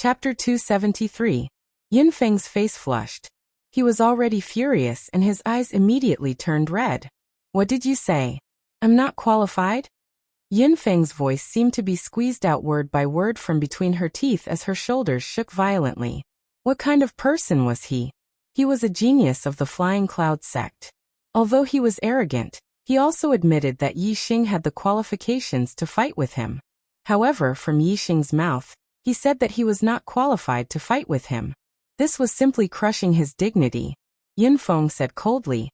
Chapter 273. Yin Feng's face flushed. He was already furious and his eyes immediately turned red. What did you say? I'm not qualified? Yin Feng's voice seemed to be squeezed out word by word from between her teeth as her shoulders shook violently. What kind of person was he? He was a genius of the Flying Cloud sect. Although he was arrogant, he also admitted that Yi Xing had the qualifications to fight with him. However, from Yi Xing's mouth, he said that he was not qualified to fight with him. This was simply crushing his dignity. Yin Feng said coldly,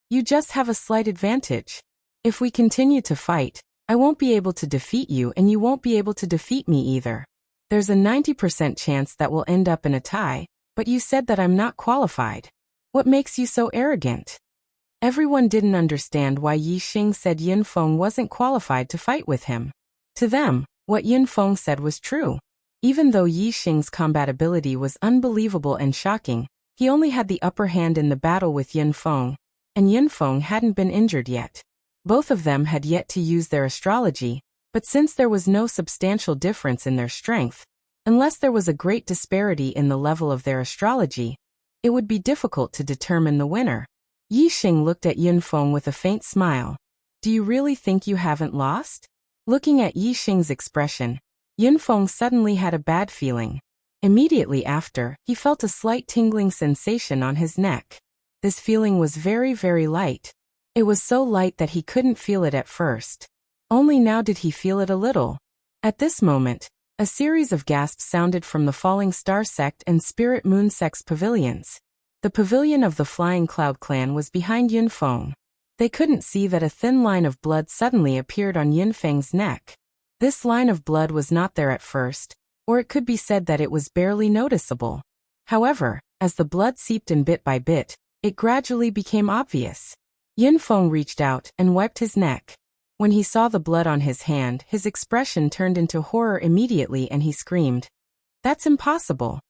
"You just have a slight advantage. If we continue to fight, I won't be able to defeat you and you won't be able to defeat me either. There's a 90% chance that we'll end up in a tie, but you said that I'm not qualified. What makes you so arrogant?" Everyone didn't understand why Yi Xing said Yin Feng wasn't qualified to fight with him. To them, what Yin Feng said was true. Even though Yi Xing's combat ability was unbelievable and shocking, he only had the upper hand in the battle with Yin Feng, and Yin Feng hadn't been injured yet. Both of them had yet to use their astrology, but since there was no substantial difference in their strength, unless there was a great disparity in the level of their astrology, it would be difficult to determine the winner. Yi Xing looked at Yin Feng with a faint smile. Do you really think you haven't lost? Looking at Yi Xing's expression, Yin Feng suddenly had a bad feeling. Immediately after, he felt a slight tingling sensation on his neck. This feeling was very, very light. It was so light that he couldn't feel it at first. Only now did he feel it a little. At this moment, a series of gasps sounded from the Falling Star Sect and Spirit Moon Sect's pavilions. The pavilion of the Flying Cloud clan was behind Yin Feng. They couldn't see that a thin line of blood suddenly appeared on Yin Feng's neck. This line of blood was not there at first, or it could be said that it was barely noticeable. However, as the blood seeped in bit by bit, it gradually became obvious. Yin Feng reached out and wiped his neck. When he saw the blood on his hand, his expression turned into horror immediately and he screamed, "That's impossible!"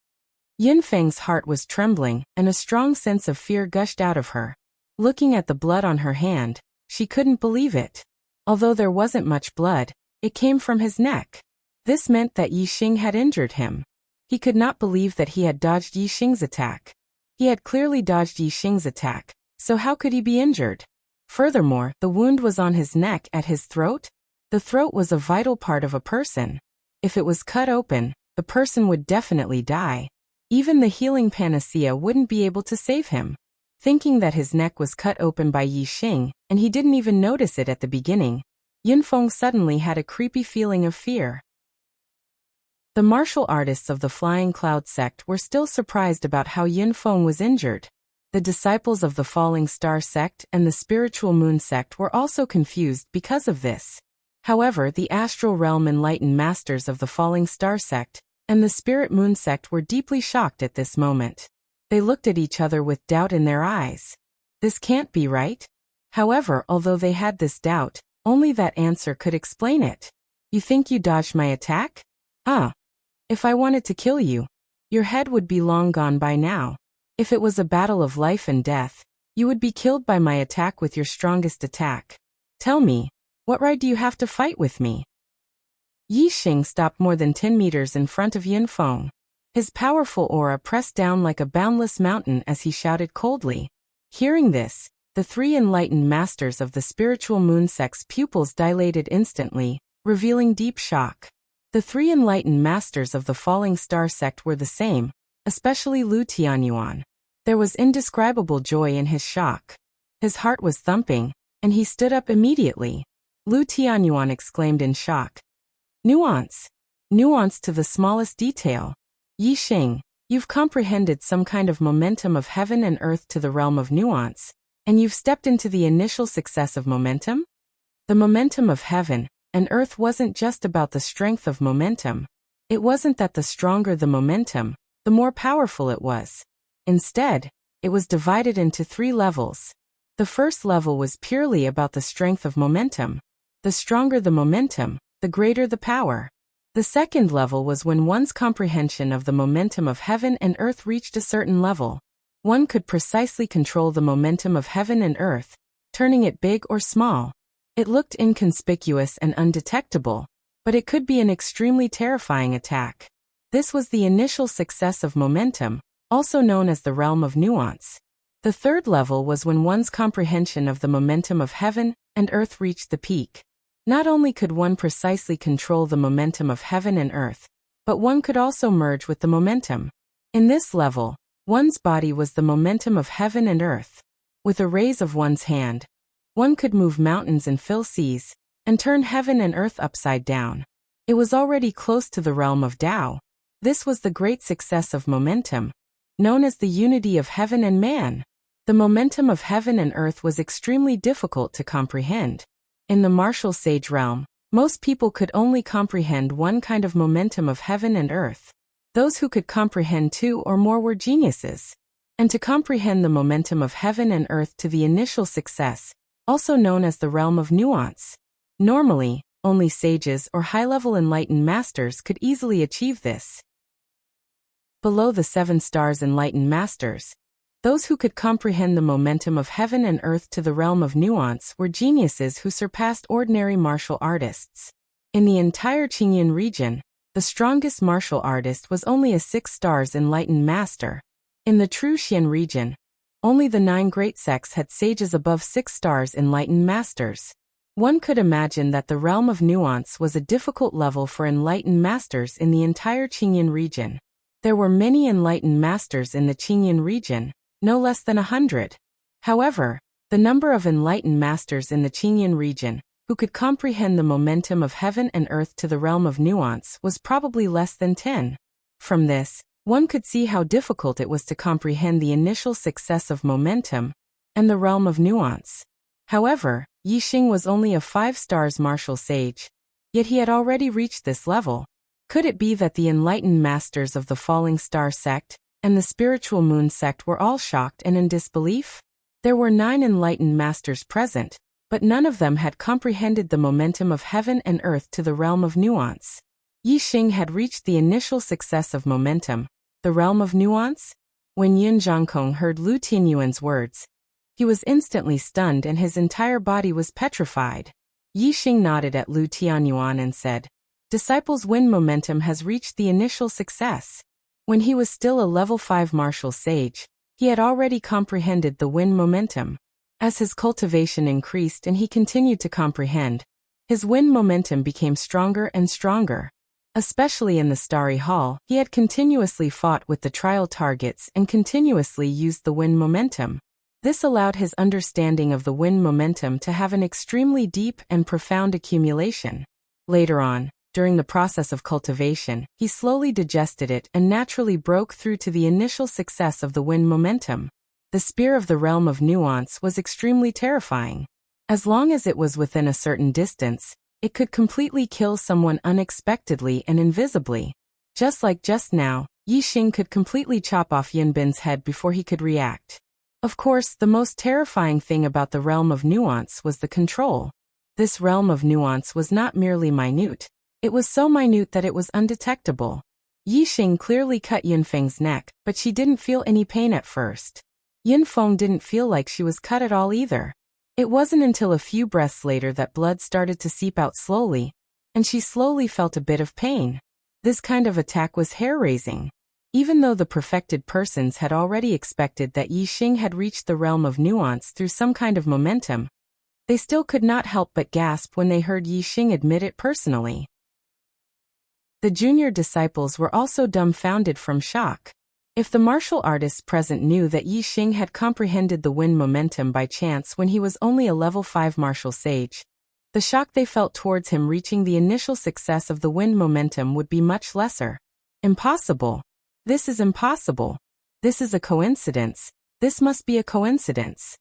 Yin Feng's heart was trembling, and a strong sense of fear gushed out of her. Looking at the blood on her hand, she couldn't believe it. Although there wasn't much blood, it came from his neck. This meant that Yi Xing had injured him. He could not believe that he had dodged Yi Xing's attack. He had clearly dodged Yi Xing's attack, so how could he be injured? Furthermore, the wound was on his neck at his throat. The throat was a vital part of a person. If it was cut open, the person would definitely die. Even the healing panacea wouldn't be able to save him. Thinking that his neck was cut open by Yi Xing, and he didn't even notice it at the beginning, Yin Feng suddenly had a creepy feeling of fear. The martial artists of the Flying Cloud sect were still surprised about how Yin Feng was injured. The disciples of the Falling Star sect and the Spiritual Moon sect were also confused because of this. However, the Astral Realm Enlightened Masters of the Falling Star sect and the Spirit Moon sect were deeply shocked at this moment. They looked at each other with doubt in their eyes. This can't be right. However, although they had this doubt, only that answer could explain it. You think you dodged my attack? If I wanted to kill you, your head would be long gone by now. If it was a battle of life and death, you would be killed by my attack with your strongest attack. Tell me, what right do you have to fight with me? Yi Xing stopped more than 10 meters in front of Yin Feng. His powerful aura pressed down like a boundless mountain as he shouted coldly. Hearing this, the three enlightened masters of the Spiritual Moon sect's pupils dilated instantly, revealing deep shock. The three enlightened masters of the Falling Star sect were the same, especially Lu Tianyuan. There was indescribable joy in his shock. His heart was thumping, and he stood up immediately. Lu Tianyuan exclaimed in shock. Nuance! Nuance to the smallest detail. Yi Xing, you've comprehended some kind of momentum of heaven and earth to the realm of nuance, and you've stepped into the initial success of momentum? The momentum of heaven and earth wasn't just about the strength of momentum. It wasn't that the stronger the momentum, the more powerful it was. Instead, it was divided into 3 levels. The first level was purely about the strength of momentum. The stronger the momentum, the greater the power. The second level was when one's comprehension of the momentum of heaven and earth reached a certain level. One could precisely control the momentum of heaven and earth, turning it big or small. It looked inconspicuous and undetectable, but it could be an extremely terrifying attack. This was the initial success of momentum, also known as the realm of nuance. The third level was when one's comprehension of the momentum of heaven and earth reached the peak. Not only could one precisely control the momentum of heaven and earth, but one could also merge with the momentum. In this level, one's body was the momentum of heaven and earth. With a raise of one's hand, one could move mountains and fill seas, and turn heaven and earth upside down. It was already close to the realm of Tao. This was the great success of momentum, known as the unity of heaven and man. The momentum of heaven and earth was extremely difficult to comprehend. In the martial sage realm, most people could only comprehend one kind of momentum of heaven and earth. Those who could comprehend two or more were geniuses. And to comprehend the momentum of heaven and earth to the initial success, also known as the realm of nuance. Normally, only sages or high-level enlightened masters could easily achieve this. Below the 7 stars enlightened masters, those who could comprehend the momentum of heaven and earth to the realm of nuance were geniuses who surpassed ordinary martial artists. In the entire Qingyun region, the strongest martial artist was only a 6 stars enlightened master. In the true Xian region, only the 9 great sects had sages above 6 stars enlightened masters. One could imagine that the realm of nuance was a difficult level for enlightened masters in the entire Qingyun region. There were many enlightened masters in the Qingyun region, no less than 100. However, the number of enlightened masters in the Qingyun region, who could comprehend the momentum of heaven and earth to the realm of nuance, was probably less than 10. From this, one could see how difficult it was to comprehend the initial success of momentum and the realm of nuance. However, Yi Xing was only a 5 stars martial sage, yet he had already reached this level. Could it be that the enlightened masters of the Falling Star sect and the Spiritual Moon sect were all shocked and in disbelief? There were 9 enlightened masters present, but none of them had comprehended the momentum of heaven and earth to the realm of nuance. Yi Xing had reached the initial success of momentum, the realm of nuance? When Yun Zhangkong heard Lu Tianyuan's words, he was instantly stunned and his entire body was petrified. Yi Xing nodded at Lu Tianyuan and said, "Disciples' wind momentum has reached the initial success." When he was still a level 5 martial sage, he had already comprehended the wind momentum. As his cultivation increased and he continued to comprehend, his wind momentum became stronger and stronger. Especially in the Starry Hall, he had continuously fought with the trial targets and continuously used the wind momentum. This allowed his understanding of the wind momentum to have an extremely deep and profound accumulation. Later on, during the process of cultivation, he slowly digested it and naturally broke through to the initial success of the wind momentum. The spear of the realm of nuance was extremely terrifying. As long as it was within a certain distance, it could completely kill someone unexpectedly and invisibly. Just like just now, Yi Xing could completely chop off Yun Bin's head before he could react. Of course, the most terrifying thing about the realm of nuance was the control. This realm of nuance was not merely minute. It was so minute that it was undetectable. Yi Xing clearly cut Yunfeng's neck, but she didn't feel any pain at first. Yunfeng didn't feel like she was cut at all either. It wasn't until a few breaths later that blood started to seep out slowly, and she slowly felt a bit of pain. This kind of attack was hair-raising. Even though the perfected persons had already expected that Yi Xing had reached the realm of nuance through some kind of momentum, they still could not help but gasp when they heard Yi Xing admit it personally. The junior disciples were also dumbfounded from shock. If the martial artists present knew that Yi Xing had comprehended the wind momentum by chance when he was only a level 5 martial sage, the shock they felt towards him reaching the initial success of the wind momentum would be much lesser. Impossible. This is impossible. This is a coincidence. This must be a coincidence.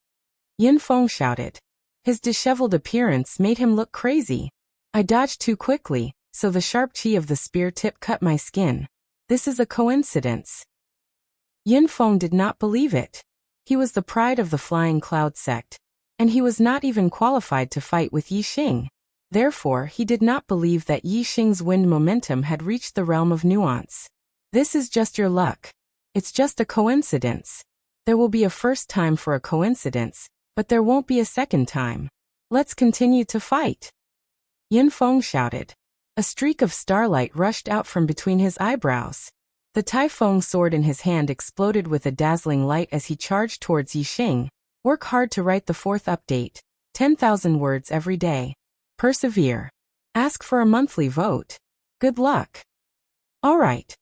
Yunfeng shouted. His disheveled appearance made him look crazy. I dodged too quickly, so the sharp chi of the spear tip cut my skin. This is a coincidence. Yunfeng did not believe it. He was the pride of the Flying Cloud sect, and he was not even qualified to fight with Yi Xing. Therefore, he did not believe that Yi Xing's wind momentum had reached the realm of nuance. This is just your luck. It's just a coincidence. There will be a first time for a coincidence, but there won't be a second time. Let's continue to fight. Yunfeng shouted. A streak of starlight rushed out from between his eyebrows. The Taifeng sword in his hand exploded with a dazzling light as he charged towards Yixing. Work hard to write the 4th update. 10,000 words every day. Persevere. Ask for a monthly vote. Good luck. Alright.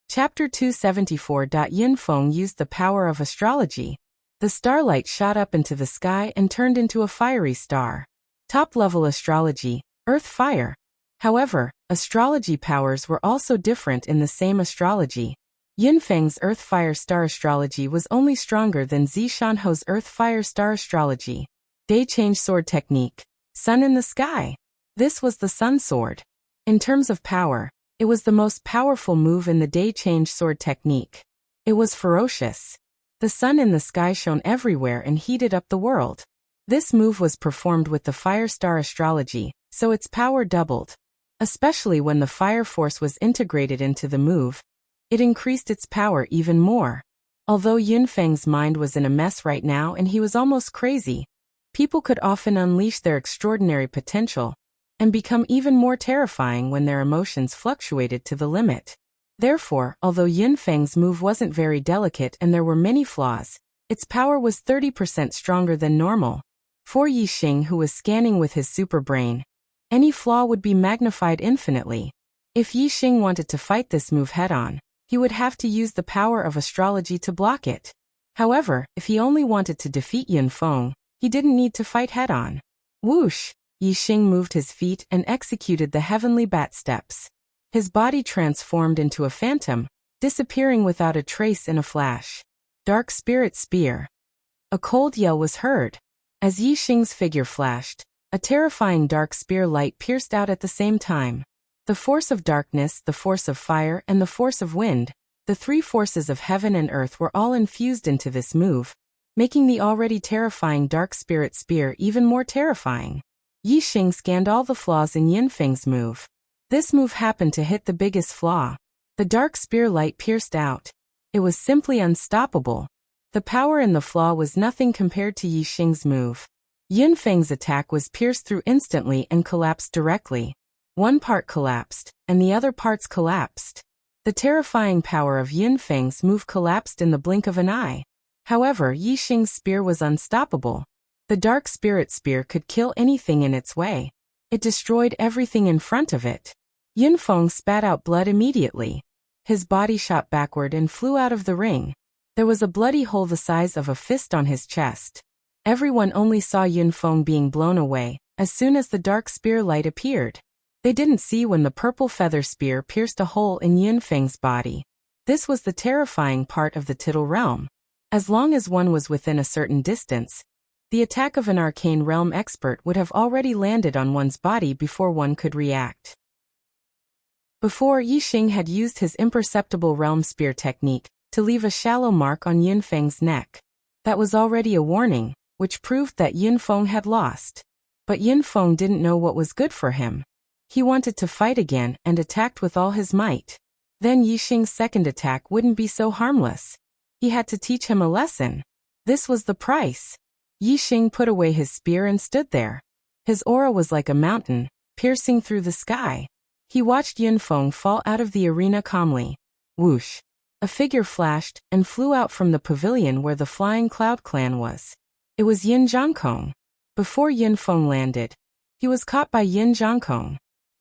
Chapter 274. Yinfeng used the power of astrology. The starlight shot up into the sky and turned into a fiery star. Top-level astrology, earth fire. However, astrology powers were also different in the same astrology. Yinfeng's earth fire star astrology was only stronger than Zishanho's earth fire star astrology. Day change sword technique. Sun in the sky. This was the sun sword. In terms of power, it was the most powerful move in the day change sword technique. It was ferocious. The sun in the sky shone everywhere and heated up the world. This move was performed with the fire star astrology, so its power doubled. Especially when the fire force was integrated into the move, it increased its power even more. Although Yunfeng's mind was in a mess right now and he was almost crazy, people could often unleash their extraordinary potential and become even more terrifying when their emotions fluctuated to the limit. Therefore, although Yunfeng's move wasn't very delicate and there were many flaws, its power was 30% stronger than normal. For Yixing, who was scanning with his super brain, any flaw would be magnified infinitely. If Yixing wanted to fight this move head-on, he would have to use the power of astrology to block it. However, if he only wanted to defeat Yunfeng, he didn't need to fight head-on. Whoosh! Yixing moved his feet and executed the heavenly bat steps. His body transformed into a phantom, disappearing without a trace in a flash. Dark Spirit Spear. A cold yell was heard. As Yixing's figure flashed, a terrifying dark spear light pierced out at the same time. The force of darkness, the force of fire, and the force of wind, the 3 forces of heaven and earth were all infused into this move, making the already terrifying dark spirit spear even more terrifying. Yixing scanned all the flaws in Yinfeng's move. This move happened to hit the biggest flaw. The dark spear light pierced out. It was simply unstoppable. The power in the flaw was nothing compared to Yixing's move. Yunfeng's attack was pierced through instantly and collapsed directly. One part collapsed, and the other parts collapsed. The terrifying power of Yunfeng's move collapsed in the blink of an eye. However, Yixing's spear was unstoppable. The dark spirit spear could kill anything in its way. It destroyed everything in front of it. Yunfeng spat out blood immediately. His body shot backward and flew out of the ring. There was a bloody hole the size of a fist on his chest. Everyone only saw Yunfeng being blown away as soon as the dark spear light appeared. They didn't see when the purple feather spear pierced a hole in Yunfeng's body. This was the terrifying part of the Tittle realm. As long as one was within a certain distance, the attack of an arcane realm expert would have already landed on one's body before one could react. Before, Yixing had used his imperceptible realm spear technique to leave a shallow mark on Yunfeng's neck. That was already a warning, which proved that Yunfeng had lost. But Yunfeng didn't know what was good for him. He wanted to fight again and attacked with all his might. Then Yixing's second attack wouldn't be so harmless. He had to teach him a lesson. This was the price. Yixing put away his spear and stood there. His aura was like a mountain, piercing through the sky. He watched Yunfeng fall out of the arena calmly. Whoosh! A figure flashed and flew out from the pavilion where the Flying Cloud clan was. It was Yin Zhangkong. Before Yunfeng landed, he was caught by Yin Zhangkong.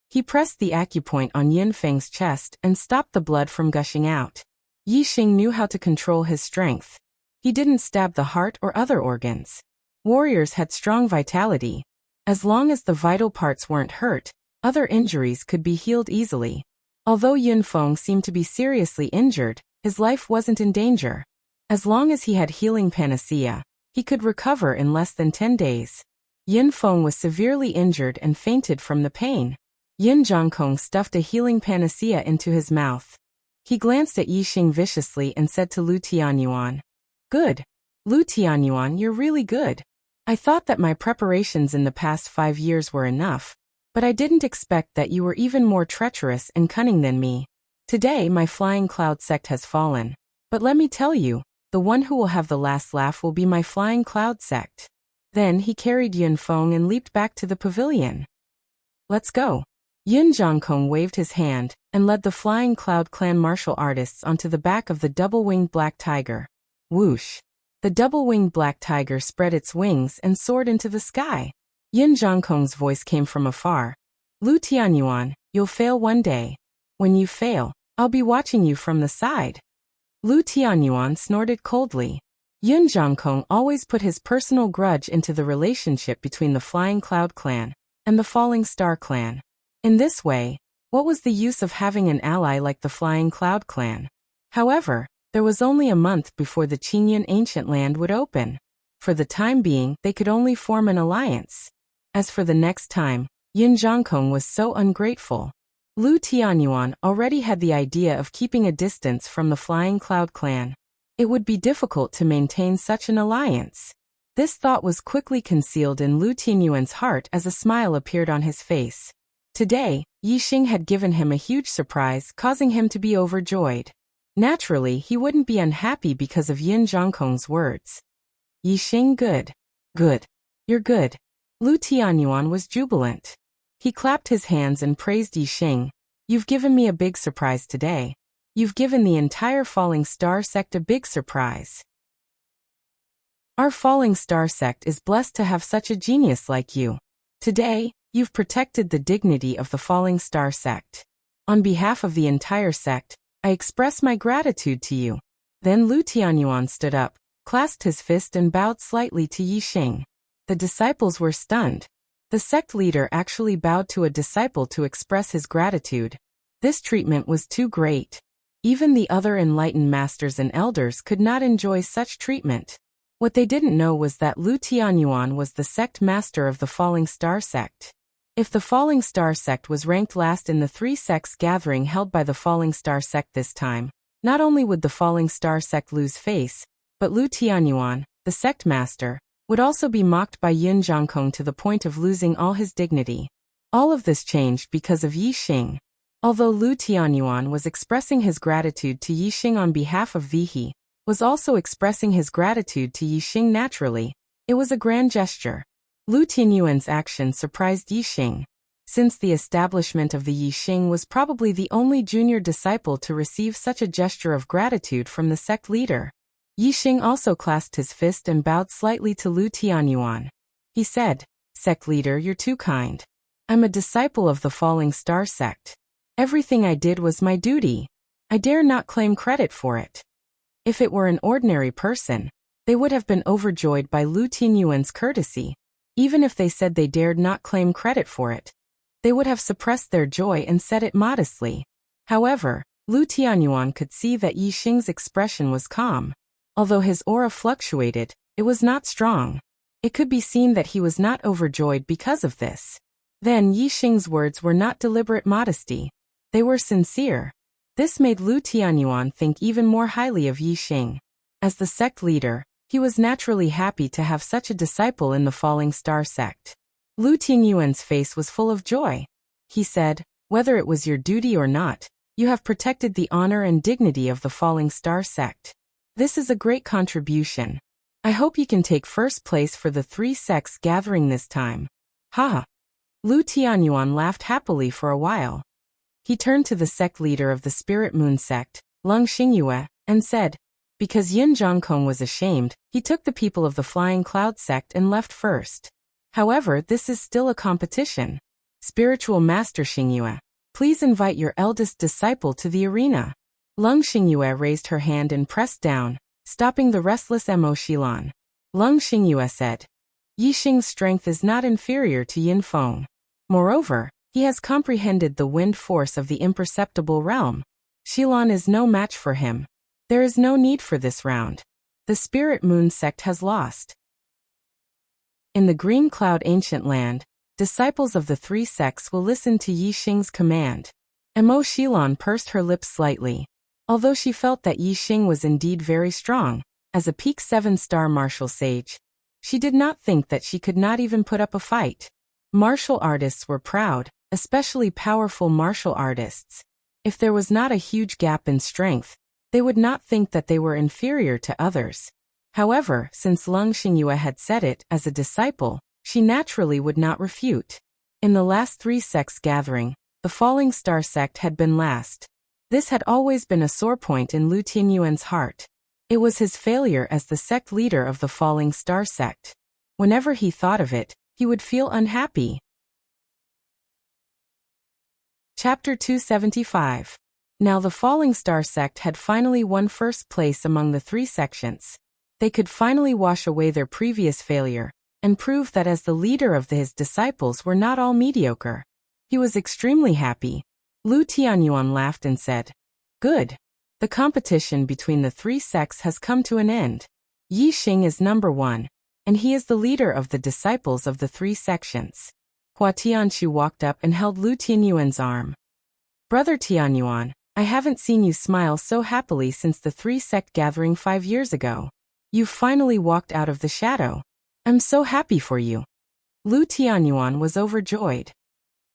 He pressed the acupoint on Yunfeng's chest and stopped the blood from gushing out. Yixing knew how to control his strength. He didn't stab the heart or other organs. Warriors had strong vitality. As long as the vital parts weren't hurt, other injuries could be healed easily. Although Yunfeng seemed to be seriously injured, his life wasn't in danger. As long as he had healing panacea, he could recover in less than 10 days. Yunfeng was severely injured and fainted from the pain. Yin Zhangkong stuffed a healing panacea into his mouth. He glanced at Yixing viciously and said to Lu Tianyuan, "Good. Lu Tianyuan, you're really good. I thought that my preparations in the past 5 years were enough, but I didn't expect that you were even more treacherous and cunning than me. Today my Flying Cloud sect has fallen. But let me tell you, the one who will have the last laugh will be my Flying Cloud sect." Then he carried Yunfeng and leaped back to the pavilion. Let's go. Yin Zhongkong waved his hand and led the Flying Cloud Clan martial artists onto the back of the double-winged black tiger. Whoosh! The double-winged black tiger spread its wings and soared into the sky. Yin Zhongkong's voice came from afar. Lu Tianyuan, you'll fail one day. When you fail, I'll be watching you from the side. Lu Tianyuan snorted coldly. Yin Zhongkong always put his personal grudge into the relationship between the Flying Cloud Clan and the Falling Star Clan. In this way, what was the use of having an ally like the Flying Cloud Clan? However, there was only a month before the Qingyun Ancient Land would open. For the time being, they could only form an alliance. As for the next time, Yin Zhongkong was so ungrateful. Lu Tianyuan already had the idea of keeping a distance from the Flying Cloud Clan. It would be difficult to maintain such an alliance. This thought was quickly concealed in Lu Tianyuan's heart as a smile appeared on his face. Today, Yixing had given him a huge surprise, causing him to be overjoyed. Naturally, he wouldn't be unhappy because of Yin Zhongkong's words. Yixing, good. Good. You're good. Lu Tianyuan was jubilant. He clapped his hands and praised Yixing. You've given me a big surprise today. You've given the entire Falling Star sect a big surprise. Our Falling Star sect is blessed to have such a genius like you. Today, you've protected the dignity of the Falling Star sect. On behalf of the entire sect, I express my gratitude to you. Then Lu Tianyuan stood up, clasped his fist and bowed slightly to Yixing. The disciples were stunned. The sect leader actually bowed to a disciple to express his gratitude. This treatment was too great. Even the other enlightened masters and elders could not enjoy such treatment. What they didn't know was that Lu Tianyuan was the sect master of the Falling Star sect. If the Falling Star sect was ranked last in the 3 sects gathering held by the Falling Star sect this time, not only would the Falling Star sect lose face, but Lu Tianyuan, the sect master, would also be mocked by Yin Zhongkong to the point of losing all his dignity. All of this changed because of Yixing. Although Lu Tianyuan was expressing his gratitude to Yixing on behalf of Vihi, was also expressing his gratitude to Yixing naturally. It was a grand gesture. Lu Tianyuan's action surprised Yixing. Since the establishment of the Yixing was probably the only junior disciple to receive such a gesture of gratitude from the sect leader. Yixing also clasped his fist and bowed slightly to Lu Tianyuan. He said, "Sect leader, you're too kind. I'm a disciple of the Falling Star sect. Everything I did was my duty. I dare not claim credit for it." If it were an ordinary person, they would have been overjoyed by Lu Tianyuan's courtesy. Even if they said they dared not claim credit for it, they would have suppressed their joy and said it modestly. However, Lu Tianyuan could see that Yixing's expression was calm. Although his aura fluctuated, it was not strong. It could be seen that he was not overjoyed because of this. Then Yixing's words were not deliberate modesty. They were sincere. This made Lu Tianyuan think even more highly of Yixing. As the sect leader, he was naturally happy to have such a disciple in the Falling Star sect. Lu Tianyuan's face was full of joy. He said, "Whether it was your duty or not, you have protected the honor and dignity of the Falling Star sect. This is a great contribution. I hope you can take first place for the 3 sects gathering this time." Ha! Lu Tianyuan laughed happily for a while. He turned to the sect leader of the Spirit Moon sect, Lung Xingyue, and said, because Yin Zhongkong was ashamed, he took the people of the Flying Cloud sect and left first. However, this is still a competition. Spiritual Master Xingyue, please invite your eldest disciple to the arena. Lung Xingyue raised her hand and pressed down, stopping the restless Mo Xilan. Lung Xingyue said, "Yixing's strength is not inferior to Yin Feng. Moreover, he has comprehended the wind force of the imperceptible realm. Xilan is no match for him. There is no need for this round. The Spirit Moon sect has lost." In the Green Cloud Ancient Land, disciples of the 3 sects will listen to Yixing's command. Mo Xilan pursed her lips slightly. Although she felt that Yixing was indeed very strong, as a peak 7-star martial sage, she did not think that she could not even put up a fight. Martial artists were proud, especially powerful martial artists. If there was not a huge gap in strength, they would not think that they were inferior to others. However, since Lung Xingyue had said it as a disciple, she naturally would not refute. In the last 3 sects gathering, the Falling Star sect had been last. This had always been a sore point in Lu Tianyuan's heart. It was his failure as the sect leader of the Falling Star sect. Whenever he thought of it, he would feel unhappy. Chapter 275. Now the Falling Star sect had finally won first place among the 3 sections. They could finally wash away their previous failure, and prove that as the leader of his disciples were not all mediocre. He was extremely happy. Lu Tianyuan laughed and said, "Good. The competition between the 3 sects has come to an end. Yi Xing is number 1, and he is the leader of the disciples of the 3 sections." Hua Tianshu walked up and held Lu Tianyuan's arm. "Brother Tianyuan, I haven't seen you smile so happily since the 3 sect gathering 5 years ago. You've finally walked out of the shadow. I'm so happy for you." Lu Tianyuan was overjoyed.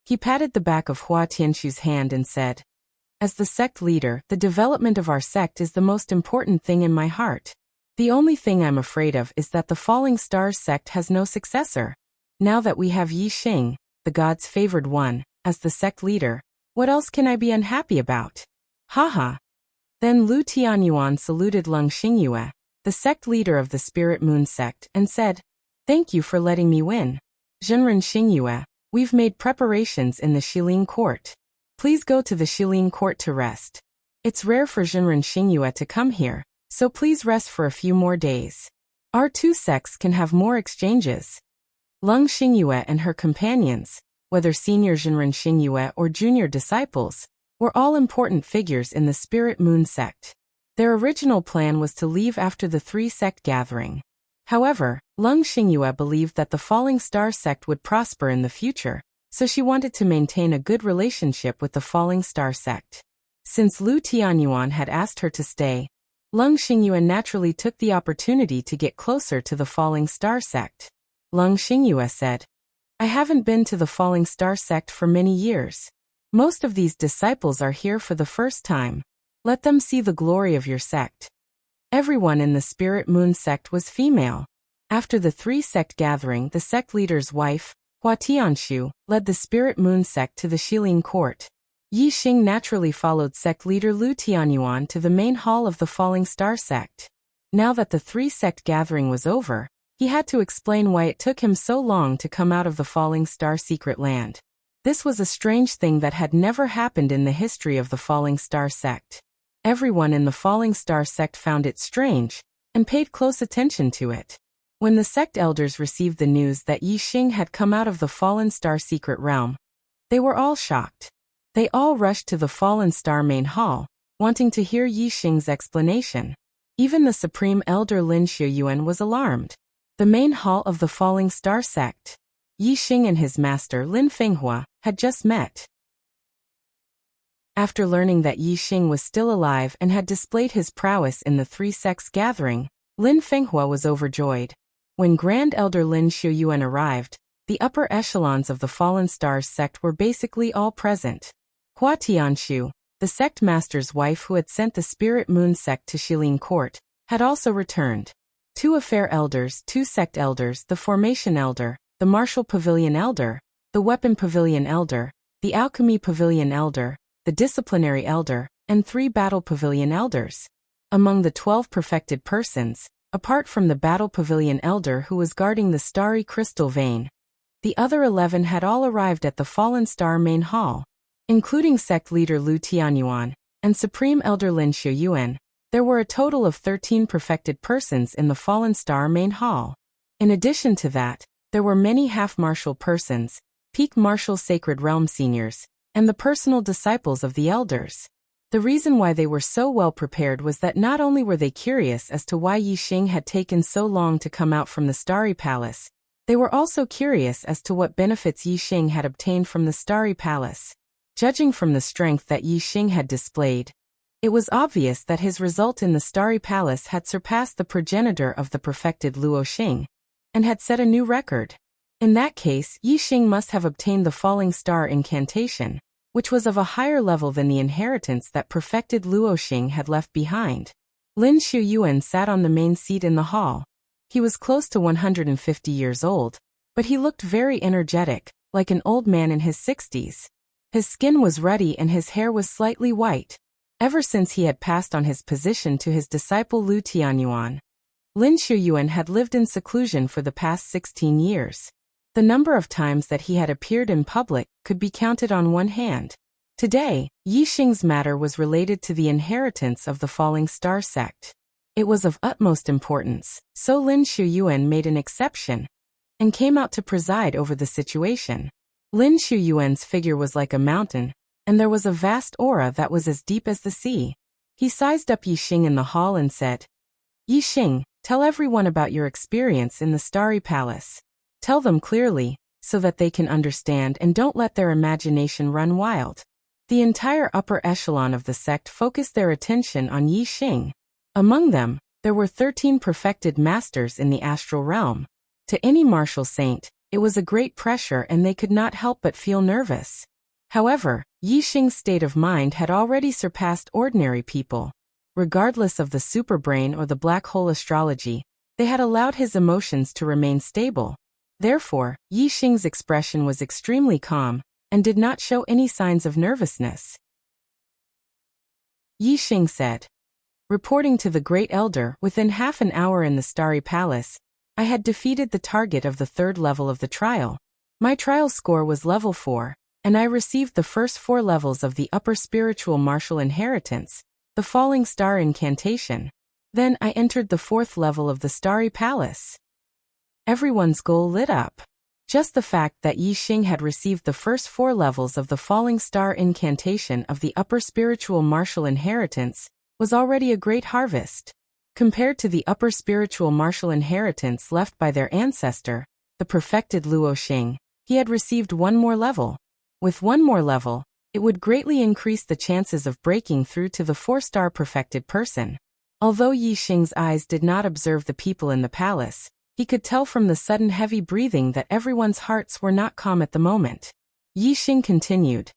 He patted the back of Hua Tianshu's hand and said, "As the sect leader, the development of our sect is the most important thing in my heart. The only thing I'm afraid of is that the Falling Stars sect has no successor. Now that we have Yi Xing, the gods' favored one, as the sect leader, what else can I be unhappy about? Haha." Then Lu Tianyuan saluted Lung Xingyue, the sect leader of the Spirit Moon sect, and said, "Thank you for letting me win. Zhenren Xingyue, we've made preparations in the Shilin court. Please go to the Shilin court to rest. It's rare for Zhenren Xingyue to come here, so please rest for a few more days. Our 2 sects can have more exchanges." Lung Xingyue and her companions, whether senior Zhenren Xingyue or junior disciples, were all important figures in the Spirit Moon sect. Their original plan was to leave after the 3 sect gathering. However, Lung Xingyue believed that the Falling Star sect would prosper in the future, so she wanted to maintain a good relationship with the Falling Star sect. Since Lu Tianyuan had asked her to stay, Lung Xingyue naturally took the opportunity to get closer to the Falling Star sect. Lung Xingyue said, "I haven't been to the Falling Star sect for many years. Most of these disciples are here for the first time. Let them see the glory of your sect." Everyone in the Spirit Moon sect was female. After the 3 sect gathering, the sect leader's wife, Hua Tianshu, led the Spirit Moon sect to the Shilin court. Yi Xing naturally followed sect leader Lu Tianyuan to the main hall of the Falling Star sect. Now that the 3 sect gathering was over, he had to explain why it took him so long to come out of the Falling Star secret land. This was a strange thing that had never happened in the history of the Falling Star sect. Everyone in the Falling Star sect found it strange, and paid close attention to it. When the sect elders received the news that Yi Xing had come out of the Fallen Star secret realm, they were all shocked. They all rushed to the Fallen Star main hall, wanting to hear Yi Xing's explanation. Even the Supreme Elder Lin Xiuyuan was alarmed. The main hall of the Falling Star sect. Yi Xing and his master Lin Fenghua had just met. After learning that Yi Xing was still alive and had displayed his prowess in the 3 sects gathering, Lin Fenghua was overjoyed. When Grand Elder Lin Xiuyuan arrived, the upper echelons of the Fallen Stars sect were basically all present. Hua Tianshu, the sect master's wife who had sent the Spirit Moon sect to Shilin court, had also returned. 2 affair elders, 2 sect elders, the Formation Elder, the Martial Pavilion Elder, the Weapon Pavilion Elder, the Alchemy Pavilion Elder, the Disciplinary Elder, and 3 Battle Pavilion Elders. Among the 12 perfected persons, apart from the Battle Pavilion Elder who was guarding the starry crystal vein, the other 11 had all arrived at the Fallen Star main hall. Including sect leader Lu Tianyuan and Supreme Elder Lin Xiuyuan, there were a total of 13 perfected persons in the Fallen Star main hall. In addition to that, there were many half-martial persons, peak martial sacred realm seniors, and the personal disciples of the elders. The reason why they were so well prepared was that not only were they curious as to why Yi Xing had taken so long to come out from the Starry Palace, they were also curious as to what benefits Yi Xing had obtained from the Starry Palace. Judging from the strength that Yi Xing had displayed, it was obvious that his result in the Starry Palace had surpassed the progenitor of the perfected Luo Xing, and had set a new record. In that case, Yi Xing must have obtained the Falling Star incantation, which was of a higher level than the inheritance that perfected Luo Xing had left behind. Lin Xiuyuan sat on the main seat in the hall. He was close to 150 years old, but he looked very energetic, like an old man in his 60s. His skin was ruddy and his hair was slightly white. Ever since he had passed on his position to his disciple Lu Tianyuan, Lin Shuyuan had lived in seclusion for the past 16 years. The number of times that he had appeared in public could be counted on one hand. Today, Yi Xing's matter was related to the inheritance of the Falling Star sect. It was of utmost importance, so Lin Shuyuan made an exception and came out to preside over the situation. Lin Shuyuan's figure was like a mountain, and there was a vast aura that was as deep as the sea. He sized up Yi Xing in the hall and said, "Yi Xing, tell everyone about your experience in the Starry Palace. Tell them clearly, so that they can understand and don't let their imagination run wild." The entire upper echelon of the sect focused their attention on Yi Xing. Among them, there were 13 perfected masters in the astral realm. To any martial saint, it was a great pressure and they could not help but feel nervous. However, Yi Xing's state of mind had already surpassed ordinary people. Regardless of the superbrain or the black hole astrology, they had allowed his emotions to remain stable. Therefore, Yi Xing's expression was extremely calm and did not show any signs of nervousness. Yi Xing said, "Reporting to the Great Elder, within half an hour in the Starry Palace, I had defeated the target of the 3rd level of the trial. My trial score was level 4, and I received the first 4 levels of the upper spiritual martial inheritance, the Falling Star incantation. Then I entered the 4th level of the Starry Palace." Everyone's goal lit up. Just the fact that Yi Xing had received the first 4 levels of the Falling Star incantation of the upper spiritual martial inheritance was already a great harvest. Compared to the upper spiritual martial inheritance left by their ancestor, the perfected Luo Xing, he had received 1 more level. With 1 more level, it would greatly increase the chances of breaking through to the 4-star perfected person. Although Yi Xing's eyes did not observe the people in the palace, he could tell from the sudden heavy breathing that everyone's hearts were not calm at the moment. Yi Xing continued,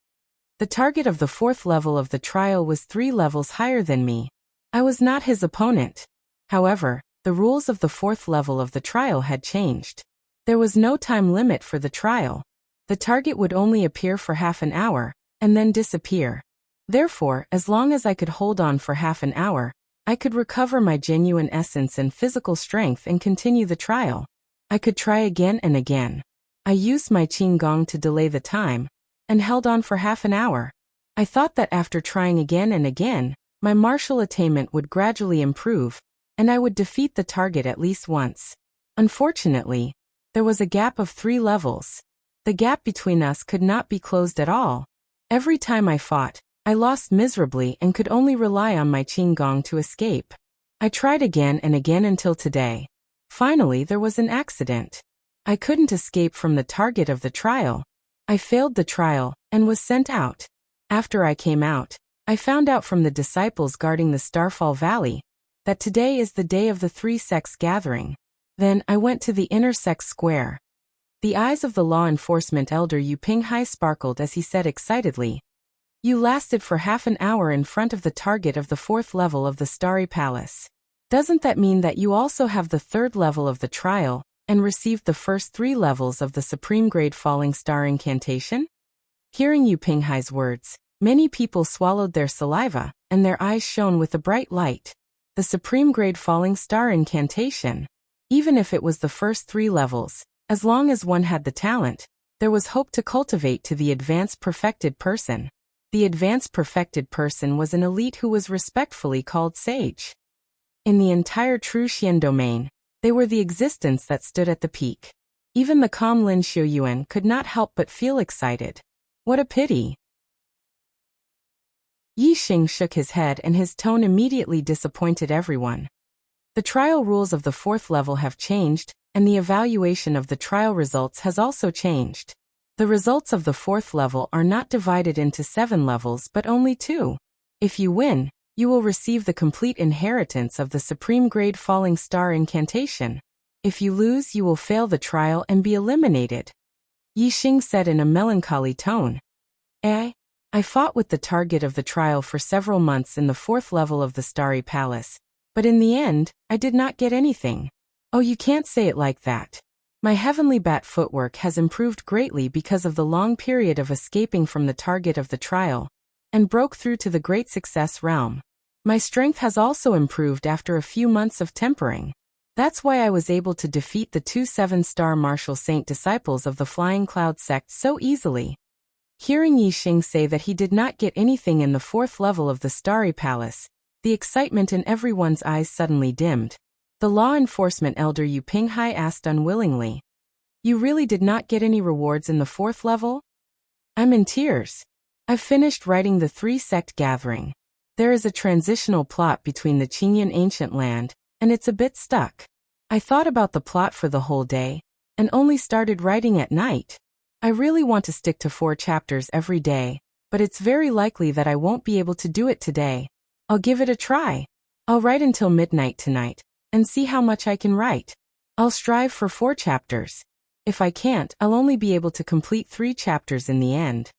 "The target of the 4th level of the trial was 3 levels higher than me. I was not his opponent. However, the rules of the 4th level of the trial had changed. There was no time limit for the trial. The target would only appear for half an hour, and then disappear. Therefore, as long as I could hold on for half an hour, I could recover my genuine essence and physical strength and continue the trial. I could try again and again. I used my Qing Gong to delay the time, and held on for half an hour. I thought that after trying again and again, my martial attainment would gradually improve, and I would defeat the target at least once. Unfortunately, there was a gap of 3 levels. The gap between us could not be closed at all. Every time I fought, I lost miserably and could only rely on my Qing Gong to escape. I tried again and again until today. Finally, there was an accident. I couldn't escape from the target of the trial. I failed the trial and was sent out. After I came out, I found out from the disciples guarding the Starfall Valley that today is the day of the 3 sects gathering. Then I went to the inner sect square." The eyes of the law enforcement elder Yu Pinghai sparkled as he said excitedly, "You lasted for half an hour in front of the target of the 4th level of the Starry Palace. Doesn't that mean that you also have the 3rd level of the trial and received the first 3 levels of the supreme grade Falling Star incantation?" Hearing Yu Pinghai's words, many people swallowed their saliva, and their eyes shone with a bright light. The supreme grade Falling Star incantation. Even if it was the first 3 levels, as long as one had the talent, there was hope to cultivate to the advanced perfected person. The advanced perfected person was an elite who was respectfully called sage. In the entire True Xian domain, they were the existence that stood at the peak. Even the calm Lin Shuyuan could not help but feel excited. What a pity. Yi Xing shook his head and his tone immediately disappointed everyone. The trial rules of the 4th level have changed, and the evaluation of the trial results has also changed. The results of the 4th level are not divided into 7 levels but only 2. If you win, you will receive the complete inheritance of the supreme grade Falling Star incantation. If you lose, you will fail the trial and be eliminated. Yi Xing said in a melancholy tone. I fought with the target of the trial for several months in the 4th level of the Starry Palace, but in the end, I did not get anything. Oh, you can't say it like that. My heavenly bat footwork has improved greatly because of the long period of escaping from the target of the trial, and broke through to the great success realm. My strength has also improved after a few months of tempering. That's why I was able to defeat the 2 7-star martial saint disciples of the Flying Cloud sect so easily. Hearing Yixing say that he did not get anything in the 4th level of the Starry Palace, the excitement in everyone's eyes suddenly dimmed. The law enforcement elder Yu Pinghai asked unwillingly, "You really did not get any rewards in the 4th level?" I'm in tears. I've finished writing the 3-sect gathering. There is a transitional plot between the Qingyan ancient land, and it's a bit stuck. I thought about the plot for the whole day, and only started writing at night. I really want to stick to 4 chapters every day, but it's very likely that I won't be able to do it today. I'll give it a try. I'll write until midnight tonight, and see how much I can write. I'll strive for 4 chapters. If I can't, I'll only be able to complete 3 chapters in the end.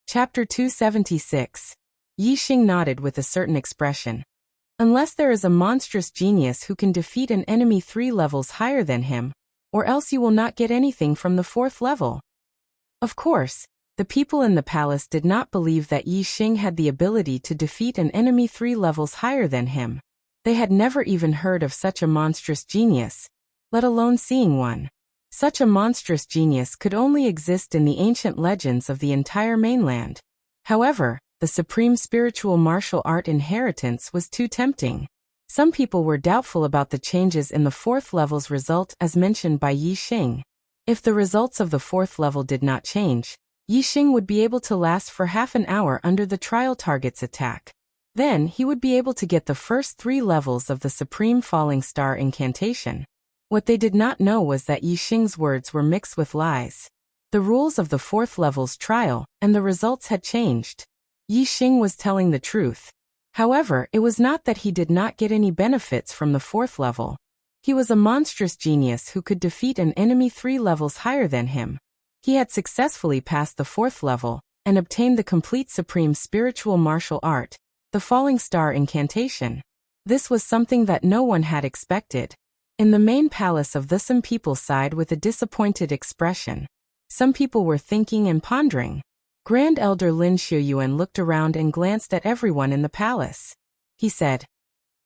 Chapter 276. Yixing nodded with a certain expression. Unless there is a monstrous genius who can defeat an enemy 3 levels higher than him, or else you will not get anything from the 4th level. Of course, the people in the palace did not believe that Yixing had the ability to defeat an enemy 3 levels higher than him. They had never even heard of such a monstrous genius, let alone seeing one. Such a monstrous genius could only exist in the ancient legends of the entire mainland. However, the supreme spiritual martial art inheritance was too tempting. Some people were doubtful about the changes in the 4th level's result as mentioned by Yixing. If the results of the 4th level did not change, Yixing would be able to last for half an hour under the trial target's attack. Then he would be able to get the first 3 levels of the Supreme Falling Star incantation. What they did not know was that Yixing's words were mixed with lies. The rules of the 4th level's trial and the results had changed. Yixing was telling the truth. However, it was not that he did not get any benefits from the 4th level. He was a monstrous genius who could defeat an enemy 3 levels higher than him. He had successfully passed the 4th level and obtained the complete supreme spiritual martial art, the Falling Star incantation. This was something that no one had expected. In the main palace of the some people sighed with a disappointed expression. Some people were thinking and pondering. Grand Elder Lin Shuyuan looked around and glanced at everyone in the palace. He said,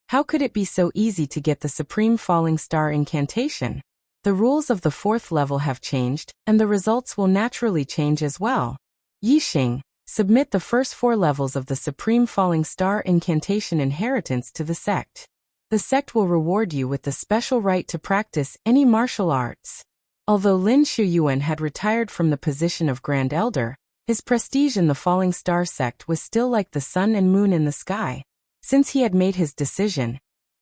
"How could it be so easy to get the Supreme Falling Star incantation? The rules of the 4th level have changed, and the results will naturally change as well. Yixing, submit the first 4 levels of the Supreme Falling Star incantation inheritance to the sect. The sect will reward you with the special right to practice any martial arts." Although Lin Shuyuan had retired from the position of Grand Elder, his prestige in the Falling Star sect was still like the sun and moon in the sky. Since he had made his decision,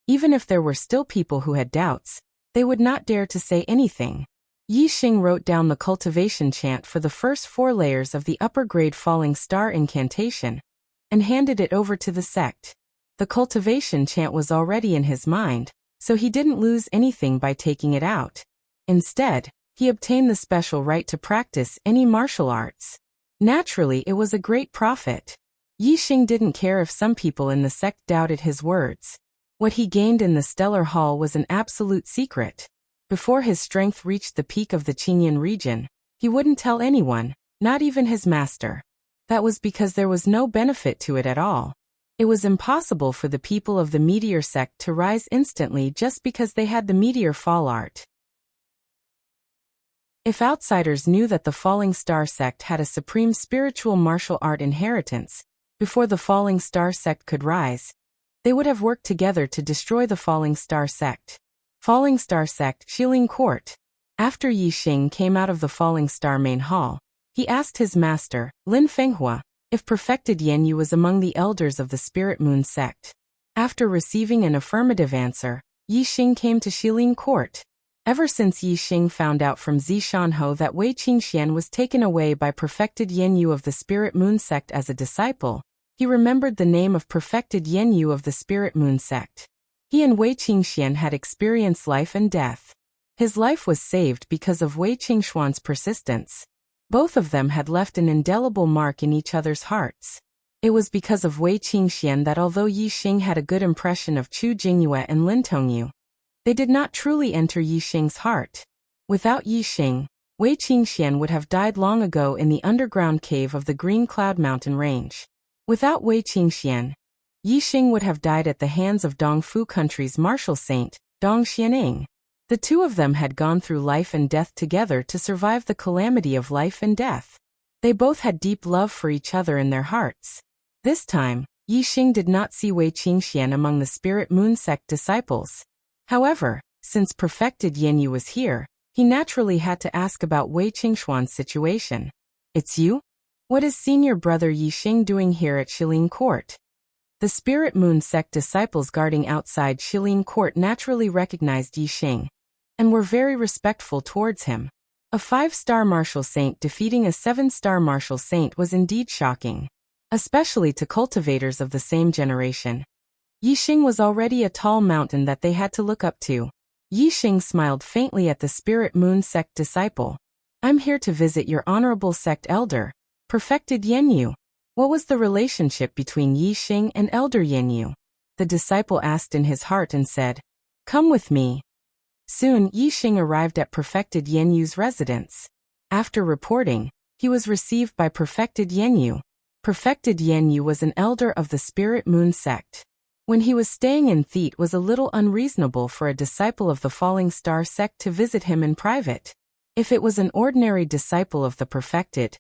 even if there were still people who had doubts, they would not dare to say anything. Yixing wrote down the cultivation chant for the first 4 layers of the upper-grade Falling Star incantation, and handed it over to the sect. The cultivation chant was already in his mind, so he didn't lose anything by taking it out. Instead, he obtained the special right to practice any martial arts. Naturally, it was a great profit. Yixing didn't care if some people in the sect doubted his words. What he gained in the Stellar Hall was an absolute secret. Before his strength reached the peak of the Qingyan region, he wouldn't tell anyone, not even his master. That was because there was no benefit to it at all. It was impossible for the people of the Meteor sect to rise instantly just because they had the Meteor Fall art. If outsiders knew that the Falling Star sect had a supreme spiritual martial art inheritance, before the Falling Star sect could rise, they would have worked together to destroy the Falling Star sect. Falling Star sect, Xiling Court. After Yixing came out of the Falling Star main hall, he asked his master, Lin Fenghua, if perfected Yanyu was among the elders of the Spirit Moon sect. After receiving an affirmative answer, Yixing came to Xiling Court. Ever since Yixing found out from Zishanho that Wei Qingxian was taken away by perfected Yanyu of the Spirit Moon sect as a disciple, he remembered the name of perfected Yanyu of the Spirit Moon sect. He and Wei Qingxian had experienced life and death. His life was saved because of Wei Qingshuan's persistence. Both of them had left an indelible mark in each other's hearts. It was because of Wei Qingxian that although Yixing had a good impression of Chu Jingyue and Lin Tongyu, They did not truly enter Yixing's heart. Without Yixing, Wei Qingxian would have died long ago in the underground cave of the Green Cloud Mountain Range. Without Wei Qingxian, Yixing would have died at the hands of Dongfu country's martial saint, Dong Xianing. The two of them had gone through life and death together to survive the calamity of life and death. They both had deep love for each other in their hearts. This time, Yixing did not see Wei Qingxian among the Spirit Moon sect disciples. However, since perfected Yanyu was here, he naturally had to ask about Wei Qingxuan's situation. "It's you? What is senior brother Yixing doing here at Shilin Court?" The Spirit Moon sect disciples guarding outside Shilin Court naturally recognized Yixing, and were very respectful towards him. A 5-star martial saint defeating a 7-star martial saint was indeed shocking, especially to cultivators of the same generation. Yixing was already a tall mountain that they had to look up to. Yixing smiled faintly at the Spirit Moon sect disciple. "I'm here to visit your honorable sect elder, perfected Yanyu." What was the relationship between Yixing and Elder Yanyu? The disciple asked in his heart and said, "Come with me." Soon Yixing arrived at perfected Yanyu's residence. After reporting, he was received by perfected Yanyu. Perfected Yanyu was an elder of the Spirit Moon sect. When he was staying in Theet was a little unreasonable for a disciple of the Falling Star sect to visit him in private. If it was an ordinary disciple of the perfected,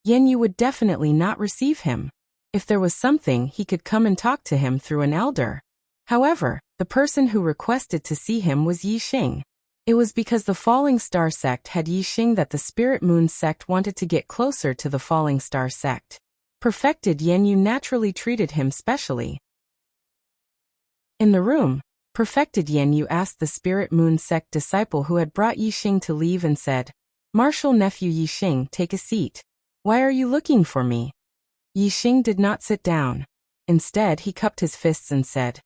Yanyu would definitely not receive him. If there was something, he could come and talk to him through an elder. However, the person who requested to see him was Yixing. It was because the Falling Star sect had Yixing that the Spirit Moon sect wanted to get closer to the Falling Star sect. Perfected Yanyu naturally treated him specially. In the room, perfected Yanyu asked the Spirit Moon sect disciple who had brought Yixing to leave and said, "Martial nephew Yixing, take a seat. Why are you looking for me?" Yixing did not sit down. Instead, he cupped his fists and said,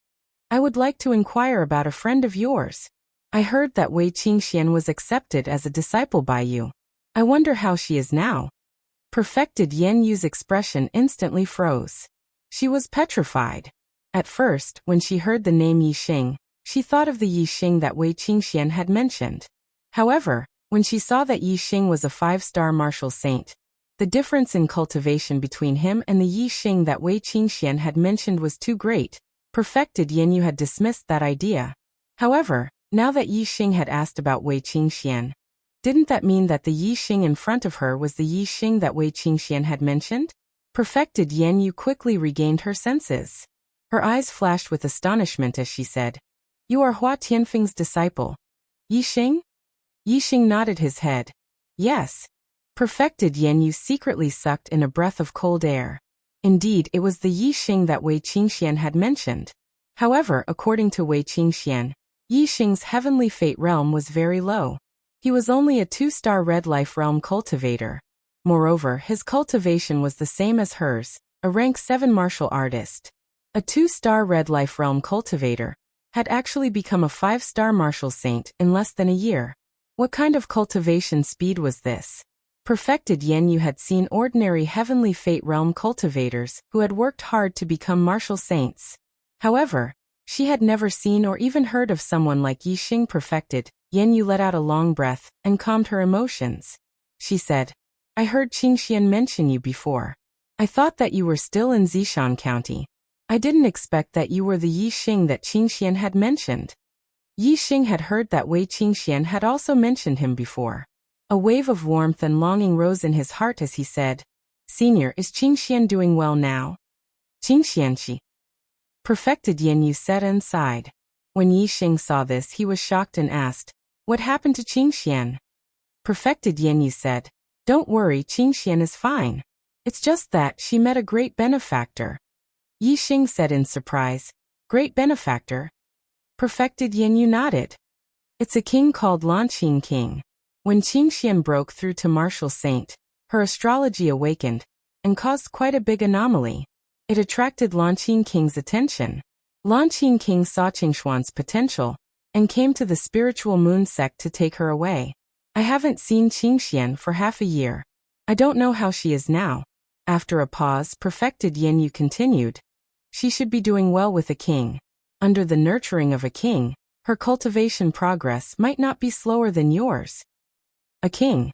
"I would like to inquire about a friend of yours. I heard that Wei Qingxian was accepted as a disciple by you. I wonder how she is now." Perfected Yanyu's expression instantly froze. She was petrified. At first, when she heard the name Yixing, she thought of the Yixing that Wei Qingxian had mentioned. However, when she saw that Yixing was a 5-star martial saint, the difference in cultivation between him and the Yixing that Wei Qingxian had mentioned was too great. Perfected Yanyu had dismissed that idea. However, now that Yixing had asked about Wei Qingxian, didn't that mean that the Yixing in front of her was the Yixing that Wei Qingxian had mentioned? Perfected Yanyu quickly regained her senses. Her eyes flashed with astonishment as she said, "You are Hua Tianfeng's disciple, Yixing?" Yixing nodded his head. "Yes." Perfected Yanyu secretly sucked in a breath of cold air. Indeed, it was the Yixing that Wei Qingxian had mentioned. However, according to Wei Qingxian, Yixing's heavenly fate realm was very low. He was only a 2-star red life realm cultivator. Moreover, his cultivation was the same as hers, a rank 7 martial artist. A 2-star red life realm cultivator had actually become a 5-star martial saint in less than a year. What kind of cultivation speed was this? Perfected Yanyu had seen ordinary heavenly fate realm cultivators who had worked hard to become martial saints. However, she had never seen or even heard of someone like Yixing perfected. Yanyu let out a long breath and calmed her emotions. She said, "I heard Qingxian mention you before. I thought that you were still in Zishan County. I didn't expect that you were the Yixing that Qingxian had mentioned." Yixing had heard that Wei Qingxian had also mentioned him before. A wave of warmth and longing rose in his heart as he said, "Senior, is Qingxian doing well now?" "Qingxian she." Perfected Yanyu said and sighed. When Yixing saw this, he was shocked and asked, "What happened to Qingxian?" Perfected Yanyu said, "Don't worry, Qingxian is fine. It's just that she met a great benefactor." Yixing said in surprise, "Great benefactor?" Perfected Yanyu nodded. "It's a king called Lanqing King. When Qingxian broke through to martial saint, her astrology awakened and caused quite a big anomaly. It attracted Lanqing King's attention. Lanqing King saw Qingxuan's potential and came to the spiritual moon sect to take her away. I haven't seen Qingxian for half a year. I don't know how she is now." After a pause, perfected Yanyu continued, "She should be doing well with a king. Under the nurturing of a king, Her cultivation progress might not be slower than yours. A king.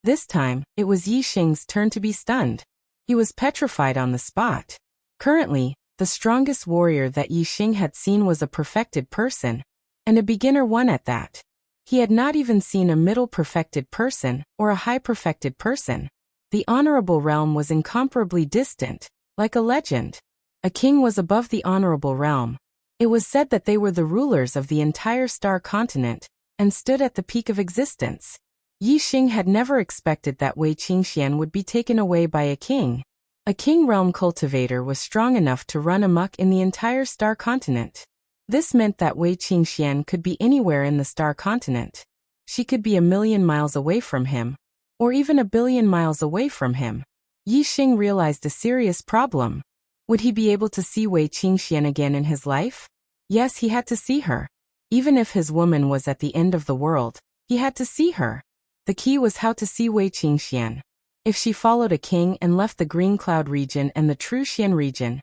This time, it was Yi Xing's turn to be stunned. He was petrified on the spot. Currently, the strongest warrior that Yi Xing had seen was a perfected person, and a beginner one at that. He had not even seen a middle perfected person or a high perfected person. The honorable realm was incomparably distant, like a legend. A king was above the honorable realm. It was said that they were the rulers of the entire star continent and stood at the peak of existence. Yi Xing had never expected that Wei Qingxian would be taken away by a king. A king realm cultivator was strong enough to run amok in the entire star continent. This meant that Wei Qingxian could be anywhere in the star continent. She could be 1,000,000 miles away from him, or even 1,000,000,000 miles away from him. Yi Xing realized a serious problem. Would he be able to see Wei Qingxian again in his life? Yes, he had to see her. Even if his woman was at the end of the world, he had to see her. The key was how to see Wei Qingxian. If she followed a king and left the Green Cloud region and the True Xian region,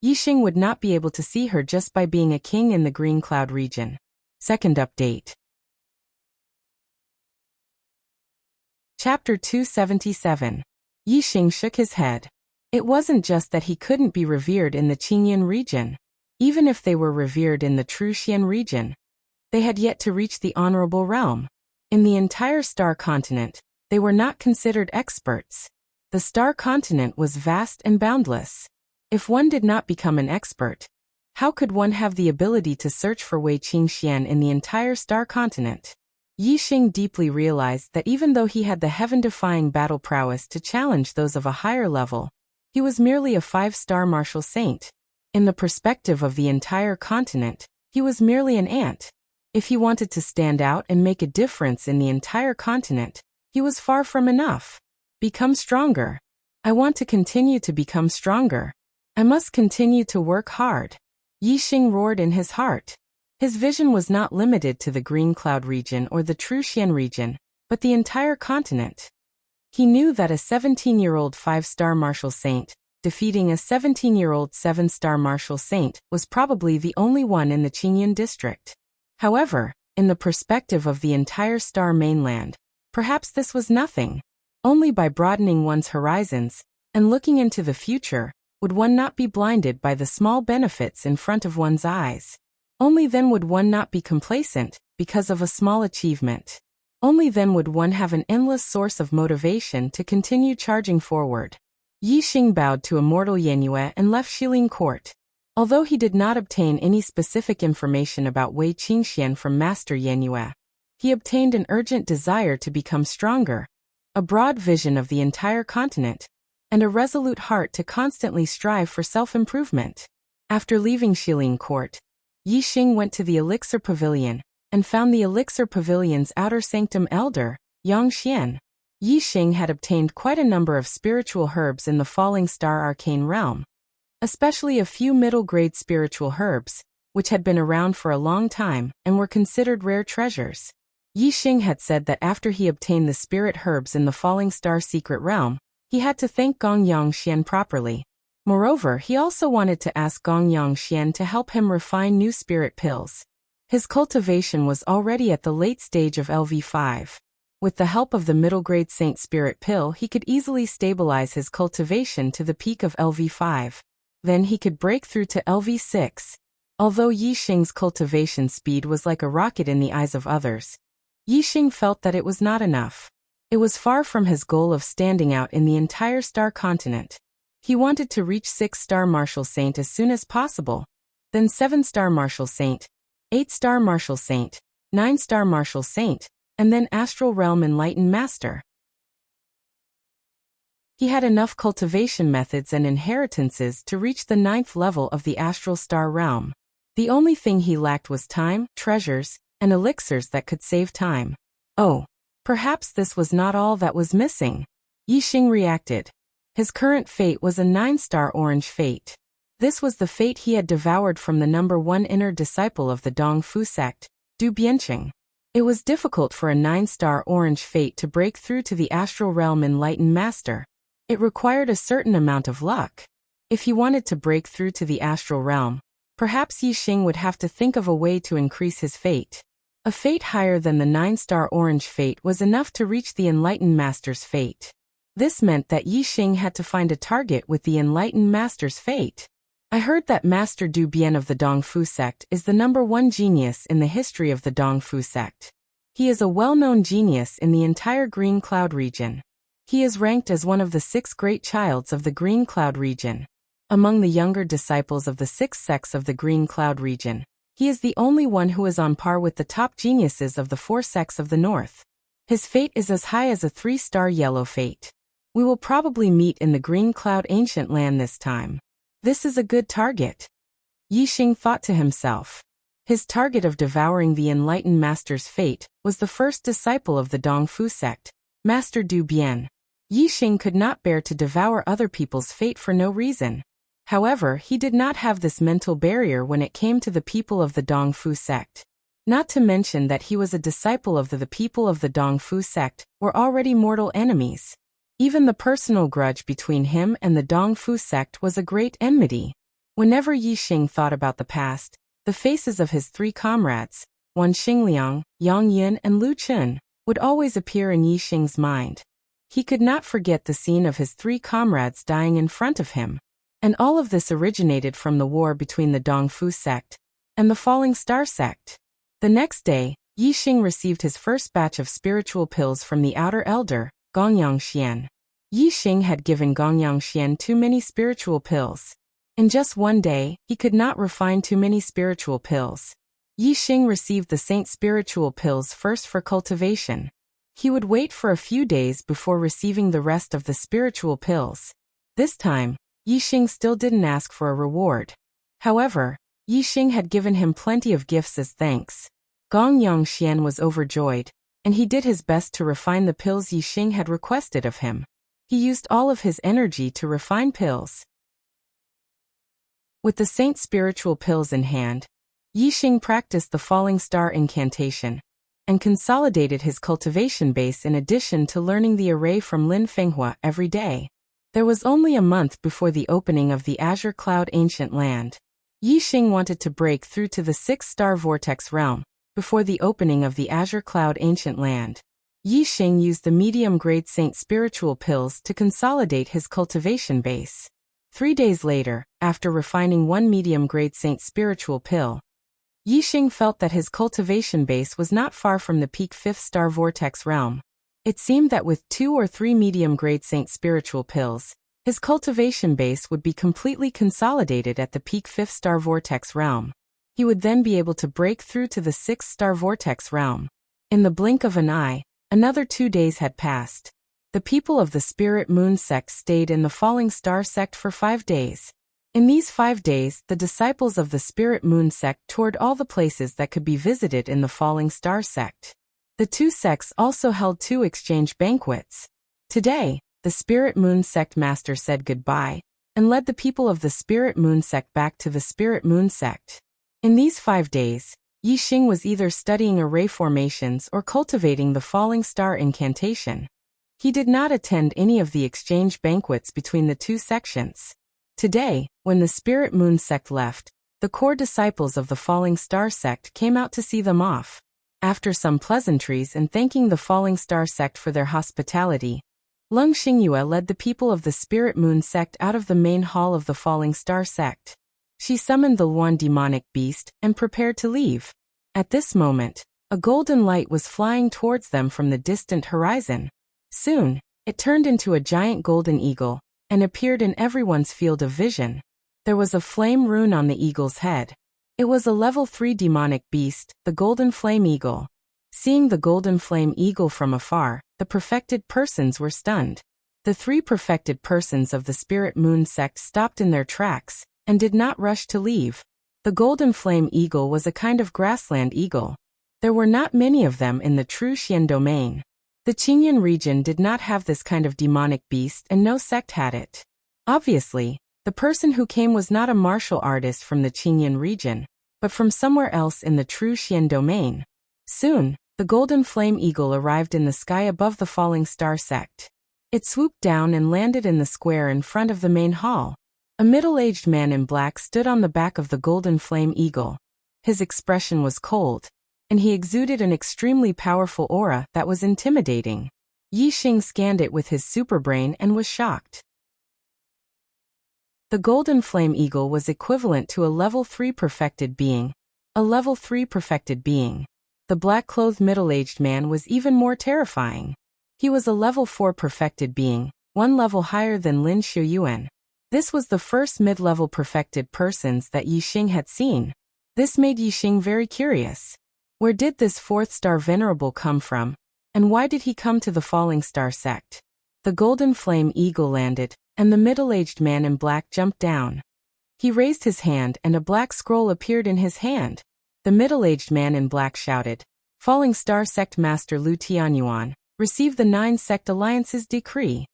Yi Xing would not be able to see her just by being a king in the Green Cloud region. Second update. Chapter 277. Yi Xing shook his head. It wasn't just that he couldn't be revered in the Qingyan region. Even if they were revered in the True Xian region, they had yet to reach the honorable realm. In the entire star continent, they were not considered experts. The star continent was vast and boundless. If one did not become an expert, how could one have the ability to search for Wei Qingxian in the entire star continent? Yi Xing deeply realized that even though he had the heaven-defying battle prowess to challenge those of a higher level, he was merely a 5-star martial saint. In the perspective of the entire continent, he was merely an ant. If he wanted to stand out and make a difference in the entire continent, he was far from enough. Become stronger. I want to continue to become stronger. I must continue to work hard. Yi Xing roared in his heart. His vision was not limited to the Green Cloud region or the True Xian region, but the entire continent. He knew that a 17-year-old 5-star martial saint, defeating a 17-year-old 7-star martial saint, was probably the only one in the Qingyan district. However, in the perspective of the entire star mainland, perhaps this was nothing. Only by broadening one's horizons and looking into the future would one not be blinded by the small benefits in front of one's eyes. Only then would one not be complacent because of a small achievement. Only then would one have an endless source of motivation to continue charging forward. Yi Xing bowed to Immortal Yanyue and left Shilin Court. Although he did not obtain any specific information about Wei Qingxian from Master Yanyue, he obtained an urgent desire to become stronger, a broad vision of the entire continent, and a resolute heart to constantly strive for self-improvement. After leaving Shilin Court, Yi Xing went to the Elixir Pavilion and found the Elixir Pavilion's outer sanctum elder, Yang Xian. Yi Xing had obtained quite a number of spiritual herbs in the Falling Star Arcane Realm, especially a few middle-grade spiritual herbs, which had been around for a long time and were considered rare treasures. Yi Xing had said that after he obtained the spirit herbs in the Falling Star Secret Realm, he had to thank Gong Yang Xian properly. Moreover, he also wanted to ask Gong Yang Xian to help him refine new spirit pills. His cultivation was already at the late stage of LV5. With the help of the middle-grade Saint Spirit Pill, he could easily stabilize his cultivation to the peak of LV5. Then he could break through to LV6. Although Yi Xing's cultivation speed was like a rocket in the eyes of others, Yi Xing felt that it was not enough. It was far from his goal of standing out in the entire star continent. He wanted to reach 6-star Martial Saint as soon as possible, then 7-star Martial Saint, 8-star Martial Saint, 9-star Martial Saint, and then Astral Realm Enlightened Master. He had enough cultivation methods and inheritances to reach the 9th level of the Astral Star Realm. The only thing he lacked was time, treasures, and elixirs that could save time. Oh, perhaps this was not all that was missing. Yi Xing reacted. His current fate was a 9-star orange fate. This was the fate he had devoured from the number 1 inner disciple of the Dong Fu sect, Du Bianqing. It was difficult for a 9-star orange fate to break through to the Astral Realm Enlightened Master. It required a certain amount of luck. If he wanted to break through to the Astral Realm, Perhaps Yixing would have to think of a way to increase his fate. A fate higher than the 9-star orange fate was enough to reach the enlightened master's fate. This meant that Yixing had to find a target with the enlightened master's fate. I heard that Master Du Bian of the Dongfu sect is the #1 genius in the history of the Dongfu sect. He is a well-known genius in the entire Green Cloud region. He is ranked as one of the 6 great childs of the Green Cloud region. Among the younger disciples of the 6 sects of the Green Cloud region, he is the only one who is on par with the top geniuses of the 4 sects of the north. His fate is as high as a 3-star yellow fate. We will probably meet in the Green Cloud ancient land this time. This is a good target. Yixing thought to himself. His target of devouring the enlightened master's fate was the first disciple of the Dongfu sect, Master Du Bian. Yixing could not bear to devour other people's fate for no reason. However, he did not have this mental barrier when it came to the people of the Dongfu sect. Not to mention that he was a disciple of the people of the Dongfu sect were already mortal enemies. Even the personal grudge between him and the Dongfu sect was a great enmity. Whenever Yixing thought about the past, the faces of his 3 comrades, Wan Xingliang, Yang Yin and Lu Chun, would always appear in Yixing's mind. He could not forget the scene of his 3 comrades dying in front of him. And all of this originated from the war between the Dongfu sect and the Falling Star sect. The next day, Yixing received his first batch of spiritual pills from the outer elder, Gongyang Xian. Yixing had given Gongyang Xian too many spiritual pills. In just one day, he could not refine too many spiritual pills. Yixing received the saint spiritual pills first for cultivation. He would wait for a few days before receiving the rest of the spiritual pills. This time, Yixing still didn't ask for a reward. However, Yixing had given him plenty of gifts as thanks. Gongyang Xian was overjoyed, and he did his best to refine the pills Yixing had requested of him. He used all of his energy to refine pills. With the saint spiritual pills in hand, Yixing practiced the falling star incantation and consolidated his cultivation base in addition to learning the array from Lin Fenghua every day. There was only a month before the opening of the Azure Cloud Ancient Land. Yixing wanted to break through to the 6-star vortex realm before the opening of the Azure Cloud Ancient Land. Yixing used the medium-grade saint spiritual pills to consolidate his cultivation base. 3 days later, after refining 1 medium-grade saint spiritual pill, Yixing felt that his cultivation base was not far from the peak 5th-star vortex realm. It seemed that with 2 or 3 medium-grade saint spiritual pills, his cultivation base would be completely consolidated at the peak 5th-star vortex realm. He would then be able to break through to the 6th-star vortex realm. In the blink of an eye, another 2 days had passed. The people of the Spirit Moon sect stayed in the Falling Star sect for 5 days. In these 5 days, the disciples of the Spirit Moon sect toured all the places that could be visited in the Falling Star sect. The 2 sects also held 2 exchange banquets. Today, the Spirit Moon sect master said goodbye and led the people of the Spirit Moon sect back to the Spirit Moon sect. In these 5 days, Yixing was either studying array formations or cultivating the Falling Star incantation. He did not attend any of the exchange banquets between the 2 sections. Today, when the Spirit Moon sect left, the core disciples of the Falling Star sect came out to see them off. After some pleasantries and thanking the Falling Star sect for their hospitality, Lung Xingyue led the people of the Spirit Moon sect out of the main hall of the Falling Star sect. She summoned the Luan demonic beast and prepared to leave. At this moment, a golden light was flying towards them from the distant horizon. Soon, it turned into a giant golden eagle and appeared in everyone's field of vision. There was a flame rune on the eagle's head. It was a level 3 demonic beast, the Golden Flame Eagle. Seeing the Golden Flame Eagle from afar, the perfected persons were stunned. The 3 perfected persons of the Spirit Moon sect stopped in their tracks and did not rush to leave. The Golden Flame Eagle was a kind of grassland eagle. There were not many of them in the true Xian domain. The Qingyan region did not have this kind of demonic beast and no sect had it. Obviously, the person who came was not a martial artist from the Qingyan region, but from somewhere else in the true Xian domain. Soon, the Golden Flame Eagle arrived in the sky above the Falling Star sect. It swooped down and landed in the square in front of the main hall. A middle-aged man in black stood on the back of the golden flame eagle. His expression was cold, and he exuded an extremely powerful aura that was intimidating. Yi Xing scanned it with his superbrain and was shocked. The golden flame eagle was equivalent to a level 3 perfected being. A level 3 perfected being. The black-clothed middle-aged man was even more terrifying. He was a level 4 perfected being, one level higher than Lin Shuyuan. This was the first mid-level perfected persons that Yi Xing had seen. This made Yi Xing very curious. Where did this fourth-star venerable come from? And why did he come to the Falling Star sect? The golden flame eagle landed, and the middle-aged man in black jumped down. He raised his hand and a black scroll appeared in his hand. The middle-aged man in black shouted, "Falling Star Sect Master Lu Tianyuan, receive the 9 Sect Alliance's decree."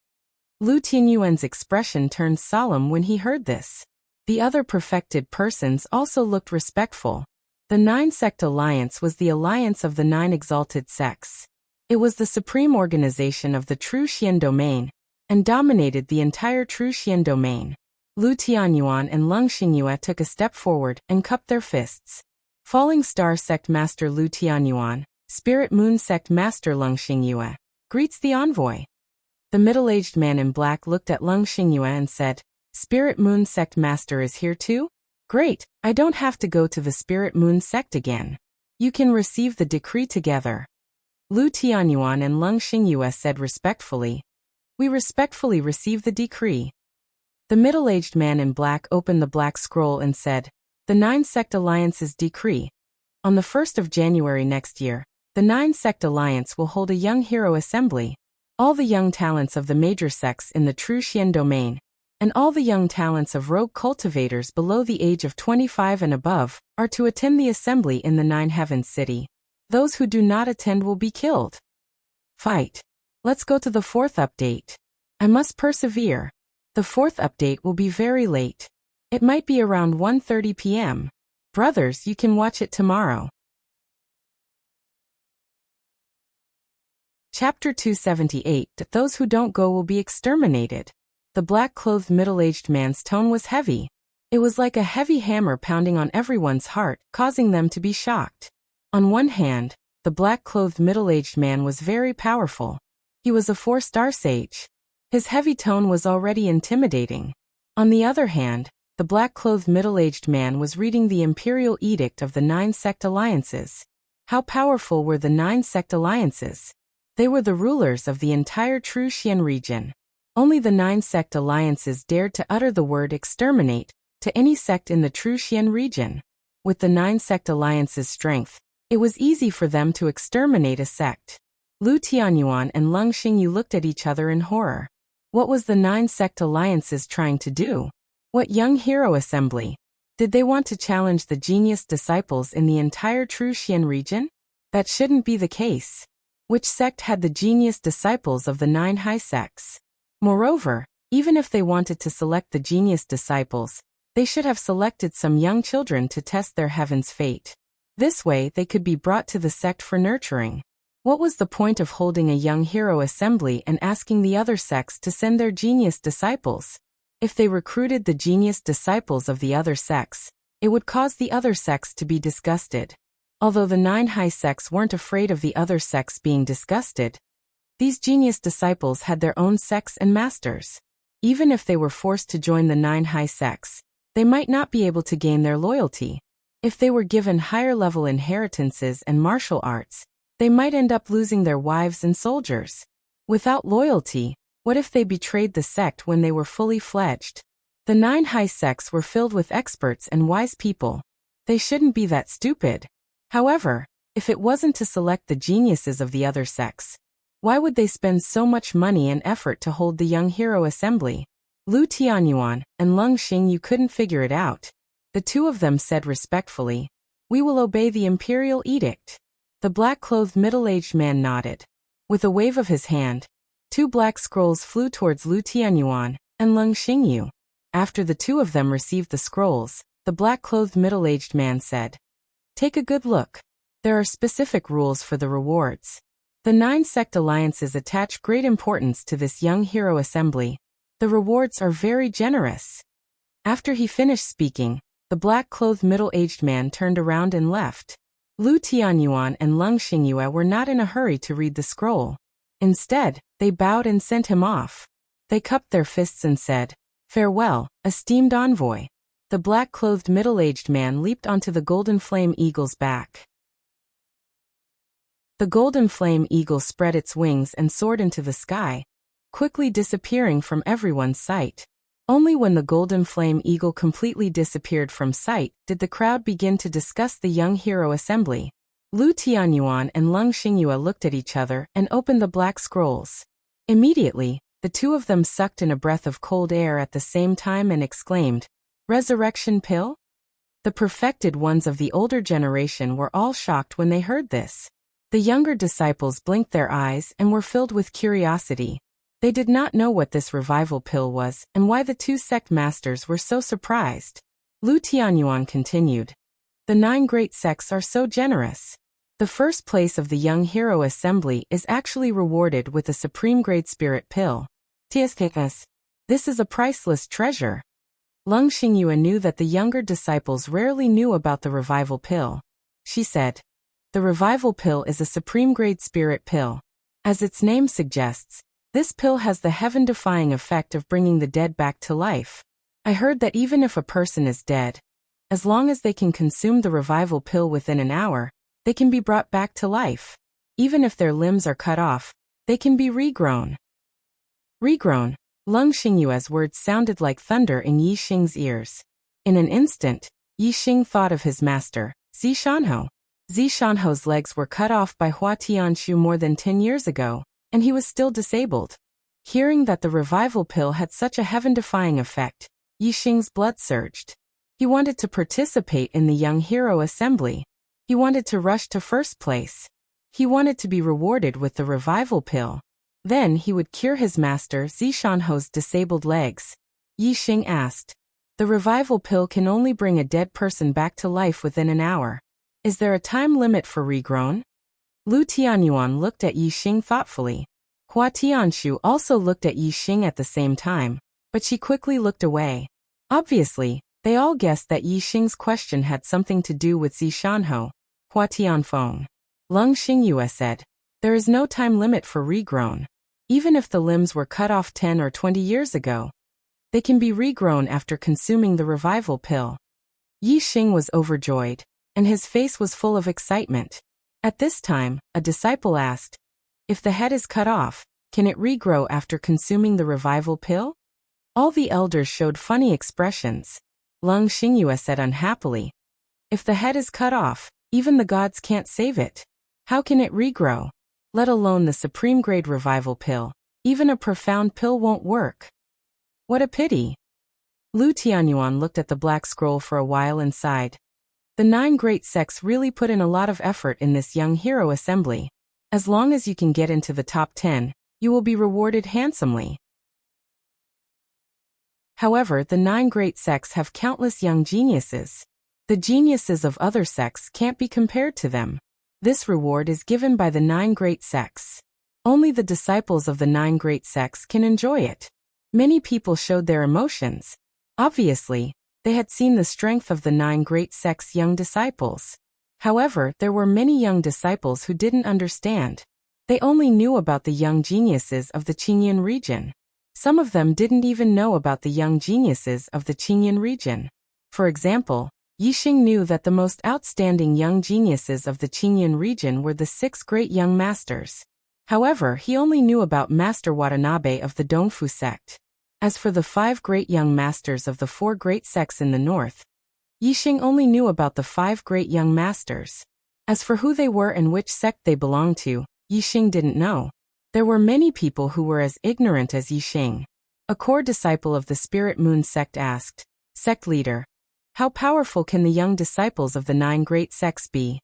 Lu Tianyuan's expression turned solemn when he heard this. The other perfected persons also looked respectful. The 9 Sect Alliance was the alliance of the 9 exalted sects. It was the supreme organization of the True Xian domain, and dominated the entire True Xian domain. Lu Tianyuan and Lung Xingyue took a step forward and cupped their fists. Falling Star Sect Master Lu Tianyuan, Spirit Moon Sect Master Lung Xingyue, greets the envoy. The middle-aged man in black looked at Lung Xingyue and said, "Spirit Moon Sect Master is here too? Great, I don't have to go to the Spirit Moon Sect again. You can receive the decree together." Lu Tianyuan and Lung Xingyue said respectfully, "We respectfully receive the decree." The middle-aged man in black opened the black scroll and said, "The 9 Sect Alliance's decree. On the 1st of January next year, the 9 Sect Alliance will hold a young hero assembly. All the young talents of the major sects in the True Xian domain, and all the young talents of rogue cultivators below the age of 25 and above, are to attend the assembly in the 9 Heavens City. Those who do not attend will be killed. Fight. Let's go to the 4th update. I must persevere. The 4th update will be very late. It might be around 1:30 p.m. Brothers, you can watch it tomorrow." Chapter 278. Those who don't go will be exterminated. The black-clothed middle-aged man's tone was heavy. It was like a heavy hammer pounding on everyone's heart, causing them to be shocked. On one hand, the black-clothed middle-aged man was very powerful. He was a 4-star sage. His heavy tone was already intimidating. On the other hand, the black-clothed middle-aged man was reading the imperial edict of the 9 Sect Alliances. How powerful were the 9 Sect Alliances? They were the rulers of the entire True Xian region. Only the 9 Sect Alliances dared to utter the word exterminate to any sect in the True Xian region. With the 9 Sect Alliances' strength, it was easy for them to exterminate a sect. Lu Tianyuan and Lung Xingyu looked at each other in horror. What was the 9 Sect Alliances trying to do? What young hero assembly? Did they want to challenge the genius disciples in the entire True Xian region? That shouldn't be the case. Which sect had the genius disciples of the 9 high sects? Moreover, even if they wanted to select the genius disciples, they should have selected some young children to test their heaven's fate. This way they could be brought to the sect for nurturing. What was the point of holding a young hero assembly and asking the other sects to send their genius disciples? If they recruited the genius disciples of the other sects, it would cause the other sects to be disgusted. Although the 9 high sects weren't afraid of the other sects being disgusted, these genius disciples had their own sects and masters. Even if they were forced to join the 9 high sects, they might not be able to gain their loyalty. If they were given higher-level inheritances and martial arts, they might end up losing their wives and soldiers. Without loyalty, what if they betrayed the sect when they were fully fledged? The 9 high sects were filled with experts and wise people. They shouldn't be that stupid. However, if it wasn't to select the geniuses of the other sects, why would they spend so much money and effort to hold the young hero assembly? Lu Tianyuan and Lung Xingyu couldn't figure it out. The two of them said respectfully, "We will obey the imperial edict." The black-clothed middle-aged man nodded. With a wave of his hand, 2 black scrolls flew towards Lu Tianyuan and Lung Xingyu. After the two of them received the scrolls, the black-clothed middle-aged man said, "Take a good look. There are specific rules for the rewards. The 9 sect alliances attach great importance to this young hero assembly. The rewards are very generous. After he finished speaking, the black-clothed middle-aged man turned around and left. Lu Tianyuan and Leng Xingyue were not in a hurry to read the scroll. Instead, they bowed and sent him off. They cupped their fists and said, "Farewell, esteemed envoy." The black-clothed middle-aged man leaped onto the golden flame eagle's back. The golden flame eagle spread its wings and soared into the sky, quickly disappearing from everyone's sight. Only when the golden flame eagle completely disappeared from sight did the crowd begin to discuss the young hero assembly. Lu Tianyuan and Leng Xingyue looked at each other and opened the black scrolls. Immediately, the two of them sucked in a breath of cold air at the same time and exclaimed, "Resurrection pill?" The perfected ones of the older generation were all shocked when they heard this. The younger disciples blinked their eyes and were filled with curiosity. They did not know what this revival pill was and why the two sect masters were so surprised. Lu Tianyuan continued, "The 9 great sects are so generous. The first place of the Young Hero Assembly is actually rewarded with a supreme grade spirit pill. This is a priceless treasure." Leng Xingyue knew that the younger disciples rarely knew about the revival pill. She said, "The revival pill is a supreme grade spirit pill. As its name suggests, this pill has the heaven-defying effect of bringing the dead back to life. I heard that even if a person is dead, as long as they can consume the revival pill within an hour, they can be brought back to life. Even if their limbs are cut off, they can be regrown." Regrown. Leng Xingyue's words sounded like thunder in Yi Xing's ears. In an instant, Yi Xing thought of his master, Zi Shanhou. Zi Shanhou's legs were cut off by Hua Tianshu more than 10 years ago, and he was still disabled. Hearing that the revival pill had such a heaven-defying effect, Yi Xing's blood surged. He wanted to participate in the Young Hero Assembly. He wanted to rush to first place. He wanted to be rewarded with the revival pill. Then he would cure his master Zi Shanhou's disabled legs. Yi Xing asked, "The revival pill can only bring a dead person back to life within an hour. Is there a time limit for regrown?" Lu Tianyuan looked at Yi Xing thoughtfully. Hua Tianshu also looked at Yi Xing at the same time, but she quickly looked away. Obviously, they all guessed that Yi Xing's question had something to do with Zi Shanhou. Hua Tianfeng. Leng Xingyue said, "There is no time limit for regrown. Even if the limbs were cut off 10 or 20 years ago, they can be regrown after consuming the revival pill." Yi Xing was overjoyed, and his face was full of excitement. At this time, a disciple asked, "If the head is cut off, can it regrow after consuming the revival pill?" All the elders showed funny expressions. Leng Xingyue said unhappily, "If the head is cut off, even the gods can't save it. How can it regrow? Let alone the supreme grade revival pill. Even a profound pill won't work." What a pity. Lu Tianyuan looked at the black scroll for a while and sighed. The 9 great sects really put in a lot of effort in this Young Hero Assembly. As long as you can get into the top 10, you will be rewarded handsomely. However, the 9 great sects have countless young geniuses. The geniuses of other sects can't be compared to them. This reward is given by the 9 great sects. Only the disciples of the 9 great sects can enjoy it. Many people showed their emotions. Obviously, they had seen the strength of the 9 great sects' young disciples. However, there were many young disciples who didn't understand. They only knew about the young geniuses of the Qingyan region. Some of them didn't even know about the young geniuses of the Qingyan region. For example, Yi Xing knew that the most outstanding young geniuses of the Qingyan region were the 6 great young masters. However, he only knew about Master Watanabe of the Dongfu sect. As for the 5 great young masters of the 4 great sects in the north, Yi Xing only knew about the 5 great young masters. As for who they were and which sect they belonged to, Yi Xing didn't know. There were many people who were as ignorant as Yi Xing. A core disciple of the Spirit Moon sect asked, "Sect leader, how powerful can the young disciples of the 9 great sects be?"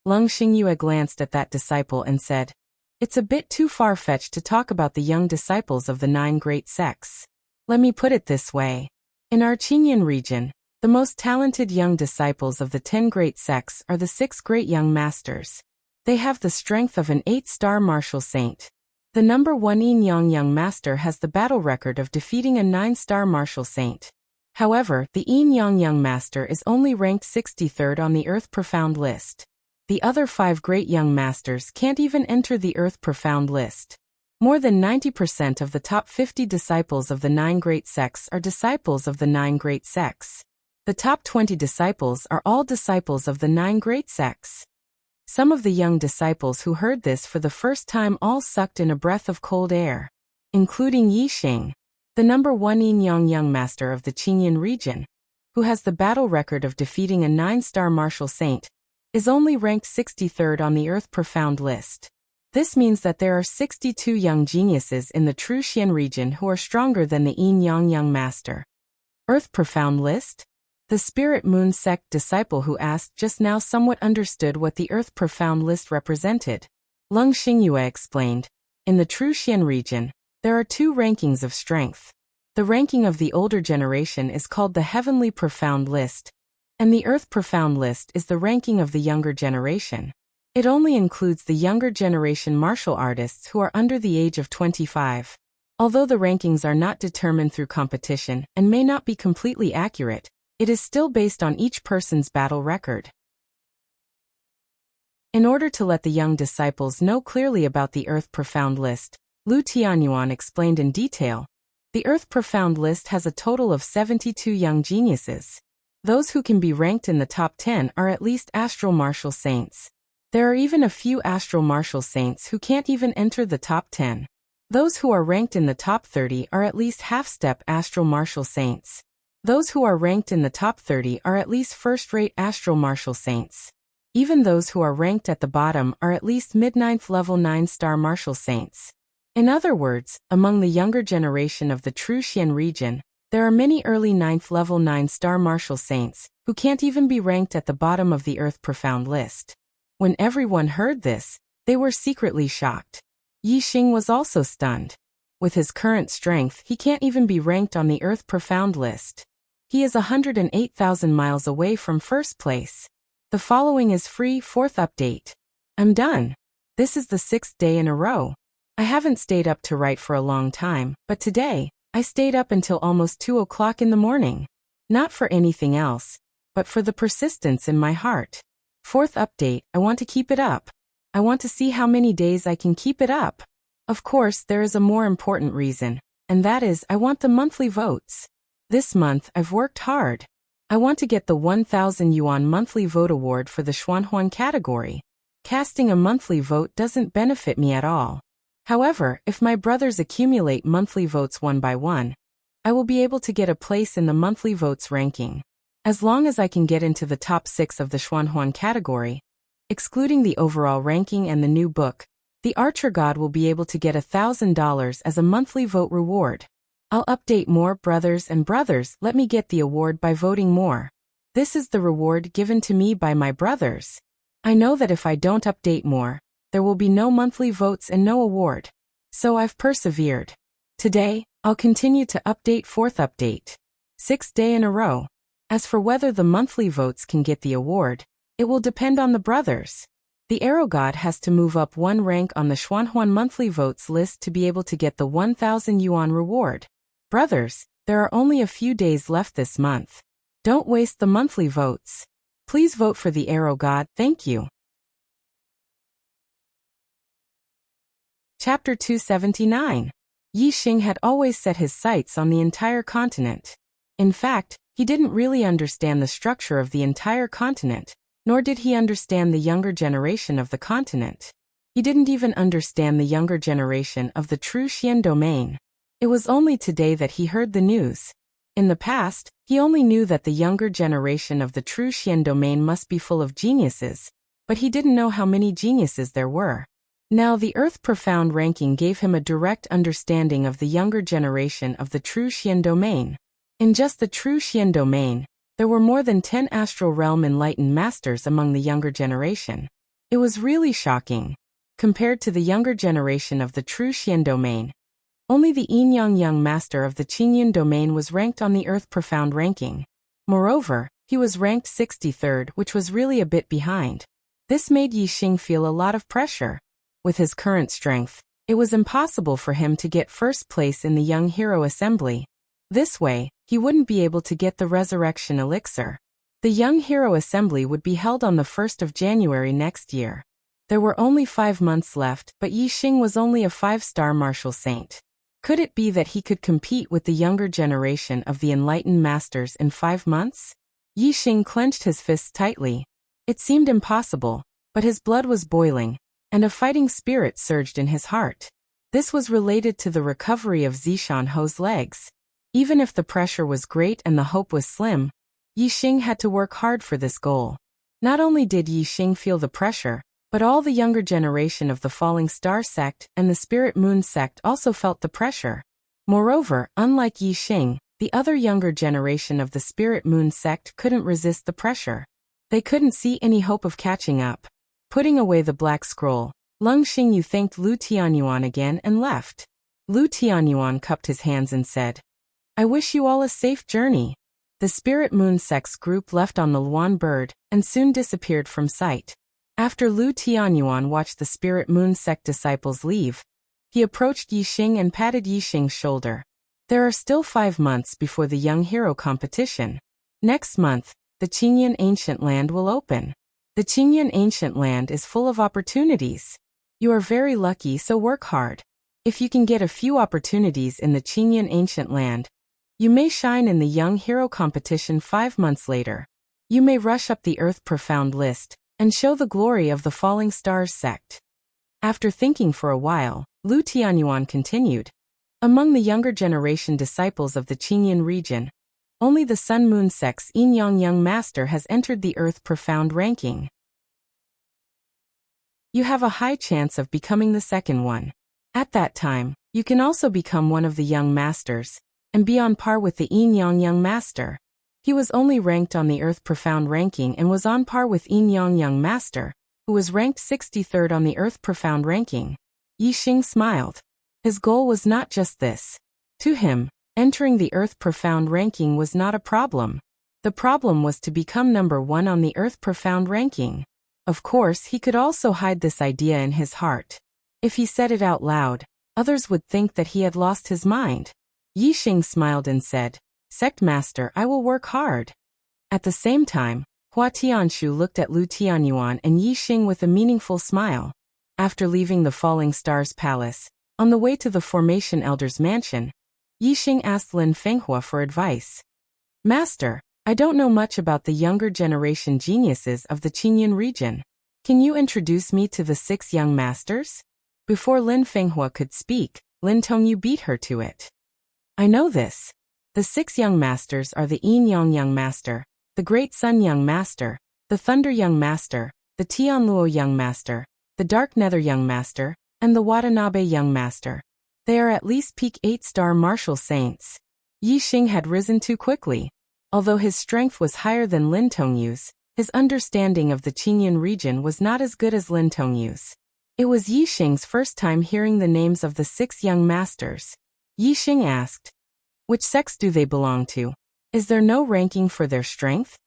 Leng Xingyue glanced at that disciple and said, "It's a bit too far-fetched to talk about the young disciples of the 9 great sects. Let me put it this way. In our Qingyan region, the most talented young disciples of the 10 great sects are the 6 great young masters. They have the strength of an 8-star martial saint. The number 1 Yin Yang young master has the battle record of defeating a 9-star martial saint. However, the Yin Yang Young Master is only ranked 63rd on the Earth Profound list. The other 5 great young masters can't even enter the Earth Profound list. More than 90% of the top 50 disciples of the 9 great sects are disciples of the 9 great sects. The top 20 disciples are all disciples of the 9 great sects. Some of the young disciples who heard this for the first time all sucked in a breath of cold air, including Yixing, the number 1 Yin Yang Young Master of the Qingyan region, who has the battle record of defeating a 9-star martial saint, is only ranked 63rd on the Earth Profound list. This means that there are 62 young geniuses in the True Xian region who are stronger than the Yin Yang Young Master. Earth Profound list? The Spirit Moon sect disciple who asked just now somewhat understood what the Earth Profound list represented. Lung Xingyue explained, in the True Xian region, there are 2 rankings of strength. The ranking of the older generation is called the Heavenly Profound list, and the Earth Profound list is the ranking of the younger generation. It only includes the younger generation martial artists who are under the age of 25. Although the rankings are not determined through competition and may not be completely accurate, it is still based on each person's battle record. In order to let the young disciples know clearly about the Earth Profound list, Lu Tianyuan explained in detail, the Earth Profound list has a total of 72 young geniuses. Those who can be ranked in the top 10 are at least astral martial saints. There are even a few astral martial saints who can't even enter the top 10. Those who are ranked in the top 30 are at least half-step astral martial saints. Those who are ranked in the top 30 are at least first-rate astral martial saints. Even those who are ranked at the bottom are at least mid-9th level 9-star martial saints. In other words, among the younger generation of the True Xian region, there are many early 9th level 9-star martial saints who can't even be ranked at the bottom of the Earth Profound list. When everyone heard this, they were secretly shocked. Yixing was also stunned. With his current strength, he can't even be ranked on the Earth Profound list. He is 108,000 miles away from first place. The following is free 4th update. I'm done. This is the 6th day in a row. I haven't stayed up to write for a long time, but today, I stayed up until almost 2 o'clock in the morning. Not for anything else, but for the persistence in my heart. 4th update, I want to keep it up. I want to see how many days I can keep it up. Of course, there is a more important reason, and that is I want the monthly votes. This month, I've worked hard. I want to get the 1,000 yuan monthly vote award for the Xuanhuan category. Casting a monthly vote doesn't benefit me at all. However, if my brothers accumulate monthly votes one by one, I will be able to get a place in the monthly votes ranking. As long as I can get into the top 6 of the Xuanhuan category, excluding the overall ranking and the new book, the Archer God will be able to get $1,000 as a monthly vote reward. I'll update more, brothers and brothers, let me get the award by voting more. This is the reward given to me by my brothers. I know that if I don't update more, there will be no monthly votes and no award. So I've persevered. Today, I'll continue to update 4th update. 6th day in a row. As for whether the monthly votes can get the award, it will depend on the brothers. The Arrow God has to move up 1 rank on the Xuanhuan monthly votes list to be able to get the 1,000 yuan reward. Brothers, there are only a few days left this month. Don't waste the monthly votes. Please vote for the Arrow God, thank you. Chapter 279. Yixing had always set his sights on the entire continent. In fact, he didn't really understand the structure of the entire continent, nor did he understand the younger generation of the continent. He didn't even understand the younger generation of the True Xian domain. It was only today that he heard the news. In the past, he only knew that the younger generation of the True Xian domain must be full of geniuses, but he didn't know how many geniuses there were. Now the Earth Profound ranking gave him a direct understanding of the younger generation of the True Xian domain. In just the True Xian domain, there were more than 10 astral realm enlightened masters among the younger generation. It was really shocking. Compared to the younger generation of the True Xian domain, only the Yin Yang Young Master of the Qingyan domain was ranked on the Earth Profound ranking. Moreover, he was ranked 63rd, which was really a bit behind. This made Yixing feel a lot of pressure. With his current strength, it was impossible for him to get first place in the Young Hero Assembly. This way, he wouldn't be able to get the resurrection elixir. The Young Hero Assembly would be held on the 1st of January next year. There were only 5 months left, but Yi Xing was only a 5-star martial saint. Could it be that he could compete with the younger generation of the enlightened masters in 5 months? Yi Xing clenched his fists tightly. It seemed impossible, but his blood was boiling, and a fighting spirit surged in his heart. This was related to the recovery of Zishan Ho's legs. Even if the pressure was great and the hope was slim, Yi Xing had to work hard for this goal. Not only did Yi Xing feel the pressure, but all the younger generation of the Falling Star sect and the Spirit Moon sect also felt the pressure. Moreover, unlike Yi Xing, the other younger generation of the Spirit Moon sect couldn't resist the pressure. They couldn't see any hope of catching up. Putting away the black scroll, Lung Xingyu thanked Lu Tianyuan again and left. Lu Tianyuan cupped his hands and said, "I wish you all a safe journey." The Spirit Moon sect's group left on the Luan bird and soon disappeared from sight. After Lu Tianyuan watched the Spirit Moon sect disciples leave, he approached Yi Xing and patted Yi Xing's shoulder. There are still 5 months before the Young Hero competition. Next month, the Qingyan Ancient Land will open. The Qingyan Ancient Land is full of opportunities. You are very lucky, so work hard. If you can get a few opportunities in the Qingyan Ancient Land, you may shine in the Young Hero competition 5 months later. You may rush up the Earth Profound list and show the glory of the Falling Stars sect. After thinking for a while, Lu Tianyuan continued. Among the younger generation disciples of the Qingyan region, only the Sun Moon sect's Yin Yang Young Master has entered the Earth Profound ranking. You have a high chance of becoming the second one. At that time, you can also become one of the Young Masters and be on par with the Yin Yang Young Master. He was only ranked on the Earth Profound ranking and was on par with Yin Yang Young Master, who was ranked 63rd on the Earth Profound ranking. Yi Xing smiled. His goal was not just this. To him, entering the Earth Profound ranking was not a problem. The problem was to become number 1 on the Earth Profound ranking. Of course, he could also hide this idea in his heart. If he said it out loud, others would think that he had lost his mind. Yi Xing smiled and said, "Sect Master, I will work hard." At the same time, Hua Tianshu looked at Lu Tianyuan and Yi Xing with a meaningful smile. After leaving the Falling Stars Palace, on the way to the Formation Elder's mansion, Yi Xing asked Lin Fenghua for advice. "Master, I don't know much about the younger generation geniuses of the Qingyan region. Can you introduce me to the 6 young masters?" Before Lin Fenghua could speak, Lin Tongyu beat her to it. "I know this. The 6 young masters are the Yin Yang Young Master, the Great Sun Young Master, the Thunder Young Master, the Tianluo Young Master, the Dark Nether Young Master, and the Watanabe Young Master. They are at least peak 8-star martial saints." Yi Xing had risen too quickly. Although his strength was higher than Lin Tongyu's, his understanding of the Qingyan region was not as good as Lin Tongyu's. It was Yi Xing's first time hearing the names of the 6 young masters. Yi Xing asked, "Which sects do they belong to? Is there no ranking for their strength?"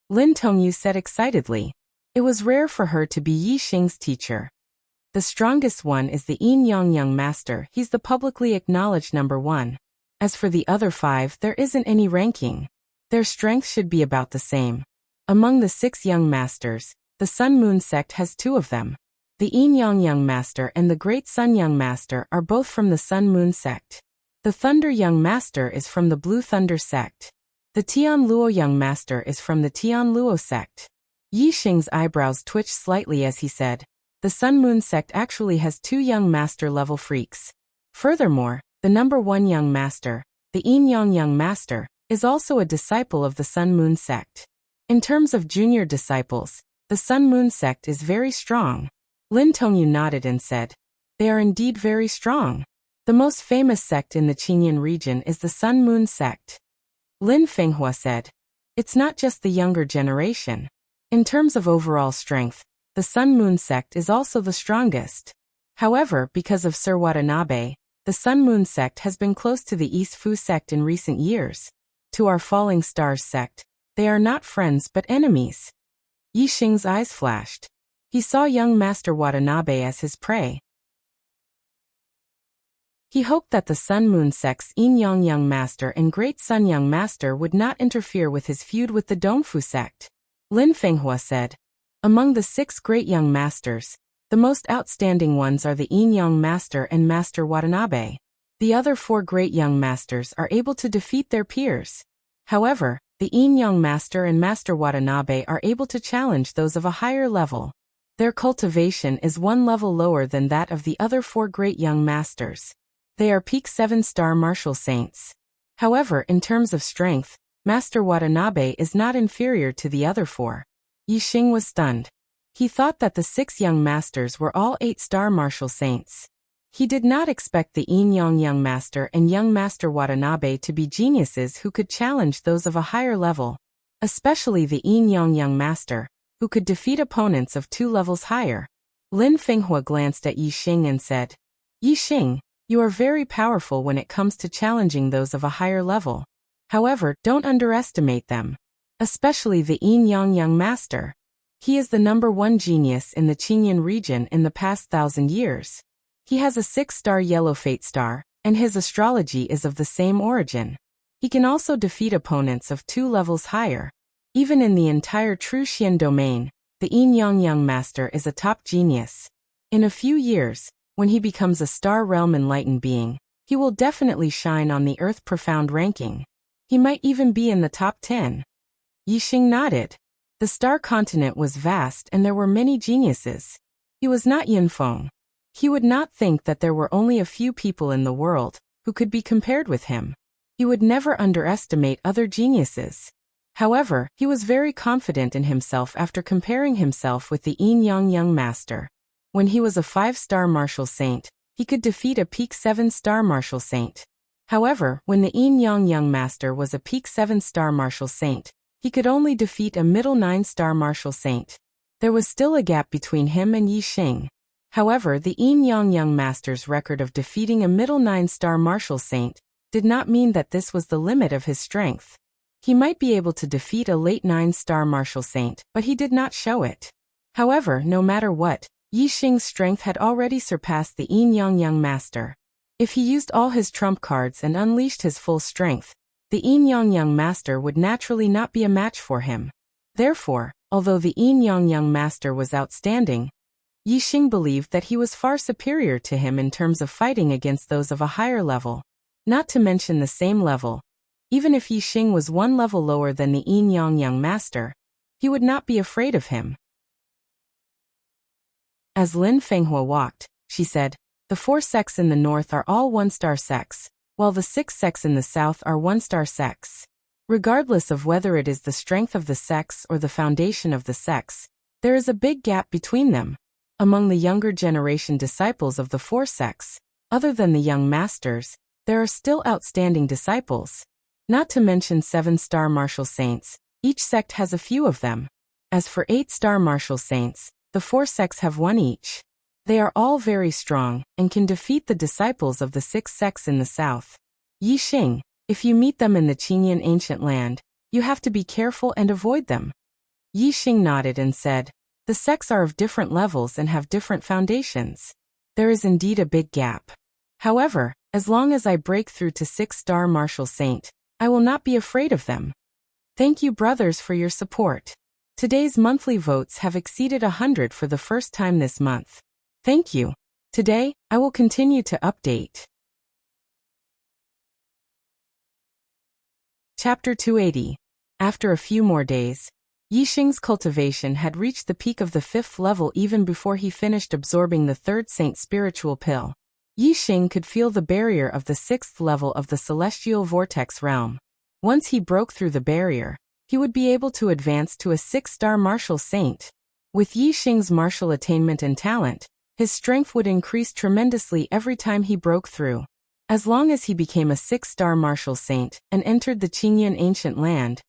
Lin Tongyu said excitedly. It was rare for her to be Yi Xing's teacher. "The strongest one is the Yin Yang Young Master. He's the publicly acknowledged number 1. As for the other 5, there isn't any ranking. Their strength should be about the same. Among the 6 young masters, the Sun Moon sect has 2 of them. The Yin Yang Young Master and the Great Sun Young Master are both from the Sun Moon sect. The Thunder Young Master is from the Blue Thunder sect. The Tianluo Young Master is from the Tianluo sect." Yi Xing's eyebrows twitched slightly as he said, "The Sun Moon sect actually has 2 young master level freaks. Furthermore, the number 1 young master, the Yin Yang Young Master, is also a disciple of the Sun Moon sect. In terms of junior disciples, the Sun Moon sect is very strong." Lin Tongyu nodded and said, "They are indeed very strong. The most famous sect in the Qingyan region is the Sun Moon sect." Lin Fenghua said, "It's not just the younger generation. In terms of overall strength, the Sun Moon sect is also the strongest. However, because of Sir Watanabe, the Sun Moon sect has been close to the East Fu sect in recent years. To our Falling Stars sect, they are not friends but enemies." Yi Xing's eyes flashed. He saw young Master Watanabe as his prey. He hoped that the Sun-Moon Sect's Yin-Yang Young Master and Great Sun Young Master would not interfere with his feud with the Dongfu sect. Lin Fenghua said, "Among the 6 great young masters, the most outstanding ones are the Yin Young Master and Master Watanabe. The other 4 great young masters are able to defeat their peers. However, the Yin Young Master and Master Watanabe are able to challenge those of a higher level. Their cultivation is 1 level lower than that of the other 4 great young masters. They are peak 7-star martial saints. However, in terms of strength, Master Watanabe is not inferior to the other 4. Yi Xing was stunned. He thought that the 6 young masters were all 8-star martial saints. He did not expect the Yin Yang Young Master and Young Master Watanabe to be geniuses who could challenge those of a higher level, especially the Yin Yang Young Master, who could defeat opponents of 2 levels higher. Lin Fenghua glanced at Yi Xing and said, "Yi Xing, you are very powerful when it comes to challenging those of a higher level. However, don't underestimate them. Especially the Yin Yang Young Master. He is the #1 genius in the Qingyan region in the past 1,000 years. He has a 6-star yellow fate star, and his astrology is of the same origin. He can also defeat opponents of 2 levels higher. Even in the entire True Xian domain, the Yin Yang Young Master is a top genius. In a few years, when he becomes a Star Realm Enlightened being, he will definitely shine on the Earth Profound ranking. He might even be in the top 10. Yi Xing nodded. The Star Continent was vast and there were many geniuses. He was not Yunfeng. He would not think that there were only a few people in the world who could be compared with him. He would never underestimate other geniuses. However, he was very confident in himself after comparing himself with the Yin Yang Young Master. When he was a 5-star martial saint, he could defeat a peak 7-star martial saint. However, when the Yin Yang Young Master was a peak 7-star martial saint, he could only defeat a middle 9-star martial saint. There was still a gap between him and Yi Xing. However, the Yin Yang Young Master's record of defeating a middle 9-star martial saint did not mean that this was the limit of his strength. He might be able to defeat a late 9-star martial saint, but he did not show it. However, no matter what, Yi Xing's strength had already surpassed the Yin Yang Young Master. If he used all his trump cards and unleashed his full strength, the Yin Yang Young Master would naturally not be a match for him. Therefore, although the Yin Yang Young Master was outstanding, Yi Xing believed that he was far superior to him in terms of fighting against those of a higher level. Not to mention the same level. Even if Yi Xing was 1 level lower than the Yin Yang Young Master, he would not be afraid of him. As Lin Fenghua walked, she said, "The 4 sects in the north are all 1-star sects, while the 6 sects in the south are 1-star sects. Regardless of whether it is the strength of the sects or the foundation of the sects, there is a big gap between them. Among the younger generation disciples of the 4 sects, other than the young masters, there are still outstanding disciples. Not to mention 7-star martial saints, each sect has a few of them. As for 8-star martial saints, the 4 sects have 1 each. They are all very strong, and can defeat the disciples of the 6 sects in the south. Yi Xing, if you meet them in the Qingyan ancient land, you have to be careful and avoid them." Yi Xing nodded and said, "The sects are of different levels and have different foundations. There is indeed a big gap. However, as long as I break through to 6-star martial saint, I will not be afraid of them. Thank you brothers for your support. Today's monthly votes have exceeded 100 for the first time this month. Thank you. Today, I will continue to update." Chapter 280. After a few more days, Yi Xing's cultivation had reached the peak of the 5th level even before he finished absorbing the 3rd Saint spiritual pill. Yi Xing could feel the barrier of the 6th level of the celestial vortex realm. Once he broke through the barrier, he would be able to advance to a 6-star martial saint. With Yi Xing's martial attainment and talent, his strength would increase tremendously every time he broke through. As long as he became a 6-star martial saint and entered the Qingyan ancient land,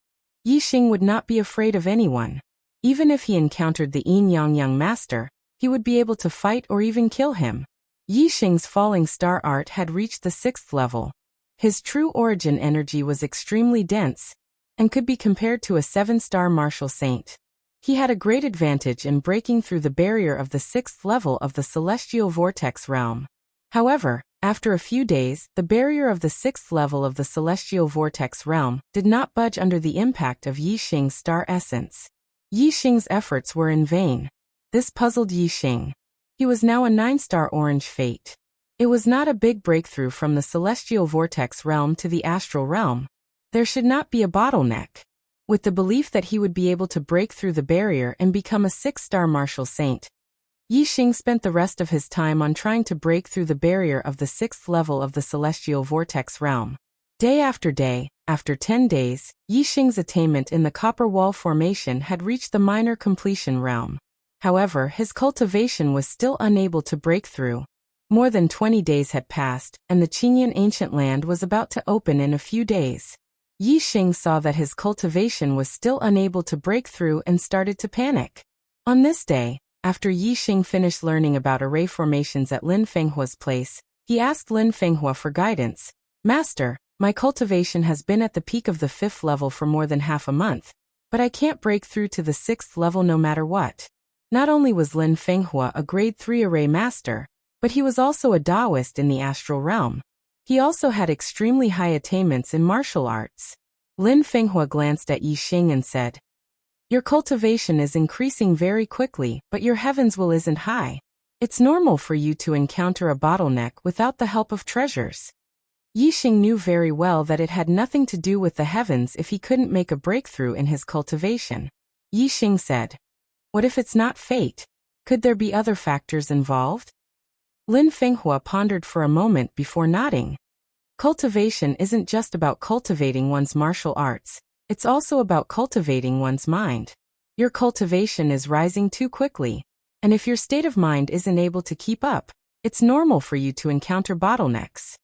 Yi Xing would not be afraid of anyone. Even if he encountered the Yin Yang Young Master, he would be able to fight or even kill him. Yi Xing's falling star art had reached the 6th level. His true origin energy was extremely dense, and could be compared to a 7-star martial saint. He had a great advantage in breaking through the barrier of the 6th level of the celestial vortex realm. However, After a few days, the barrier of the 6th level of the celestial vortex realm did not budge under the impact of Yi Xing's star essence. Yi Xing's efforts were in vain. This puzzled Yi Xing. He was now a 9-star orange fate. It was not a big breakthrough from the celestial vortex realm to the astral realm. There should not be a bottleneck. With the belief that he would be able to break through the barrier and become a 6-star martial saint, Yi Xing spent the rest of his time on trying to break through the barrier of the 6th level of the celestial vortex realm. Day after day, after 10 days, Yi Xing's attainment in the copper wall formation had reached the minor completion realm. However, his cultivation was still unable to break through. More than 20 days had passed, and the Qingyan ancient land was about to open in a few days. Yi Xing saw that his cultivation was still unable to break through and started to panic. On this day, after Yi Xing finished learning about array formations at Lin Fenghua's place, he asked Lin Fenghua for guidance. "Master, my cultivation has been at the peak of the 5th level for more than half a month, but I can't break through to the 6th level no matter what." Not only was Lin Fenghua a grade 3 array master, but he was also a Taoist in the astral realm. He also had extremely high attainments in martial arts. Lin Fenghua glanced at Yi Xing and said, "Your cultivation is increasing very quickly, but your heavens will isn't high. It's normal for you to encounter a bottleneck without the help of treasures." Yi Xing knew very well that it had nothing to do with the heavens if he couldn't make a breakthrough in his cultivation. Yi Xing said, "What if it's not fate? Could there be other factors involved?" Lin Fenghua pondered for a moment before nodding. Cultivation isn't just about cultivating one's martial arts. It's also about cultivating one's mind. Your cultivation is rising too quickly, and if your state of mind isn't able to keep up, it's normal for you to encounter bottlenecks.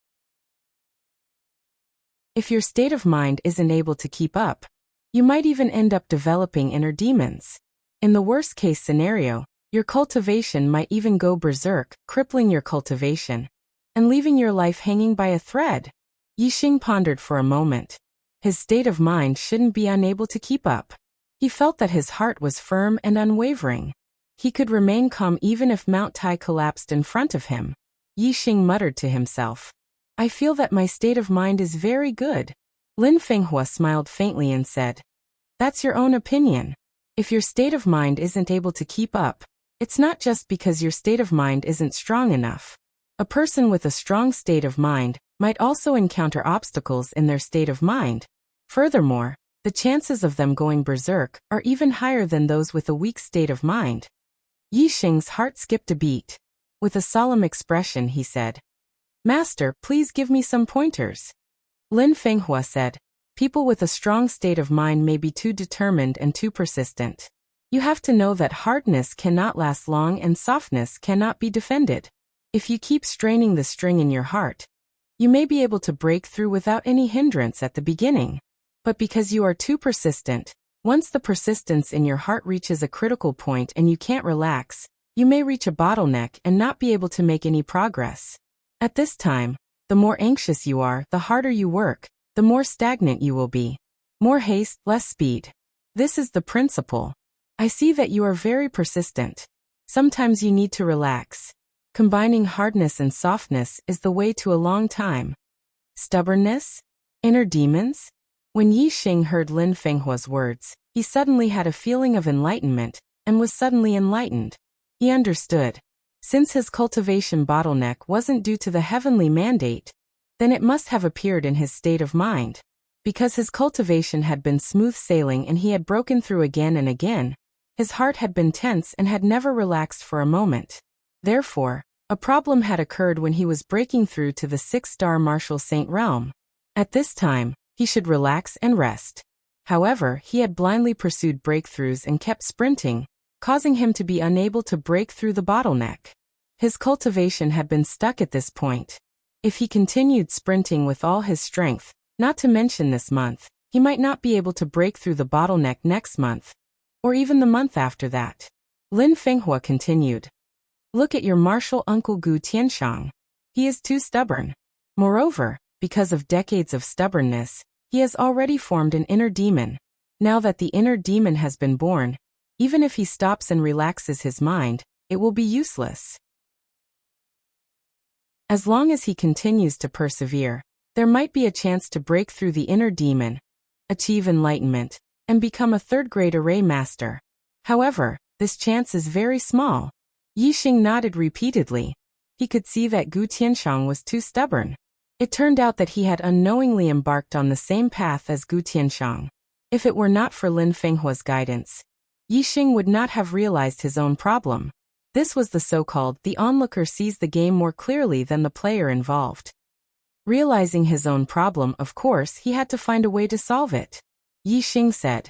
If your state of mind isn't able to keep up, you might even end up developing inner demons. In the worst-case scenario, your cultivation might even go berserk, crippling your cultivation, and leaving your life hanging by a thread. Yi Xing pondered for a moment. His state of mind shouldn't be unable to keep up. He felt that his heart was firm and unwavering. He could remain calm even if Mount Tai collapsed in front of him. Yi Xing muttered to himself, "I feel that my state of mind is very good." Lin Fenghua smiled faintly and said, "That's your own opinion. If your state of mind isn't able to keep up, it's not just because your state of mind isn't strong enough. A person with a strong state of mind might also encounter obstacles in their state of mind. Furthermore, the chances of them going berserk are even higher than those with a weak state of mind." Yi Xing's heart skipped a beat. With a solemn expression, he said, "Master, please give me some pointers." Lin Fenghua said, "People with a strong state of mind may be too determined and too persistent. You have to know that hardness cannot last long and softness cannot be defended. If you keep straining the string in your heart, you may be able to break through without any hindrance at the beginning. But because you are too persistent, once the persistence in your heart reaches a critical point and you can't relax, you may reach a bottleneck and not be able to make any progress. At this time, the more anxious you are, the harder you work, the more stagnant you will be. More haste, less speed. This is the principle. I see that you are very persistent. Sometimes you need to relax. Combining hardness and softness is the way to a long time." Stubbornness? Inner demons? When Yi Xing heard Lin Fenghua's words, he suddenly had a feeling of enlightenment, and was suddenly enlightened. He understood. Since his cultivation bottleneck wasn't due to the heavenly mandate, then it must have appeared in his state of mind. Because his cultivation had been smooth sailing and he had broken through again and again, his heart had been tense and had never relaxed for a moment. Therefore, a problem had occurred when he was breaking through to the 6-star martial saint realm. At this time, he should relax and rest. However, he had blindly pursued breakthroughs and kept sprinting, causing him to be unable to break through the bottleneck. His cultivation had been stuck at this point. If he continued sprinting with all his strength, not to mention this month, he might not be able to break through the bottleneck next month, or even the month after that. Lin Fenghua continued, "Look at your martial uncle Gu Tianshang. He is too stubborn. Moreover, because of decades of stubbornness, he has already formed an inner demon. Now that the inner demon has been born, even if he stops and relaxes his mind, it will be useless." As long as he continues to persevere, there might be a chance to break through the inner demon, achieve enlightenment, and become a third-grade array master. However, this chance is very small. Yixing nodded repeatedly. He could see that Gu Tianshang was too stubborn. It turned out that he had unknowingly embarked on the same path as Gu Tianshang. If it were not for Lin Fenghua's guidance, Yixing would not have realized his own problem. This was the so-called the onlooker sees the game more clearly than the player involved. Realizing his own problem, of course, he had to find a way to solve it. Yixing said,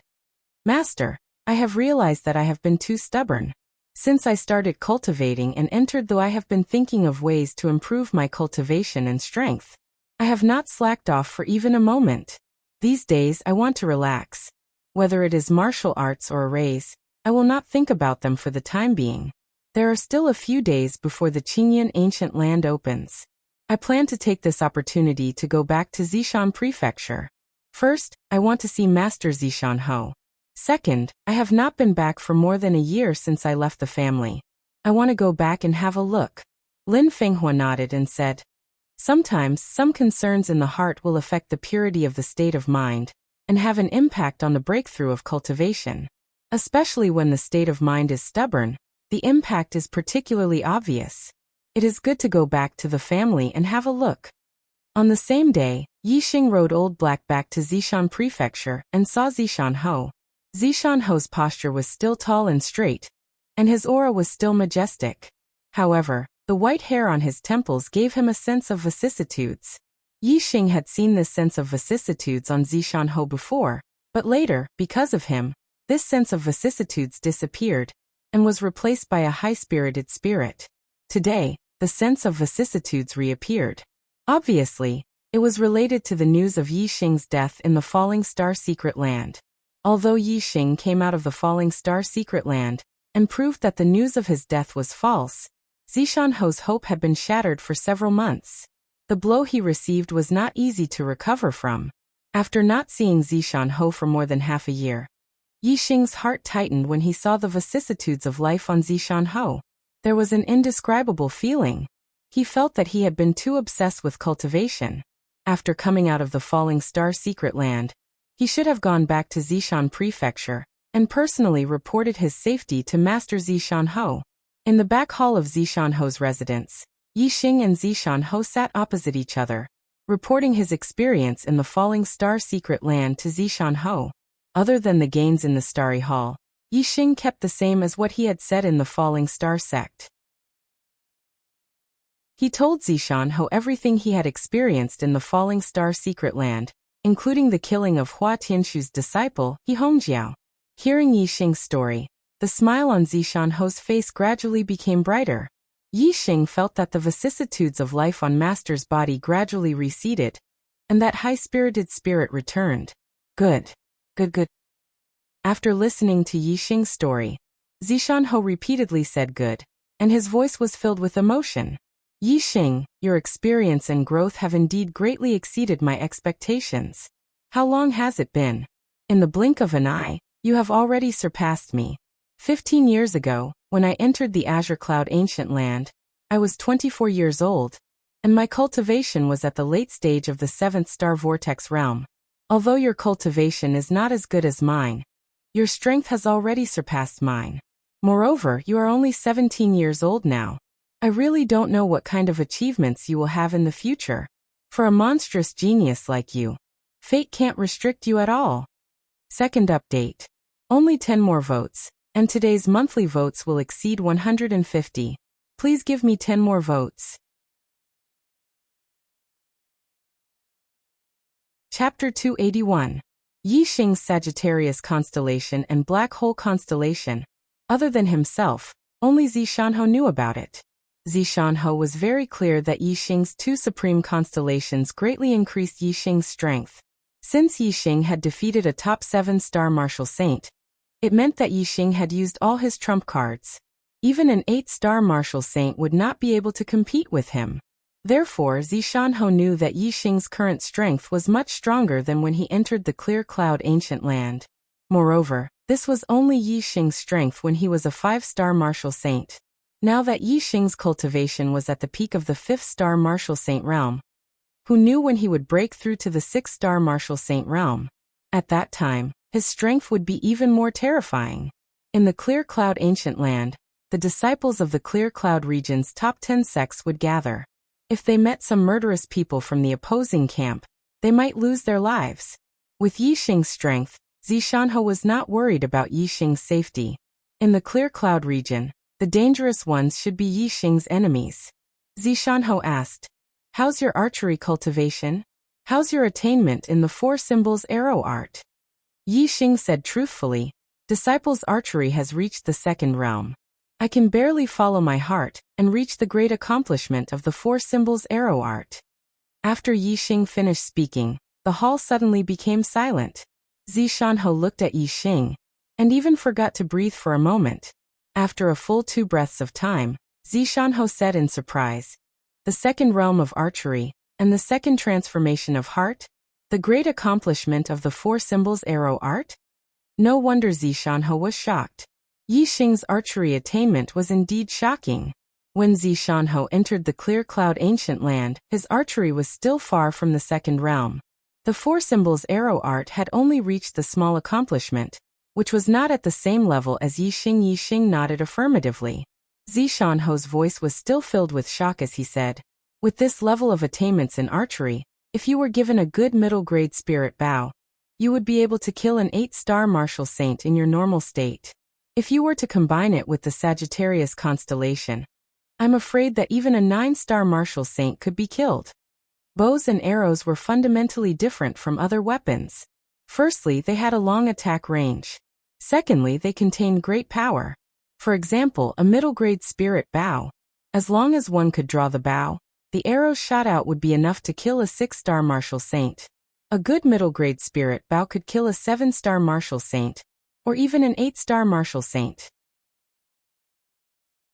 "Master, I have realized that I have been too stubborn. Since I started cultivating and entered, though I have been thinking of ways to improve my cultivation and strength. I have not slacked off for even a moment. These days I want to relax. Whether it is martial arts or arrays, I will not think about them for the time being. There are still a few days before the Qingyan ancient land opens. I plan to take this opportunity to go back to Zishan Prefecture. First, I want to see Master Zishan Ho. Second, I have not been back for more than a year since I left the family. I want to go back and have a look." Lin Fenghua nodded and said, "Sometimes some concerns in the heart will affect the purity of the state of mind and have an impact on the breakthrough of cultivation. Especially when the state of mind is stubborn, the impact is particularly obvious. It is good to go back to the family and have a look." On the same day, Yixing rode Old Black back to Zishan Prefecture and saw Zishan Ho. Zishan Ho's posture was still tall and straight, and his aura was still majestic. However, the white hair on his temples gave him a sense of vicissitudes. Yixing had seen this sense of vicissitudes on Zishan Ho before, but later, because of him, this sense of vicissitudes disappeared and was replaced by a high-spirited spirit. Today, the sense of vicissitudes reappeared. Obviously, it was related to the news of Yixing's death in the Falling Star Secret Land. Although Yixing came out of the Falling Star Secret Land and proved that the news of his death was false, Zishan Ho's hope had been shattered for several months. The blow he received was not easy to recover from. After not seeing Zishan Ho for more than half a year, Yixing's heart tightened when he saw the vicissitudes of life on Zishan Ho. There was an indescribable feeling. He felt that he had been too obsessed with cultivation. After coming out of the Falling Star Secret Land, he should have gone back to Zishan Prefecture and personally reported his safety to Master Zishan Ho. In the back hall of Zishan Ho's residence, Yixing and Zishan Ho sat opposite each other, reporting his experience in the Falling Star Secret Land to Zishan Ho. Other than the gains in the Starry Hall, Yixing kept the same as what he had said in the Falling Star sect. He told Zishan Ho everything he had experienced in the Falling Star Secret Land, including the killing of Hua Tianshu's disciple, He Hongjiao. Hearing Yixing's story, the smile on Zishan Ho's face gradually became brighter. Yixing felt that the vicissitudes of life on Master's body gradually receded, and that high-spirited spirit returned. Good. Good. After listening to Yixing's story, Zishan Ho repeatedly said good, and his voice was filled with emotion. Yixing, your experience and growth have indeed greatly exceeded my expectations. How long has it been? In the blink of an eye, you have already surpassed me. 15 years ago, when I entered the Azure Cloud Ancient Land, I was 24 years old, and my cultivation was at the late stage of the 7th Star Vortex realm. Although your cultivation is not as good as mine, your strength has already surpassed mine. Moreover, you are only 17 years old now. I really don't know what kind of achievements you will have in the future. For a monstrous genius like you, fate can't restrict you at all. Second update. Only 10 more votes, and today's monthly votes will exceed 150. Please give me 10 more votes. Chapter 281. Yixing's Sagittarius constellation and Black Hole constellation. Other than himself, only Zishan Ho knew about it. Zishan Ho was very clear that Yixing's two supreme constellations greatly increased Yixing's strength. Since Yixing had defeated a top 7-star martial saint, it meant that Yixing had used all his trump cards. Even an 8-star martial saint would not be able to compete with him. Therefore, Zishan Ho knew that Yixing's current strength was much stronger than when he entered the Clear Cloud Ancient Land. Moreover, this was only Yixing's strength when he was a 5-star martial saint. Now that Yi Xing's cultivation was at the peak of the 5th-star martial saint realm, who knew when he would break through to the 6th-star martial saint realm? At that time, his strength would be even more terrifying. In the Clear Cloud ancient land, the disciples of the Clear Cloud region's top 10 sects would gather. If they met some murderous people from the opposing camp, they might lose their lives. With Yi Xing's strength, Zishanhe was not worried about Yi Xing's safety. In the Clear Cloud region, the dangerous ones should be Yi Xing's enemies. Zishanhe asked, "How's your archery cultivation? How's your attainment in the 4 symbols arrow art?" Yi Xing said truthfully, "Disciples' archery has reached the 2nd realm. I can barely follow my heart and reach the great accomplishment of the 4 symbols arrow art." After Yi Xing finished speaking, the hall suddenly became silent. Zishanhe looked at Yi Xing and even forgot to breathe for a moment. After a full 2 breaths of time, Zishanhe said in surprise, "The 2nd realm of archery, and the 2nd transformation of heart? The great accomplishment of the 4 symbols arrow art?" No wonder Zishanhe was shocked. Yi Xing's archery attainment was indeed shocking. When Zishanhe entered the Clear Cloud ancient land, his archery was still far from the 2nd realm. The 4 symbols arrow art had only reached the small accomplishment, which was not at the same level as Yi Xing. Yi Xing nodded affirmatively. Zishanhe's voice was still filled with shock as he said, "With this level of attainments in archery, if you were given a good middle-grade spirit bow, you would be able to kill an 8-star martial saint in your normal state. If you were to combine it with the Sagittarius constellation, I'm afraid that even a 9-star martial saint could be killed." Bows and arrows were fundamentally different from other weapons. Firstly, they had a long attack range. Secondly, they contained great power. For example, a middle-grade spirit bow. As long as one could draw the bow, the arrows shot out would be enough to kill a 6-star martial saint. A good middle-grade spirit bow could kill a 7-star martial saint, or even an 8-star martial saint.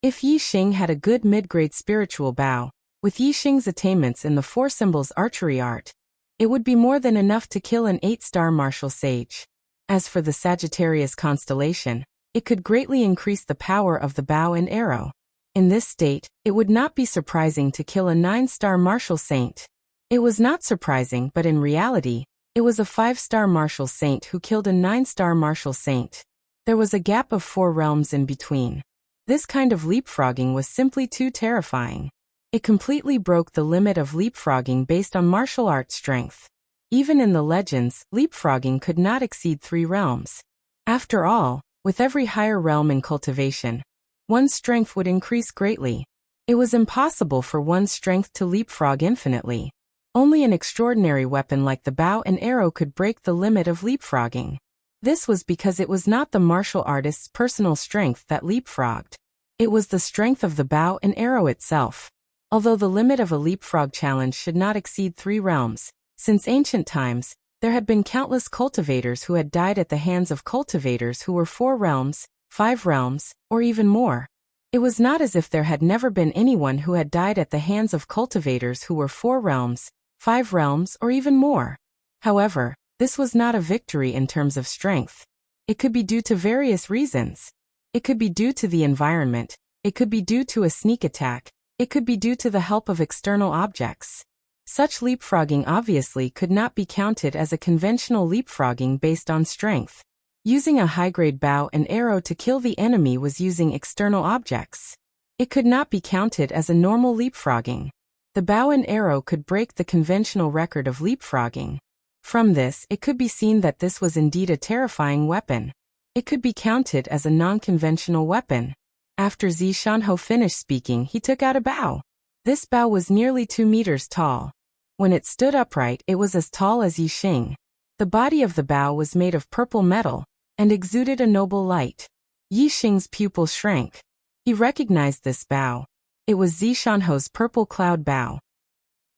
If Yi Xing had a good mid-grade spiritual bow, with Yi Xing's attainments in the 4 symbols archery art, it would be more than enough to kill an 8-star martial sage. As for the Sagittarius constellation, it could greatly increase the power of the bow and arrow. In this state, it would not be surprising to kill a 9-star martial saint. It was not surprising, but in reality, it was a 5-star martial saint who killed a 9-star martial saint. There was a gap of 4 realms in between. This kind of leapfrogging was simply too terrifying. It completely broke the limit of leapfrogging based on martial art strength. Even in the legends, leapfrogging could not exceed 3 realms. After all, with every higher realm in cultivation, one's strength would increase greatly. It was impossible for one's strength to leapfrog infinitely. Only an extraordinary weapon like the bow and arrow could break the limit of leapfrogging. This was because it was not the martial artist's personal strength that leapfrogged. It was the strength of the bow and arrow itself. Although the limit of a leapfrog challenge should not exceed 3 realms, since ancient times, there had been countless cultivators who had died at the hands of cultivators who were 4 realms, 5 realms, or even more. It was not as if there had never been anyone who had died at the hands of cultivators who were 4 realms, 5 realms, or even more. However, this was not a victory in terms of strength. It could be due to various reasons. It could be due to the environment, it could be due to a sneak attack, it could be due to the help of external objects. Such leapfrogging obviously could not be counted as a conventional leapfrogging based on strength. Using a high-grade bow and arrow to kill the enemy was using external objects. It could not be counted as a normal leapfrogging. The bow and arrow could break the conventional record of leapfrogging. From this, it could be seen that this was indeed a terrifying weapon. It could be counted as a non-conventional weapon. After Zishanhe finished speaking, he took out a bow. This bow was nearly 2 meters tall. When it stood upright, it was as tall as Yi Xing. The body of the bow was made of purple metal and exuded a noble light. Yi Xing's pupils shrank. He recognized this bow. It was Zishanhe's purple cloud bow.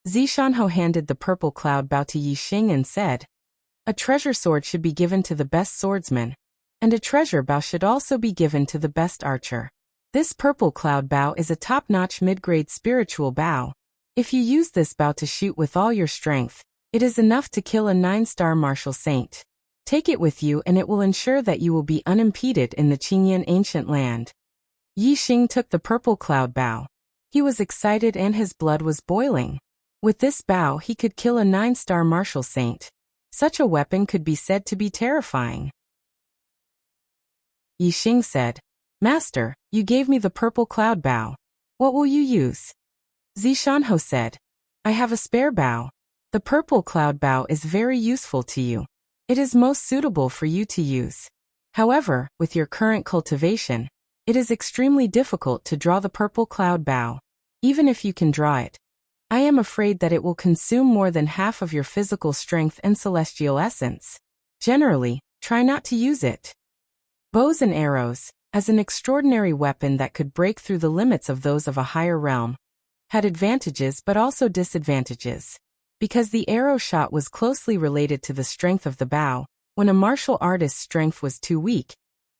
Zishanhe handed the purple cloud bow to Yi Xing and said, "A treasure sword should be given to the best swordsman, and a treasure bow should also be given to the best archer. This purple cloud bow is a top-notch mid-grade spiritual bow. If you use this bow to shoot with all your strength, it is enough to kill a 9-star martial saint. Take it with you and it will ensure that you will be unimpeded in the Qingyan ancient land." Yi Xing took the purple cloud bow. He was excited and his blood was boiling. With this bow he could kill a 9-star martial saint. Such a weapon could be said to be terrifying. Yi Xing said, "Master, you gave me the purple cloud bow. What will you use?" Zishanho said, "I have a spare bow. The purple cloud bow is very useful to you. It is most suitable for you to use. However, with your current cultivation, it is extremely difficult to draw the purple cloud bow. Even if you can draw it, I am afraid that it will consume more than half of your physical strength and celestial essence. Generally, try not to use it." Bows and arrows, as an extraordinary weapon that could break through the limits of those of a higher realm, had advantages but also disadvantages. Because the arrow shot was closely related to the strength of the bow, when a martial artist's strength was too weak,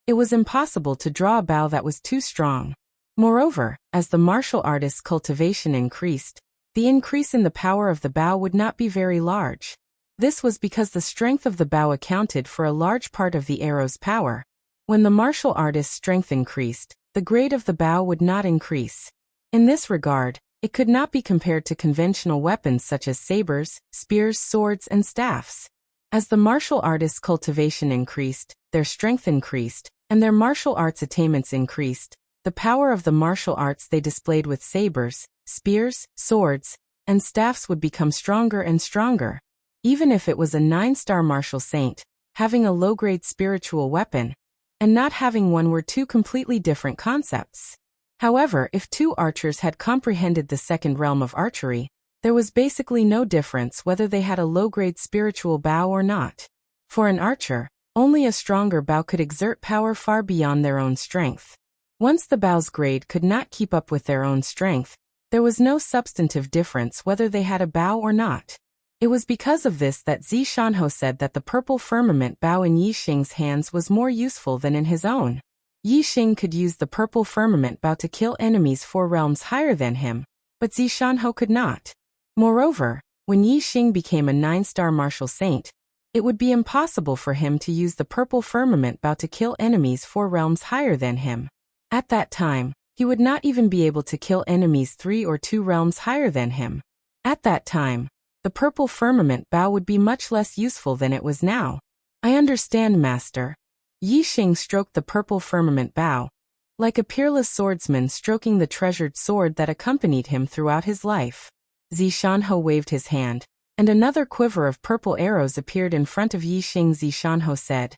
it was impossible to draw a bow that was too strong. Moreover, as the martial artist's cultivation increased, the increase in the power of the bow would not be very large. This was because the strength of the bow accounted for a large part of the arrow's power. When the martial artist's strength increased, the grade of the bow would not increase. In this regard, it could not be compared to conventional weapons such as sabers, spears, swords, and staffs. As the martial artist's cultivation increased, their strength increased, and their martial arts attainments increased, the power of the martial arts they displayed with sabers, spears, swords, and staffs would become stronger and stronger. Even if it was a 9-star martial saint, having a low-grade spiritual weapon, and not having one were two completely different concepts. However, if two archers had comprehended the second realm of archery, there was basically no difference whether they had a low-grade spiritual bow or not. For an archer, only a stronger bow could exert power far beyond their own strength. Once the bow's grade could not keep up with their own strength, there was no substantive difference whether they had a bow or not. It was because of this that Zishanho said that the purple firmament bow in Yi Xing's hands was more useful than in his own. Yi Xing could use the purple firmament bow to kill enemies 4 realms higher than him, but Zishanho could not. Moreover, when Yi Xing became a 9-star martial saint, it would be impossible for him to use the purple firmament bow to kill enemies 4 realms higher than him. At that time, he would not even be able to kill enemies 3 or 2 realms higher than him. At that time, the purple firmament bow would be much less useful than it was now. "I understand, Master." Yi Xing stroked the purple firmament bow, like a peerless swordsman stroking the treasured sword that accompanied him throughout his life. Zishanho waved his hand, and another quiver of purple arrows appeared in front of Yi Xing. Zishanho said,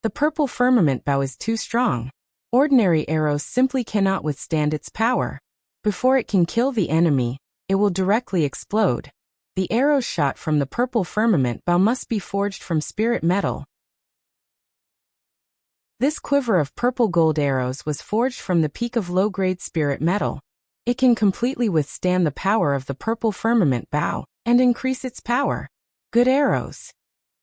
"The purple firmament bow is too strong. Ordinary arrows simply cannot withstand its power. Before it can kill the enemy, it will directly explode. The arrows shot from the purple firmament bow must be forged from spirit metal. This quiver of purple gold arrows was forged from the peak of low-grade spirit metal. It can completely withstand the power of the purple firmament bow, and increase its power. Good arrows."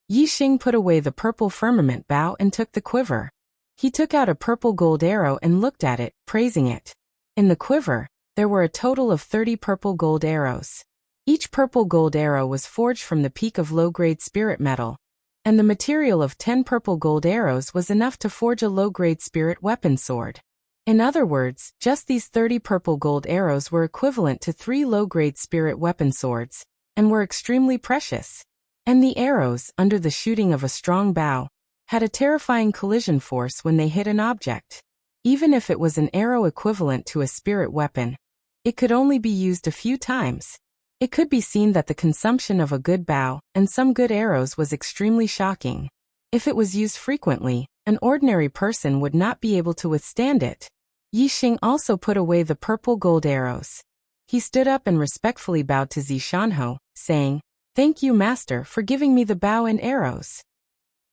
Yi Xing put away the purple firmament bow and took the quiver. He took out a purple gold arrow and looked at it, praising it. In the quiver, there were a total of 30 purple gold arrows. Each purple gold arrow was forged from the peak of low-grade spirit metal, and the material of 10 purple gold arrows was enough to forge a low-grade spirit weapon sword. In other words, just these 30 purple gold arrows were equivalent to 3 low-grade spirit weapon swords, and were extremely precious. And the arrows, under the shooting of a strong bow, had a terrifying collision force when they hit an object. Even if it was an arrow equivalent to a spirit weapon, it could only be used a few times. It could be seen that the consumption of a good bow and some good arrows was extremely shocking. If it was used frequently, an ordinary person would not be able to withstand it. Yi Xing also put away the purple gold arrows. He stood up and respectfully bowed to Zishanho, saying, "Thank you, Master, for giving me the bow and arrows."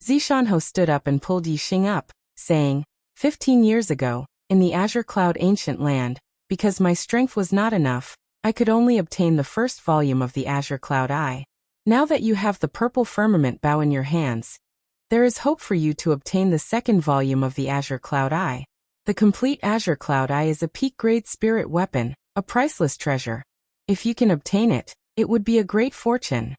Zishanho stood up and pulled Yi Xing up, saying, 15 years ago, in the Azure Cloud ancient land, because my strength was not enough, I could only obtain the first volume of the Azure Cloud Eye. Now that you have the purple firmament bow in your hands, there is hope for you to obtain the second volume of the Azure Cloud Eye. The complete Azure Cloud Eye is a peak-grade spirit weapon, a priceless treasure. If you can obtain it, it would be a great fortune.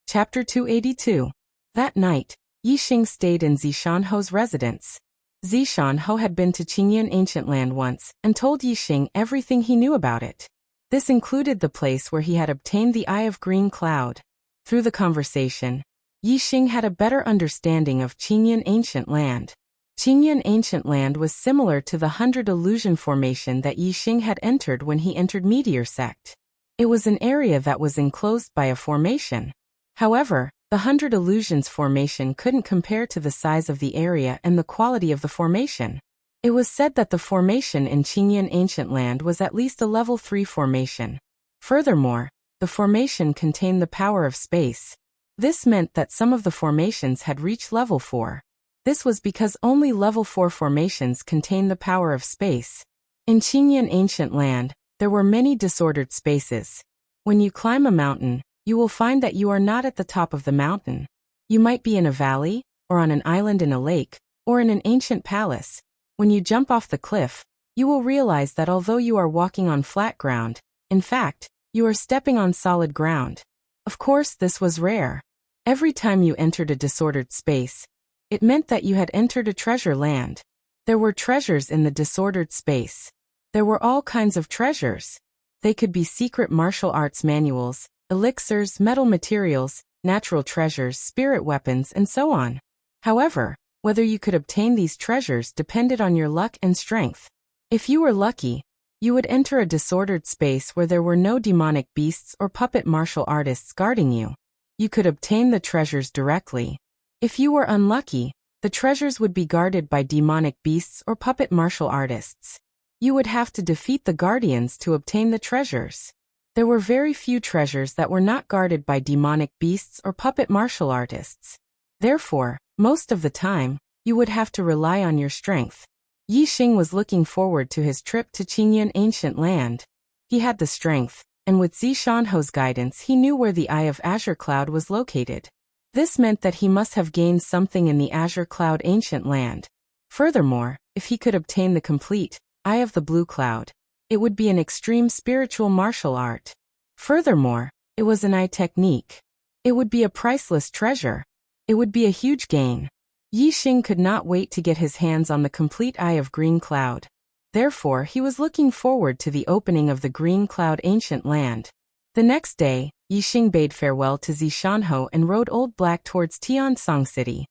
Chapter 282. That night, Yixing stayed in Zishanho's residence. Zishanho had been to Qingyan ancient land once and told Yixing everything he knew about it. This included the place where he had obtained the Eye of Green Cloud. Through the conversation, Yixing had a better understanding of Qingyan ancient land. Qingyan ancient land was similar to the 100 illusion formation that Yixing had entered when he entered Meteor Sect. It was an area that was enclosed by a formation. However, the 100 illusions formation couldn't compare to the size of the area and the quality of the formation. It was said that the formation in Qingyan ancient land was at least a level 3 formation. Furthermore, the formation contained the power of space. This meant that some of the formations had reached level 4. This was because only level 4 formations contain the power of space. In Qingyan ancient land, there were many disordered spaces. When you climb a mountain, you will find that you are not at the top of the mountain. You might be in a valley, or on an island in a lake, or in an ancient palace. When you jump off the cliff, you will realize that although you are walking on flat ground, in fact, you are stepping on solid ground. Of course, this was rare. Every time you entered a disordered space, it meant that you had entered a treasure land. There were treasures in the disordered space. There were all kinds of treasures. They could be secret martial arts manuals, elixirs, metal materials, natural treasures, spirit weapons, and so on. However, whether you could obtain these treasures depended on your luck and strength. If you were lucky, you would enter a disordered space where there were no demonic beasts or puppet martial artists guarding you. You could obtain the treasures directly. If you were unlucky, the treasures would be guarded by demonic beasts or puppet martial artists. You would have to defeat the guardians to obtain the treasures. There were very few treasures that were not guarded by demonic beasts or puppet martial artists. Therefore, most of the time, you would have to rely on your strength. Yixing was looking forward to his trip to Qingyan ancient land. He had the strength, and with Zishanho's guidance he knew where the Eye of Azure Cloud was located. This meant that he must have gained something in the Azure Cloud ancient land. Furthermore, if he could obtain the complete Eye of the Blue Cloud, it would be an extreme spiritual martial art. Furthermore, it was an eye technique. It would be a priceless treasure. It would be a huge gain. Yixing could not wait to get his hands on the complete Eye of Green Cloud. Therefore, he was looking forward to the opening of the Green Cloud ancient land. The next day, Yixing bade farewell to Zishanho and rode Old Black towards Tiansong City.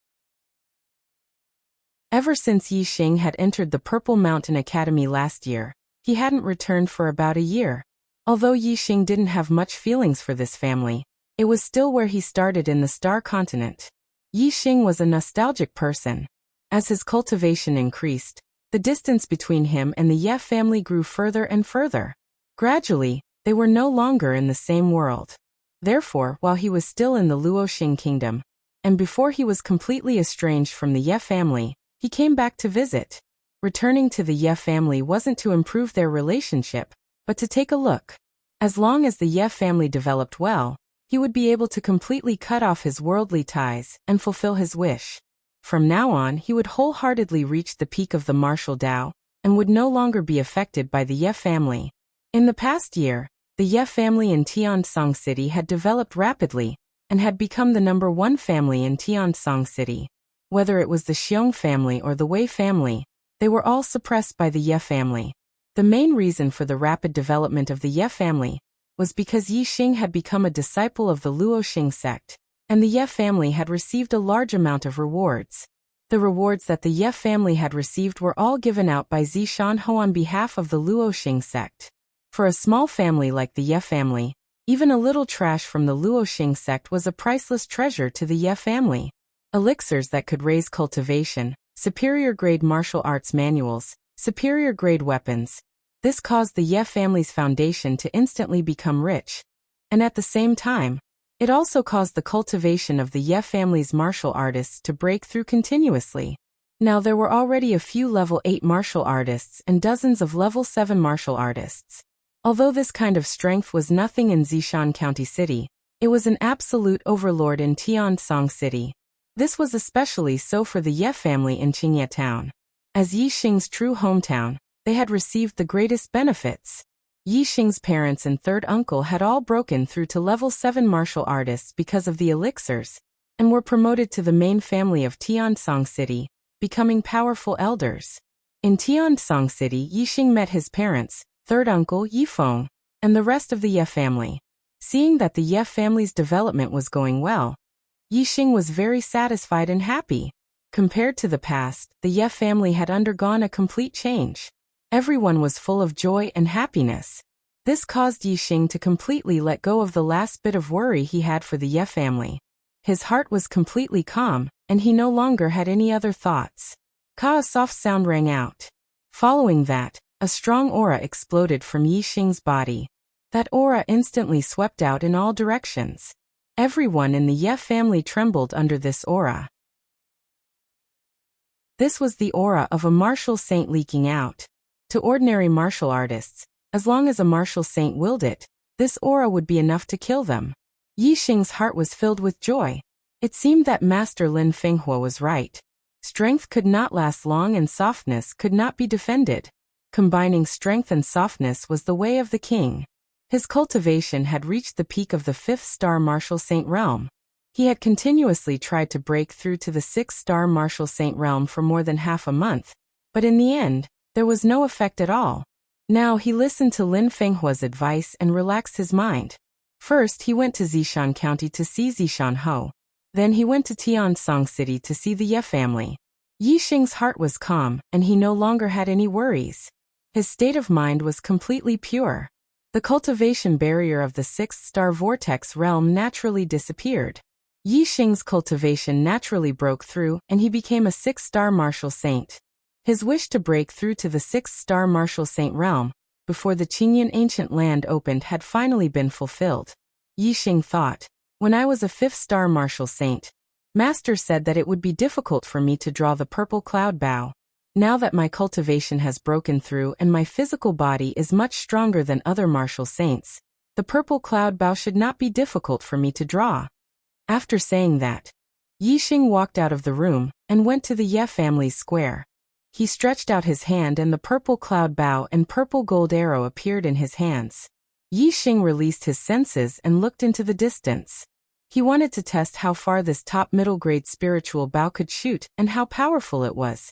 Ever since Yixing had entered the Purple Mountain Academy last year, he hadn't returned for about a year. Although Yixing didn't have much feelings for this family, it was still where he started in the Star Continent. Yixing was a nostalgic person. As his cultivation increased, the distance between him and the Ye family grew further and further. Gradually, they were no longer in the same world. Therefore, while he was still in the Luoxing kingdom, and before he was completely estranged from the Ye family, he came back to visit. Returning to the Ye family wasn't to improve their relationship, but to take a look. As long as the Ye family developed well, he would be able to completely cut off his worldly ties and fulfill his wish. From now on, he would wholeheartedly reach the peak of the martial Tao, and would no longer be affected by the Ye family. In the past year, the Ye family in Tiansong City had developed rapidly, and had become the #1 family in Tiansong City. Whether it was the Xiong family or the Wei family, they were all suppressed by the Ye family. The main reason for the rapid development of the Ye family was because Yixing had become a disciple of the Luoxing sect, and the Ye family had received a large amount of rewards. The rewards that the Ye family had received were all given out by Zishanho on behalf of the Luoxing sect. For a small family like the Ye family, even a little trash from the Luoxing sect was a priceless treasure to the Ye family. Elixirs that could raise cultivation, superior-grade martial arts manuals, superior-grade weapons. This caused the Ye family's foundation to instantly become rich. And at the same time, it also caused the cultivation of the Ye family's martial artists to break through continuously. Now there were already a few level 8 martial artists and dozens of level 7 martial artists. Although this kind of strength was nothing in Zishan County City, it was an absolute overlord in Tiansong City. This was especially so for the Ye family in Qingye Town. As Yixing's true hometown, they had received the greatest benefits. Yixing's parents and third uncle had all broken through to level 7 martial artists because of the elixirs, and were promoted to the main family of Tiansong City, becoming powerful elders. In Tiansong City, Yixing met his parents, third uncle Yifeng, and the rest of the Ye family. Seeing that the Ye family's development was going well, Yixing was very satisfied and happy. Compared to the past, the Ye family had undergone a complete change. Everyone was full of joy and happiness. This caused Yixing to completely let go of the last bit of worry he had for the Ye family. His heart was completely calm, and he no longer had any other thoughts. A soft sound rang out. Following that, a strong aura exploded from Yixing's body. That aura instantly swept out in all directions. Everyone in the Ye family trembled under this aura. This was the aura of a martial saint leaking out. To ordinary martial artists, as long as a martial saint willed it, this aura would be enough to kill them. Yixing's heart was filled with joy. It seemed that Master Lin Fenghua was right. Strength could not last long and softness could not be defended. Combining strength and softness was the way of the king. His cultivation had reached the peak of the 5th-star martial saint realm. He had continuously tried to break through to the 6th-star martial saint realm for more than half a month, but in the end, there was no effect at all. Now he listened to Lin Fenghua's advice and relaxed his mind. First he went to Zishan County to see Zishan Ho. Then he went to Tiansong City to see the Ye family. Yixing's heart was calm, and he no longer had any worries. His state of mind was completely pure. The cultivation barrier of the 6th-star vortex realm naturally disappeared. Yixing's cultivation naturally broke through, and he became a 6th-star martial saint. His wish to break through to the 6th-star martial saint realm, before the Qingyan ancient land opened, had finally been fulfilled. Yixing thought, when I was a 5th-star martial saint, Master said that it would be difficult for me to draw the purple cloud bow. Now that my cultivation has broken through and my physical body is much stronger than other martial saints, the purple cloud bow should not be difficult for me to draw. After saying that, Yixing walked out of the room and went to the Ye family's square. He stretched out his hand and the purple cloud bow and purple gold arrow appeared in his hands. Yixing released his senses and looked into the distance. He wanted to test how far this top middle grade spiritual bow could shoot and how powerful it was.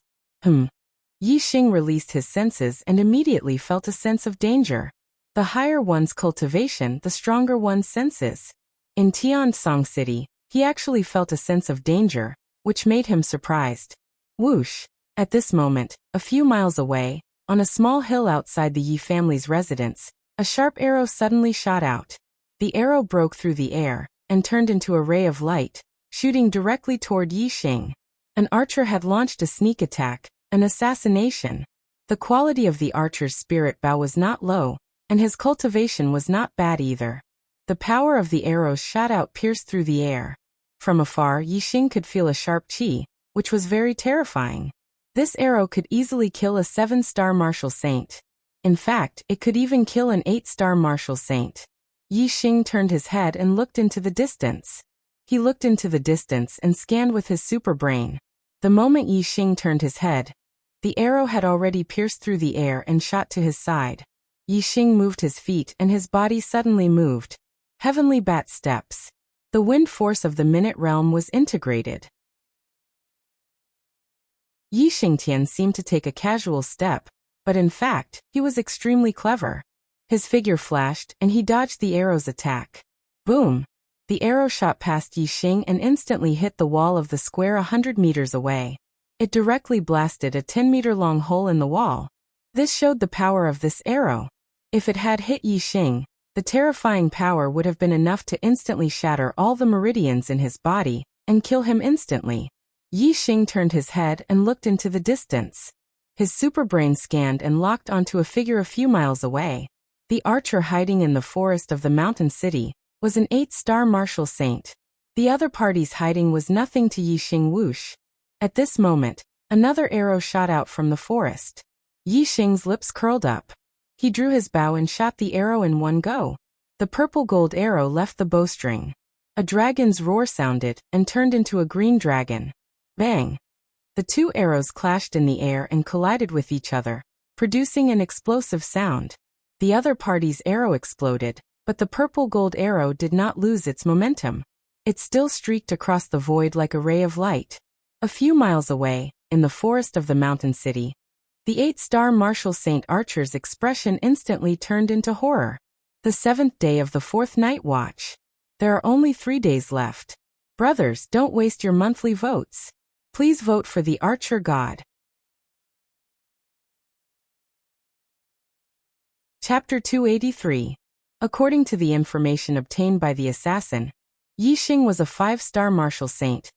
Yixing released his senses and immediately felt a sense of danger. The higher one's cultivation, the stronger one's senses. In Tiansong City, he actually felt a sense of danger, which made him surprised. Whoosh! At this moment, a few miles away, on a small hill outside the Yi family's residence, a sharp arrow suddenly shot out. The arrow broke through the air and turned into a ray of light, shooting directly toward Yixing. An archer had launched a sneak attack, an assassination. The quality of the archer's spirit bow was not low, and his cultivation was not bad either. The power of the arrows shot out pierced through the air. From afar, Yixing could feel a sharp qi, which was very terrifying. This arrow could easily kill a 7-star martial saint. In fact, it could even kill an 8-star martial saint. Yixing turned his head and looked into the distance. He looked into the distance and scanned with his super brain. The moment Yixing turned his head, the arrow had already pierced through the air and shot to his side. Yixing moved his feet and his body suddenly moved. Heavenly bat steps. The wind force of the minute realm was integrated. Yixingtian seemed to take a casual step, but in fact, he was extremely clever. His figure flashed and he dodged the arrow's attack. Boom! The arrow shot past Yixing and instantly hit the wall of the square 100 meters away. It directly blasted a 10-meter-long hole in the wall. This showed the power of this arrow. If it had hit Yixing, the terrifying power would have been enough to instantly shatter all the meridians in his body and kill him instantly. Yixing turned his head and looked into the distance. His superbrain scanned and locked onto a figure a few miles away. The archer hiding in the forest of the mountain city was an 8-star martial saint. The other party's hiding was nothing to Yixing. Whoosh! At this moment, another arrow shot out from the forest. Yixing's lips curled up. He drew his bow and shot the arrow in one go. The purple gold arrow left the bowstring. A dragon's roar sounded and turned into a green dragon. Bang! The two arrows clashed in the air and collided with each other, producing an explosive sound. The other party's arrow exploded, but the purple gold arrow did not lose its momentum. It still streaked across the void like a ray of light. A few miles away, in the forest of the mountain city, the 8-star martial Saint Archer's expression instantly turned into horror. The 7th day of the 4th night watch. There are only 3 days left. Brothers, don't waste your monthly votes. Please vote for the Archer God. Chapter 283. According to the information obtained by the assassin, Yixing was a 5-star martial saint,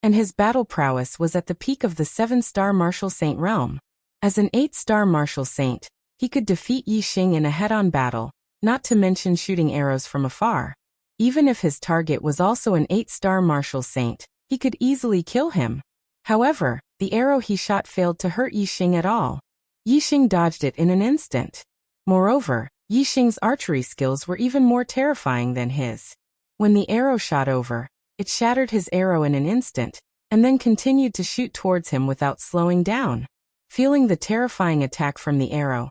and his battle prowess was at the peak of the 7-star martial saint realm. As an 8-star martial saint, he could defeat Yixing in a head-on battle, not to mention shooting arrows from afar. Even if his target was also an 8-star martial saint, he could easily kill him. However, the arrow he shot failed to hurt Yixing at all. Yixing dodged it in an instant. Moreover, Yixing's archery skills were even more terrifying than his. When the arrow shot over, it shattered his arrow in an instant, and then continued to shoot towards him without slowing down. Feeling the terrifying attack from the arrow,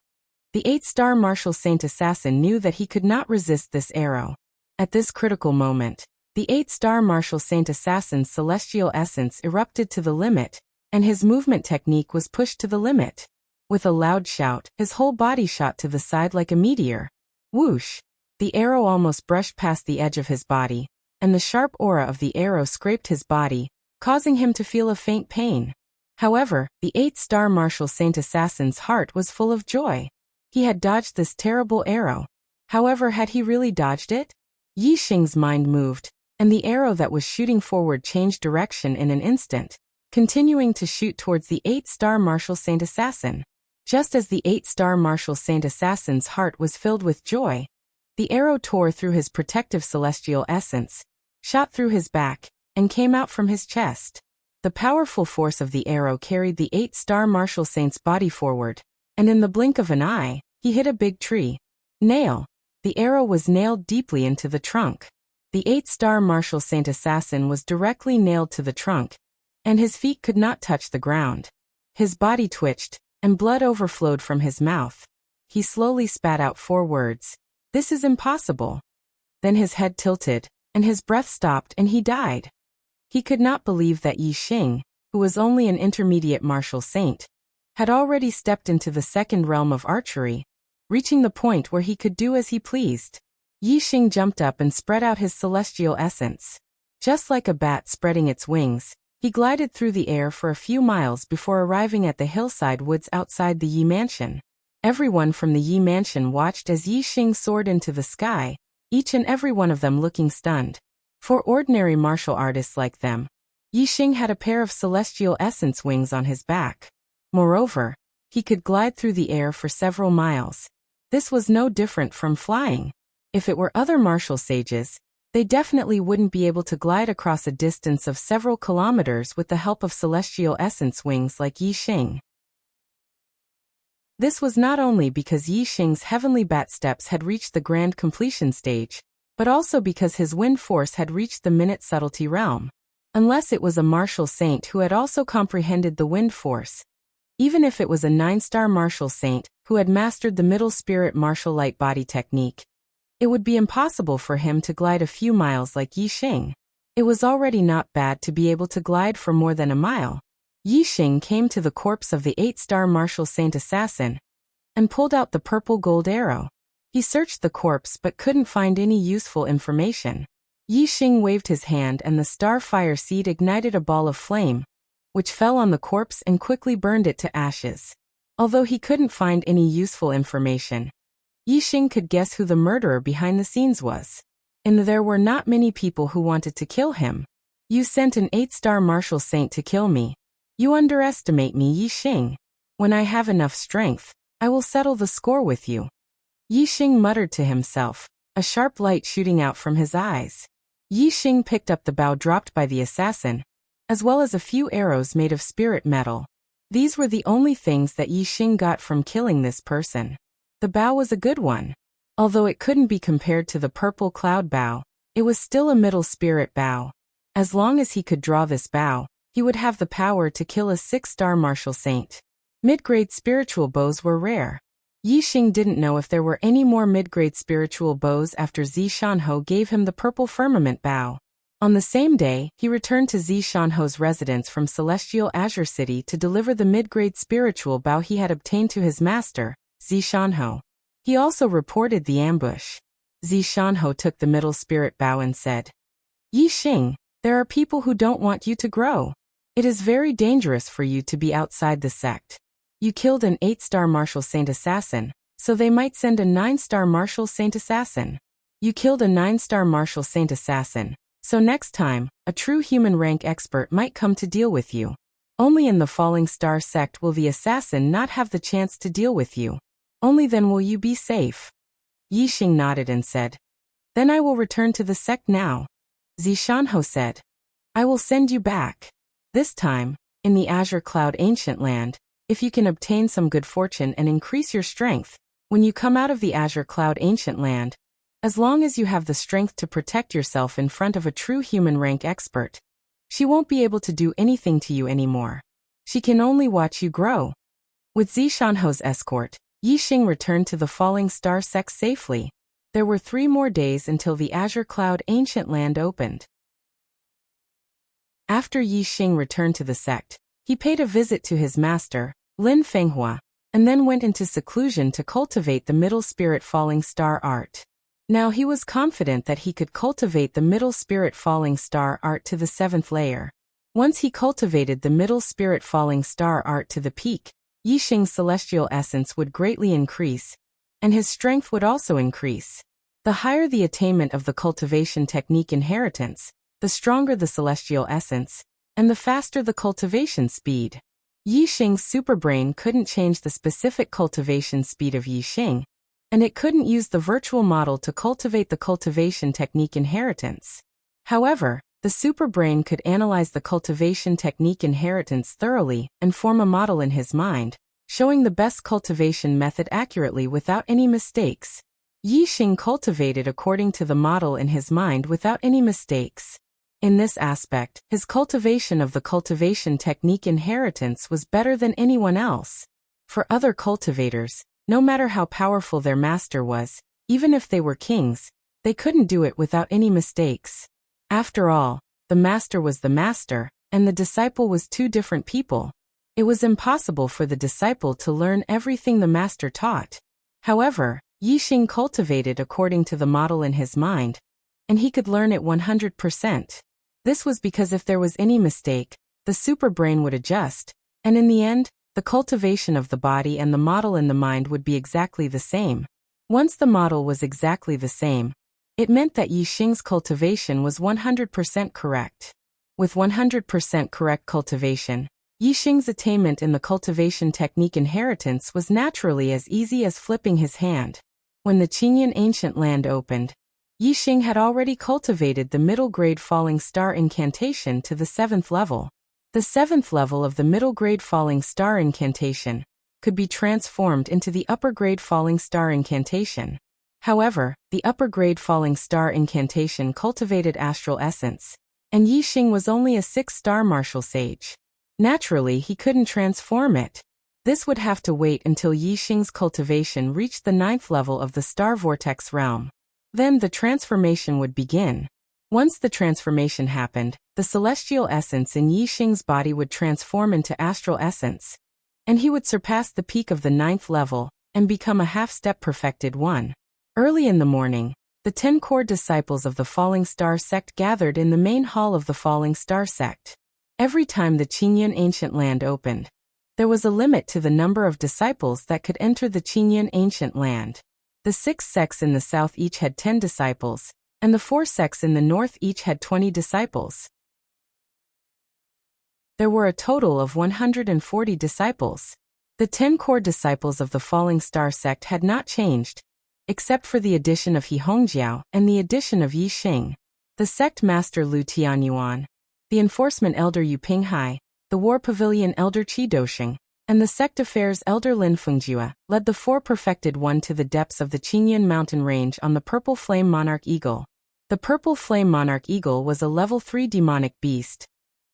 the 8-star martial saint assassin knew that he could not resist this arrow. At this critical moment, the 8-star martial saint assassin's celestial essence erupted to the limit, and his movement technique was pushed to the limit. With a loud shout, his whole body shot to the side like a meteor. Whoosh! The arrow almost brushed past the edge of his body, and the sharp aura of the arrow scraped his body, causing him to feel a faint pain. However, the 8-star martial saint assassin's heart was full of joy. He had dodged this terrible arrow. However, had he really dodged it? Yixing's mind moved, and the arrow that was shooting forward changed direction in an instant, continuing to shoot towards the 8-star martial saint assassin. Just as the 8-star martial saint assassin's heart was filled with joy, the arrow tore through his protective celestial essence, shot through his back, and came out from his chest. The powerful force of the arrow carried the 8-star martial saint's body forward, and in the blink of an eye, he hit a big tree. Nail. The arrow was nailed deeply into the trunk. The 8-star martial saint assassin was directly nailed to the trunk, and his feet could not touch the ground. His body twitched, and blood overflowed from his mouth. He slowly spat out 4 words. "This is impossible." Then his head tilted, and his breath stopped and he died. He could not believe that Yixing, who was only an intermediate martial saint, had already stepped into the 2nd realm of archery, reaching the point where he could do as he pleased. Yixing jumped up and spread out his celestial essence. Just like a bat spreading its wings, he glided through the air for a few miles before arriving at the hillside woods outside the Yi mansion. Everyone from the Yi mansion watched as Yixing soared into the sky, each and every one of them looking stunned. For ordinary martial artists like them, Yixing had a pair of celestial essence wings on his back. Moreover, he could glide through the air for several miles. This was no different from flying. If it were other martial sages, they definitely wouldn't be able to glide across a distance of several kilometers with the help of celestial essence wings like Yixing. This was not only because Yixing's heavenly bat steps had reached the grand completion stage, but also because his wind force had reached the minute subtlety realm. Unless it was a martial saint who had also comprehended the wind force. Even if it was a 9-star martial saint who had mastered the middle spirit martial light body technique, it would be impossible for him to glide a few miles like Yixing. It was already not bad to be able to glide for more than a mile. Yixing came to the corpse of the 8-star martial saint assassin and pulled out the purple gold arrow. He searched the corpse but couldn't find any useful information. Yixing waved his hand and the star fire seed ignited a ball of flame, which fell on the corpse and quickly burned it to ashes. Although he couldn't find any useful information, Yixing could guess who the murderer behind the scenes was. And there were not many people who wanted to kill him. "You sent an 8-star martial saint to kill me. You underestimate me, Yixing. When I have enough strength, I will settle the score with you." Yixing muttered to himself, a sharp light shooting out from his eyes. Yixing picked up the bow dropped by the assassin, as well as a few arrows made of spirit metal. These were the only things that Yixing got from killing this person. The bow was a good one. Although it couldn't be compared to the purple cloud bow, it was still a middle spirit bow. As long as he could draw this bow, he would have the power to kill a 6-star martial saint. Mid-grade spiritual bows were rare. Yixing didn't know if there were any more mid-grade spiritual bows after Zishanho gave him the purple firmament bow. On the same day, he returned to Zishanho's residence from Celestial Azure City to deliver the mid-grade spiritual bow he had obtained to his master, Zishanho. He also reported the ambush. Zishanho took the middle spirit bow and said, "Yi Xing, there are people who don't want you to grow. It is very dangerous for you to be outside the sect. You killed an 8-star martial saint assassin, so they might send a 9-star martial saint assassin. You killed a 9-star martial saint assassin, so next time, a true human rank expert might come to deal with you. Only in the Falling Star sect will the assassin not have the chance to deal with you. Only then will you be safe." Yi Xing nodded and said, "Then I will return to the sect now." Zishanho said, "I will send you back. This time, in the Azure Cloud Ancient Land, if you can obtain some good fortune and increase your strength, when you come out of the Azure Cloud Ancient Land, as long as you have the strength to protect yourself in front of a true human rank expert, she won't be able to do anything to you anymore. She can only watch you grow." With Zishanho's escort, Yi Xing returned to the Falling Star sect safely. There were 3 more days until the Azure Cloud Ancient Land opened. After Yi Xing returned to the sect, he paid a visit to his master, Lin Fenghua, and then went into seclusion to cultivate the middle spirit falling star art. Now he was confident that he could cultivate the middle spirit falling star art to the 7th layer. Once he cultivated the middle spirit falling star art to the peak, Yi Xing's celestial essence would greatly increase, and his strength would also increase. The higher the attainment of the cultivation technique inheritance, the stronger the celestial essence, and the faster the cultivation speed. Yi Xing's superbrain couldn't change the specific cultivation speed of Yi Xing, and it couldn't use the virtual model to cultivate the cultivation technique inheritance. However, the superbrain could analyze the cultivation technique inheritance thoroughly and form a model in his mind, showing the best cultivation method accurately without any mistakes. Yi Xing cultivated according to the model in his mind without any mistakes. In this aspect, his cultivation of the cultivation technique inheritance was better than anyone else. For other cultivators, no matter how powerful their master was, even if they were kings, they couldn't do it without any mistakes. After all, the master was the master, and the disciple was 2 different people. It was impossible for the disciple to learn everything the master taught. However, Yi Xing cultivated according to the model in his mind, and he could learn it 100%. This was because if there was any mistake, the superbrain would adjust, and in the end, the cultivation of the body and the model in the mind would be exactly the same. Once the model was exactly the same, it meant that Yi Xing's cultivation was 100% correct. With 100% correct cultivation, Yi Xing's attainment in the cultivation technique inheritance was naturally as easy as flipping his hand. When the Qingyan Ancient Land opened, Yi Xing had already cultivated the middle-grade Falling Star incantation to the 7th level. The 7th level of the middle-grade Falling Star incantation could be transformed into the upper-grade Falling Star incantation. However, the upper-grade Falling Star incantation cultivated astral essence, and Yi Xing was only a 6-star martial sage. Naturally, he couldn't transform it. This would have to wait until Yi Xing's cultivation reached the 9th level of the Star Vortex realm. Then the transformation would begin. Once the transformation happened, the celestial essence in Yi Xing's body would transform into astral essence, and he would surpass the peak of the 9th level and become a half-step perfected one. Early in the morning, the 10 core disciples of the Falling Star sect gathered in the main hall of the Falling Star sect. Every time the Qingyan Ancient Land opened, there was a limit to the number of disciples that could enter the Qingyan Ancient Land. The 6 sects in the south each had 10 disciples, and the 4 sects in the north each had 20 disciples. There were a total of 140 disciples. The 10 core disciples of the Falling Star sect had not changed, except for the addition of He Hongjiao and the addition of Yi Xing. The sect master Lu Tianyuan, the enforcement elder Yu Pinghai, the war pavilion elder Qi Dosheng, and the sect affairs elder Lin Fengjue led the 4 perfected one to the depths of the Qingyan mountain range on the purple flame monarch eagle. The purple flame monarch eagle was a level 3 demonic beast,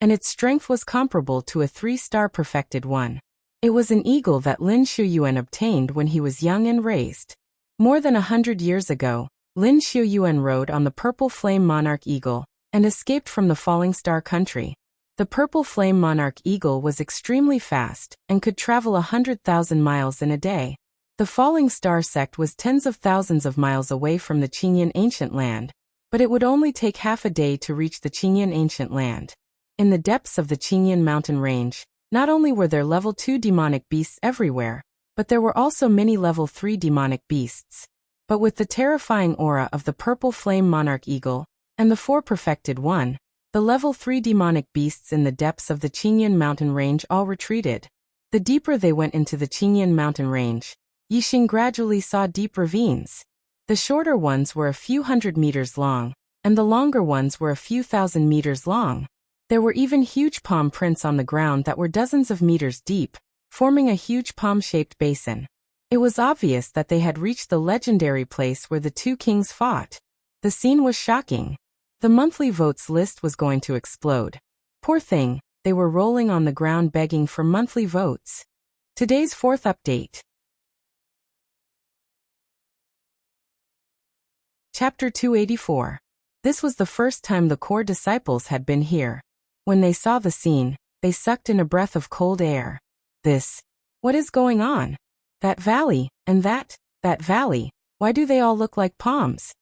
and its strength was comparable to a 3-star perfected one. It was an eagle that Lin Shuyuan obtained when he was young and raised. More than 100 years ago, Lin Shuyuan rode on the purple flame monarch eagle, and escaped from the falling star country. The purple flame monarch eagle was extremely fast and could travel 100,000 miles in a day. The falling star sect was tens of thousands of miles away from the Qingyan ancient land, but it would only take half a day to reach the Qingyan ancient land. In the depths of the Qingyan mountain range, not only were there level 2 demonic beasts everywhere, but there were also many level 3 demonic beasts. But with the terrifying aura of the purple flame monarch eagle, and the 4 perfected one, the level 3 demonic beasts in the depths of the Qingyan mountain range all retreated. The deeper they went into the Qingyan mountain range, Yixing gradually saw deep ravines. The shorter ones were a few hundred meters long, and the longer ones were a few thousand meters long. There were even huge palm prints on the ground that were dozens of meters deep, forming a huge palm-shaped basin. It was obvious that they had reached the legendary place where the 2 kings fought. The scene was shocking. The monthly votes list was going to explode. Poor thing, they were rolling on the ground begging for monthly votes. Today's 4th update. Chapter 284. This was the first time the core disciples had been here. When they saw the scene, they sucked in a breath of cold air. What is going on? That valley, and that valley, why do they all look like palms?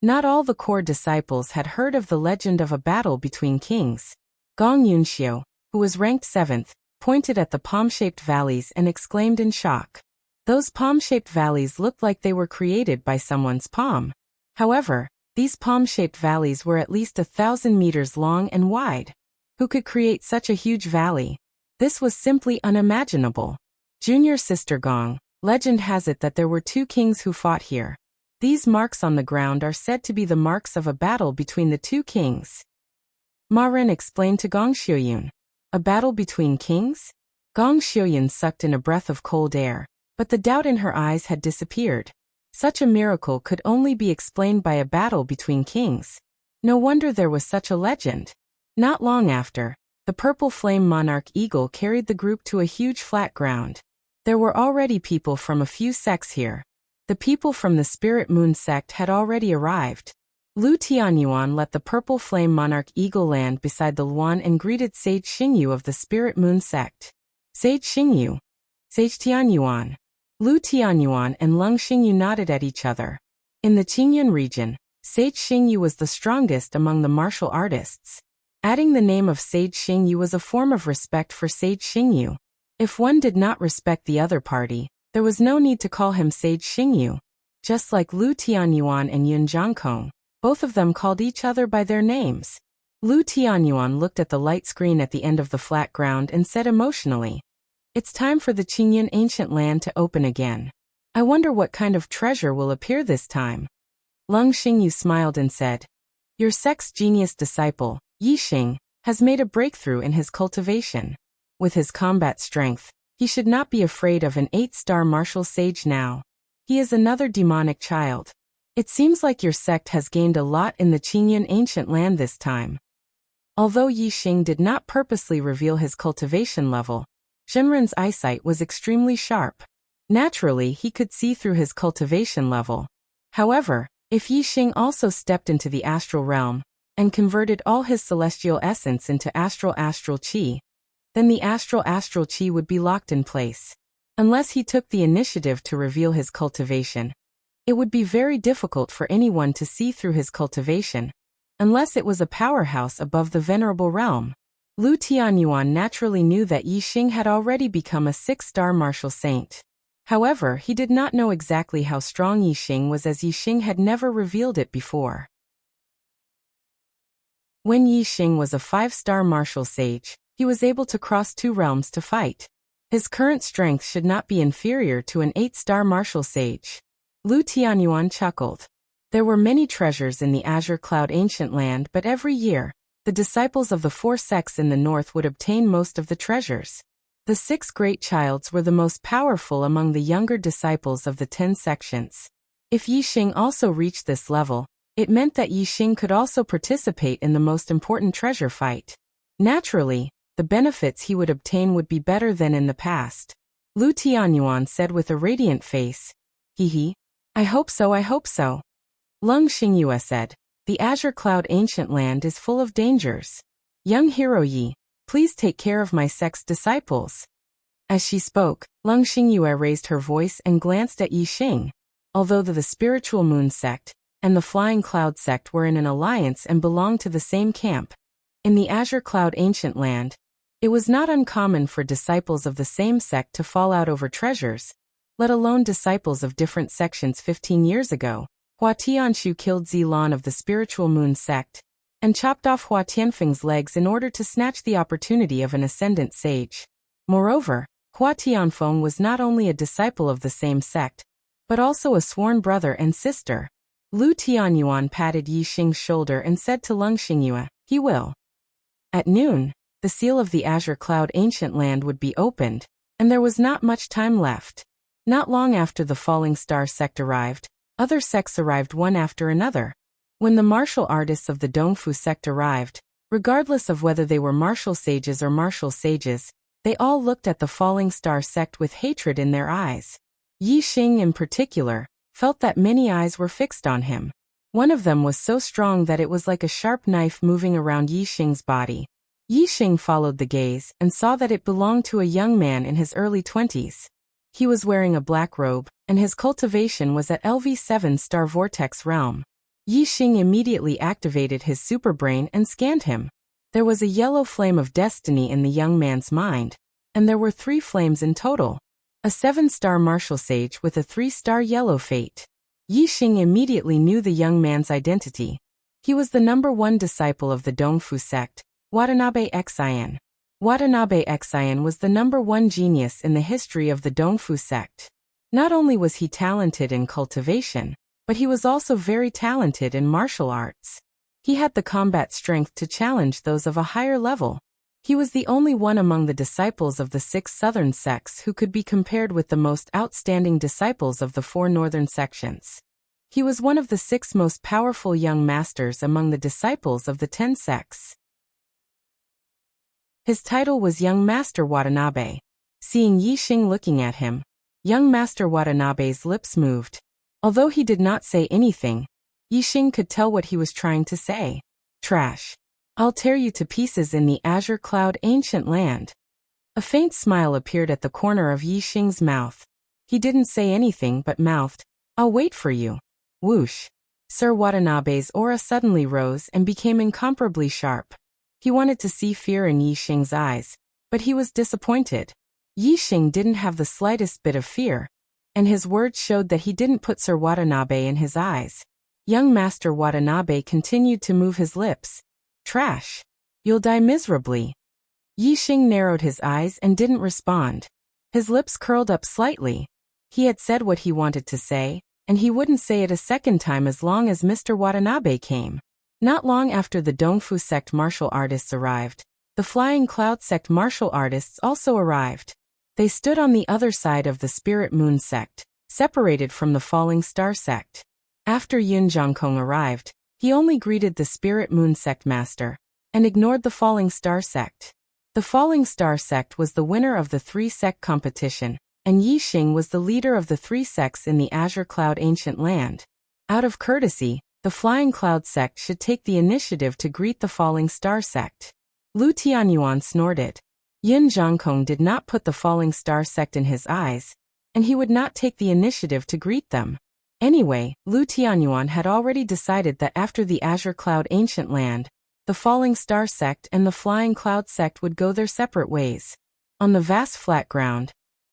Not all the core disciples had heard of the legend of a battle between kings. Gong Yunxiu, who was ranked 7th, pointed at the palm-shaped valleys and exclaimed in shock. Those palm-shaped valleys looked like they were created by someone's palm. However, these palm-shaped valleys were at least 1,000 meters long and wide. Who could create such a huge valley? This was simply unimaginable. Junior sister Gong, legend has it that there were 2 kings who fought here. These marks on the ground are said to be the marks of a battle between the 2 kings. Ma Ren explained to Gong Xiuyun. A battle between kings? Gong Xiuyun sucked in a breath of cold air, but the doubt in her eyes had disappeared. Such a miracle could only be explained by a battle between kings. No wonder there was such a legend. Not long after, the purple flame monarch eagle carried the group to a huge flat ground. There were already people from a few sects here. The people from the Spirit Moon sect had already arrived. Lu Tianyuan let the purple flame monarch eagle land beside the Luan and greeted Sage Xingyu of the Spirit Moon sect. Sage Xingyu. Sage Tianyuan. Lu Tianyuan and Lung Xingyu nodded at each other. In the Qingyan region, Sage Xingyu was the strongest among the martial artists. Adding the name of Sage Xingyu was a form of respect for Sage Xingyu. If one did not respect the other party, there was no need to call him Sage Xingyu. Just like Lu Tianyuan and Yun Zhangkong, both of them called each other by their names. Lu Tianyuan looked at the light screen at the end of the flat ground and said emotionally, "It's time for the Qingyan ancient land to open again. I wonder what kind of treasure will appear this time." Lung Xingyu smiled and said, "Your sect's genius disciple, Yixing, has made a breakthrough in his cultivation. With his combat strength, he should not be afraid of an 8-star martial sage now. He is another demonic child. It seems like your sect has gained a lot in the Qingyan ancient land this time." Although Yixing did not purposely reveal his cultivation level, Zhenren's eyesight was extremely sharp. Naturally, he could see through his cultivation level. However, if Yixing also stepped into the astral realm and converted all his celestial essence into astral qi, then the astral qi would be locked in place. Unless he took the initiative to reveal his cultivation, it would be very difficult for anyone to see through his cultivation, unless it was a powerhouse above the venerable realm. Lu Tianyuan naturally knew that Yixing had already become a 6-star martial saint. However, he did not know exactly how strong Yixing was, as Yixing had never revealed it before. When Yixing was a 5-star martial sage, he was able to cross 2 realms to fight. His current strength should not be inferior to an 8-star martial sage. Lu Tianyuan chuckled. There were many treasures in the Azure Cloud ancient land, but every year, the disciples of the 4 sects in the north would obtain most of the treasures. The 6 great childs were the most powerful among the younger disciples of the 10 sections. If Yixing also reached this level, it meant that Yixing could also participate in the most important treasure fight. Naturally, the benefits he would obtain would be better than in the past. Lu Tianyuan said with a radiant face, "Hee hee. I hope so, I hope so." Lung Xingyu said, The azure cloud ancient land is full of dangers. Young hero Yi, please take care of my sect's disciples. As she spoke, Lung Xingyue raised her voice and glanced at Yi Xing. Although the spiritual moon sect and the flying cloud sect were in an alliance and belonged to the same camp, in the azure cloud ancient land, it was not uncommon for disciples of the same sect to fall out over treasures, let alone disciples of different sections. 15 years ago, Hua Tianshu killed Zilan of the spiritual moon sect and chopped off Hua Tianfeng's legs in order to snatch the opportunity of an ascendant sage. Moreover, Hua Tianfeng was not only a disciple of the same sect, but also a sworn brother and sister. Lu Tianyuan patted Yi Xing's shoulder and said to Lung Xingyue, he will. At noon, the seal of the azure cloud ancient land would be opened, and there was not much time left. Not long after the falling star sect arrived, other sects arrived one after another. When the martial artists of the Dongfu sect arrived, regardless of whether they were martial sages or martial sages, they all looked at the falling star sect with hatred in their eyes. Yi Xing in particular felt that many eyes were fixed on him. One of them was so strong that it was like a sharp knife moving around Yi Xing's body. Yi Xing followed the gaze and saw that it belonged to a young man in his early 20s. He was wearing a black robe, and his cultivation was at LV7 star vortex realm. Yi Xing immediately activated his superbrain and scanned him. There was a yellow flame of destiny in the young man's mind, and there were 3 flames in total. A 7-star martial sage with a 3-star yellow fate. Yi Xing immediately knew the young man's identity. He was the #1 disciple of the Dongfu sect, Watanabe Xian. Watanabe Xian was the #1 genius in the history of the Dongfu sect. Not only was he talented in cultivation, but he was also very talented in martial arts. He had the combat strength to challenge those of a higher level. He was the only one among the disciples of the 6 southern sects who could be compared with the most outstanding disciples of the 4 northern sections. He was one of the 6 most powerful young masters among the disciples of the 10 sects. His title was Young Master Watanabe. Seeing Yi Xing looking at him, young Master Watanabe's lips moved. Although he did not say anything, Yi Xing could tell what he was trying to say. Trash. I'll tear you to pieces in the azure cloud ancient land. A faint smile appeared at the corner of Yi Xing's mouth. He didn't say anything but mouthed, I'll wait for you. Whoosh. Sir Watanabe's aura suddenly rose and became incomparably sharp. He wanted to see fear in Yi Xing's eyes, but he was disappointed. Yi Xing didn't have the slightest bit of fear, and his words showed that he didn't put Sir Watanabe in his eyes. Young Master Watanabe continued to move his lips. Trash. You'll die miserably. Yi Xing narrowed his eyes and didn't respond. His lips curled up slightly. He had said what he wanted to say, and he wouldn't say it a second time as long as Mr. Watanabe came. Not long after the Dongfu sect martial artists arrived, the Flying Cloud sect martial artists also arrived. They stood on the other side of the Spirit Moon sect, separated from the Falling Star sect. After Yun Zhangkong arrived, he only greeted the Spirit Moon sect master, and ignored the Falling Star sect. The Falling Star sect was the winner of the 3-sect competition, and Yi Xing was the leader of the 3 sects in the Azure Cloud ancient land. Out of courtesy, the Flying Cloud sect should take the initiative to greet the Falling Star sect. Lu Tianyuan snorted. Yun Zhangkong did not put the Falling Star sect in his eyes, and he would not take the initiative to greet them. Anyway, Lu Tianyuan had already decided that after the Azure Cloud ancient land, the Falling Star sect and the Flying Cloud sect would go their separate ways. On the vast flat ground,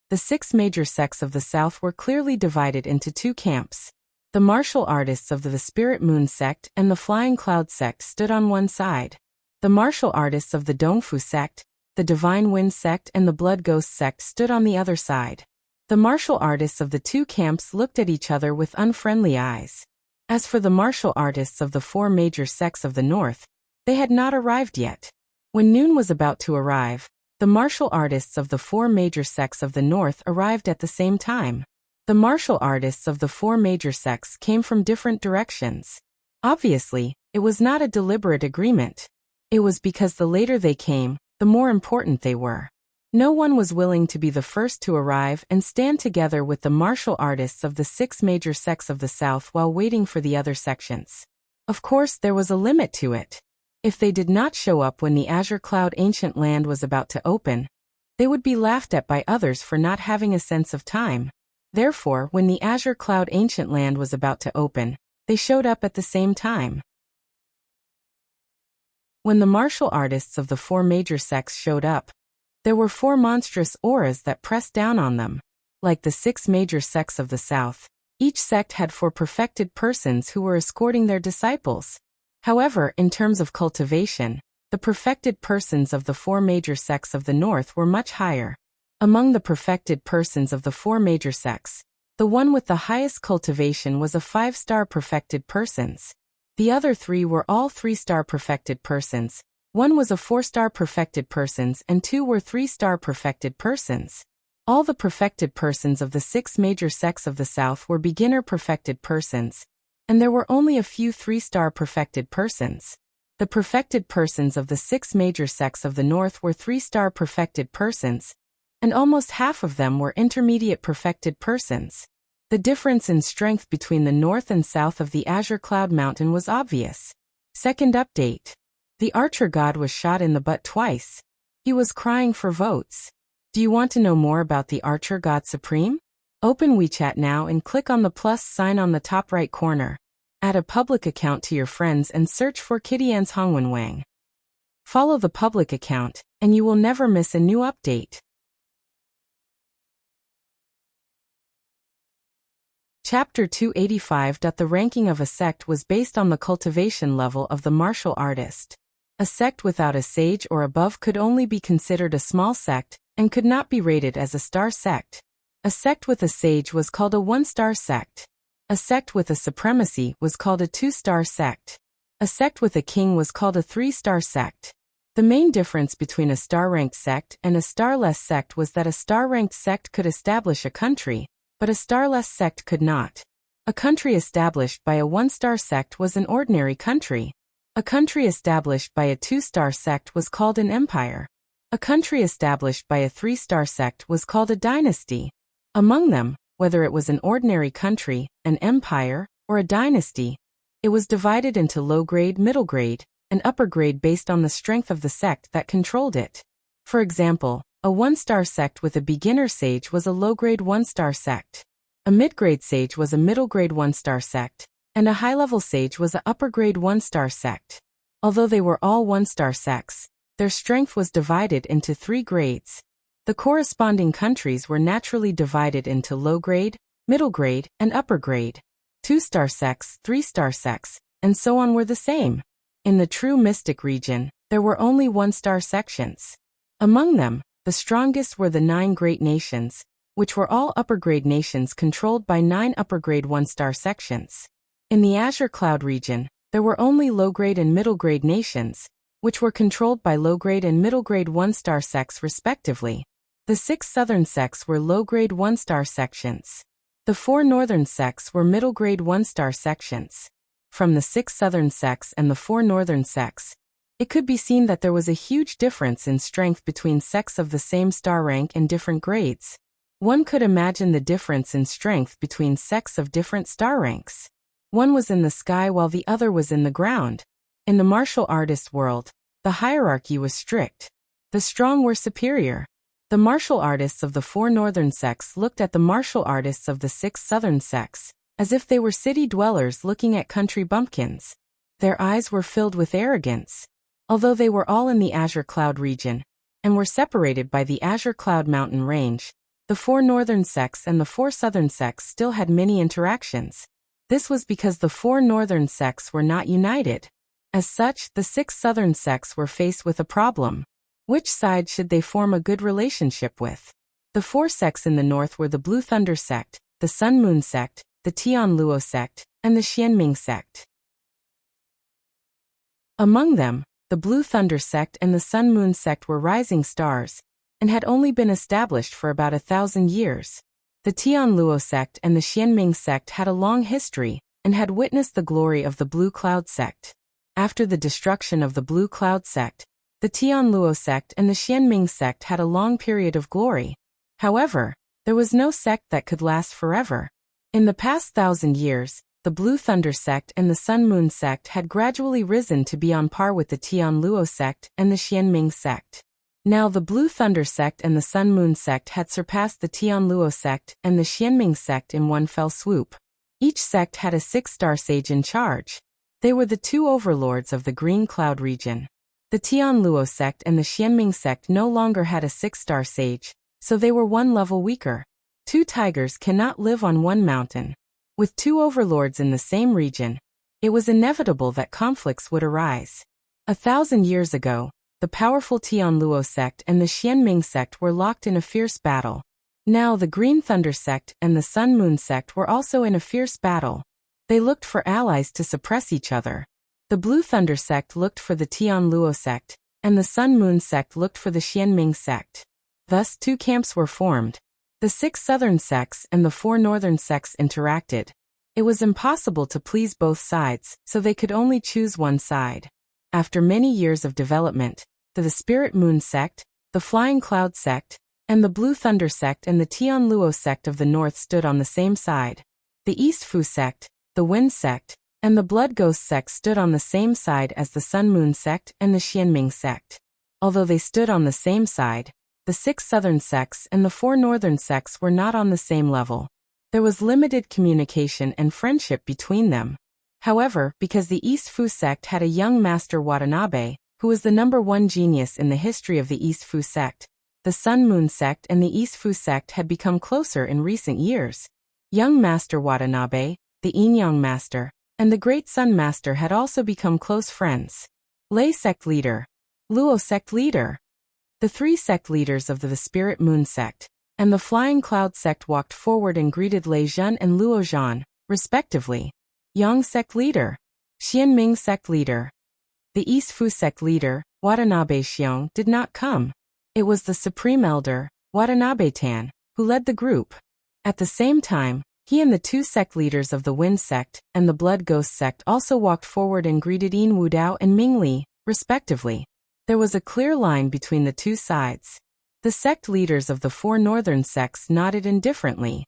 the 6 major sects of the south were clearly divided into 2 camps. The martial artists of the Spirit Moon sect and the Flying Cloud sect stood on one side. The martial artists of the Dongfu sect, the Divine Wind sect and the Blood Ghost sect stood on the other side. The martial artists of the 2 camps looked at each other with unfriendly eyes. As for the martial artists of the 4 major sects of the north, they had not arrived yet. When noon was about to arrive, the martial artists of the 4 major sects of the north arrived at the same time. The martial artists of the 4 major sects came from different directions. Obviously, it was not a deliberate agreement. It was because the later they came, the more important they were. No one was willing to be the first to arrive and stand together with the martial artists of the 6 major sects of the south while waiting for the other sections. Of course, there was a limit to it. If they did not show up when the Azure Cloud Ancient Land was about to open, they would be laughed at by others for not having a sense of time. Therefore, when the Azure Cloud Ancient Land was about to open, they showed up at the same time. When the martial artists of the 4 major sects showed up, there were 4 monstrous auras that pressed down on them. Like the 6 major sects of the south, each sect had 4 perfected persons who were escorting their disciples. However, in terms of cultivation, the perfected persons of the 4 major sects of the north were much higher. Among the perfected persons of the 4 major sects, the one with the highest cultivation was a 5-star perfected persons. The other 3 were all 3-star perfected persons. 1 was a 4-star perfected persons and 2 were 3-star perfected persons. All the perfected persons of the 6 major sects of the south were beginner perfected persons, and there were only a few 3-star perfected persons. The perfected persons of the 6 major sects of the north were 3-star perfected persons, and almost half of them were intermediate perfected persons. The difference in strength between the north and south of the Azure Cloud Mountain was obvious. Second update. The Archer God was shot in the butt twice. He was crying for votes. Do you want to know more about the Archer God Supreme? Open WeChat now and click on the plus sign on the top right corner. Add a public account to your friends and search for Kitty-Ann's Hongwen Wang. Follow the public account, and you will never miss a new update. Chapter 285. The ranking of a sect was based on the cultivation level of the martial artist. A sect without a sage or above could only be considered a small sect, and could not be rated as a star sect. A sect with a sage was called a 1-star sect. A sect with a supremacy was called a 2-star sect. A sect with a king was called a 3-star sect. The main difference between a star-ranked sect and a starless sect was that a star-ranked sect could establish a country, but a starless sect could not. A country established by a 1-star sect was an ordinary country. A country established by a 2-star sect was called an empire. A country established by a 3-star sect was called a dynasty. Among them, whether it was an ordinary country, an empire, or a dynasty, it was divided into low-grade, middle-grade, and upper-grade based on the strength of the sect that controlled it. For example, a 1-star sect with a beginner sage was a low-grade 1-star sect. A mid-grade sage was a middle-grade 1-star sect, and a high-level sage was a upper-grade 1-star sect. Although they were all 1-star sects, their strength was divided into 3 grades. The corresponding countries were naturally divided into low-grade, middle-grade, and upper-grade. 2-star sects, 3-star sects, and so on were the same. In the true mystic region, there were only 1-star sections. Among them, the strongest were the 9 great nations, which were all upper-grade nations controlled by 9 upper-grade 1-star sections. In the Azure Cloud region, there were only low-grade and middle-grade nations, which were controlled by low-grade and middle-grade 1-star sects respectively. The 6 southern sects were low-grade 1-star sections. The 4 northern sects were middle-grade 1-star sections. From the 6 southern sects and the 4 northern sects, it could be seen that there was a huge difference in strength between sects of the same star rank and different grades. One could imagine the difference in strength between sects of different star ranks. One was in the sky while the other was in the ground. In the martial artist world, the hierarchy was strict. The strong were superior. The martial artists of the 4 northern sects looked at the martial artists of the 6 southern sects, as if they were city dwellers looking at country bumpkins. Their eyes were filled with arrogance. Although they were all in the Azure Cloud region, and were separated by the Azure Cloud Mountain range, the 4 northern sects and the 4 southern sects still had many interactions. This was because the 4 northern sects were not united. As such, the 6 southern sects were faced with a problem. Which side should they form a good relationship with? The 4 sects in the north were the Blue Thunder sect, the Sun Moon sect, the Tianluo sect, and the Xianming sect. Among them, the Blue Thunder sect and the Sun Moon sect were rising stars, and had only been established for about 1,000 years. The Tianluo sect and the Xianming sect had a long history, and had witnessed the glory of the Blue Cloud sect. After the destruction of the Blue Cloud sect, the Tianluo sect and the Xianming sect had a long period of glory. However, there was no sect that could last forever. In the past 1,000 years, the Blue Thunder sect and the Sun Moon sect had gradually risen to be on par with the Tian Luo sect and the Xianming sect. Now the Blue Thunder sect and the Sun Moon sect had surpassed the Tian Luo sect and the Xianming sect in one fell swoop. Each sect had a 6-star sage in charge. They were the two overlords of the Green Cloud region. The Tian Luo sect and the Xianming sect no longer had a 6-star sage, so they were one level weaker. Two tigers cannot live on one mountain. With two overlords in the same region, it was inevitable that conflicts would arise. 1,000 years ago, the powerful Tian Luo sect and the Xianming sect were locked in a fierce battle. Now the Green Thunder sect and the Sun Moon sect were also in a fierce battle. They looked for allies to suppress each other. The Blue Thunder sect looked for the Tian Luo sect, and the Sun Moon sect looked for the Xianming sect. Thus 2 camps were formed. The 6 southern sects and the 4 northern sects interacted. It was impossible to please both sides, so they could only choose one side. After many years of development, the Spirit Moon sect, the Flying Cloud sect, and the Blue Thunder sect and the Tian Luo sect of the north stood on the same side. The East Fu sect, the Wind sect, and the Blood Ghost sect stood on the same side as the Sun Moon sect and the Xianming sect. Although they stood on the same side, the 6 southern sects and the 4 northern sects were not on the same level. There was limited communication and friendship between them. However, because the East Fu sect had a young master Watanabe, who was the #1 genius in the history of the East Fu sect, the Sun Moon sect and the East Fu sect had become closer in recent years. Young Master Watanabe, the Yin-Yang Master, and the Great Sun Master had also become close friends. Lei sect leader. Luo sect leader. The 3 sect leaders of the Spirit Moon sect and the Flying Cloud sect walked forward and greeted Lei Zhen and Luo Zhan, respectively. Yang sect leader. Xianming sect leader. The East Fu sect leader, Watanabe Xiong, did not come. It was the Supreme Elder, Watanabe Tan, who led the group. At the same time, he and the 2 sect leaders of the Wind sect and the Blood Ghost sect also walked forward and greeted Yin Wudao and Ming Li, respectively. There was a clear line between the 2 sides. The sect leaders of the 4 northern sects nodded indifferently.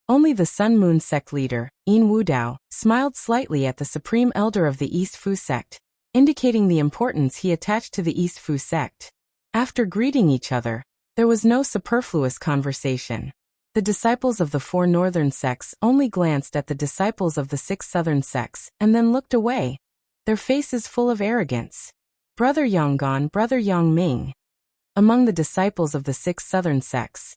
Only the Sun Moon sect leader, Yin Wudao, smiled slightly at the Supreme Elder of the East Fu sect, indicating the importance he attached to the East Fu sect. After greeting each other, there was no superfluous conversation. The disciples of the 4 northern sects only glanced at the disciples of the 6 southern sects and then looked away, their faces full of arrogance. Brother Yonggan, Brother Yang Ming. Among the disciples of the 6 southern sects,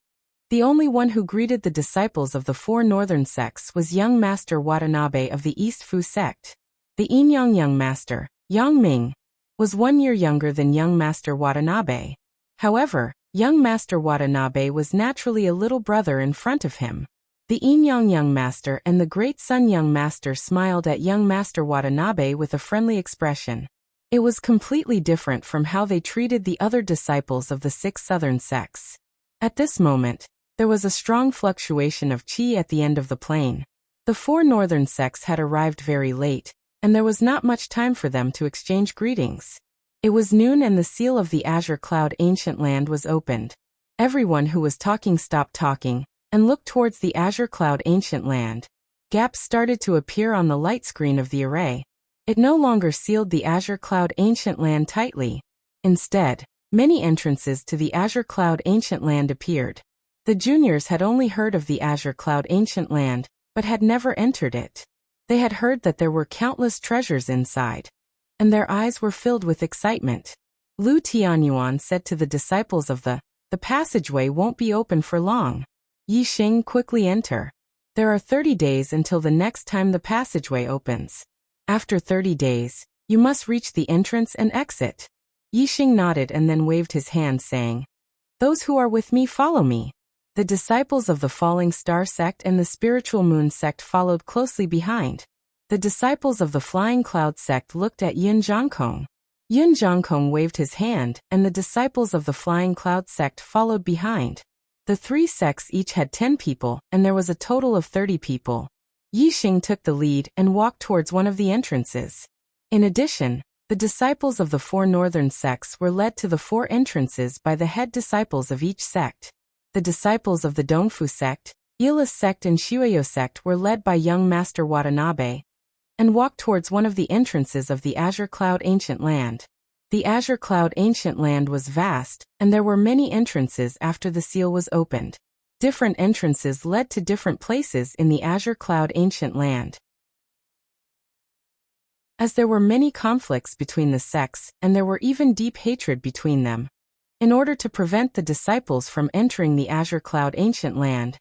the only one who greeted the disciples of the 4 northern sects was young Master Watanabe of the East Fu sect. The Yin-Yang young Master, Yang Ming, was 1 year younger than young Master Watanabe. However, young Master Watanabe was naturally a little brother in front of him. The Yin-Yang young Master and the Great Sun young Master smiled at young Master Watanabe with a friendly expression. It was completely different from how they treated the other disciples of the 6 southern sects. At this moment, there was a strong fluctuation of qi at the end of the plane. The 4 northern sects had arrived very late, and there was not much time for them to exchange greetings. It was noon and the seal of the Azure Cloud Ancient Land was opened. Everyone who was talking stopped talking and looked towards the Azure Cloud Ancient Land. Gaps started to appear on the light screen of the array. It no longer sealed the Azure Cloud Ancient Land tightly. Instead, many entrances to the Azure Cloud Ancient Land appeared. The juniors had only heard of the Azure Cloud Ancient Land, but had never entered it. They had heard that there were countless treasures inside, and their eyes were filled with excitement. Lu Tianyuan said to the disciples of the passageway won't be open for long. Yi Xing, quickly enter. There are 30 days until the next time the passageway opens. After 30 days, you must reach the entrance and exit. Yi Xing nodded and then waved his hand saying, "Those who are with me follow me." The disciples of the Falling Star sect and the Spiritual Moon sect followed closely behind. The disciples of the Flying Cloud sect looked at Yin Zhangkong. Yin Zhangkong waved his hand, and the disciples of the Flying Cloud sect followed behind. The 3 sects each had 10 people, and there was a total of 30 people. Yi Xing took the lead and walked towards one of the entrances. In addition, the disciples of the 4 northern sects were led to the 4 entrances by the head disciples of each sect. The disciples of the Dongfu sect, Ila sect and Shueyo sect were led by young Master Watanabe, and walked towards one of the entrances of the Azure Cloud Ancient Land. The Azure Cloud Ancient Land was vast, and there were many entrances after the seal was opened. Different entrances led to different places in the Azure Cloud Ancient Land. As there were many conflicts between the sects, and there were even deep hatred between them, in order to prevent the disciples from entering the Azure Cloud Ancient Land,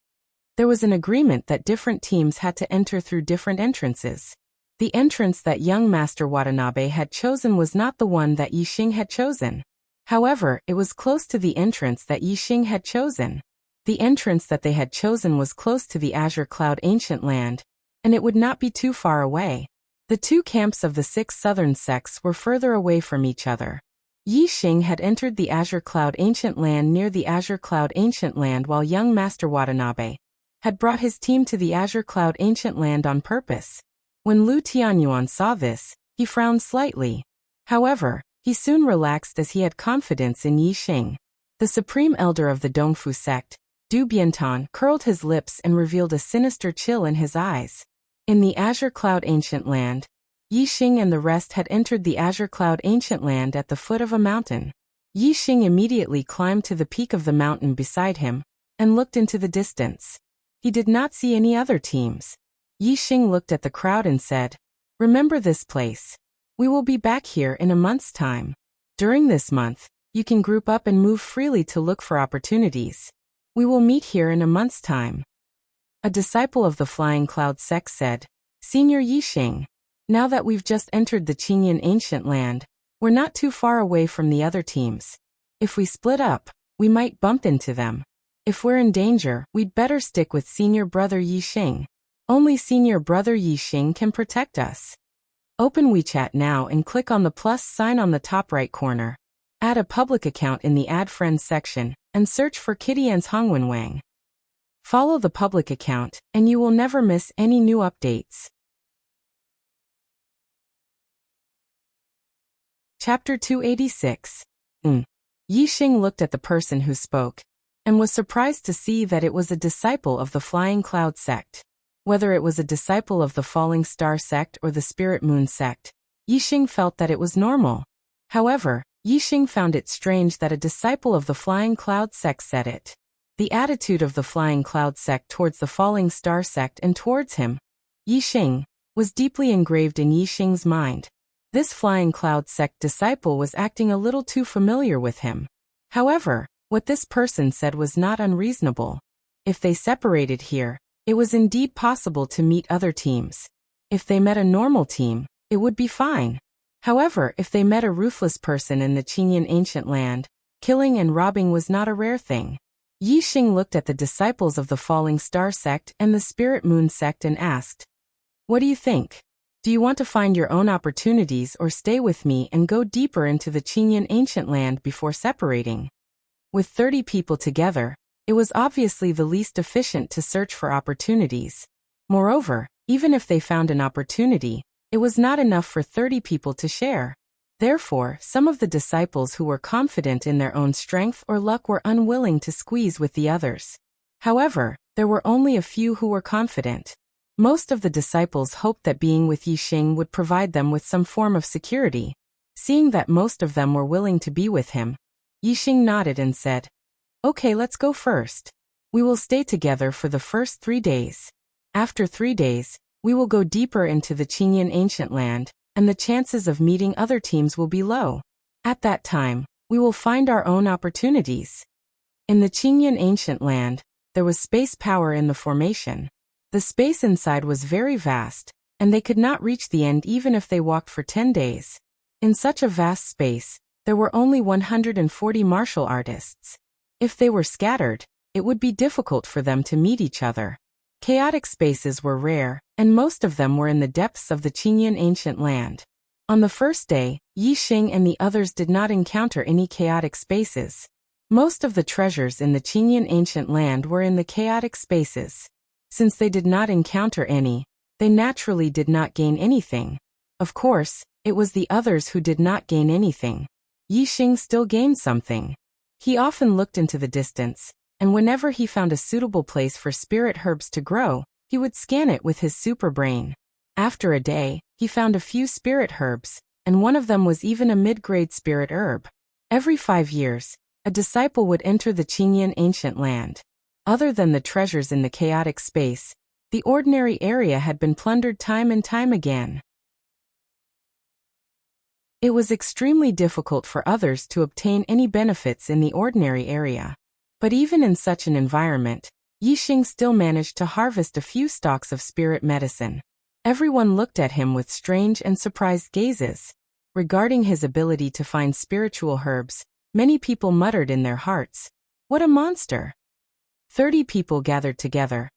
there was an agreement that different teams had to enter through different entrances. The entrance that young Master Watanabe had chosen was not the one that Yixing had chosen. However, it was close to the entrance that Yixing had chosen. The entrance that they had chosen was close to the Azure Cloud Ancient Land, and it would not be too far away. The two camps of the 6 southern sects were further away from each other. Yixing had entered the Azure Cloud Ancient Land near the Azure Cloud Ancient Land, while young Master Watanabe had brought his team to the Azure Cloud Ancient Land on purpose. When Lu Tianyuan saw this, he frowned slightly. However, he soon relaxed as he had confidence in Yixing. The supreme elder of the Dongfu sect, Du Biantan, curled his lips and revealed a sinister chill in his eyes. In the Azure Cloud Ancient Land, Yixing and the rest had entered the Azure Cloud Ancient Land at the foot of a mountain. Yixing immediately climbed to the peak of the mountain beside him, and looked into the distance. He did not see any other teams. Yixing looked at the crowd and said, "Remember this place. We will be back here in a month's time. During this month, you can group up and move freely to look for opportunities. We will meet here in a month's time." A disciple of the Flying Cloud sect said, "Senior Yixing, now that we've just entered the Qingyan Ancient Land, we're not too far away from the other teams. If we split up, we might bump into them. If we're in danger, we'd better stick with Senior Brother Yixing. Only Senior Brother Yixing can protect us." Open WeChat now and click on the plus sign on the top right corner. Add a public account in the Add Friends section, and search for Kitty-An's Hongwen Wang. Follow the public account, and you will never miss any new updates. Chapter 286. Yixing looked at the person who spoke, and was surprised to see that it was a disciple of the Flying Cloud sect. Whether it was a disciple of the Falling Star sect or the Spirit Moon sect, Yixing felt that it was normal. However, Yixing found it strange that a disciple of the Flying Cloud sect said it. The attitude of the Flying Cloud sect towards the Falling Star sect and towards him, Yixing, was deeply engraved in Yixing's mind. This Flying Cloud sect disciple was acting a little too familiar with him. However, what this person said was not unreasonable. If they separated here, it was indeed possible to meet other teams. If they met a normal team, it would be fine. However, if they met a ruthless person in the Qingyan Ancient Land, killing and robbing was not a rare thing. Yixing looked at the disciples of the Falling Star sect and the Spirit Moon sect and asked, "What do you think? Do you want to find your own opportunities or stay with me and go deeper into the Qingyan Ancient Land before separating?" With 30 people together, it was obviously the least efficient to search for opportunities. Moreover, even if they found an opportunity, it was not enough for 30 people to share. Therefore, some of the disciples who were confident in their own strength or luck were unwilling to squeeze with the others. However, there were only a few who were confident. Most of the disciples hoped that being with Yixing would provide them with some form of security. Seeing that most of them were willing to be with him, Yixing nodded and said, "Okay, let's go first. We will stay together for the first 3 days. After 3 days, we will go deeper into the Qingyan Ancient Land, and the chances of meeting other teams will be low. At that time, we will find our own opportunities." In the Qingyan Ancient Land, there was space power in the formation. The space inside was very vast, and they could not reach the end even if they walked for 10 days. In such a vast space, there were only 140 martial artists. If they were scattered, it would be difficult for them to meet each other. Chaotic spaces were rare, and most of them were in the depths of the Qingyan Ancient Land. On the first day, Yixing and the others did not encounter any chaotic spaces. Most of the treasures in the Qingyan Ancient Land were in the chaotic spaces. Since they did not encounter any, they naturally did not gain anything. Of course, it was the others who did not gain anything. Yixing still gained something. He often looked into the distance, and whenever he found a suitable place for spirit herbs to grow, he would scan it with his super brain. After a day, he found a few spirit herbs, and one of them was even a mid-grade spirit herb. Every 5 years, a disciple would enter the Qingyan ancient land. Other than the treasures in the chaotic space, the ordinary area had been plundered time and time again. It was extremely difficult for others to obtain any benefits in the ordinary area. But even in such an environment, Yixing still managed to harvest a few stalks of spirit medicine. Everyone looked at him with strange and surprised gazes. Regarding his ability to find spiritual herbs, many people muttered in their hearts, "What a monster!" 30 people gathered together,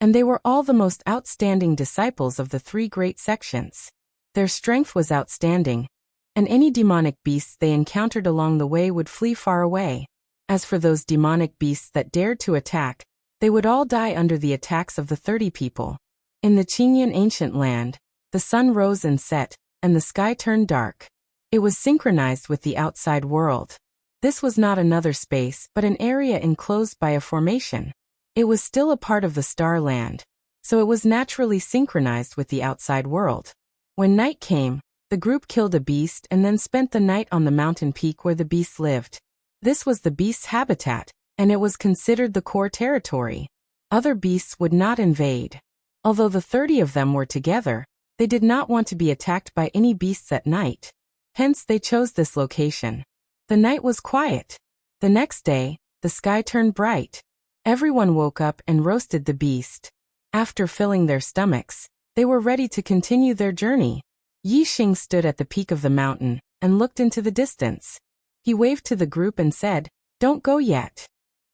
and they were all the most outstanding disciples of the 3 great sections. Their strength was outstanding, and any demonic beasts they encountered along the way would flee far away. As for those demonic beasts that dared to attack, they would all die under the attacks of the 30 people. In the Qingyan ancient land, the sun rose and set, and the sky turned dark. It was synchronized with the outside world. This was not another space but an area enclosed by a formation. It was still a part of the star land, so it was naturally synchronized with the outside world. When night came, the group killed a beast and then spent the night on the mountain peak where the beast lived. This was the beast's habitat, and it was considered the core territory. Other beasts would not invade. Although the 30 of them were together, they did not want to be attacked by any beasts at night. Hence they chose this location. The night was quiet. The next day, the sky turned bright. Everyone woke up and roasted the beast. After filling their stomachs, they were ready to continue their journey. Yixing stood at the peak of the mountain and looked into the distance. He waved to the group and said, "Don't go yet."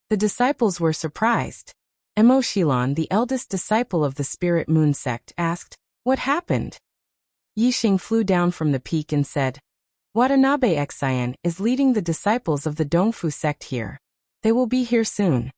The disciples were surprised. Emo Shilon, the eldest disciple of the Spirit Moon sect, asked, "What happened?" Yixing flew down from the peak and said, "Watanabe Xian is leading the disciples of the Dongfu sect here. They will be here soon."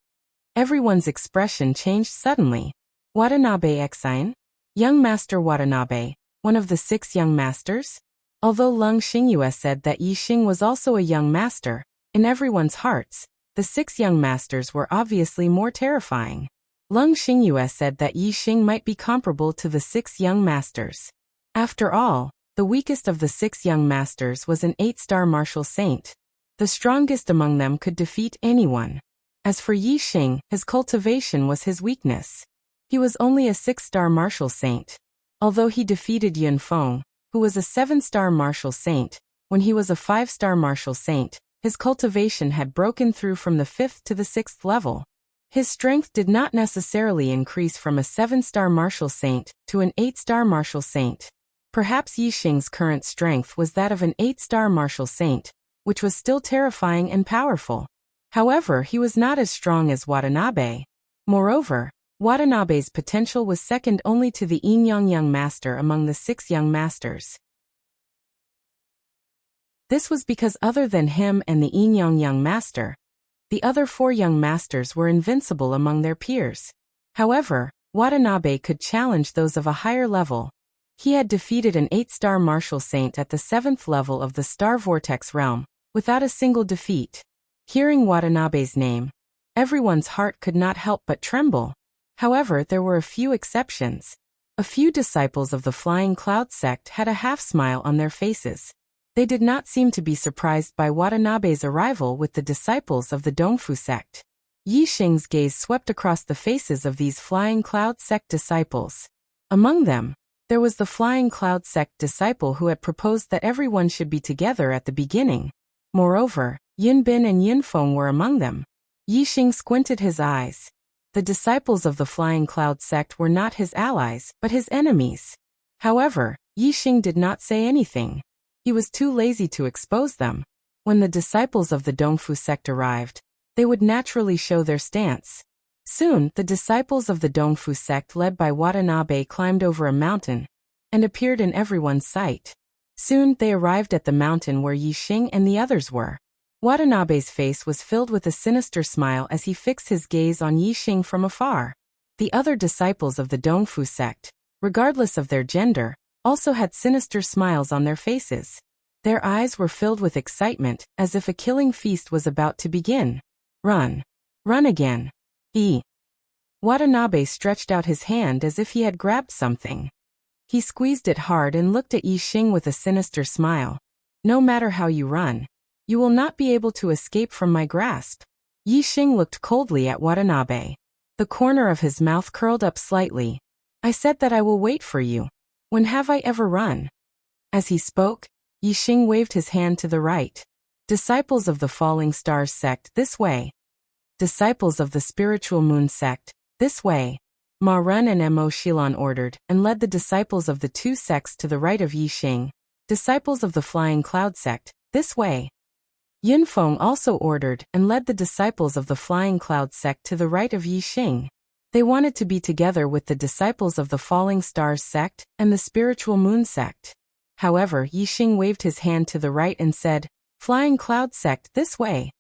Everyone's expression changed suddenly. Watanabe Xian? Young Master Watanabe, one of the 6 young masters? Although Lung Xingyue said that Yixing was also a young master, in everyone's hearts, the 6 young masters were obviously more terrifying. Lung Xingyue said that Yixing might be comparable to the 6 young masters. After all, the weakest of the 6 young masters was an 8-star martial saint. The strongest among them could defeat anyone. As for Yixing, his cultivation was his weakness. He was only a 6-star martial saint. Although he defeated Yunfeng, who was a 7-star martial saint, when he was a 5-star martial saint, his cultivation had broken through from the 5th to the 6th level. His strength did not necessarily increase from a 7-star martial saint to an 8-star martial saint. Perhaps Yixing's current strength was that of an 8-star martial saint, which was still terrifying and powerful. However, he was not as strong as Watanabe. Moreover, Watanabe's potential was second only to the Yinyang young master among the 6 young masters. This was because other than him and the Yinyang young master, the other 4 young masters were invincible among their peers. However, Watanabe could challenge those of a higher level. He had defeated an 8-star martial saint at the 7th level of the Star Vortex realm, without a single defeat. Hearing Watanabe's name, everyone's heart could not help but tremble. However, there were a few exceptions. A few disciples of the Flying Cloud sect had a half-smile on their faces. They did not seem to be surprised by Watanabe's arrival with the disciples of the Dongfu sect. Yixing's gaze swept across the faces of these Flying Cloud sect disciples. Among them, there was the Flying Cloud sect disciple who had proposed that everyone should be together at the beginning. Moreover, Yunbin and Yunfeng were among them. Yixing squinted his eyes. The disciples of the Flying Cloud sect were not his allies, but his enemies. However, Yixing did not say anything. He was too lazy to expose them. When the disciples of the Dongfu sect arrived, they would naturally show their stance. Soon, the disciples of the Dongfu sect led by Watanabe climbed over a mountain and appeared in everyone's sight. Soon, they arrived at the mountain where Yixing and the others were. Watanabe's face was filled with a sinister smile as he fixed his gaze on Yixing from afar. The other disciples of the Dongfu sect, regardless of their gender, also had sinister smiles on their faces. Their eyes were filled with excitement, as if a killing feast was about to begin. "Run!" Run again. Watanabe stretched out his hand as if he had grabbed something. He squeezed it hard and looked at Yixing with a sinister smile. No matter how you run, you will not be able to escape from my grasp. Yixing looked coldly at Watanabe. The corner of his mouth curled up slightly. I said that I will wait for you. When have I ever run? As he spoke, Yixing waved his hand to the right. Disciples of the Falling Stars sect, this way. Disciples of the Spiritual Moon sect, this way. Ma Ren and Mo Shilon ordered, and led the disciples of the two sects to the right of Yixing. Disciples of the Flying Cloud sect, this way. Yunfeng also ordered, and led the disciples of the Flying Cloud sect to the right of Yixing. They wanted to be together with the disciples of the Falling Stars sect and the Spiritual Moon sect. However, Yixing waved his hand to the right and said, Flying Cloud sect, this way.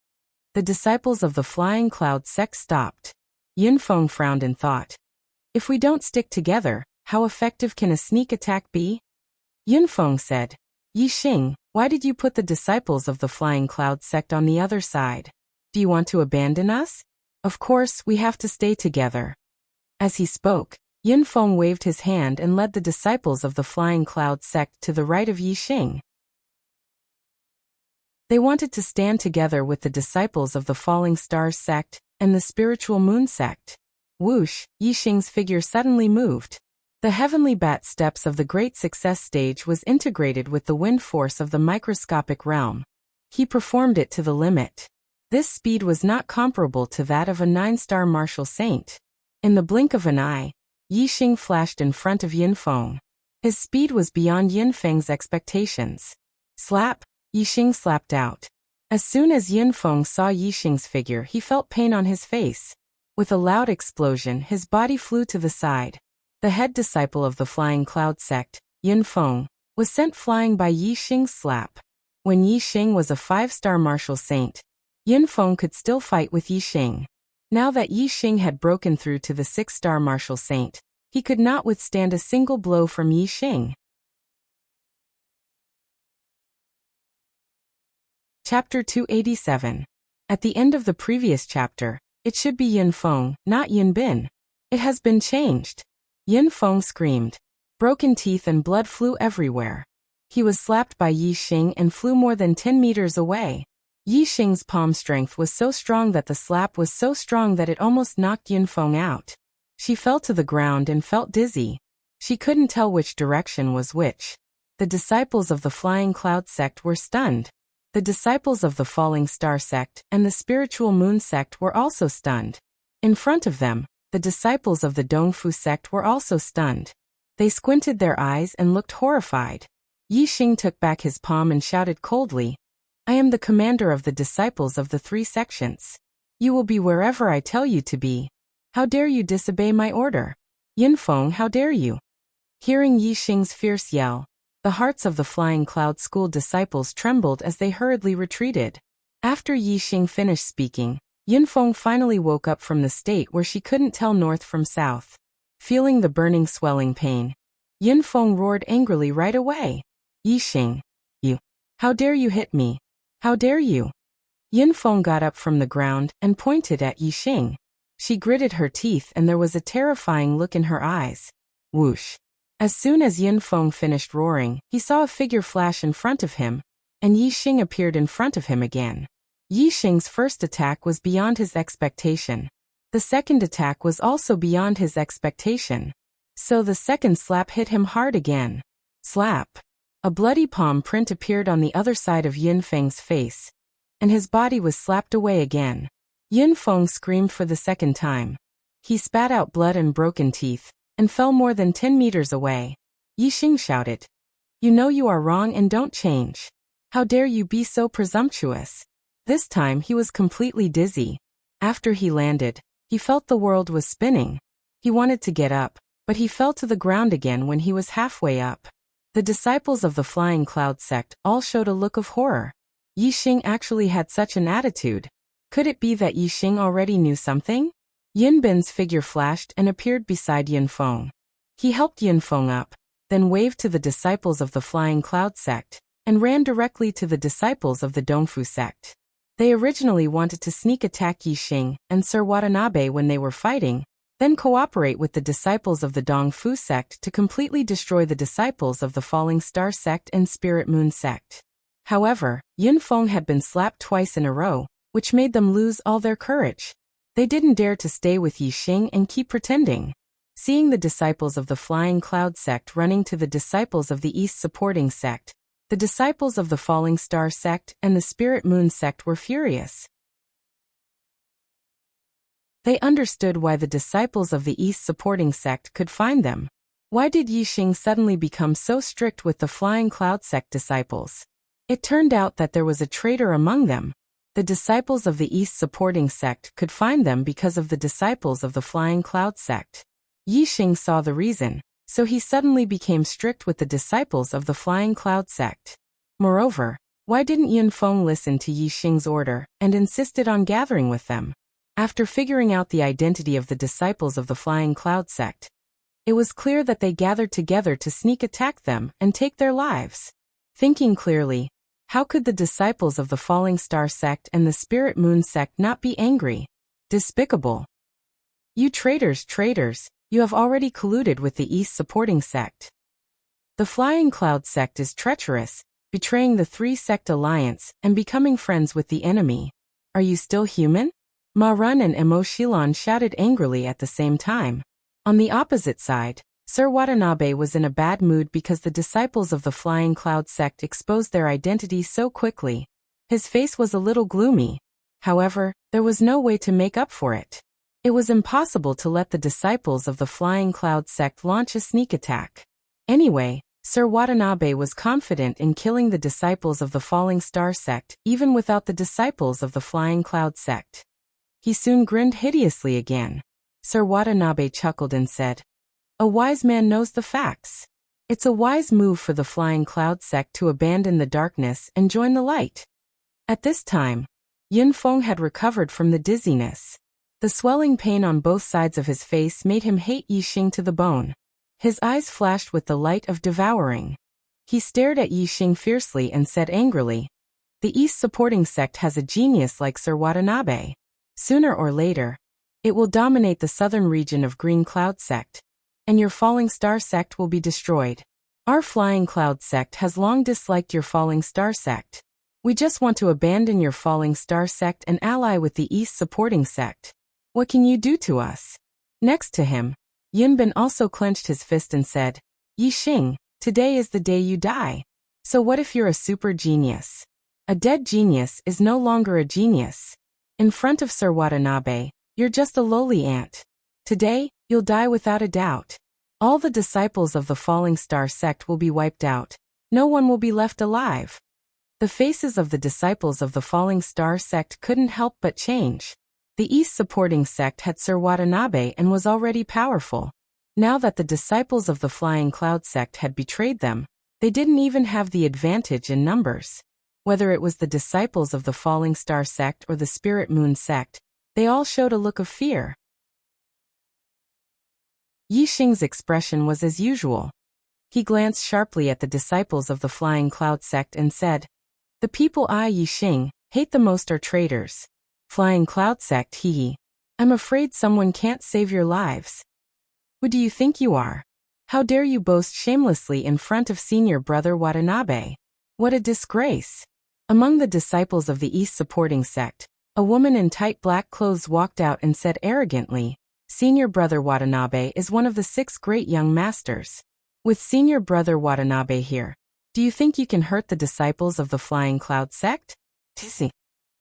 The disciples of the Flying Cloud sect stopped. Yunfeng frowned and thought, if we don't stick together, how effective can a sneak attack be? Yunfeng said, Yixing, why did you put the disciples of the Flying Cloud sect on the other side? Do you want to abandon us? Of course, we have to stay together. As he spoke, Yunfeng waved his hand and led the disciples of the Flying Cloud sect to the right of Yixing. They wanted to stand together with the disciples of the Falling Stars sect and the Spiritual Moon sect. Whoosh, Yixing's figure suddenly moved. The heavenly bat steps of the Great Success stage was integrated with the wind force of the microscopic realm. He performed it to the limit. This speed was not comparable to that of a 9-star martial saint. In the blink of an eye, Yixing flashed in front of Yunfeng. His speed was beyond Yunfeng's expectations. Slap, Yixing slapped out. As soon as Yunfeng saw Yixing's figure, he felt pain on his face. With a loud explosion, his body flew to the side. The head disciple of the Flying Cloud sect, Yunfeng, was sent flying by Yixing's slap. When Yixing was a 5-star martial saint, Yunfeng could still fight with Yixing. Now that Yixing had broken through to the 6-star martial saint, he could not withstand a single blow from Yixing. Chapter 287. At the end of the previous chapter, it should be Yunfeng, not Yunbin. It has been changed. Yunfeng screamed. Broken teeth and blood flew everywhere. He was slapped by Yixing and flew more than 10 meters away. Yixing's palm strength was so strong that the slap was so strong that it almost knocked Yunfeng out. She fell to the ground and felt dizzy. She couldn't tell which direction was which. The disciples of the Flying Cloud sect were stunned. The disciples of the Falling Star sect and the Spiritual Moon sect were also stunned. In front of them, the disciples of the Dongfu sect were also stunned. They squinted their eyes and looked horrified. Yixing took back his palm and shouted coldly, I am the commander of the disciples of the 3 sections. You will be wherever I tell you to be. How dare you disobey my order? Yunfeng, how dare you? Hearing Yixing's fierce yell, the hearts of the Flying Cloud School disciples trembled as they hurriedly retreated. After Yixing finished speaking, Yunfeng finally woke up from the state where she couldn't tell north from south. Feeling the burning swelling pain, Yunfeng roared angrily right away. Yixing, you! How dare you hit me? How dare you? Yunfeng got up from the ground and pointed at Yixing. She gritted her teeth and there was a terrifying look in her eyes. Whoosh! As soon as Yunfeng finished roaring, he saw a figure flash in front of him, and Yixing appeared in front of him again. Yixing's first attack was beyond his expectation. The second attack was also beyond his expectation. So the second slap hit him hard again. Slap! A bloody palm print appeared on the other side of Yunfeng's face, and his body was slapped away again. Yunfeng screamed for the second time. He spat out blood and broken teeth, and fell more than 10 meters away. Yixing shouted, You know you are wrong and don't change. How dare you be so presumptuous? This time he was completely dizzy. After he landed, he felt the world was spinning. He wanted to get up, but he fell to the ground again when he was halfway up. The disciples of the Flying Cloud sect all showed a look of horror. Yixing actually had such an attitude. Could it be that Yixing already knew something? Yunbin's figure flashed and appeared beside Yunfeng. He helped Yunfeng up, then waved to the disciples of the Flying Cloud sect, and ran directly to the disciples of the Dongfu sect. They originally wanted to sneak attack Yixing and Sir Watanabe when they were fighting, then cooperate with the disciples of the Dong Fu sect to completely destroy the disciples of the Falling Star sect and Spirit Moon sect. However, Yunfeng had been slapped twice in a row, which made them lose all their courage. They didn't dare to stay with Yixing and keep pretending. Seeing the disciples of the Flying Cloud sect running to the disciples of the East supporting sect, the disciples of the Falling Star sect and the Spirit Moon sect were furious. They understood why the disciples of the East supporting sect could find them. Why did Yixing suddenly become so strict with the Flying Cloud sect disciples? It turned out that there was a traitor among them. The disciples of the East supporting sect could find them because of the disciples of the Flying Cloud sect. Yixing saw the reason, so he suddenly became strict with the disciples of the Flying Cloud sect. Moreover, why didn't Yunfeng listen to Yixing's order and insisted on gathering with them? After figuring out the identity of the disciples of the Flying Cloud sect, it was clear that they gathered together to sneak attack them and take their lives. Thinking clearly, how could the disciples of the Falling Star sect and the Spirit Moon sect not be angry? Despicable. You traitors, you have already colluded with the East supporting sect. The Flying Cloud sect is treacherous, betraying the three-sect alliance and becoming friends with the enemy. Are you still human? Ma Run and Mo Shilon shouted angrily at the same time. On the opposite side, Sir Watanabe was in a bad mood because the disciples of the Flying Cloud sect exposed their identity so quickly. His face was a little gloomy. However, there was no way to make up for it. It was impossible to let the disciples of the Flying Cloud sect launch a sneak attack. Anyway, Sir Watanabe was confident in killing the disciples of the Falling Star sect even without the disciples of the Flying Cloud sect. He soon grinned hideously again. Sir Watanabe chuckled and said, "A wise man knows the facts. It's a wise move for the Flying Cloud sect to abandon the darkness and join the light." At this time, Yunfeng had recovered from the dizziness. The swelling pain on both sides of his face made him hate Yixing to the bone. His eyes flashed with the light of devouring. He stared at Yixing fiercely and said angrily, "The East supporting sect has a genius like Sir Watanabe. Sooner or later, it will dominate the southern region of Green Cloud sect, and your Falling Star sect will be destroyed. Our Flying Cloud sect has long disliked your Falling Star sect. We just want to abandon your Falling Star sect and ally with the East supporting sect. What can you do to us?" Next to him, Yunbin also clenched his fist and said, "Yixing, today is the day you die. So what if you're a super genius? A dead genius is no longer a genius. In front of Sir Watanabe, you're just a lowly ant. Today, you'll die without a doubt. All the disciples of the Falling Star sect will be wiped out. No one will be left alive." The faces of the disciples of the Falling Star sect couldn't help but change. The East supporting sect had Sir Watanabe and was already powerful. Now that the disciples of the Flying Cloud sect had betrayed them, they didn't even have the advantage in numbers. Whether it was the disciples of the Falling Star sect or the Spirit Moon sect, they all showed a look of fear. Yixing's expression was as usual. He glanced sharply at the disciples of the Flying Cloud sect and said, "The people I, Yixing, hate the most are traitors. Flying Cloud sect, hee. I'm afraid someone can't save your lives. Who do you think you are? How dare you boast shamelessly in front of senior brother Watanabe? What a disgrace." Among the disciples of the East supporting sect, a woman in tight black clothes walked out and said arrogantly, "Senior brother Watanabe is one of the 6 great young masters. With senior brother Watanabe here, do you think you can hurt the disciples of the Flying Cloud sect?" Tissy.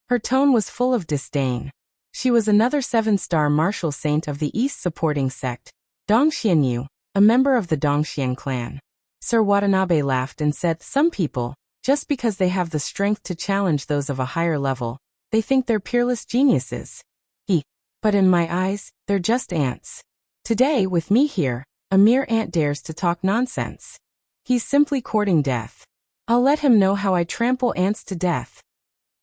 Her tone was full of disdain. She was another 7-star martial saint of the East supporting sect, Dongxianyu, a member of the Dongxian clan. Sir Watanabe laughed and said, "Some people, just because they have the strength to challenge those of a higher level, they think they're peerless geniuses. But in my eyes, they're just ants. Today, with me here, a mere ant dares to talk nonsense. He's simply courting death. I'll let him know how I trample ants to death."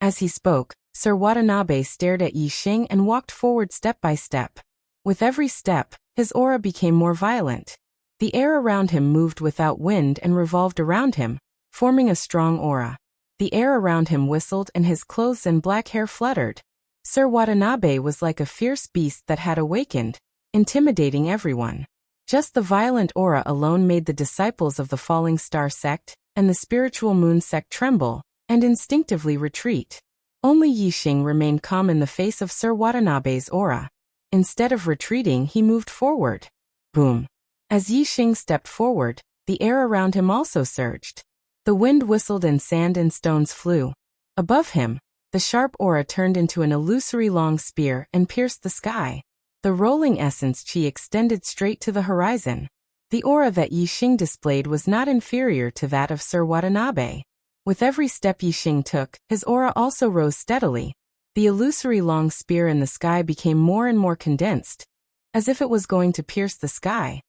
As he spoke, Sir Watanabe stared at Yixing and walked forward step by step. With every step, his aura became more violent. The air around him moved without wind and revolved around him, forming a strong aura. The air around him whistled and his clothes and black hair fluttered. Sir Watanabe was like a fierce beast that had awakened, intimidating everyone. Just the violent aura alone made the disciples of the Falling Star sect and the Spiritual Moon sect tremble and instinctively retreat. Only Yixing remained calm in the face of Sir Watanabe's aura. Instead of retreating, he moved forward. Boom! As Yixing stepped forward, the air around him also surged. The wind whistled and sand and stones flew. Above him, the sharp aura turned into an illusory long spear and pierced the sky. The rolling essence chi extended straight to the horizon. The aura that Yixing displayed was not inferior to that of Sir Watanabe. With every step Yixing took, his aura also rose steadily. The illusory long spear in the sky became more and more condensed, as if it was going to pierce the sky.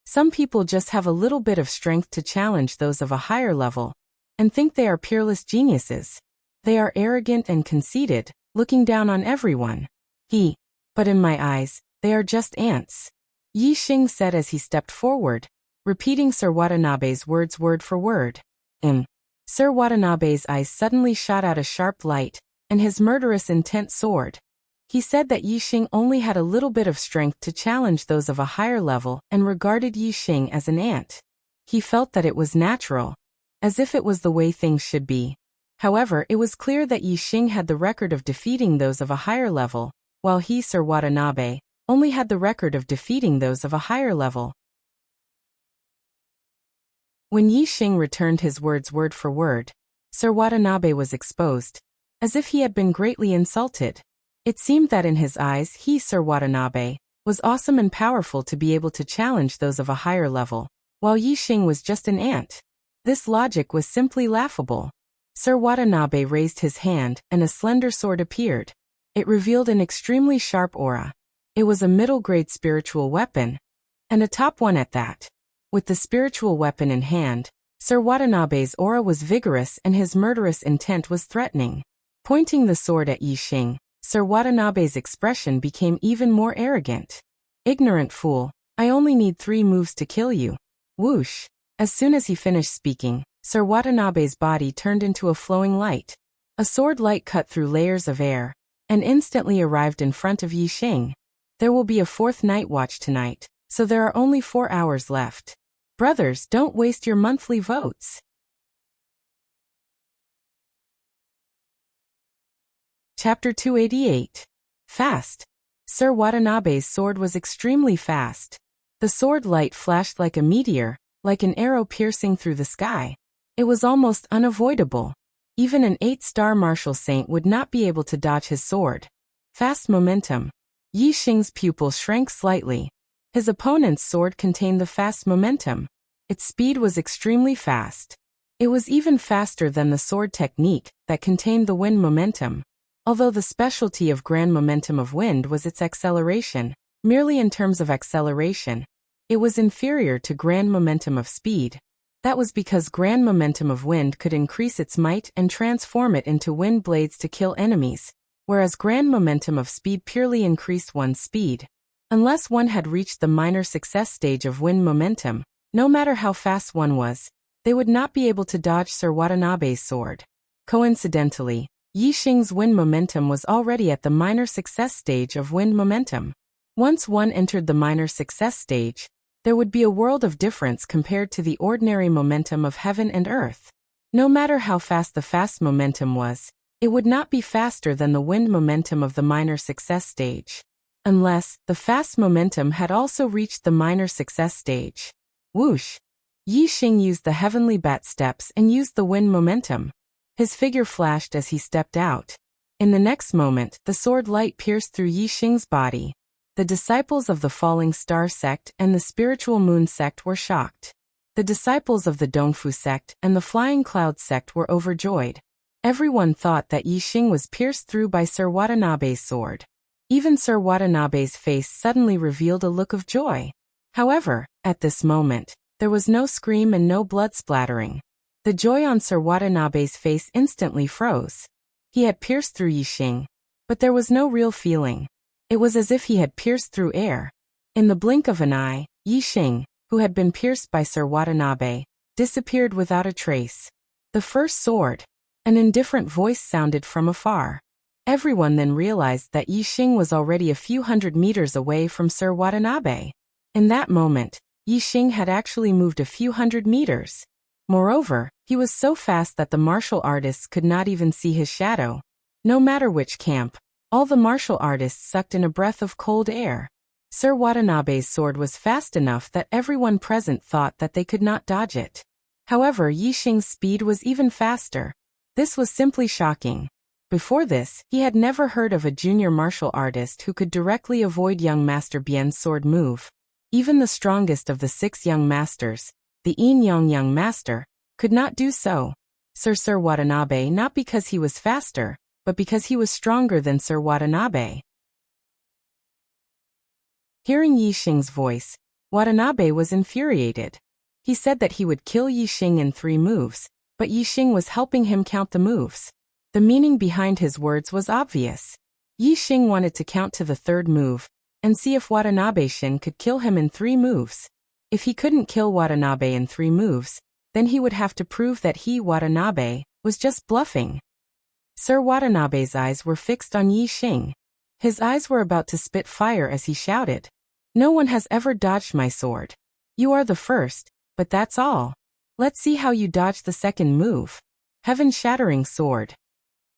Some people just have a little bit of strength to challenge those of a higher level, and think they are peerless geniuses. They are arrogant and conceited, looking down on everyone. But in my eyes, they are just ants. Yixing said as he stepped forward, repeating Sir Watanabe's words word for word. Sir Watanabe's eyes suddenly shot out a sharp light, and his murderous intent soared. He said that Yixing only had a little bit of strength to challenge those of a higher level and regarded Yixing as an ant. He felt that it was natural, as if it was the way things should be. However, it was clear that Yixing had the record of defeating those of a higher level, while he, Sir Watanabe, only had the record of defeating those of a higher level. When Yixing returned his words word for word, Sir Watanabe was exposed, as if he had been greatly insulted. It seemed that in his eyes he, Sir Watanabe, was awesome and powerful to be able to challenge those of a higher level, while Yixing was just an ant. This logic was simply laughable. Sir Watanabe raised his hand and a slender sword appeared. It revealed an extremely sharp aura. It was a middle-grade spiritual weapon, and a top one at that. With the spiritual weapon in hand, Sir Watanabe's aura was vigorous and his murderous intent was threatening. Pointing the sword at Yixing, Sir Watanabe's expression became even more arrogant. Ignorant fool, I only need 3 moves to kill you. Whoosh! As soon as he finished speaking, Sir Watanabe's body turned into a flowing light. A sword light cut through layers of air, and instantly arrived in front of Yixing. There will be a 4th night watch tonight, so there are only 4 hours left. Brothers, don't waste your monthly votes. Chapter 288. Fast. Sir Watanabe's sword was extremely fast. The sword light flashed like a meteor, like an arrow piercing through the sky. It was almost unavoidable. Even an 8-star martial saint would not be able to dodge his sword. Fast momentum. Yixing's pupil shrank slightly. His opponent's sword contained the fast momentum. Its speed was extremely fast. It was even faster than the sword technique that contained the wind momentum. Although the specialty of grand momentum of wind was its acceleration, merely in terms of acceleration, it was inferior to grand momentum of speed. That was because grand momentum of wind could increase its might and transform it into wind blades to kill enemies, whereas grand momentum of speed purely increased one's speed. Unless one had reached the minor success stage of wind momentum, no matter how fast one was, they would not be able to dodge Sir Watanabe's sword. Coincidentally, Yixing's wind momentum was already at the minor success stage of wind momentum. Once one entered the minor success stage, there would be a world of difference compared to the ordinary momentum of heaven and earth. No matter how fast the fast momentum was, it would not be faster than the wind momentum of the minor success stage. Unless, the fast momentum had also reached the minor success stage. Whoosh! Yixing used the heavenly bat steps and used the wind momentum. His figure flashed as he stepped out. In the next moment, the sword light pierced through Yixing's body. The disciples of the Falling Star sect and the Spiritual Moon sect were shocked. The disciples of the Dongfu sect and the Flying Cloud sect were overjoyed. Everyone thought that Yixing was pierced through by Sir Watanabe's sword. Even Sir Watanabe's face suddenly revealed a look of joy. However, at this moment, there was no scream and no blood splattering. The joy on Sir Watanabe's face instantly froze. He had pierced through Yixing, but there was no real feeling. It was as if he had pierced through air. In the blink of an eye, Yixing, who had been pierced by Sir Watanabe, disappeared without a trace. The first sword. An indifferent voice sounded from afar. Everyone then realized that Yi Xing was already a few hundred meters away from Sir Watanabe. In that moment, Yi Xing had actually moved a few hundred meters. Moreover, he was so fast that the martial artists could not even see his shadow. No matter which camp, all the martial artists sucked in a breath of cold air. Sir Watanabe's sword was fast enough that everyone present thought that they could not dodge it. However, Yi Xing's speed was even faster. This was simply shocking. Before this, he had never heard of a junior martial artist who could directly avoid young Master Bian's sword move. Even the strongest of the 6 young masters, the Yin Yang young master, could not do so. Sir Watanabe, not because he was faster, but because he was stronger than Sir Watanabe. Hearing Yi Xing's voice, Watanabe was infuriated. He said that he would kill Yi Xing in 3 moves, but Yi Xing was helping him count the moves. The meaning behind his words was obvious. Yi Xing wanted to count to the 3rd move, and see if Watanabe-shin could kill him in 3 moves. If he couldn't kill Watanabe in 3 moves, then he would have to prove that he, Watanabe, was just bluffing. Sir Watanabe's eyes were fixed on Yi Xing. His eyes were about to spit fire as he shouted, "No one has ever dodged my sword. You are the first, but that's all. Let's see how you dodge the 2nd move. Heaven-shattering sword."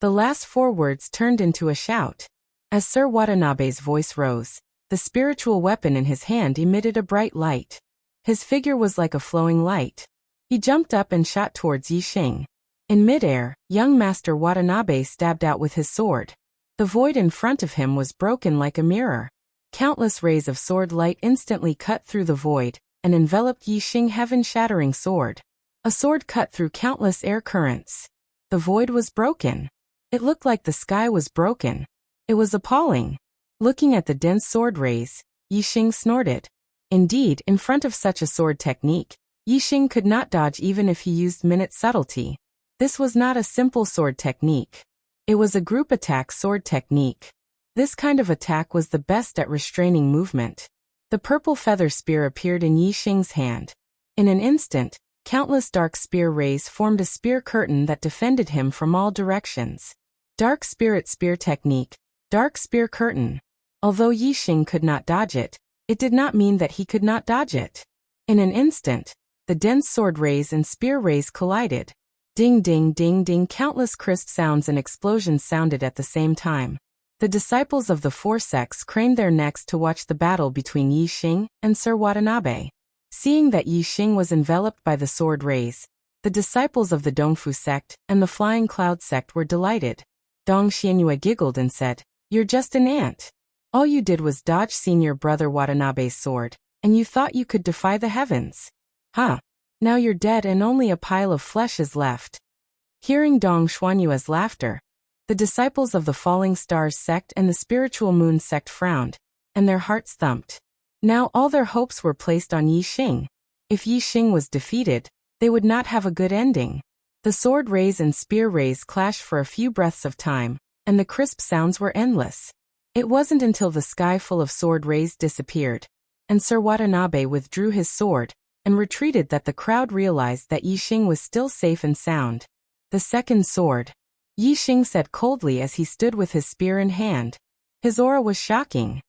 The last 4 words turned into a shout. As Sir Watanabe's voice rose, the spiritual weapon in his hand emitted a bright light. His figure was like a flowing light. He jumped up and shot towards Yi Xing. In midair, young Master Watanabe stabbed out with his sword. The void in front of him was broken like a mirror. Countless rays of sword light instantly cut through the void and enveloped Yi Xing heaven-shattering sword. A sword cut through countless air currents. The void was broken. It looked like the sky was broken. It was appalling. Looking at the dense sword rays, Yi Xing snorted. Indeed, in front of such a sword technique, Yi Xing could not dodge even if he used minute subtlety. This was not a simple sword technique. It was a group attack sword technique. This kind of attack was the best at restraining movement. The purple feather spear appeared in Yi Xing's hand. In an instant, countless dark spear rays formed a spear curtain that defended him from all directions. Dark Spirit Spear Technique, Dark Spear Curtain. Although Yi Xing could not dodge it, it did not mean that he could not dodge it. In an instant, the dense sword rays and spear rays collided. Ding ding ding ding, countless crisp sounds and explosions sounded at the same time. The disciples of the 4 sects craned their necks to watch the battle between Yi Xing and Sir Watanabe. Seeing that Yi Xing was enveloped by the sword rays, the disciples of the Dongfu sect and the Flying Cloud sect were delighted. Dong Xianyue giggled and said, "You're just an ant. All you did was dodge senior brother Watanabe's sword, and you thought you could defy the heavens. Huh. Now you're dead and only a pile of flesh is left." Hearing Dong Xuanyue's laughter, the disciples of the Falling Stars sect and the Spiritual Moon sect frowned, and their hearts thumped. Now all their hopes were placed on Yi Xing. If Yi Xing was defeated, they would not have a good ending. The sword rays and spear rays clashed for a few breaths of time, and the crisp sounds were endless. It wasn't until the sky full of sword rays disappeared, and Sir Watanabe withdrew his sword, and retreated that the crowd realized that Yi Xing was still safe and sound. The 2nd sword. Yi Xing said coldly as he stood with his spear in hand. His aura was shocking.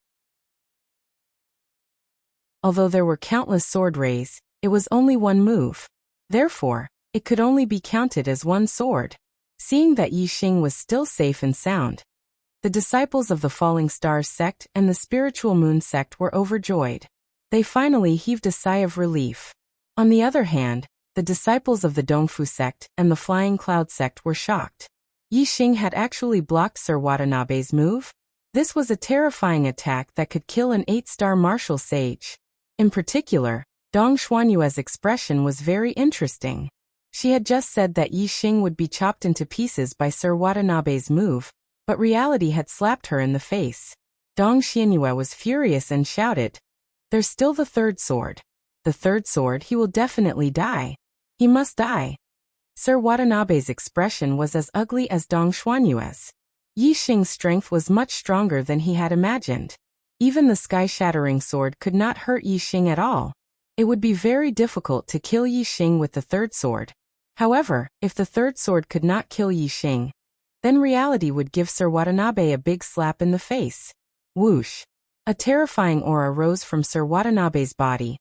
Although there were countless sword rays, it was only 1 move. Therefore, it could only be counted as 1 sword. Seeing that Yi Xing was still safe and sound, the disciples of the Falling Stars sect and the Spiritual Moon sect were overjoyed. They finally heaved a sigh of relief. On the other hand, the disciples of the Dongfu sect and the Flying Cloud sect were shocked. Yi Xing had actually blocked Sir Watanabe's move? This was a terrifying attack that could kill an 8-star martial sage. In particular, Dong Xuanyue's expression was very interesting. She had just said that Yi Xing would be chopped into pieces by Sir Watanabe's move, but reality had slapped her in the face. Dong Xianyue was furious and shouted, "There's still the 3rd sword. The 3rd sword, he will definitely die. He must die." Sir Watanabe's expression was as ugly as Dong Xuanyue's. Yi Xing's strength was much stronger than he had imagined. Even the sky-shattering sword could not hurt Yi Xing at all. It would be very difficult to kill Yi Xing with the 3rd sword. However, if the third sword could not kill Yi Xing, then reality would give Sir Watanabe a big slap in the face. Whoosh! A terrifying aura rose from Sir Watanabe's body.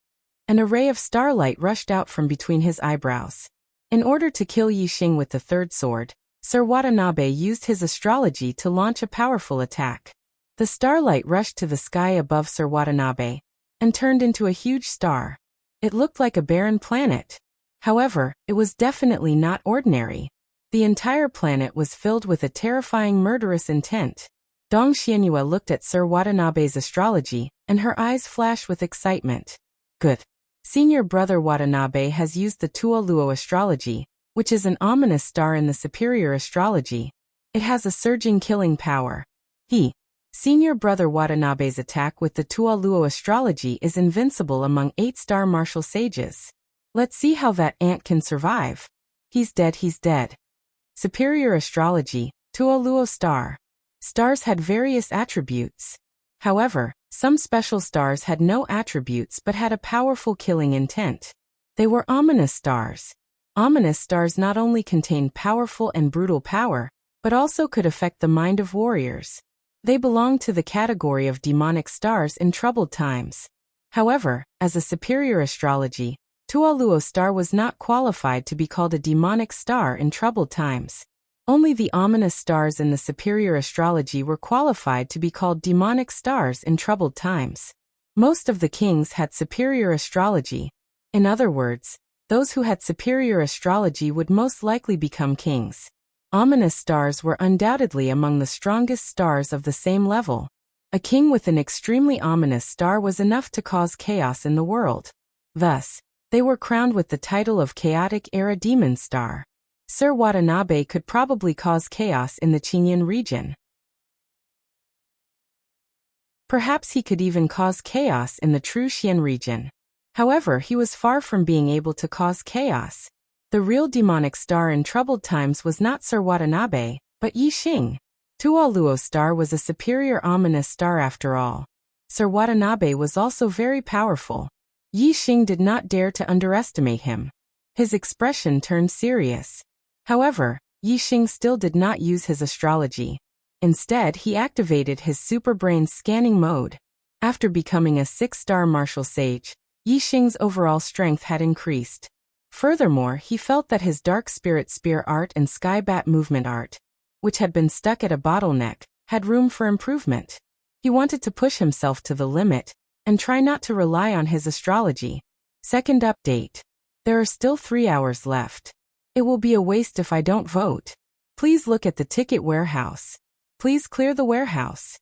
An array of starlight rushed out from between his eyebrows. In order to kill Yi Xing with the third sword, Sir Watanabe used his astrology to launch a powerful attack. The starlight rushed to the sky above Sir Watanabe and turned into a huge star. It looked like a barren planet. However, it was definitely not ordinary. The entire planet was filled with a terrifying murderous intent. Dong Xianyue looked at Sir Watanabe's astrology, and her eyes flashed with excitement. Good. Senior brother Watanabe has used the Tua Luo astrology, which is an ominous star in the superior astrology. It has a surging killing power. Senior brother Watanabe's attack with the Tua Luo astrology is invincible among 8-star martial sages. Let's see how that ant can survive. He's dead, he's dead. Superior astrology, Tua Luo star. Stars had various attributes. However, some special stars had no attributes but had a powerful killing intent. They were ominous stars. Ominous stars not only contained powerful and brutal power, but also could affect the mind of warriors. They belonged to the category of demonic stars in troubled times. However, as a superior astrology, Tua Luo star was not qualified to be called a demonic star in troubled times. Only the ominous stars in the superior astrology were qualified to be called demonic stars in troubled times. Most of the kings had superior astrology. In other words, those who had superior astrology would most likely become kings. Ominous stars were undoubtedly among the strongest stars of the same level. A king with an extremely ominous star was enough to cause chaos in the world. Thus, they were crowned with the title of Chaotic Era Demon Star. Sir Watanabe could probably cause chaos in the Qingyan region. Perhaps he could even cause chaos in the true Xian region. However, he was far from being able to cause chaos. The real demonic star in troubled times was not Sir Watanabe, but Yi Xing. Tua Luo star was a superior ominous star after all. Sir Watanabe was also very powerful. Yi Xing did not dare to underestimate him. His expression turned serious. However, Yi Xing still did not use his astrology. Instead, he activated his superbrain scanning mode. After becoming a 6-star martial sage, Yi Xing's overall strength had increased. Furthermore, he felt that his dark spirit spear art and sky bat movement art, which had been stuck at a bottleneck, had room for improvement. He wanted to push himself to the limit and try not to rely on his astrology. Second update. There are still 3 hours left. It will be a waste if I don't vote. Please look at the ticket warehouse. Please clear the warehouse.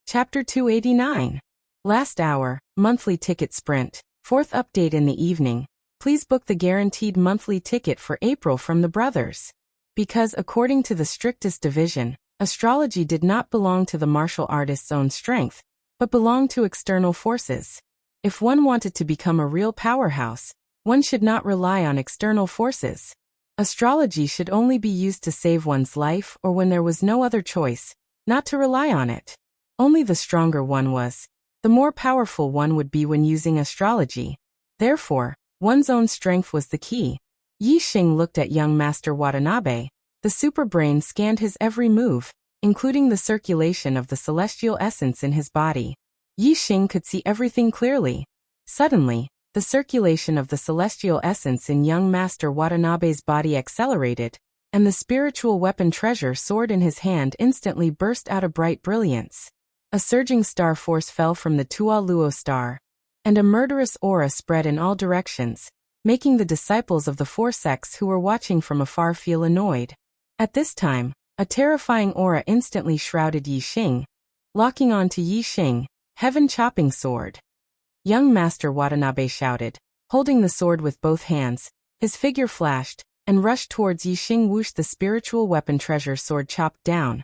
Chapter 289. Last hour, monthly ticket sprint. 4th update in the evening. Please book the guaranteed monthly ticket for April from the brothers. Because according to the strictest division, astrology did not belong to the martial artist's own strength, but belonged to external forces. If one wanted to become a real powerhouse, one should not rely on external forces. Astrology should only be used to save one's life or when there was no other choice, not to rely on it. Only the stronger one was, the more powerful one would be when using astrology. Therefore, one's own strength was the key. Yi Xing looked at young Master Watanabe. The superbrain scanned his every move, including the circulation of the celestial essence in his body. Yi Xing could see everything clearly. Suddenly, the circulation of the celestial essence in young Master Watanabe's body accelerated, and the spiritual weapon treasure sword in his hand instantly burst out a bright brilliance. A surging star force fell from the Tua Luo star, and a murderous aura spread in all directions, making the disciples of the four sects who were watching from afar feel annoyed. At this time, a terrifying aura instantly shrouded Yi Xing, locking on to Yi Xing, heaven-chopping sword. Young Master Watanabe shouted, holding the sword with both hands. His figure flashed, and rushed towards Yi Xing. Whoosh! The spiritual weapon treasure sword chopped down.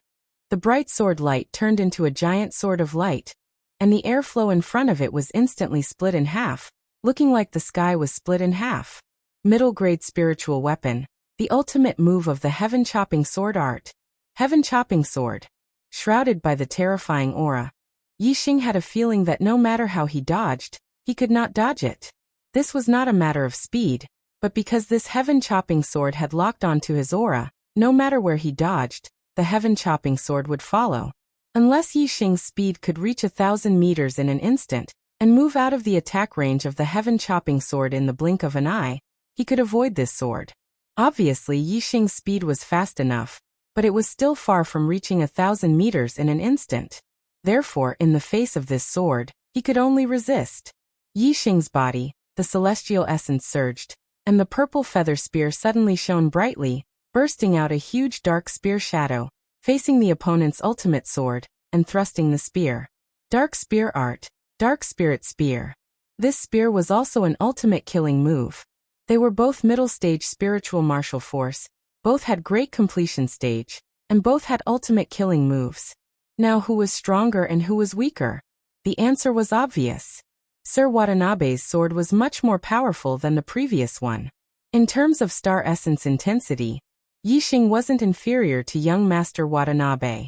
The bright sword light turned into a giant sword of light, and the airflow in front of it was instantly split in half, looking like the sky was split in half. Middle-grade spiritual weapon, the ultimate move of the heaven-chopping sword art. Heaven-chopping sword. Shrouded by the terrifying aura, Yi Xing had a feeling that no matter how he dodged, he could not dodge it. This was not a matter of speed, but because this heaven-chopping sword had locked onto his aura, no matter where he dodged, the heaven-chopping sword would follow. Unless Yi Xing's speed could reach 1,000 meters in an instant, and move out of the attack range of the heaven-chopping sword in the blink of an eye, he could avoid this sword. Obviously Yi Xing's speed was fast enough, but it was still far from reaching 1,000 meters in an instant. Therefore, in the face of this sword, he could only resist. Yi Xing's body, the celestial essence surged, and the purple feather spear suddenly shone brightly, bursting out a huge dark spear shadow, facing the opponent's ultimate sword, and thrusting the spear. Dark Spear Art, Dark Spirit Spear. This spear was also an ultimate killing move. They were both middle-stage spiritual martial force, both had great completion stage, and both had ultimate killing moves. Now who was stronger and who was weaker? The answer was obvious. Sir Watanabe's sword was much more powerful than the previous one. In terms of star essence intensity, Yi Xing wasn't inferior to young Master Watanabe.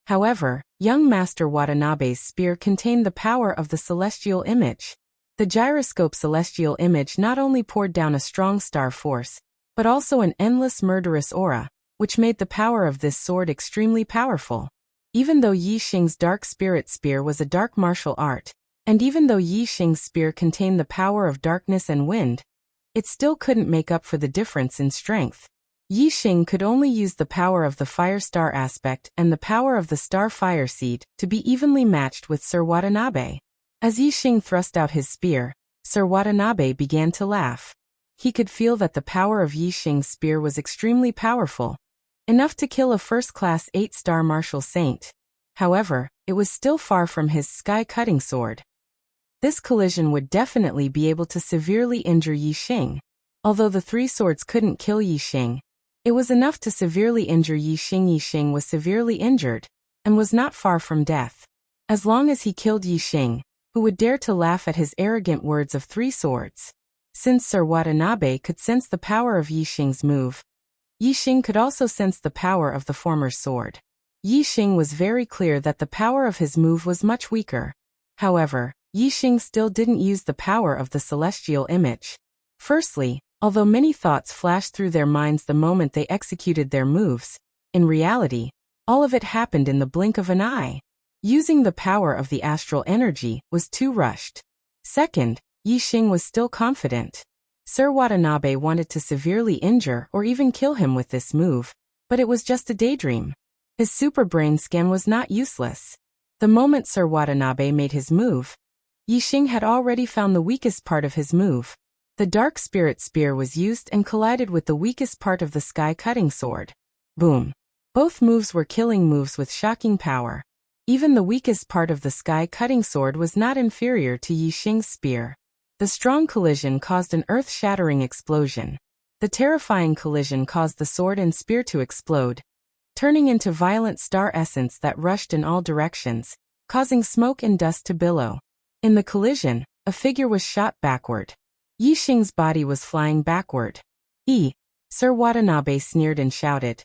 However, young Master Watanabe's spear contained the power of the celestial image. The gyroscope celestial image not only poured down a strong star force, but also an endless murderous aura, which made the power of this sword extremely powerful. Even though Yi Xing's dark spirit spear was a dark martial art, and even though Yi Xing's spear contained the power of darkness and wind, it still couldn't make up for the difference in strength. Yi Xing could only use the power of the fire star aspect and the power of the star fire seed to be evenly matched with Sir Watanabe. As Yi Xing thrust out his spear, Sir Watanabe began to laugh. He could feel that the power of Yi Xing's spear was extremely powerful, enough to kill a first-class 8-star martial saint. However, it was still far from his sky-cutting sword. This collision would definitely be able to severely injure Yi Xing. Although the three swords couldn't kill Yi Xing, it was enough to severely injure Yi Xing. Yi Xing was severely injured, and was not far from death. As long as he killed Yi Xing, who would dare to laugh at his arrogant words of three swords? Since Sir Watanabe could sense the power of Yi Xing's move, Yi Xing could also sense the power of the former sword. Yi Xing was very clear that the power of his move was much weaker. However, Yi Xing still didn't use the power of the celestial image. Firstly, although many thoughts flashed through their minds the moment they executed their moves, in reality, all of it happened in the blink of an eye. Using the power of the astral energy was too rushed. Second, Yi Xing was still confident. Sir Watanabe wanted to severely injure or even kill him with this move, but it was just a daydream. His super brain scan was not useless. The moment Sir Watanabe made his move, Yi Xing had already found the weakest part of his move. The Dark Spirit Spear was used and collided with the weakest part of the sky-cutting sword. Boom. Both moves were killing moves with shocking power. Even the weakest part of the sky-cutting sword was not inferior to Yi Xing's spear. The strong collision caused an earth-shattering explosion. The terrifying collision caused the sword and spear to explode, turning into violent star essence that rushed in all directions, causing smoke and dust to billow. In the collision, a figure was shot backward. Yi Xing's body was flying backward. Sir Watanabe sneered and shouted.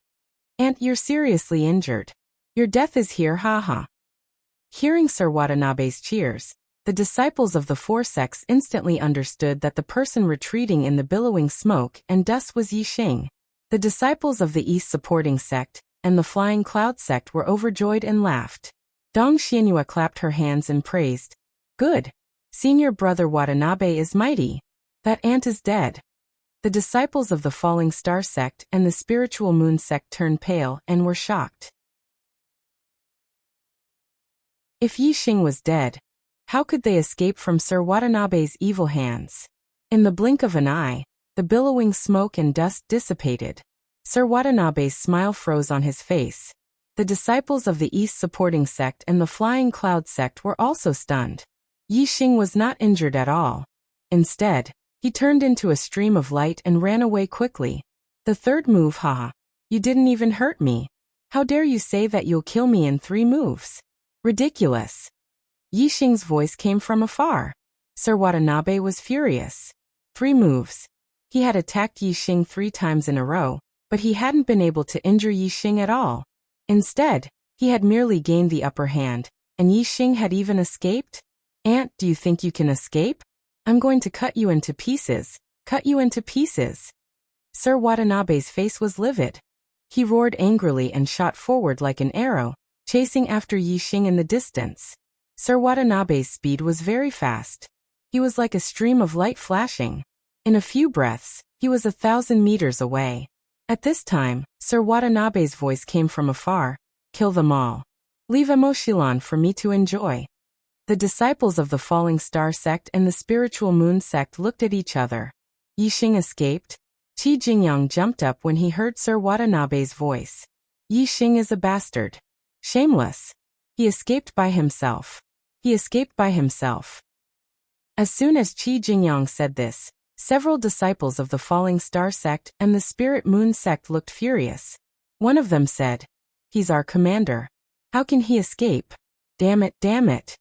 "Aunt, you're seriously injured. Your death is here, haha." Hearing Sir Watanabe's cheers, the disciples of the four sects instantly understood that the person retreating in the billowing smoke and dust was Yi Xing. The disciples of the East supporting sect and the Flying Cloud sect were overjoyed and laughed. Dong Xianyue clapped her hands and praised. "Good. Senior brother Watanabe is mighty. That ant is dead." The disciples of the Falling Star sect and the Spiritual Moon sect turned pale and were shocked. If Yi Xing was dead, how could they escape from Sir Watanabe's evil hands? In the blink of an eye, the billowing smoke and dust dissipated. Sir Watanabe's smile froze on his face. The disciples of the East supporting sect and the Flying Cloud sect were also stunned. Yi Xing was not injured at all. Instead, he turned into a stream of light and ran away quickly. "The third move, haha. You didn't even hurt me. How dare you say that you'll kill me in 3 moves? Ridiculous." Yi Xing's voice came from afar. Sir Watanabe was furious. 3 moves. He had attacked Yi Xing 3 times in a row, but he hadn't been able to injure Yi Xing at all. Instead, he had merely gained the upper hand, And Yi Xing had even escaped? Aunt, do you think you can escape? I'm going to cut you into pieces. Cut you into pieces. Sir Watanabe's face was livid. He roared angrily and shot forward like an arrow, chasing after Yi Xing in the distance. Sir Watanabe's speed was very fast. He was like a stream of light flashing. In a few breaths, he was 1,000 meters away. At this time, Sir Watanabe's voice came from afar. Kill them all. Leave Emoshilan for me to enjoy. The disciples of the Falling Star sect and the Spiritual Moon sect looked at each other. Yi Xing escaped. Qi Jingyang jumped up when he heard Sir Watanabe's voice. Yi Xing is a bastard. Shameless. He escaped by himself. He escaped by himself. As soon as Qi Jingyang said this, several disciples of the Falling Star sect and the Spirit Moon sect looked furious. One of them said, "He's our commander. How can he escape? Damn it, damn it."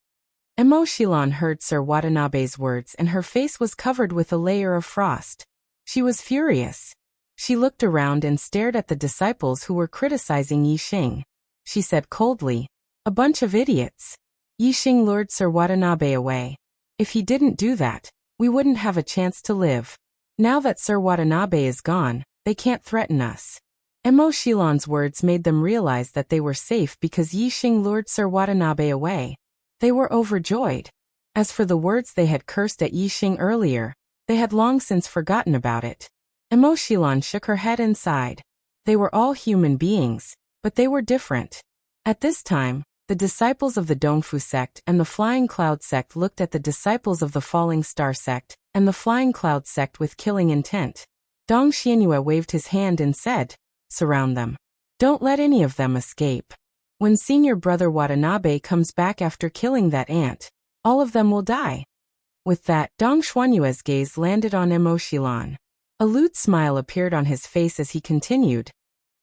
Emoshilan heard Sir Watanabe's words and her face was covered with a layer of frost. She was furious. She looked around and stared at the disciples who were criticizing Yi Xing. She said coldly, "A bunch of idiots." Yi Xing lured Sir Watanabe away. "If he didn't do that, we wouldn't have a chance to live. Now that Sir Watanabe is gone, they can't threaten us." Emoshilan's words made them realize that they were safe because Yi Xing lured Sir Watanabe away. They were overjoyed. As for the words they had cursed at Yi Xing earlier, they had long since forgotten about it. Emoshilan shook her head and sighed. They were all human beings, but they were different. At this time, the disciples of the Dongfu sect and the Flying Cloud sect looked at the disciples of the Falling Star sect and the Flying Cloud sect with killing intent. Dong Xianyue waved his hand and said, "Surround them. Don't let any of them escape. When senior brother Watanabe comes back after killing that ant, all of them will die." With that, Dong Xuanyue's gaze landed on Emoshilan. A lewd smile appeared on his face as he continued,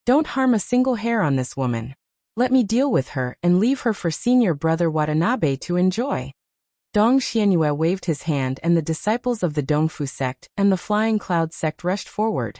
"Don't harm a single hair on this woman. Let me deal with her and leave her for senior brother Watanabe to enjoy." Dong Xianyue waved his hand and the disciples of the Dongfu sect and the Flying Cloud sect rushed forward.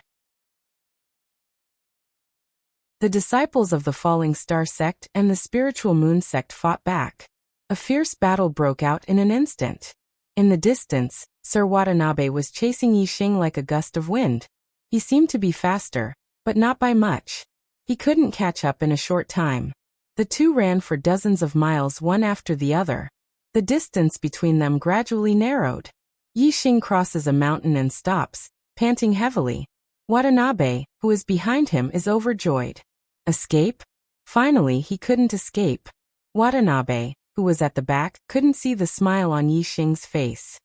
The disciples of the Falling Star sect and the Spiritual Moon sect fought back. A fierce battle broke out in an instant. In the distance, Sir Watanabe was chasing Yi Xing like a gust of wind. He seemed to be faster, but not by much. He couldn't catch up in a short time. The two ran for dozens of miles one after the other. The distance between them gradually narrowed. Yi Xing crosses a mountain and stops, panting heavily. Watanabe, who is behind him, is overjoyed. Escape? Finally, he couldn't escape. Watanabe, who was at the back, couldn't see the smile on Yi Xing's face.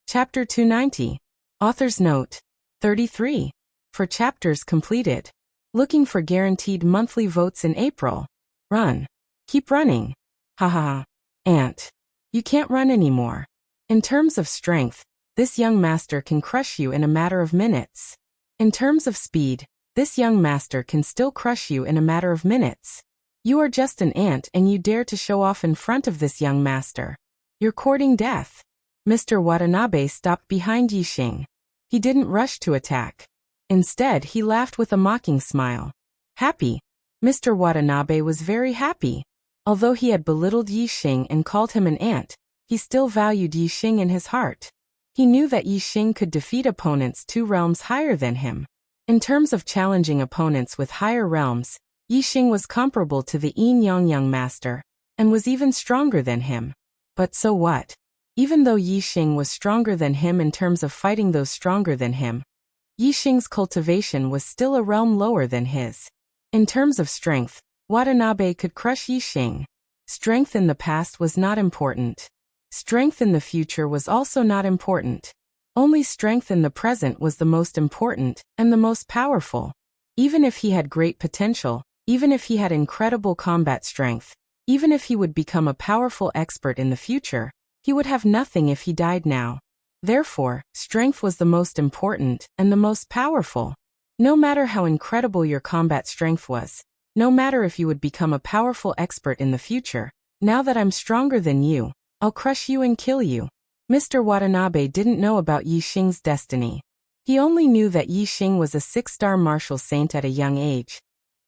Chapter 290. Author's Note. 33. For chapters completed. Looking for guaranteed monthly votes in April. Run. Keep running. Ha ha ha. Aunt. You can't run anymore. In terms of strength, this young master can crush you in a matter of minutes. In terms of speed, this young master can still crush you in a matter of minutes. You are just an ant and you dare to show off in front of this young master. You're courting death. Mr. Watanabe stopped behind Yi Xing. He didn't rush to attack. Instead, he laughed with a mocking smile. Happy. Mr. Watanabe was very happy. Although he had belittled Yi Xing and called him an ant, he still valued Yi Xing in his heart. He knew that Yi Xing could defeat opponents 2 realms higher than him. In terms of challenging opponents with higher realms, Yi Xing was comparable to the Yin Yang Young Master, and was even stronger than him. But so what? Even though Yi Xing was stronger than him in terms of fighting those stronger than him, Yi Xing's cultivation was still a realm lower than his. In terms of strength, Watanabe could crush Yi Xing. Strength in the past was not important. Strength in the future was also not important. Only strength in the present was the most important and the most powerful. Even if he had great potential, even if he had incredible combat strength, even if he would become a powerful expert in the future, he would have nothing if he died now. Therefore, strength was the most important and the most powerful. No matter how incredible your combat strength was, no matter if you would become a powerful expert in the future, now that I'm stronger than you, I'll crush you and kill you. Mr. Watanabe didn't know about Yi Xing's destiny. He only knew that Yi Xing was a 6-star martial saint at a young age,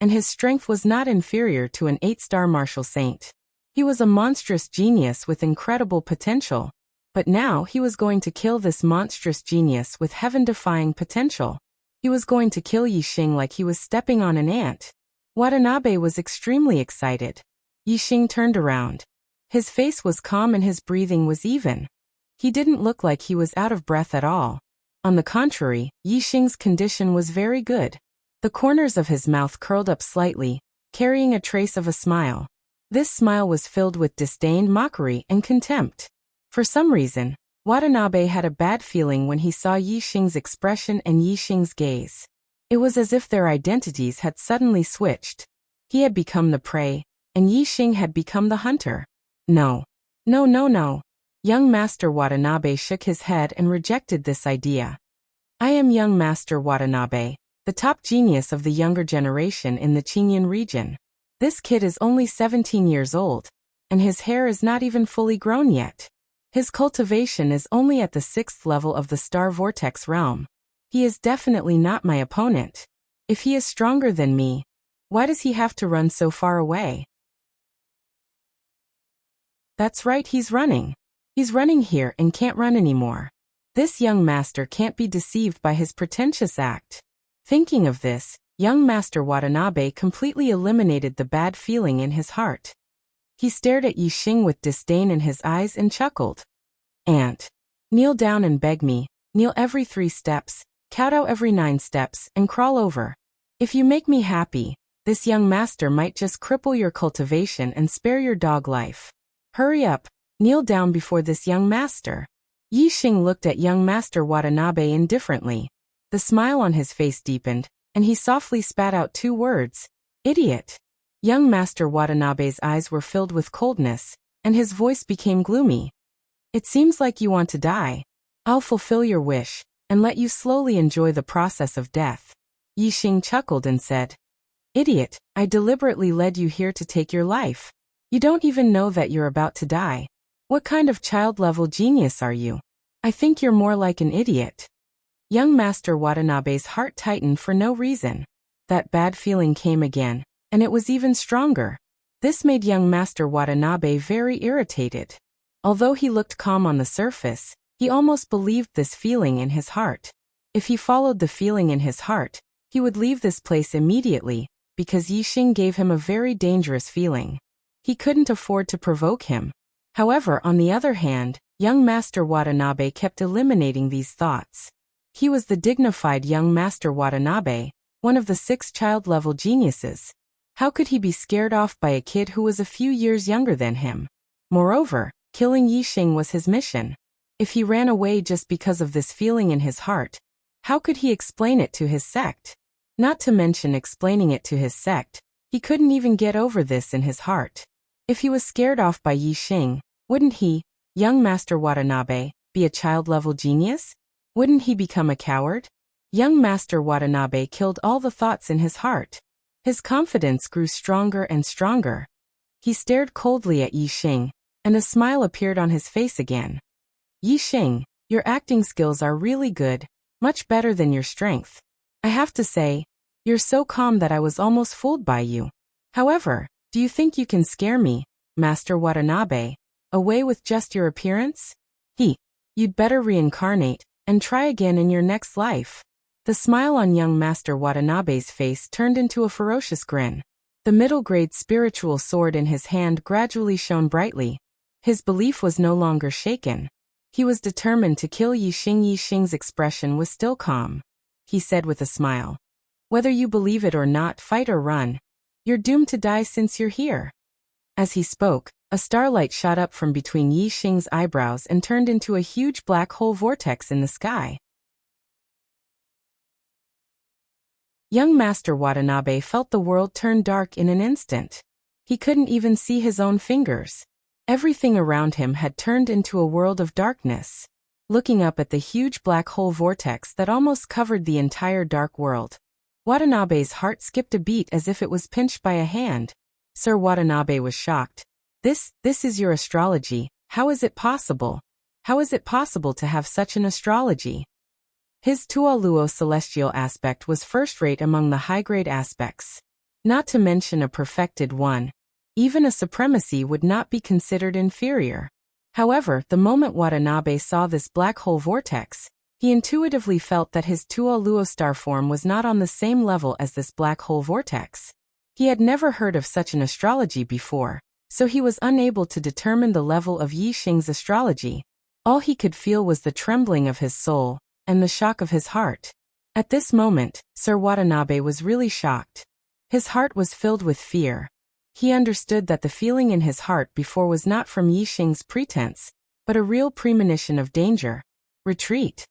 and his strength was not inferior to an 8-star martial saint. He was a monstrous genius with incredible potential. But now he was going to kill this monstrous genius with heaven-defying potential. He was going to kill Yixing like he was stepping on an ant. Watanabe was extremely excited. Yixing turned around. His face was calm and his breathing was even. He didn't look like he was out of breath at all. On the contrary, Yixing's condition was very good. The corners of his mouth curled up slightly, carrying a trace of a smile. This smile was filled with disdain, mockery, and contempt. For some reason, Watanabe had a bad feeling when he saw Yixing's expression and Yixing's gaze. It was as if their identities had suddenly switched. He had become the prey, and Yixing had become the hunter. No. No, no, no. Young Master Watanabe shook his head and rejected this idea. I am young Master Watanabe, the top genius of the younger generation in the Qingyan region. This kid is only 17 years old, and his hair is not even fully grown yet. His cultivation is only at the 6th level of the Star Vortex realm. He is definitely not my opponent. If he is stronger than me, why does he have to run so far away? That's right, he's running. He's running here and can't run anymore. This young master can't be deceived by his pretentious act. Thinking of this, young Master Watanabe completely eliminated the bad feeling in his heart. He stared at Yixing with disdain in his eyes and chuckled. Aunt, kneel down and beg me, kneel every 3 steps, kowtow every 9 steps, and crawl over. If you make me happy, this young master might just cripple your cultivation and spare your dog life. Hurry up, kneel down before this young master. Yixing looked at young Master Watanabe indifferently. The smile on his face deepened, and he softly spat out 2 words, idiot. Young Master Watanabe's eyes were filled with coldness, and his voice became gloomy. It seems like you want to die. I'll fulfill your wish, and let you slowly enjoy the process of death. Yixing chuckled and said, Idiot, I deliberately led you here to take your life. You don't even know that you're about to die. What kind of child-level genius are you? I think you're more like an idiot. Young Master Watanabe's heart tightened for no reason. That bad feeling came again, and it was even stronger. This made young Master Watanabe very irritated. Although he looked calm on the surface, he almost believed this feeling in his heart. If he followed the feeling in his heart, he would leave this place immediately, because Yixing gave him a very dangerous feeling. He couldn't afford to provoke him. However, on the other hand, young Master Watanabe kept eliminating these thoughts. He was the dignified young Master Watanabe, one of the 6 child-level geniuses. How could he be scared off by a kid who was a few years younger than him? Moreover, killing Yixing was his mission. If he ran away just because of this feeling in his heart, how could he explain it to his sect? Not to mention explaining it to his sect, he couldn't even get over this in his heart. If he was scared off by Yixing, wouldn't he, young Master Watanabe, be a child-level genius? Wouldn't he become a coward? Young Master Watanabe killed all the thoughts in his heart. His confidence grew stronger and stronger. He stared coldly at Yixing, and a smile appeared on his face again. Yixing, your acting skills are really good, much better than your strength. I have to say, you're so calm that I was almost fooled by you. However, do you think you can scare me, Master Watanabe, away with just your appearance? You'd better reincarnate, and try again in your next life. The smile on young Master Watanabe's face turned into a ferocious grin. The middle-grade spiritual sword in his hand gradually shone brightly. His belief was no longer shaken. He was determined to kill Yixing. Yixing's expression was still calm. He said with a smile, Whether you believe it or not, fight or run. You're doomed to die since you're here. As he spoke, a starlight shot up from between Yixing's eyebrows and turned into a huge black hole vortex in the sky. Young Master Watanabe felt the world turn dark in an instant. He couldn't even see his own fingers. Everything around him had turned into a world of darkness. Looking up at the huge black hole vortex that almost covered the entire dark world, Watanabe's heart skipped a beat as if it was pinched by a hand. Sir Watanabe was shocked. This is your astrology. How is it possible? How is it possible to have such an astrology? His Tualuo celestial aspect was first-rate among the high-grade aspects. not to mention a perfected one. Even a supremacy would not be considered inferior. However, the moment Watanabe saw this black hole vortex, he intuitively felt that his Tuo Luo star form was not on the same level as this black hole vortex. He had never heard of such an astrology before, so he was unable to determine the level of Yi Xing's astrology. All he could feel was the trembling of his soul and the shock of his heart. At this moment, Sir Watanabe was really shocked. His heart was filled with fear. He understood that the feeling in his heart before was not from Yi Xing's pretense, but a real premonition of danger. Retreat.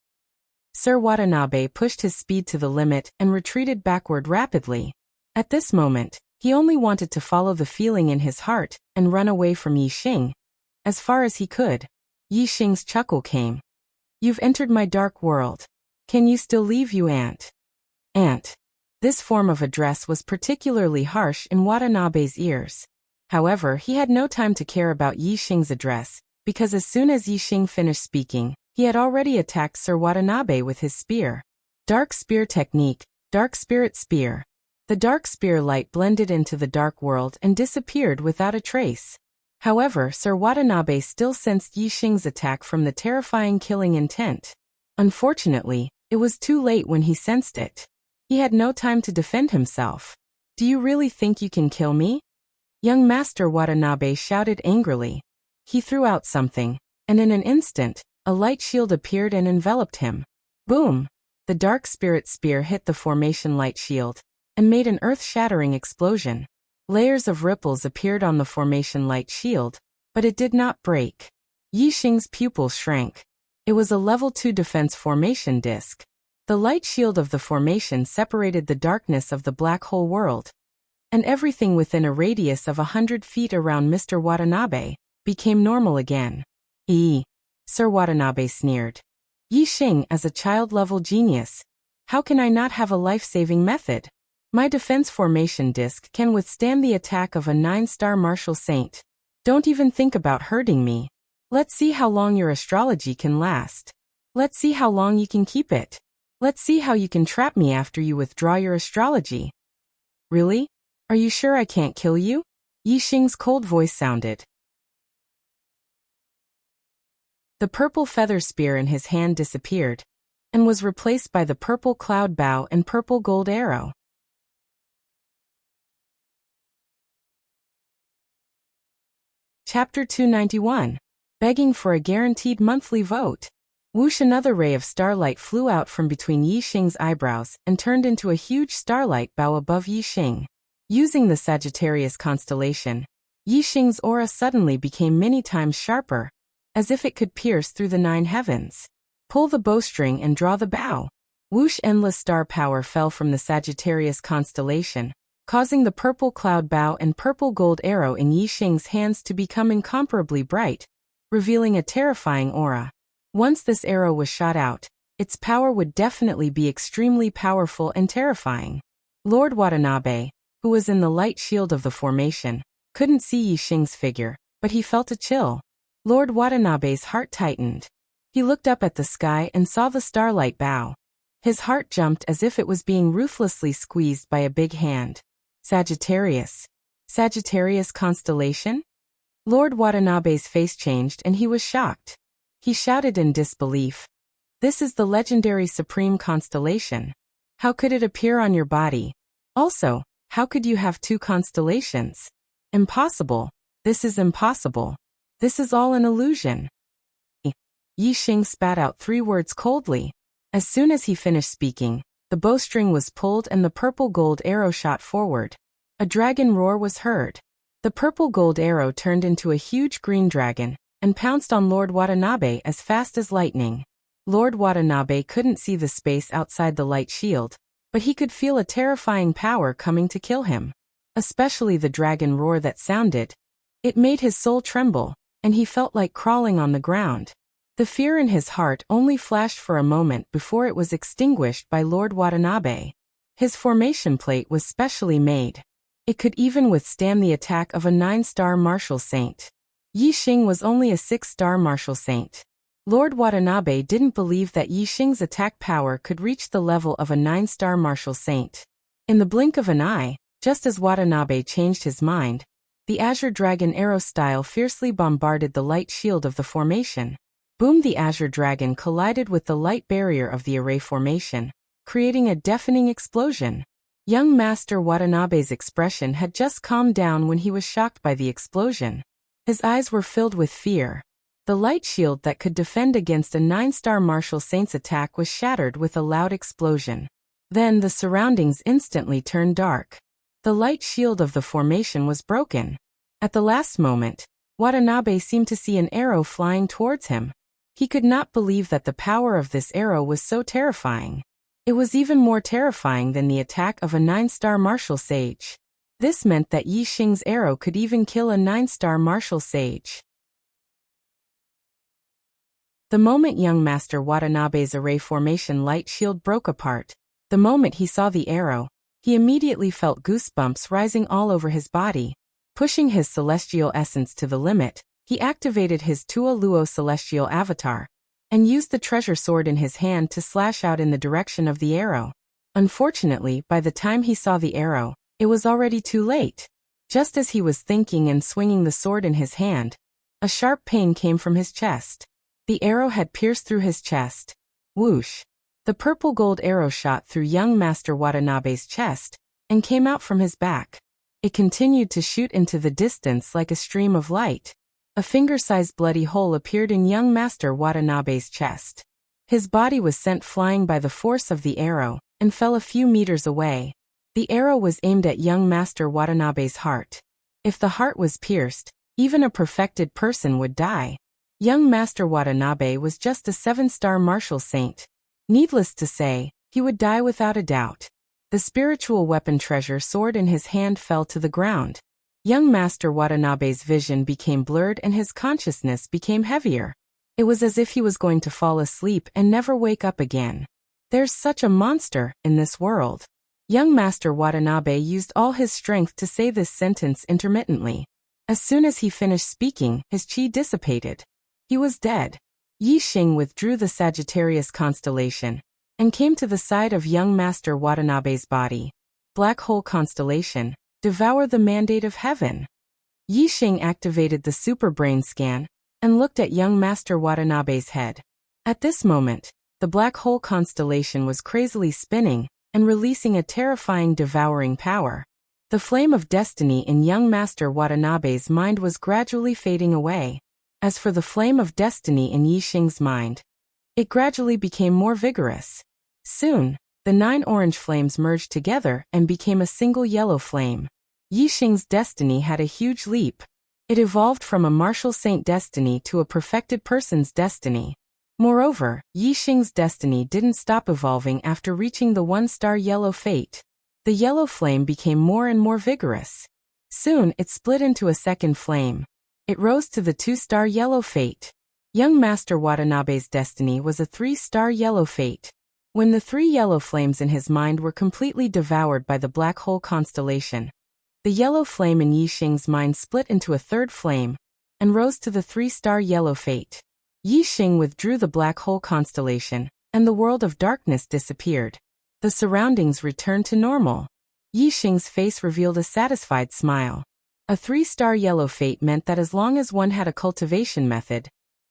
Sir Watanabe pushed his speed to the limit and retreated backward rapidly. At this moment, he only wanted to follow the feeling in his heart and run away from Yi Xing. As far as he could. Yi Xing's chuckle came. "You've entered my dark world. Can you still leave, you ant?" Ant. This form of address was particularly harsh in Watanabe's ears. However, he had no time to care about Yi Xing's address, because as soon as Yi Xing finished speaking, he had already attacked Sir Watanabe with his spear. Dark Spear Technique, Dark Spirit Spear. The dark spear light blended into the dark world and disappeared without a trace. However, Sir Watanabe still sensed Yi Xing's attack from the terrifying killing intent. Unfortunately, it was too late when he sensed it. He had no time to defend himself. "Do you really think you can kill me?" Young Master Watanabe shouted angrily. He threw out something, and in an instant, a light shield appeared and enveloped him. Boom! The dark spirit spear hit the formation light shield and made an earth-shattering explosion. Layers of ripples appeared on the formation light shield, but it did not break. Yi Xing's pupils shrank. It was a level 2 defense formation disc. The light shield of the formation separated the darkness of the black hole world, and everything within a radius of 100 feet around Mr. Watanabe became normal again. Sir Watanabe sneered. "Yi Xing as a child-level genius. How can I not have a life-saving method? My defense formation disc can withstand the attack of a 9-star martial saint. Don't even think about hurting me. Let's see how long your astrology can last. Let's see how long you can keep it. Let's see how you can trap me after you withdraw your astrology." "Really? Are you sure I can't kill you?" Yi Xing's cold voice sounded. The purple feather spear in his hand disappeared, and was replaced by the purple cloud bow and purple gold arrow. Chapter 291. Begging for a guaranteed monthly vote. Whoosh! Another ray of starlight flew out from between Yi Xing's eyebrows and turned into a huge starlight bow above Yi Xing. Using the Sagittarius constellation, Yi Xing's aura suddenly became many times sharper, as if it could pierce through the 9 heavens. Pull the bowstring and draw the bow. Whoosh! Endless star power fell from the Sagittarius constellation, causing the purple cloud bow and purple gold arrow in Yi Xing's hands to become incomparably bright, revealing a terrifying aura. Once this arrow was shot out, its power would definitely be extremely powerful and terrifying. Lord Watanabe, who was in the light shield of the formation, couldn't see Yi Xing's figure, but he felt a chill. Lord Watanabe's heart tightened. He looked up at the sky and saw the starlight bow. His heart jumped as if it was being ruthlessly squeezed by a big hand. Sagittarius. Sagittarius constellation? Lord Watanabe's face changed and he was shocked. He shouted in disbelief. "This is the legendary supreme constellation. How could it appear on your body? Also, how could you have 2 constellations? Impossible. This is impossible. This is all an illusion." Yi Xing spat out 3 words coldly. As soon as he finished speaking, the bowstring was pulled and the purple gold arrow shot forward. A dragon roar was heard. The purple gold arrow turned into a huge green dragon and pounced on Lord Watanabe as fast as lightning. Lord Watanabe couldn't see the space outside the light shield, but he could feel a terrifying power coming to kill him. Especially the dragon roar that sounded. It made his soul tremble, and he felt like crawling on the ground. The fear in his heart only flashed for a moment before it was extinguished by Lord Watanabe. His formation plate was specially made. It could even withstand the attack of a 9-star martial saint. Yi Xing was only a 6-star martial saint. Lord Watanabe didn't believe that Yi Xing's attack power could reach the level of a 9-star martial saint. In the blink of an eye, Just as Watanabe changed his mind, the Azure Dragon arrow style fiercely bombarded the light shield of the formation. Boom! The Azure Dragon collided with the light barrier of the array formation, creating a deafening explosion. Young Master Watanabe's expression had just calmed down when he was shocked by the explosion. His eyes were filled with fear. The light shield that could defend against a 9-star martial saint's attack was shattered with a loud explosion. Then the surroundings instantly turned dark. The light shield of the formation was broken. At the last moment, Watanabe seemed to see an arrow flying towards him. He could not believe that the power of this arrow was so terrifying. It was even more terrifying than the attack of a 9-star martial sage. This meant that Yi Xing's arrow could even kill a 9-star martial sage. The moment young Master Watanabe's array formation light shield broke apart, the moment he saw the arrow, he immediately felt goosebumps rising all over his body. Pushing his celestial essence to the limit, he activated his Tua Luo celestial avatar, and used the treasure sword in his hand to slash out in the direction of the arrow. Unfortunately, by the time he saw the arrow, it was already too late. Just as he was thinking and swinging the sword in his hand, a sharp pain came from his chest. The arrow had pierced through his chest. Whoosh! The purple gold arrow shot through young Master Watanabe's chest, and came out from his back. It continued to shoot into the distance like a stream of light. A finger-sized bloody hole appeared in young Master Watanabe's chest. His body was sent flying by the force of the arrow, and fell a few meters away. The arrow was aimed at young Master Watanabe's heart. If the heart was pierced, even a perfected person would die. Young Master Watanabe was just a 7-star martial saint. Needless to say, he would die without a doubt. The spiritual weapon treasure sword in his hand fell to the ground. Young Master Watanabe's vision became blurred and his consciousness became heavier. It was as if he was going to fall asleep and never wake up again. There's such a monster in this world. Young Master Watanabe used all his strength to say this sentence intermittently. As soon as he finished speaking, his chi dissipated. He was dead. Yi Xing withdrew the Sagittarius constellation and came to the side of young Master Watanabe's body. Black hole constellation. Devour the mandate of heaven. Yi Xing activated the super brain scan and looked at young Master Watanabe's head. At this moment, the black hole constellation was crazily spinning and releasing a terrifying devouring power. The flame of destiny in young Master Watanabe's mind was gradually fading away. As for the flame of destiny in Yi Xing's mind, it gradually became more vigorous. Soon, the 9 orange flames merged together and became a single yellow flame. Yi Xing's destiny had a huge leap. It evolved from a martial saint destiny to a perfected person's destiny. Moreover, Yi Xing's destiny didn't stop evolving after reaching the 1-star yellow fate. The yellow flame became more and more vigorous. Soon it split into a second flame. It rose to the 2-star yellow fate. Young Master Watanabe's destiny was a 3-star yellow fate. When the 3 yellow flames in his mind were completely devoured by the black hole constellation, the yellow flame in Yi Xing's mind split into a 3rd flame and rose to the 3-star yellow fate. Yi Xing withdrew the black hole constellation, and the world of darkness disappeared. The surroundings returned to normal. Yi Xing's face revealed a satisfied smile. A 3-star yellow fate meant that as long as one had a cultivation method,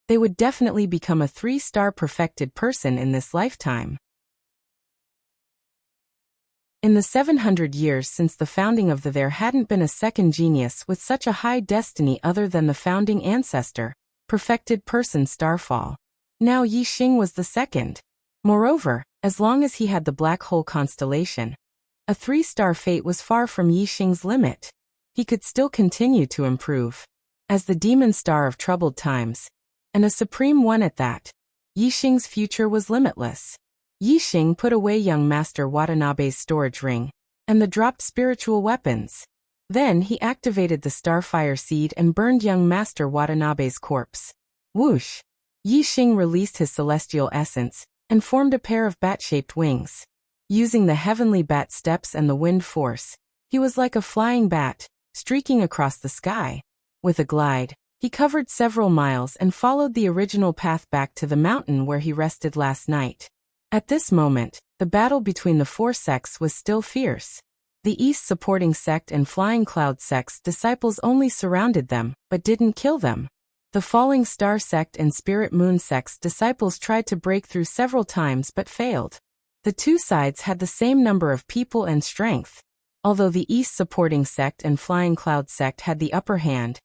they would definitely become a 3-star perfected person in this lifetime. In the 700 years since the founding of there hadn't been a second genius with such a high destiny other than the founding ancestor, perfected person Starfall. Now Yi Xing was the second. Moreover, as long as he had the black hole constellation, a 3-star fate was far from Yi Xing's limit. He could still continue to improve. As the demon star of troubled times, and a supreme one at that, Yi Xing's future was limitless. Yi Xing put away young Master Watanabe's storage ring and the dropped spiritual weapons. Then he activated the Starfire Seed and burned young Master Watanabe's corpse. Whoosh! Yi Xing released his celestial essence and formed a pair of bat-shaped wings. Using the heavenly bat steps and the wind force, he was like a flying bat, streaking across the sky. With a glide, he covered several miles and followed the original path back to the mountain where he rested last night. At this moment, the battle between the 4 sects was still fierce. The East supporting sect and Flying Cloud sect's disciples only surrounded them, but didn't kill them. The Falling Star sect and Spirit Moon sect's disciples tried to break through several times but failed. The two sides had the same number of people and strength. Although the East supporting sect and Flying Cloud sect had the upper hand,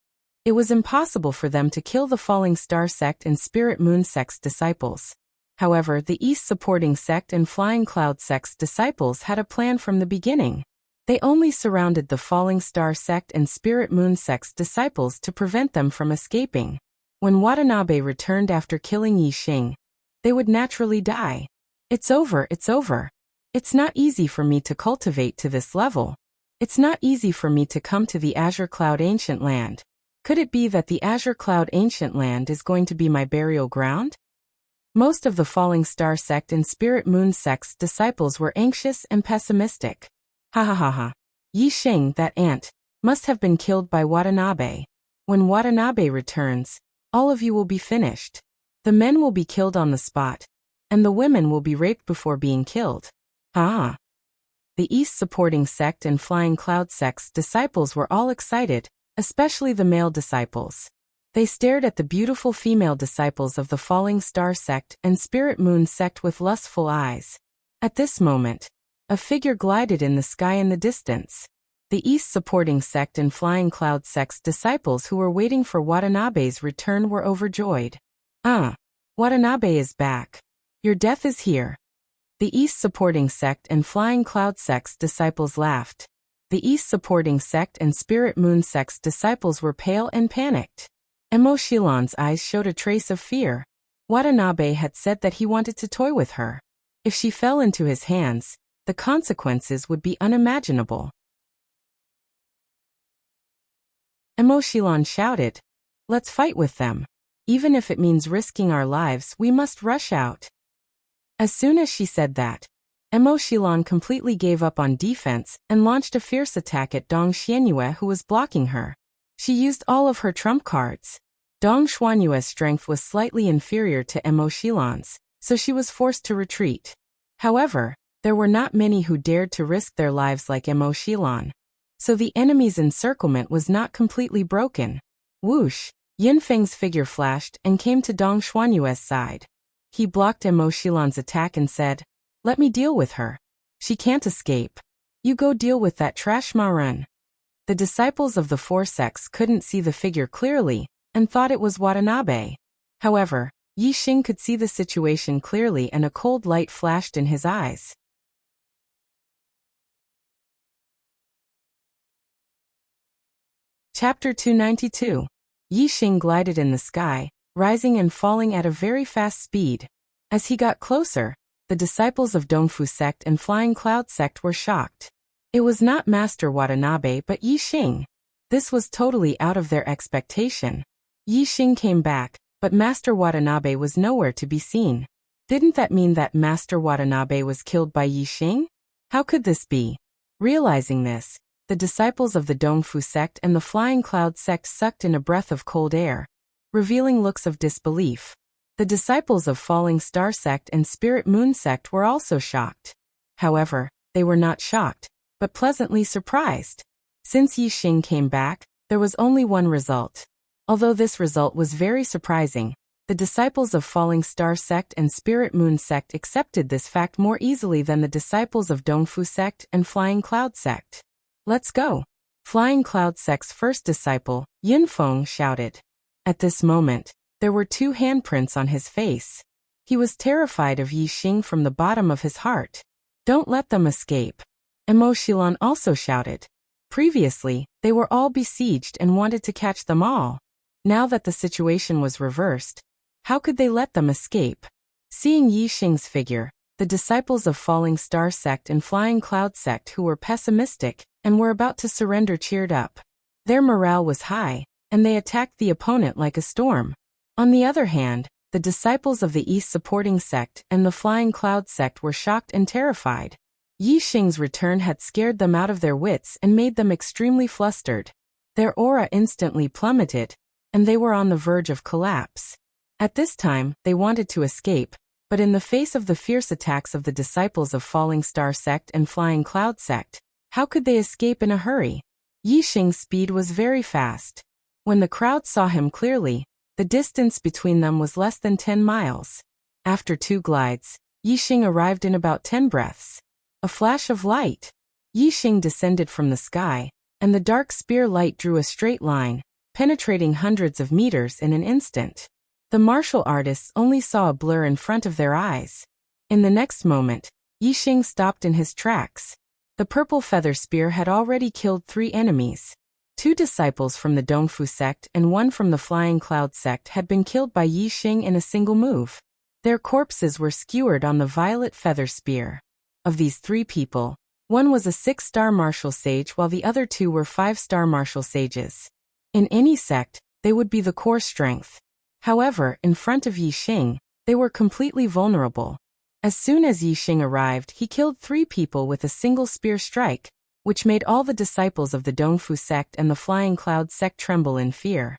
it was impossible for them to kill the Falling Star sect and Spirit Moon sect's disciples. However, the East supporting sect and Flying Cloud sect's disciples had a plan from the beginning. They only surrounded the Falling Star sect and Spirit Moon sect's disciples to prevent them from escaping. When Watanabe returned after killing Yi Xing, they would naturally die. It's over, it's over. It's not easy for me to cultivate to this level. It's not easy for me to come to the Azure Cloud Ancient Land. Could it be that the Azure Cloud Ancient Land is going to be my burial ground? Most of the Falling Star sect and Spirit Moon sect's disciples were anxious and pessimistic. Ha ha ha ha. Yi Xing, that ant, must have been killed by Watanabe. When Watanabe returns, all of you will be finished. The men will be killed on the spot, and the women will be raped before being killed. Ah. The East supporting sect and Flying Cloud sect's disciples were all excited, especially the male disciples. They stared at the beautiful female disciples of the Falling Star sect and Spirit Moon sect with lustful eyes. At this moment, a figure glided in the sky in the distance. The East supporting sect and Flying Cloud sect's disciples who were waiting for Watanabe's return were overjoyed. Watanabe is back. Your death is here. The East supporting sect and Flying Cloud sect's disciples laughed. The East supporting sect and Spirit Moon sect's disciples were pale and panicked. Emo Shilon's eyes showed a trace of fear. Watanabe had said that he wanted to toy with her. If she fell into his hands, the consequences would be unimaginable. Emo Shilon shouted, "Let's fight with them. Even if it means risking our lives, we must rush out." As soon as she said that, Emo Shilon completely gave up on defense and launched a fierce attack at Dong Xianyue who was blocking her. She used all of her trump cards. Dong Xuanyue's strength was slightly inferior to Emo Shilon's, so she was forced to retreat. However, there were not many who dared to risk their lives like Emo Shilon. So the enemy's encirclement was not completely broken. Whoosh! Yunfeng's figure flashed and came to Dong Xuanyue's side. He blocked Emo Shilon's attack and said, "Let me deal with her. She can't escape. You go deal with that trash Marun." The disciples of the four sects couldn't see the figure clearly and thought it was Watanabe. However, Yi Xing could see the situation clearly and a cold light flashed in his eyes. Chapter 292. Yi Xing glided in the sky, rising and falling at a very fast speed. As he got closer, the disciples of Dongfu sect and Flying Cloud sect were shocked. It was not Master Watanabe but Yi Xing. This was totally out of their expectation. Yi Xing came back, but Master Watanabe was nowhere to be seen. Didn't that mean that Master Watanabe was killed by Yi Xing? How could this be? Realizing this, the disciples of the Dongfu sect and the Flying Cloud sect sucked in a breath of cold air, revealing looks of disbelief. The disciples of Falling Star sect and Spirit Moon sect were also shocked. However, they were not shocked, but pleasantly surprised. Since Yi Xing came back, there was only one result. Although this result was very surprising, the disciples of Falling Star sect and Spirit Moon sect accepted this fact more easily than the disciples of Dongfu sect and Flying Cloud sect. "Let's go!" Flying Cloud sect's first disciple, Yunfeng, shouted. At this moment, there were two handprints on his face. He was terrified of Yi Xing from the bottom of his heart. "Don't let them escape!" Emo Shilon also shouted. Previously, they were all besieged and wanted to catch them all. Now that the situation was reversed, how could they let them escape? Seeing Yi Xing's figure, the disciples of Falling Star sect and Flying Cloud sect who were pessimistic and were about to surrender cheered up. Their morale was high, and they attacked the opponent like a storm. On the other hand, the disciples of the East supporting sect and the Flying Cloud sect were shocked and terrified. Yi Xing's return had scared them out of their wits and made them extremely flustered. Their aura instantly plummeted, and they were on the verge of collapse. At this time, they wanted to escape, but in the face of the fierce attacks of the disciples of Falling Star sect and Flying Cloud sect, How could they escape in a hurry? Yixing's speed was very fast. When the crowd saw him clearly, the distance between them was less than 10 miles. After 2 glides, Yixing arrived in about 10 breaths. A flash of light. Yixing descended from the sky, and the dark spear light drew a straight line, penetrating hundreds of meters in an instant. The martial artists only saw a blur in front of their eyes. In the next moment, Yixing stopped in his tracks. The purple feather spear had already killed 3 enemies. 2 disciples from the Dongfu sect and 1 from the Flying Cloud sect had been killed by Yixing in a single move. Their corpses were skewered on the violet feather spear. Of these 3 people, 1 was a 6-star martial sage while the other 2 were 5-star martial sages. In any sect, they would be the core strength. However, in front of Yixing, they were completely vulnerable. As soon as Yixing arrived, he killed 3 people with a single spear strike, which made all the disciples of the Dongfu sect and the Flying Cloud sect tremble in fear.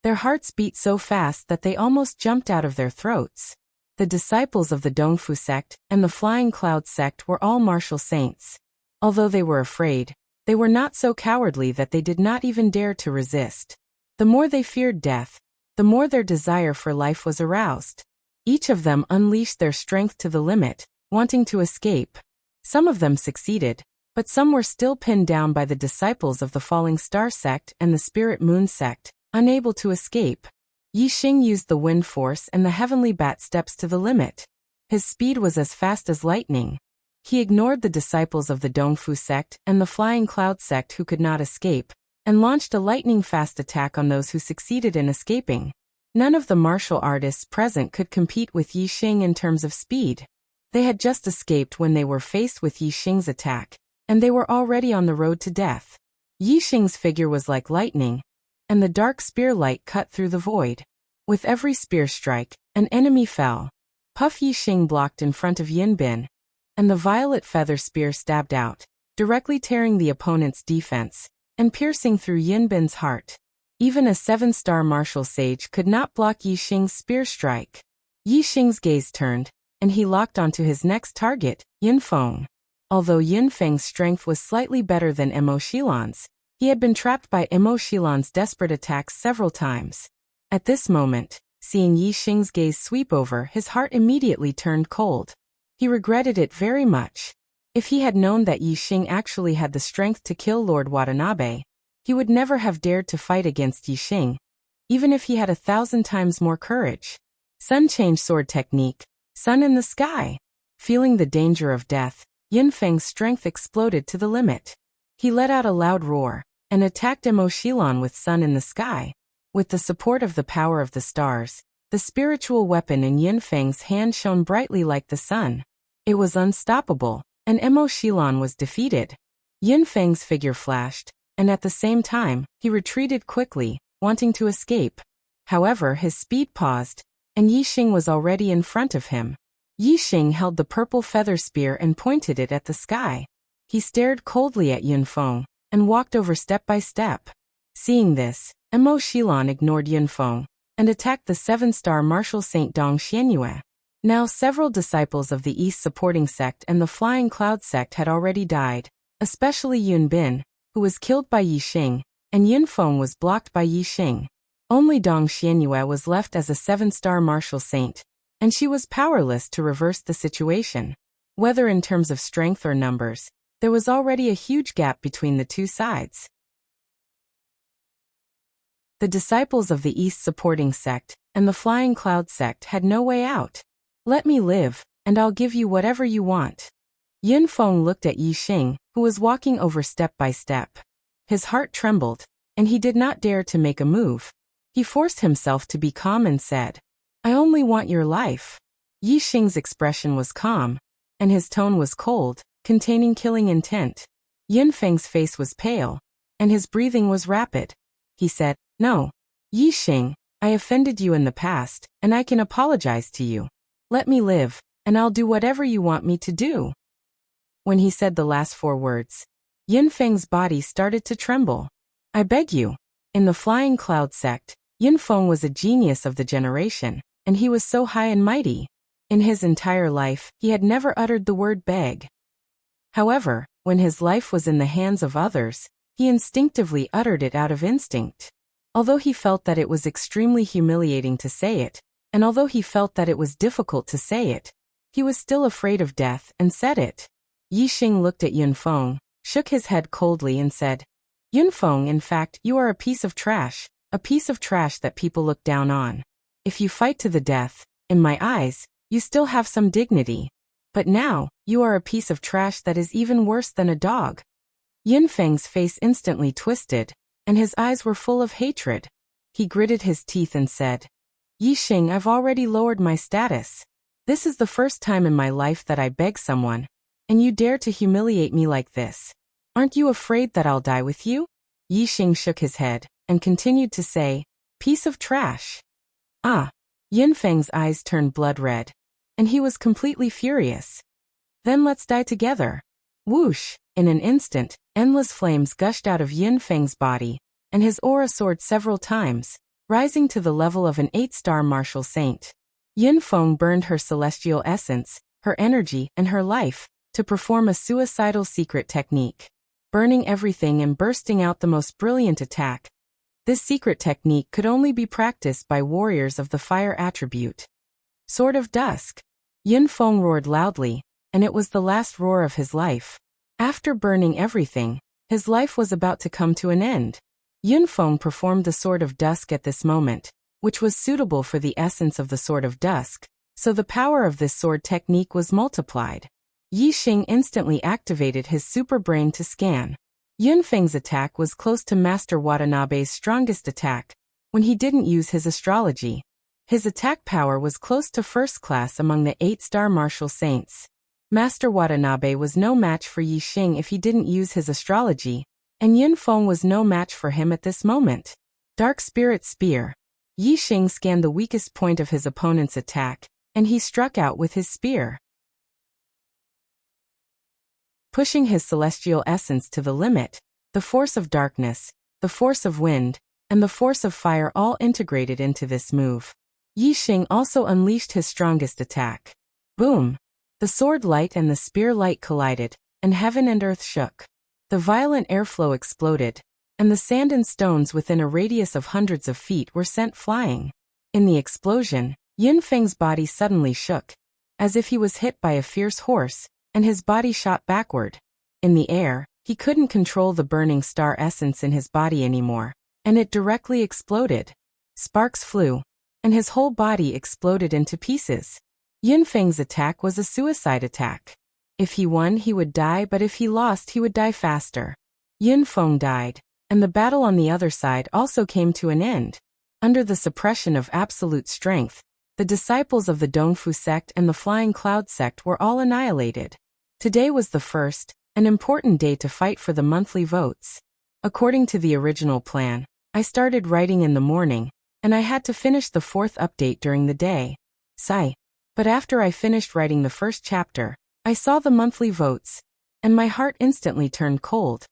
Their hearts beat so fast that they almost jumped out of their throats. The disciples of the Dongfu sect and the Flying Cloud sect were all martial saints. Although they were afraid, they were not so cowardly that they did not even dare to resist. The more they feared death, the more their desire for life was aroused. Each of them unleashed their strength to the limit, wanting to escape. Some of them succeeded, but some were still pinned down by the disciples of the Falling Star sect and the Spirit Moon sect, unable to escape. Yixing used the wind force and the heavenly bat steps to the limit. His speed was as fast as lightning. He ignored the disciples of the Dongfu sect and the Flying Cloud sect who could not escape, and launched a lightning-fast attack on those who succeeded in escaping. None of the martial artists present could compete with Yixing in terms of speed. They had just escaped when they were faced with Yixing's attack, and they were already on the road to death. Yixing's figure was like lightning, and the dark spear light cut through the void. With every spear strike, an enemy fell. Puff Yixing blocked in front of Yinbin, and the violet feather spear stabbed out, directly tearing the opponent's defense and piercing through Yinbin's heart. Even a 7-star martial sage could not block Yixing's spear strike. Yixing's gaze turned, and he locked onto his next target, Yunfeng. Although Yunfeng's strength was slightly better than Emo Xilan's, he had been trapped by Emo Xilan's desperate attacks several times. At this moment, seeing Yixing's gaze sweep over, his heart immediately turned cold. He regretted it very much. If he had known that Yixing actually had the strength to kill Lord Watanabe, he would never have dared to fight against Yixing, even if he had 1,000 times more courage. Sun Change Sword Technique. Sun in the Sky. Feeling the danger of death, Yunfeng's strength exploded to the limit. He let out a loud roar, and attacked Emo Xilan with Sun in the Sky. With the support of the power of the stars, the spiritual weapon in Yunfeng's hand shone brightly like the sun. It was unstoppable, and Emo Xilan was defeated. Yunfeng's figure flashed, and at the same time, he retreated quickly, wanting to escape. However, his speed paused, and Yixing was already in front of him. Yixing held the purple feather spear and pointed it at the sky. He stared coldly at Yunfeng, and walked over step by step. Seeing this, Emo Xilan ignored Yunfeng, and attacked the 7-star martial saint Dong Xianyue. Now several disciples of the East Supporting Sect and the Flying Cloud Sect had already died, especially Yunbin, who was killed by Yixing, and Yunfeng was blocked by Yixing. Only Dong Xianyue was left as a 7-star martial saint, and she was powerless to reverse the situation. Whether in terms of strength or numbers, there was already a huge gap between the two sides. The disciples of the East Supporting Sect and the Flying Cloud Sect had no way out. Let me live, and I'll give you whatever you want. Yunfeng looked at Yixing, who was walking over step by step. His heart trembled, and he did not dare to make a move. He forced himself to be calm and said, "I only want your life." Yixing's expression was calm, and his tone was cold, containing killing intent. Yunfeng's face was pale, and his breathing was rapid. He said, "No. Yixing, I offended you in the past, and I can apologize to you. Let me live, and I'll do whatever you want me to do." When he said the last 4 words, Yunfeng's body started to tremble. "I beg you." In the Flying Cloud Sect, Yunfeng was a genius of the generation, and he was so high and mighty. In his entire life, he had never uttered the word beg. However, when his life was in the hands of others, he instinctively uttered it out of instinct. Although he felt that it was extremely humiliating to say it, and although he felt that it was difficult to say it, he was still afraid of death and said it. Yixing looked at Yunfeng, shook his head coldly and said, Yunfeng, in fact, you are a piece of trash that people look down on. If you fight to the death, in my eyes, you still have some dignity. But now, you are a piece of trash that is even worse than a dog. Yunfeng's face instantly twisted, and his eyes were full of hatred. He gritted his teeth and said, Yixing, I've already lowered my status. This is the first time in my life that I beg someone, and you dare to humiliate me like this. Aren't you afraid that I'll die with you? Yixing shook his head, and continued to say, piece of trash. Ah! Yunfeng's eyes turned blood red, and he was completely furious. Then let's die together. Whoosh! In an instant, endless flames gushed out of Yunfeng's body, and his aura soared several times, rising to the level of an 8-star martial saint. Yunfeng burned her celestial essence, her energy, and her life, to perform a suicidal secret technique. Burning everything and bursting out the most brilliant attack. This secret technique could only be practiced by warriors of the fire attribute. Sword of Dusk. Yunfeng roared loudly, and it was the last roar of his life. After burning everything, his life was about to come to an end. Yunfeng performed the Sword of Dusk at this moment, which was suitable for the essence of the Sword of Dusk, so the power of this sword technique was multiplied. Yixing instantly activated his super brain to scan. Yunfeng's attack was close to Master Watanabe's strongest attack, when he didn't use his astrology. His attack power was close to first class among the 8-star martial saints. Master Watanabe was no match for Yixing if he didn't use his astrology, and Yunfeng was no match for him at this moment. Dark Spirit Spear. Yixing scanned the weakest point of his opponent's attack, and he struck out with his spear. Pushing his celestial essence to the limit, the force of darkness, the force of wind, and the force of fire all integrated into this move. Yixing also unleashed his strongest attack. Boom! The sword light and the spear light collided, and heaven and earth shook. The violent airflow exploded, and the sand and stones within a radius of hundreds of feet were sent flying. In the explosion, Yunfeng's body suddenly shook, as if he was hit by a fierce horse, and his body shot backward. In the air, he couldn't control the burning star essence in his body anymore, and it directly exploded. Sparks flew, and his whole body exploded into pieces. Yunfeng's attack was a suicide attack. If he won, he would die, but if he lost, he would die faster. Yunfeng died, and the battle on the other side also came to an end. Under the suppression of absolute strength, the disciples of the Dongfu sect and the Flying Cloud sect were all annihilated. Today was the first, an important day to fight for the monthly votes. According to the original plan, I started writing in the morning, and I had to finish the 4th update during the day. Sigh. But after I finished writing the first chapter, I saw the monthly votes, and my heart instantly turned cold,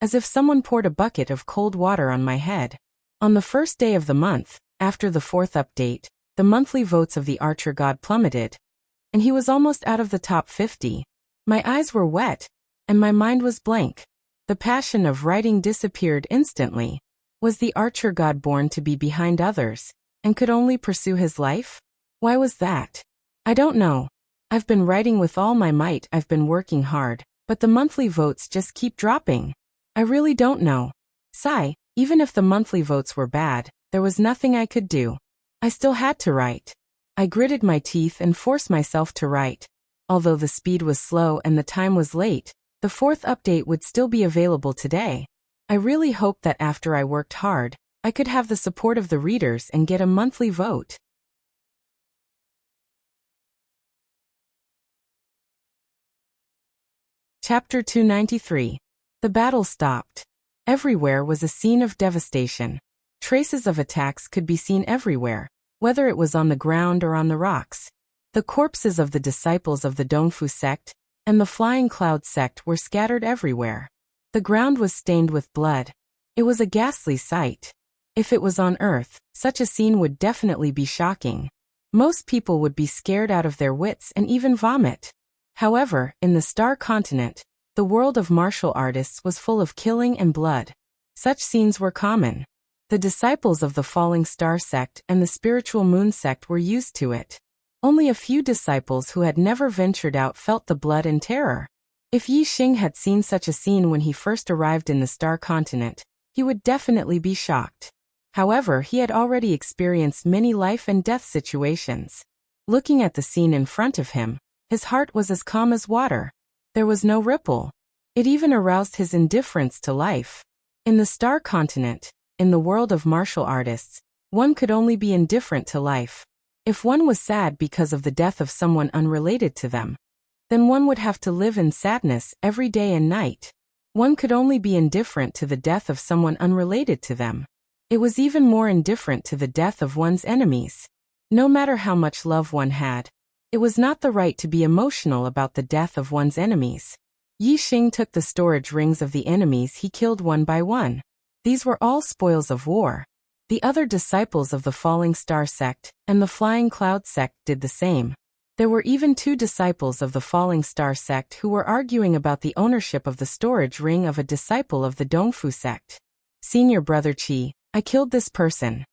as if someone poured a bucket of cold water on my head. On the first day of the month, after the 4th update, the monthly votes of the Archer God plummeted, and he was almost out of the top 50. My eyes were wet, and my mind was blank. The passion of writing disappeared instantly. Was the Archer God born to be behind others, and could only pursue his life? Why was that? I don't know. I've been writing with all my might, I've been working hard, but the monthly votes just keep dropping. I really don't know. Sigh, even if the monthly votes were bad, there was nothing I could do. I still had to write. I gritted my teeth and forced myself to write. Although the speed was slow and the time was late, the 4th update would still be available today. I really hoped that after I worked hard, I could have the support of the readers and get a monthly vote. Chapter 293. The battle stopped. Everywhere was a scene of devastation. Traces of attacks could be seen everywhere, whether it was on the ground or on the rocks. The corpses of the disciples of the Dongfu sect and the Flying Cloud sect were scattered everywhere. The ground was stained with blood. It was a ghastly sight. If it was on Earth, such a scene would definitely be shocking. Most people would be scared out of their wits and even vomit. However, in the Star Continent, the world of martial artists was full of killing and blood. Such scenes were common. The disciples of the Falling Star sect and the Spiritual Moon sect were used to it. Only a few disciples who had never ventured out felt the blood and terror. If Yi Xing had seen such a scene when he first arrived in the Star Continent, he would definitely be shocked. However, he had already experienced many life and death situations. Looking at the scene in front of him, his heart was as calm as water. There was no ripple. It even aroused his indifference to life. In the Star Continent, in the world of martial artists, one could only be indifferent to life. If one was sad because of the death of someone unrelated to them, then one would have to live in sadness every day and night. One could only be indifferent to the death of someone unrelated to them. It was even more indifferent to the death of one's enemies. No matter how much love one had, it was not the right to be emotional about the death of one's enemies. Yi Xing took the storage rings of the enemies he killed one by one. These were all spoils of war. The other disciples of the Falling Star sect and the Flying Cloud sect did the same. There were even 2 disciples of the Falling Star sect who were arguing about the ownership of the storage ring of a disciple of the Dongfu sect. Senior brother Qi, I killed this person.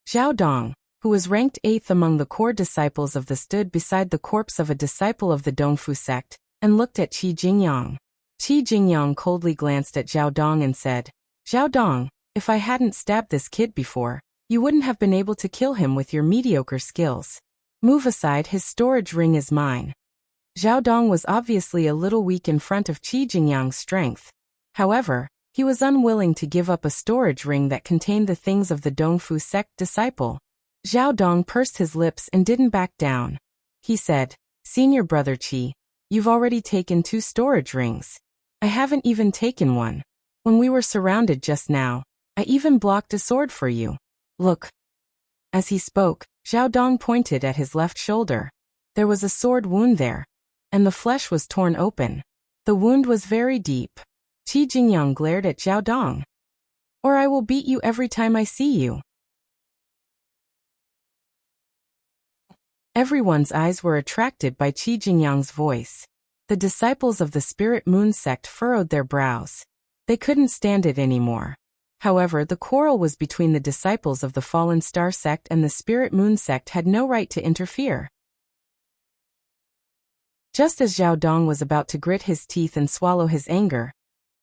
Zhao Dong, who was ranked 8th among the core disciples of the stood beside the corpse of a disciple of the Dongfu sect, and looked at Qi Jingyang. Qi Jingyang coldly glanced at Zhao Dong and said, Zhao Dong, if I hadn't stabbed this kid before, you wouldn't have been able to kill him with your mediocre skills. Move aside, his storage ring is mine. Zhao Dong was obviously a little weak in front of Qi Jingyang's strength. However, he was unwilling to give up a storage ring that contained the things of the Dongfu sect disciple. Zhao Dong pursed his lips and didn't back down. He said, Senior brother Qi, you've already taken 2 storage rings. I haven't even taken one. When we were surrounded just now, I even blocked a sword for you. Look. As he spoke, Zhao Dong pointed at his left shoulder. There was a sword wound there, and the flesh was torn open. The wound was very deep. Qi Jingyang glared at Zhao Dong. Or I will beat you every time I see you. Everyone's eyes were attracted by Qi Jingyang's voice. The disciples of the Spirit Moon sect furrowed their brows. They couldn't stand it anymore. However, the quarrel was between the disciples of the Fallen Star sect and the Spirit Moon sect had no right to interfere. Just as Zhao Dong was about to grit his teeth and swallow his anger,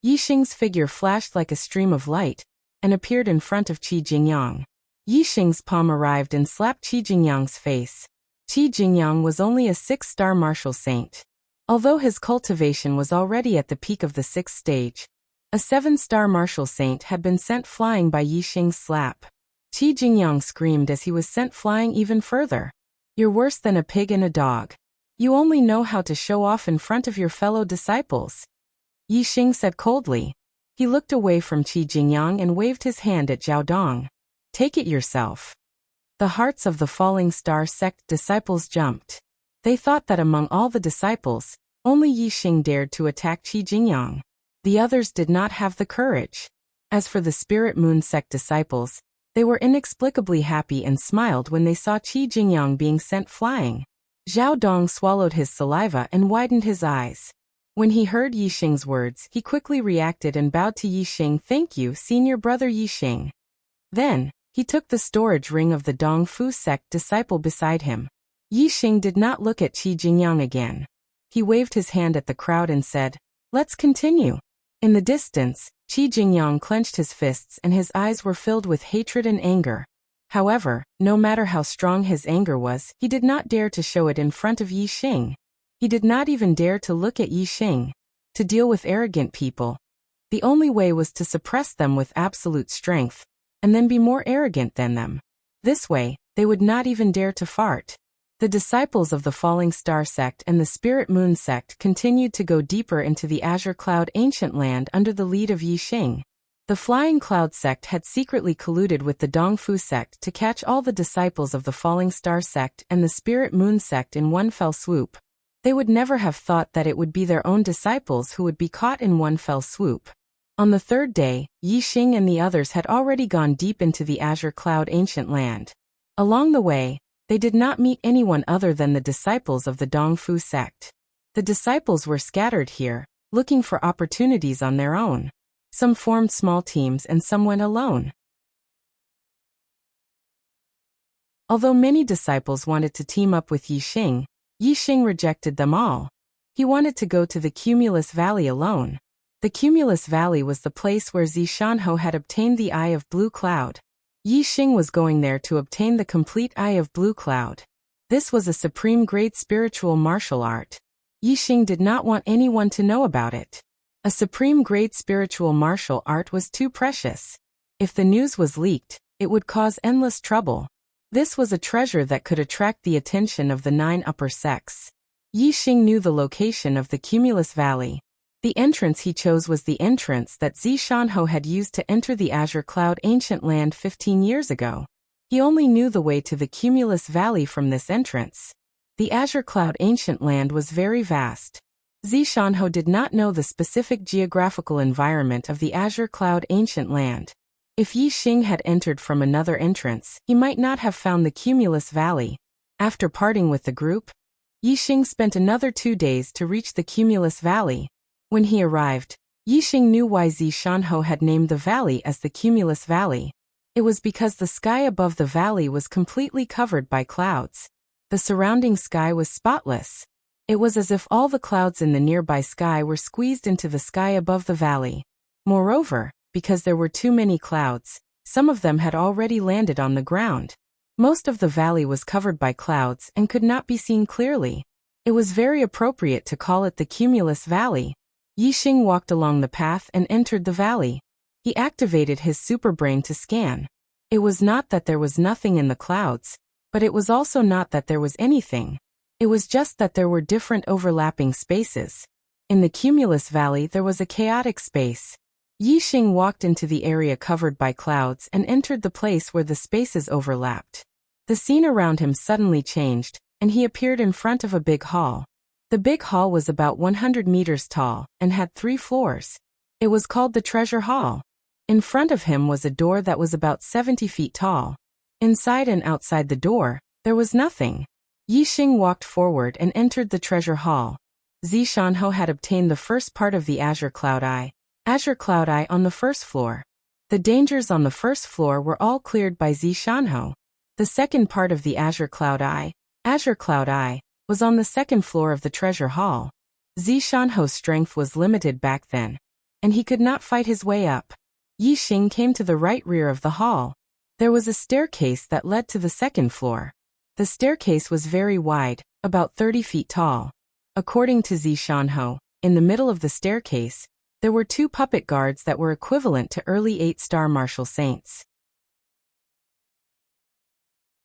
Yi Xing's figure flashed like a stream of light and appeared in front of Qi Jingyang. Yi Xing's palm arrived and slapped Qi Jingyang's face. Qi Jingyang was only a 6-star martial saint. Although his cultivation was already at the peak of the 6th stage, a 7-star martial saint had been sent flying by Yi Xing's slap. Qi Jingyang screamed as he was sent flying even further. You're worse than a pig and a dog. You only know how to show off in front of your fellow disciples. Yi Xing said coldly. He looked away from Qi Jingyang and waved his hand at Zhao Dong. Take it yourself. The hearts of the Falling Star sect disciples jumped. They thought that among all the disciples, only Yi Xing dared to attack Qi Jingyang. The others did not have the courage. As for the Spirit Moon sect disciples, they were inexplicably happy and smiled when they saw Qi Jingyang being sent flying. Zhao Dong swallowed his saliva and widened his eyes. When he heard Yi Xing's words, he quickly reacted and bowed to Yi Xing. Thank you, senior brother Yi Xing. Then, he took the storage ring of the Dongfu sect disciple beside him. Yi Xing did not look at Qi Jingyang again. He waved his hand at the crowd and said, Let's continue. In the distance, Qi Jingyang clenched his fists and his eyes were filled with hatred and anger. However, no matter how strong his anger was, he did not dare to show it in front of Yi Xing. He did not even dare to look at Yi Xing. To deal with arrogant people, the only way was to suppress them with absolute strength, and then be more arrogant than them. This way, they would not even dare to fart. The disciples of the Falling Star sect and the Spirit Moon sect continued to go deeper into the Azure Cloud ancient land under the lead of Yi Xing. The Flying Cloud sect had secretly colluded with the Dongfu sect to catch all the disciples of the Falling Star sect and the Spirit Moon sect in one fell swoop. They would never have thought that it would be their own disciples who would be caught in one fell swoop. On the 3rd day, Yi Xing and the others had already gone deep into the Azure Cloud ancient land. Along the way, They did not meet anyone other than the disciples of the Dongfu sect. The disciples were scattered here, looking for opportunities on their own. Some formed small teams and some went alone. Although many disciples wanted to team up with Yixing rejected them all. He wanted to go to the Cumulus Valley alone. The Cumulus Valley was the place where Zishanho had obtained the Eye of Blue Cloud. Yixing was going there to obtain the complete Eye of Blue Cloud. This was a supreme grade spiritual martial art. Yixing did not want anyone to know about it. A supreme grade spiritual martial art was too precious. If the news was leaked, it would cause endless trouble. This was a treasure that could attract the attention of the 9 upper sects. Yixing knew the location of the Cumulus Valley. The entrance he chose was the entrance that Zishanho had used to enter the Azure Cloud Ancient Land 15 years ago. He only knew the way to the Cumulus Valley from this entrance. The Azure Cloud Ancient Land was very vast. Zishanho did not know the specific geographical environment of the Azure Cloud Ancient Land. If Yixing had entered from another entrance, he might not have found the Cumulus Valley. After parting with the group, Yixing spent another 2 days to reach the Cumulus Valley. When he arrived, Yixing knew why Zishanho had named the valley as the Cumulus Valley. It was because the sky above the valley was completely covered by clouds. The surrounding sky was spotless. It was as if all the clouds in the nearby sky were squeezed into the sky above the valley. Moreover, because there were too many clouds, some of them had already landed on the ground. Most of the valley was covered by clouds and could not be seen clearly. It was very appropriate to call it the Cumulus Valley. Yixing walked along the path and entered the valley. He activated his superbrain to scan. It was not that there was nothing in the clouds, but it was also not that there was anything. It was just that there were different overlapping spaces. In the Cumulus Valley there was a chaotic space. Yixing walked into the area covered by clouds and entered the place where the spaces overlapped. The scene around him suddenly changed, and he appeared in front of a big hall. The big hall was about 100 meters tall and had 3 floors. It was called the Treasure Hall. In front of him was a door that was about 70 feet tall. Inside and outside the door, there was nothing. Yixing walked forward and entered the Treasure Hall. Zishanho had obtained the first part of the Azure Cloud Eye on the first floor. The dangers on the first floor were all cleared by Zishanho. The second part of the Azure Cloud Eye, was on the second floor of the Treasure Hall. Zishanho's strength was limited back then, and he could not fight his way up. Yixing came to the right rear of the hall. There was a staircase that led to the second floor. The staircase was very wide, about 30 feet tall. According to Zishanho, in the middle of the staircase, there were 2 puppet guards that were equivalent to early 8-star martial saints.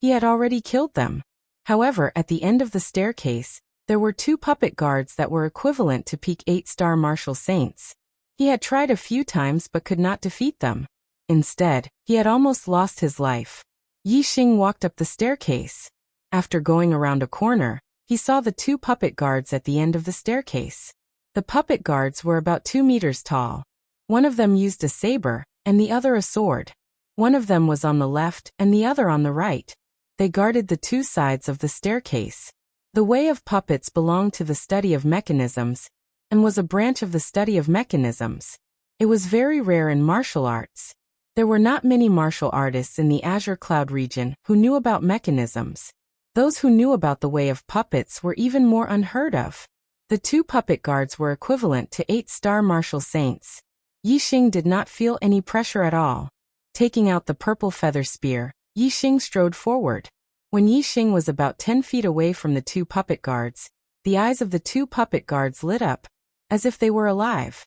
He had already killed them. However, at the end of the staircase, there were 2 puppet guards that were equivalent to peak 8-star martial saints. He had tried a few times but could not defeat them. Instead, he had almost lost his life. Yixing walked up the staircase. After going around a corner, he saw the 2 puppet guards at the end of the staircase. The puppet guards were about 2 meters tall. One of them used a saber, and the other a sword. One of them was on the left and the other on the right. They guarded the 2 sides of the staircase. The way of puppets belonged to the study of mechanisms, and was a branch of the study of mechanisms. It was very rare in martial arts. There were not many martial artists in the Azure Cloud region who knew about mechanisms. Those who knew about the way of puppets were even more unheard of. The 2 puppet guards were equivalent to 8-star martial saints. Yixing did not feel any pressure at all. Taking out the purple feather spear, Yixing strode forward. When Yixing was about 10 feet away from the 2 puppet guards, the eyes of the 2 puppet guards lit up, as if they were alive.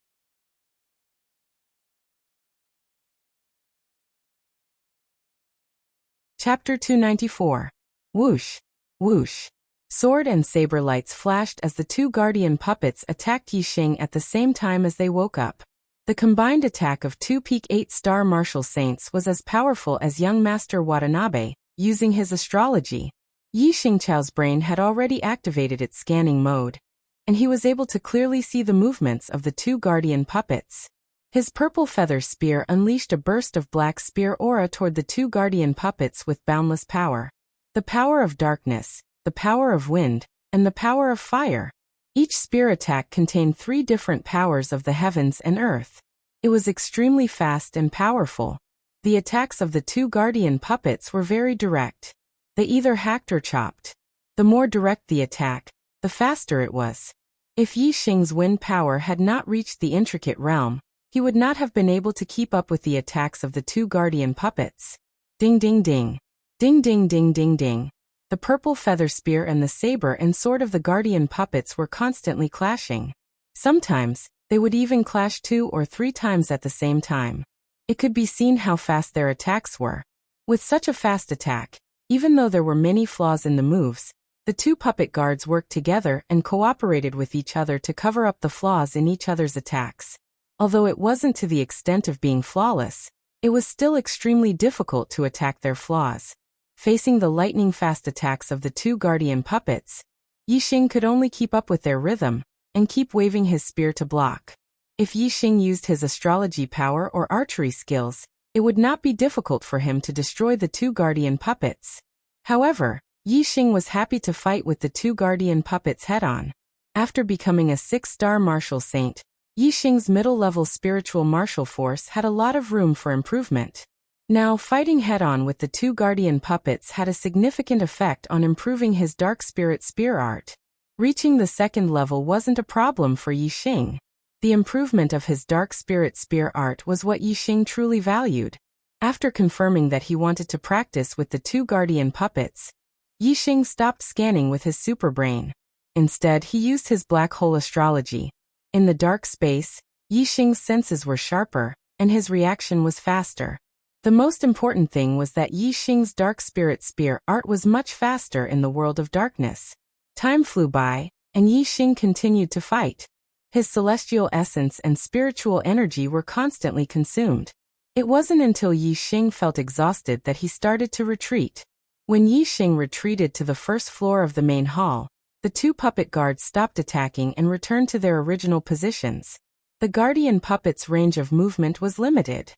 Chapter 294. Whoosh! Whoosh! Sword and saber lights flashed as the 2 guardian puppets attacked Yixing at the same time as they woke up. The combined attack of 2 peak 8-star martial saints was as powerful as young Master Watanabe, using his astrology. Yixing Chao's brain had already activated its scanning mode, and he was able to clearly see the movements of the 2 guardian puppets. His purple feather spear unleashed a burst of black spear aura toward the 2 guardian puppets with boundless power. the power of darkness, the power of wind, and the power of fire. Each spear attack contained 3 different powers of the heavens and earth. It was extremely fast and powerful. The attacks of the 2 guardian puppets were very direct. They either hacked or chopped. The more direct the attack, the faster it was. If Yi Xing's wind power had not reached the intricate realm, he would not have been able to keep up with the attacks of the 2 guardian puppets. Ding ding ding. Ding ding ding ding ding. The purple feather spear and the saber and sword of the guardian puppets were constantly clashing. Sometimes, they would even clash 2 or 3 times at the same time. It could be seen how fast their attacks were. With such a fast attack, even though there were many flaws in the moves, the 2 puppet guards worked together and cooperated with each other to cover up the flaws in each other's attacks. Although it wasn't to the extent of being flawless, it was still extremely difficult to attack their flaws. Facing the lightning-fast attacks of the 2 guardian puppets, Yi Xing could only keep up with their rhythm and keep waving his spear to block. If Yi Xing used his astrology power or archery skills, it would not be difficult for him to destroy the 2 guardian puppets. However, Yi Xing was happy to fight with the 2 guardian puppets head-on. After becoming a 6-star martial saint, Yi Xing's middle-level spiritual martial force had a lot of room for improvement. Now, fighting head-on with the 2 guardian puppets had a significant effect on improving his dark spirit spear art. Reaching the 2nd level wasn't a problem for Yi Xing. The improvement of his dark spirit spear art was what Yi Xing truly valued. After confirming that he wanted to practice with the 2 guardian puppets, Yi Xing stopped scanning with his super brain. Instead, he used his black hole astrology. In the dark space, Yi Xing's senses were sharper, and his reaction was faster. The most important thing was that Yi Xing's dark spirit spear art was much faster in the world of darkness. Time flew by, and Yi Xing continued to fight. His celestial essence and spiritual energy were constantly consumed. It wasn't until Yi Xing felt exhausted that he started to retreat. When Yi Xing retreated to the 1st floor of the main hall, the 2 puppet guards stopped attacking and returned to their original positions. The guardian puppet's range of movement was limited.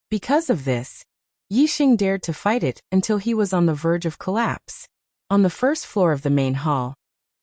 Because of this, Yi Xing dared to fight it until he was on the verge of collapse. On the 1st floor of the main hall,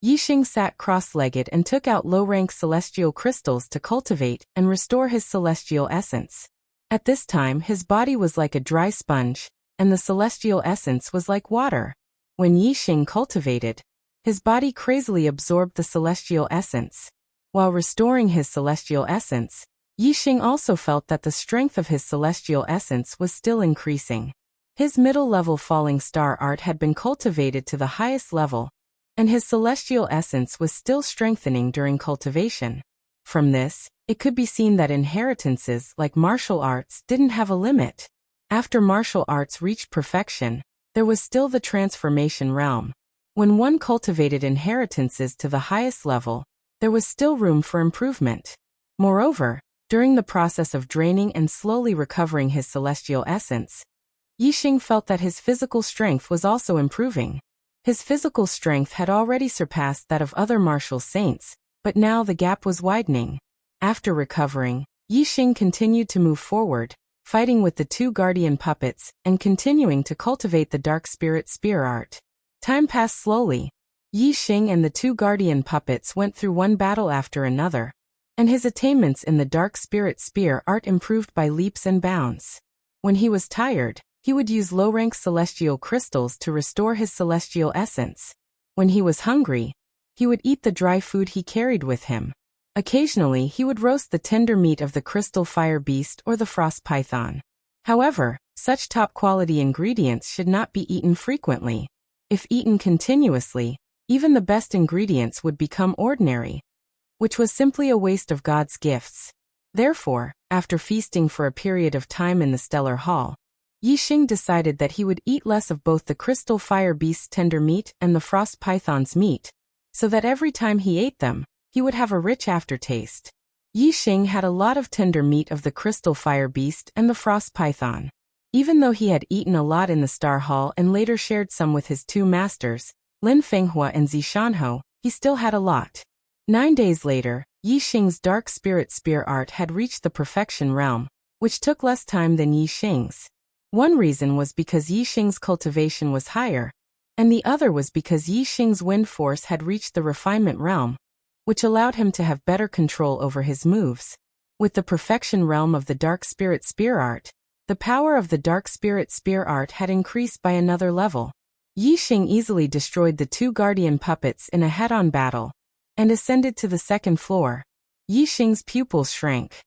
Yi Xing sat cross-legged and took out low-rank celestial crystals to cultivate and restore his celestial essence. At this time, his body was like a dry sponge, and the celestial essence was like water. When Yi Xing cultivated, his body crazily absorbed the celestial essence. While restoring his celestial essence, Yi Xing also felt that the strength of his celestial essence was still increasing. His middle-level falling star art had been cultivated to the highest level, and his celestial essence was still strengthening during cultivation. From this, it could be seen that inheritances like martial arts didn't have a limit. After martial arts reached perfection, there was still the transformation realm. When one cultivated inheritances to the highest level, there was still room for improvement. Moreover, during the process of draining and slowly recovering his celestial essence, Yi Xing felt that his physical strength was also improving. His physical strength had already surpassed that of other martial saints, but now the gap was widening. After recovering, Yi Xing continued to move forward, fighting with the 2 guardian puppets and continuing to cultivate the dark spirit spear art. Time passed slowly. Yi Xing and the 2 guardian puppets went through one battle after another, and his attainments in the dark spirit spear art improved by leaps and bounds. When he was tired, he would use low-rank celestial crystals to restore his celestial essence. When he was hungry, he would eat the dry food he carried with him. Occasionally, he would roast the tender meat of the crystal fire beast or the frost python. However, such top-quality ingredients should not be eaten frequently. If eaten continuously, even the best ingredients would become ordinary, which was simply a waste of God's gifts. Therefore, after feasting for a period of time in the stellar hall, Yi Xing decided that he would eat less of both the crystal fire beast's tender meat and the frost python's meat, so that every time he ate them, he would have a rich aftertaste. Yi Xing had a lot of tender meat of the crystal fire beast and the frost python. Even though he had eaten a lot in the Star Hall and later shared some with his 2 masters, Lin Fenghua and Zishanho, he still had a lot. 9 days later, Yi Xing's dark spirit spear art had reached the perfection realm, which took less time than Yi Xing's. One reason was because Yixing's cultivation was higher, and the other was because Yixing's wind force had reached the refinement realm, which allowed him to have better control over his moves. With the perfection realm of the Dark Spirit Spear Art, the power of the Dark Spirit Spear Art had increased by another level. Yixing easily destroyed the 2 guardian puppets in a head-on battle, and ascended to the 2nd floor. Yixing's pupils shrank.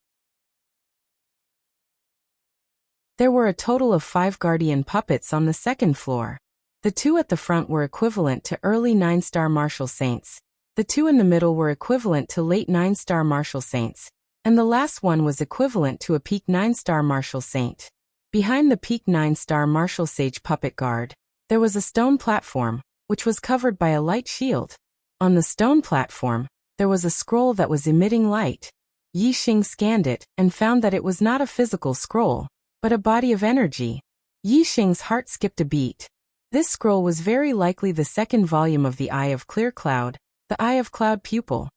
There were a total of 5 guardian puppets on the 2nd floor. The 2 at the front were equivalent to early 9-star martial saints. The 2 in the middle were equivalent to late 9-star martial saints, and the last one was equivalent to a peak 9-star martial saint. Behind the peak 9-star martial sage puppet guard, there was a stone platform, which was covered by a light shield. On the stone platform, there was a scroll that was emitting light. Yixing scanned it and found that it was not a physical scroll, but a body of energy. Yixing's heart skipped a beat. This scroll was very likely the 2nd volume of the Eye of Clear Cloud, the Eye of Cloud pupil.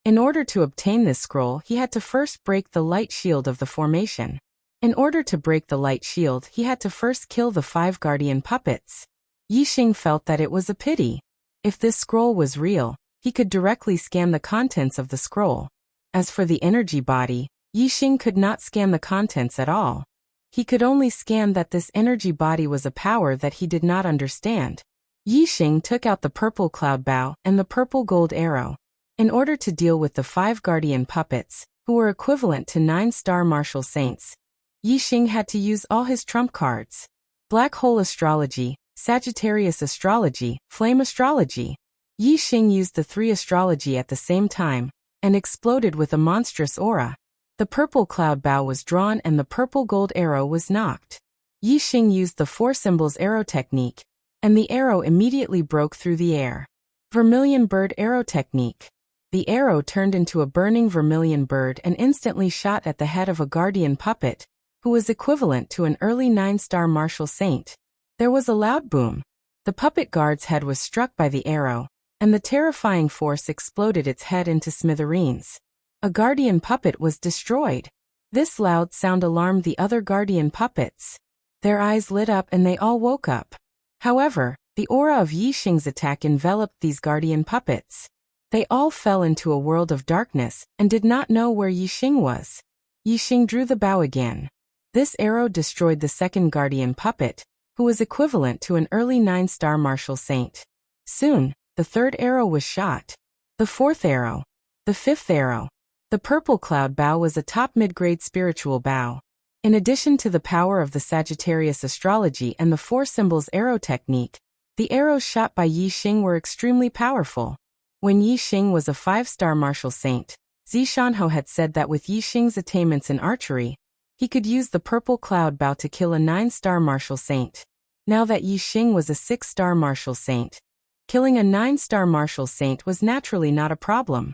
In order to obtain this scroll, he had to first break the light shield of the formation. In order to break the light shield, he had to first kill the 5 guardian puppets. Yixing felt that it was a pity. If this scroll was real, he could directly scan the contents of the scroll. As for the energy body, Yixing could not scan the contents at all. He could only scan that this energy body was a power that he did not understand. Yixing took out the purple cloud bow and the purple gold arrow. In order to deal with the 5 guardian puppets, who were equivalent to 9-star martial saints, Yixing had to use all his trump cards. Black hole astrology, Sagittarius astrology, flame astrology. Yixing used the 3 astrology at the same time, and exploded with a monstrous aura. The purple cloud bow was drawn and the purple gold arrow was knocked. Yixing used the 4 symbols arrow technique, and the arrow immediately broke through the air. Vermilion bird arrow technique. The arrow turned into a burning vermilion bird and instantly shot at the head of a guardian puppet, who was equivalent to an early 9-star martial saint. There was a loud boom. The puppet guard's head was struck by the arrow, and the terrifying force exploded its head into smithereens. A guardian puppet was destroyed. This loud sound alarmed the other guardian puppets. Their eyes lit up and they all woke up. However, the aura of Yixing's attack enveloped these guardian puppets. They all fell into a world of darkness and did not know where Yixing was. Yixing drew the bow again. This arrow destroyed the 2nd guardian puppet, who was equivalent to an early 9-star martial saint. Soon, the 3rd arrow was shot. The 4th arrow. The 5th arrow. The purple cloud bow was a top mid-grade spiritual bow. In addition to the power of the Sagittarius astrology and the 4 symbols arrow technique, the arrows shot by Yixing were extremely powerful. When Yixing was a 5-star martial saint, Zishanho had said that with Yixing's attainments in archery, he could use the purple cloud bow to kill a 9-star martial saint. Now that Yixing was a 6-star martial saint, killing a 9-star martial saint was naturally not a problem.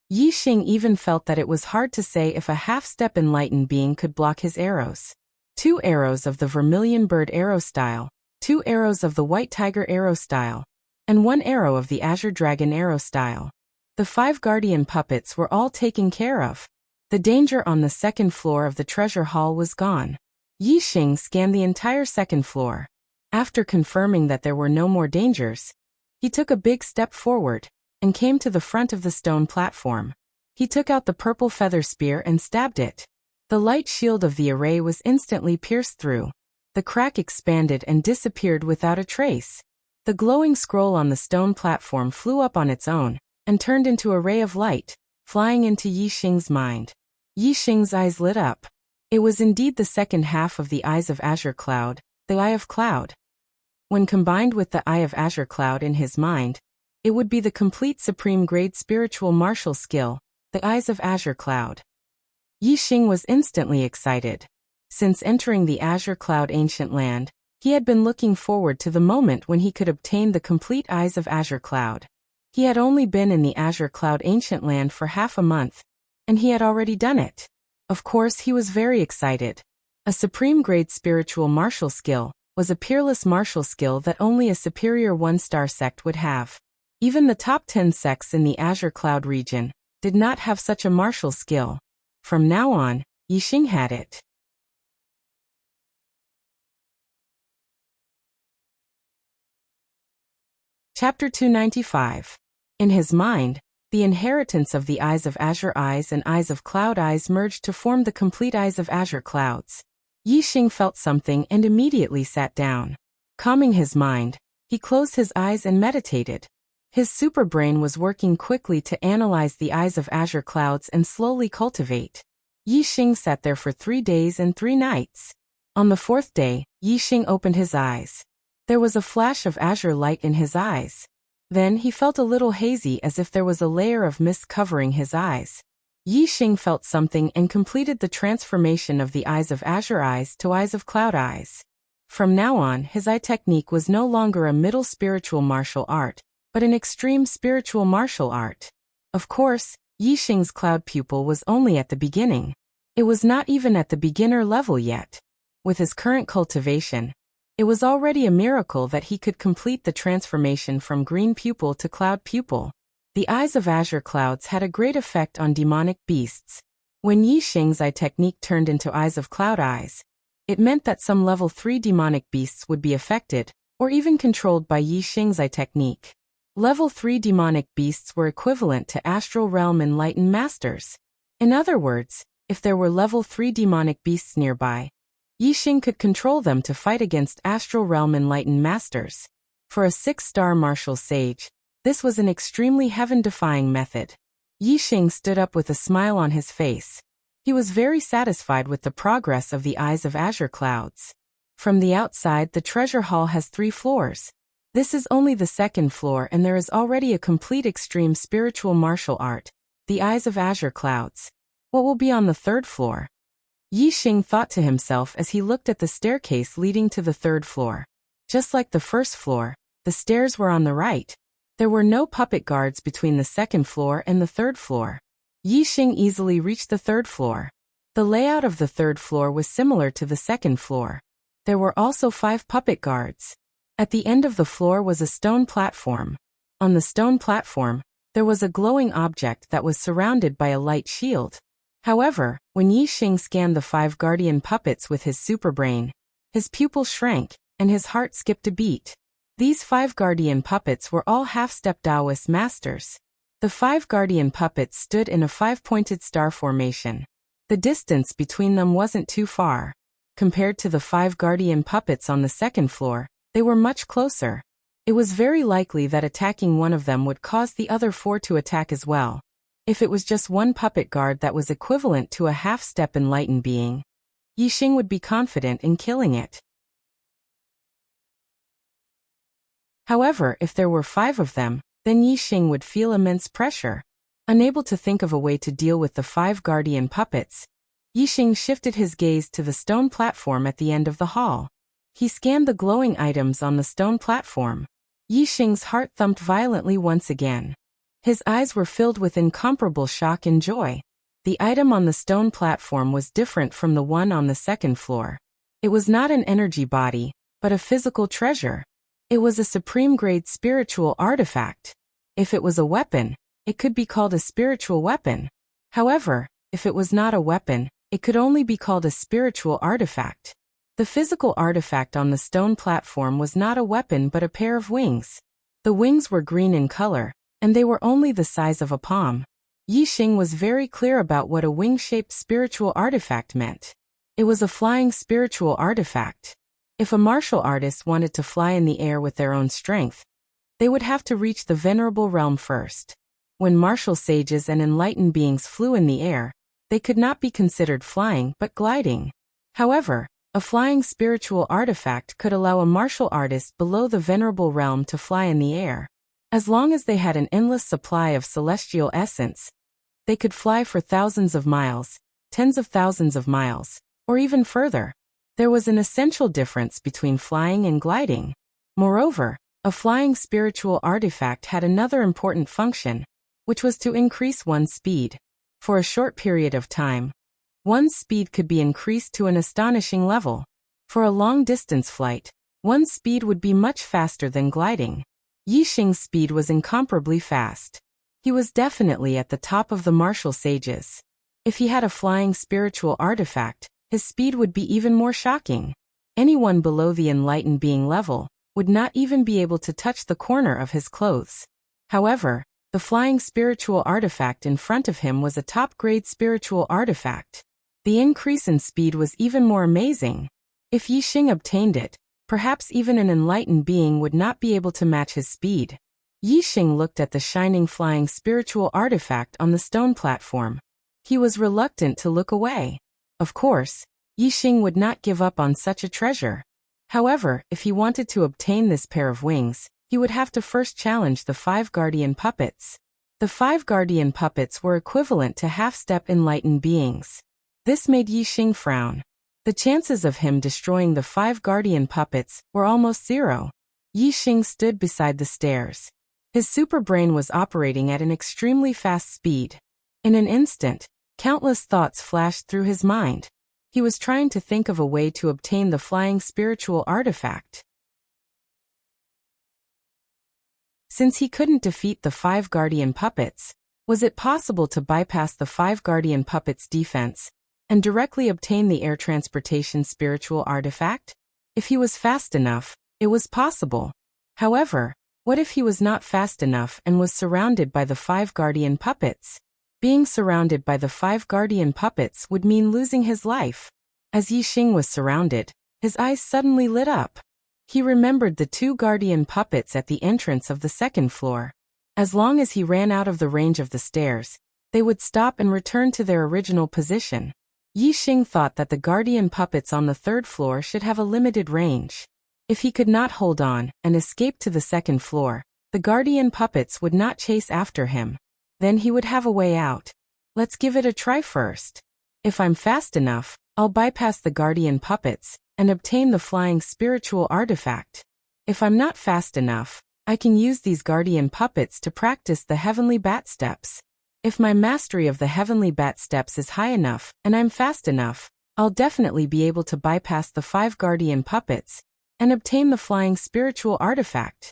Yixing even felt that it was hard to say if a half-step enlightened being could block his arrows. 2 arrows of the vermilion bird arrow style, 2 arrows of the white tiger arrow style, and 1 arrow of the azure dragon arrow style. The 5 guardian puppets were all taken care of. The danger on the 2nd floor of the treasure hall was gone. Yixing scanned the entire 2nd floor. After confirming that there were no more dangers, he took a big step forward and came to the front of the stone platform. He took out the purple feather spear and stabbed it. The light shield of the array was instantly pierced through. The crack expanded and disappeared without a trace. The glowing scroll on the stone platform flew up on its own and turned into a ray of light, flying into Yixing's mind. Yixing's eyes lit up. It was indeed the 2nd half of the Eyes of Azure Cloud, the Eye of Cloud. When combined with the Eye of Azure Cloud in his mind, it would be the complete supreme grade spiritual martial skill, the Eyes of Azure Cloud. Yixing was instantly excited. Since entering the Azure Cloud ancient land, he had been looking forward to the moment when he could obtain the complete Eyes of Azure Cloud. He had only been in the Azure Cloud ancient land for half a month, and he had already done it. Of course, he was very excited. A supreme grade spiritual martial skill was a peerless martial skill that only a superior 1-star sect would have. Even the top 10 sects in the Azure Cloud region did not have such a martial skill. From now on, Yixing had it. Chapter 295. In his mind, the inheritance of the Eyes of Azure Eyes and Eyes of Cloud Eyes merged to form the complete Eyes of Azure Clouds. Yixing felt something and immediately sat down. Calming his mind, he closed his eyes and meditated. His superbrain was working quickly to analyze the Eyes of Azure Clouds and slowly cultivate. Yixing sat there for 3 days and 3 nights. On the 4th day, Yixing opened his eyes. There was a flash of azure light in his eyes. Then he felt a little hazy as if there was a layer of mist covering his eyes. Yixing felt something and completed the transformation of the Eyes of Azure Eyes to Eyes of Cloud Eyes. From now on, his eye technique was no longer a middle spiritual martial art, but an extreme spiritual martial art. Of course, Yixing's cloud pupil was only at the beginning. It was not even at the beginner level yet. With his current cultivation, it was already a miracle that he could complete the transformation from green pupil to cloud pupil. The Eyes of Azure Clouds had a great effect on demonic beasts. When Yixing's eye technique turned into Eyes of Cloud Eyes, it meant that some level 3 demonic beasts would be affected, or even controlled by Yixing's eye technique. Level 3 demonic beasts were equivalent to Astral Realm Enlightened Masters. In other words, if there were level 3 demonic beasts nearby, Yixing could control them to fight against Astral Realm Enlightened Masters. For a 6-star martial sage, this was an extremely heaven-defying method. Yixing stood up with a smile on his face. He was very satisfied with the progress of the Eyes of Azure Clouds. From the outside, the treasure hall has 3 floors. This is only the 2nd floor and there is already a complete extreme spiritual martial art, the Eyes of Azure Clouds. What will be on the 3rd floor? Yixing thought to himself as he looked at the staircase leading to the 3rd floor. Just like the 1st floor, the stairs were on the right. There were no puppet guards between the 2nd floor and the 3rd floor. Yixing easily reached the 3rd floor. The layout of the 3rd floor was similar to the 2nd floor. There were also 5 puppet guards. At the end of the floor was a stone platform. On the stone platform, there was a glowing object that was surrounded by a light shield. However, when Yixing scanned the 5 guardian puppets with his superbrain, his pupil shrank, and his heart skipped a beat. These 5 guardian puppets were all half-step Taoist masters. The 5 guardian puppets stood in a 5-pointed star formation. The distance between them wasn't too far. Compared to the 5 guardian puppets on the 2nd floor, they were much closer. It was very likely that attacking one of them would cause the other 4 to attack as well. If it was just one puppet guard that was equivalent to a half-step enlightened being, Yixing would be confident in killing it. However, if there were 5 of them, then Yixing would feel immense pressure. Unable to think of a way to deal with the 5 guardian puppets, Yixing shifted his gaze to the stone platform at the end of the hall. He scanned the glowing items on the stone platform. Yixing's heart thumped violently once again. His eyes were filled with incomparable shock and joy. The item on the stone platform was different from the one on the 2nd floor. It was not an energy body, but a physical treasure. It was a supreme-grade spiritual artifact. If it was a weapon, it could be called a spiritual weapon. However, if it was not a weapon, it could only be called a spiritual artifact. The physical artifact on the stone platform was not a weapon but a pair of wings. The wings were green in color, and they were only the size of a palm. Yixing was very clear about what a wing-shaped spiritual artifact meant. It was a flying spiritual artifact. If a martial artist wanted to fly in the air with their own strength, they would have to reach the venerable realm first. When martial sages and enlightened beings flew in the air, they could not be considered flying but gliding. However, a flying spiritual artifact could allow a martial artist below the venerable realm to fly in the air. As long as they had an endless supply of celestial essence, they could fly for thousands of miles, tens of thousands of miles, or even further. There was an essential difference between flying and gliding. Moreover, a flying spiritual artifact had another important function, which was to increase one's speed. For a short period of time, one's speed could be increased to an astonishing level. For a long-distance flight, one's speed would be much faster than gliding. Yixing's speed was incomparably fast. He was definitely at the top of the martial sages. If he had a flying spiritual artifact, his speed would be even more shocking. Anyone below the enlightened being level would not even be able to touch the corner of his clothes. However, the flying spiritual artifact in front of him was a top-grade spiritual artifact. The increase in speed was even more amazing. If Yixing obtained it, perhaps even an enlightened being would not be able to match his speed. Yixing looked at the shining flying spiritual artifact on the stone platform. He was reluctant to look away. Of course, Yixing would not give up on such a treasure. However, if he wanted to obtain this pair of wings, he would have to first challenge the 5 guardian puppets. The 5 guardian puppets were equivalent to half-step enlightened beings. This made Yixing frown. The chances of him destroying the 5 guardian puppets were almost zero. Yixing stood beside the stairs. His super brain was operating at an extremely fast speed. In an instant, countless thoughts flashed through his mind. He was trying to think of a way to obtain the flying spiritual artifact. Since he couldn't defeat the 5 guardian puppets, was it possible to bypass the 5 guardian puppets' defense and directly obtain the air transportation spiritual artifact? If he was fast enough, it was possible. However, what if he was not fast enough and was surrounded by the 5 guardian puppets? Being surrounded by the 5 guardian puppets would mean losing his life. As Yixing was surrounded, his eyes suddenly lit up. He remembered the 2 guardian puppets at the entrance of the 2nd floor. As long as he ran out of the range of the stairs, they would stop and return to their original position. Yixing thought that the guardian puppets on the 3rd floor should have a limited range. If he could not hold on and escape to the 2nd floor, the guardian puppets would not chase after him. Then he would have a way out. Let's give it a try first. If I'm fast enough, I'll bypass the guardian puppets and obtain the flying spiritual artifact. If I'm not fast enough, I can use these guardian puppets to practice the heavenly bat steps. If my mastery of the heavenly bat steps is high enough and I'm fast enough, I'll definitely be able to bypass the 5 guardian puppets and obtain the flying spiritual artifact.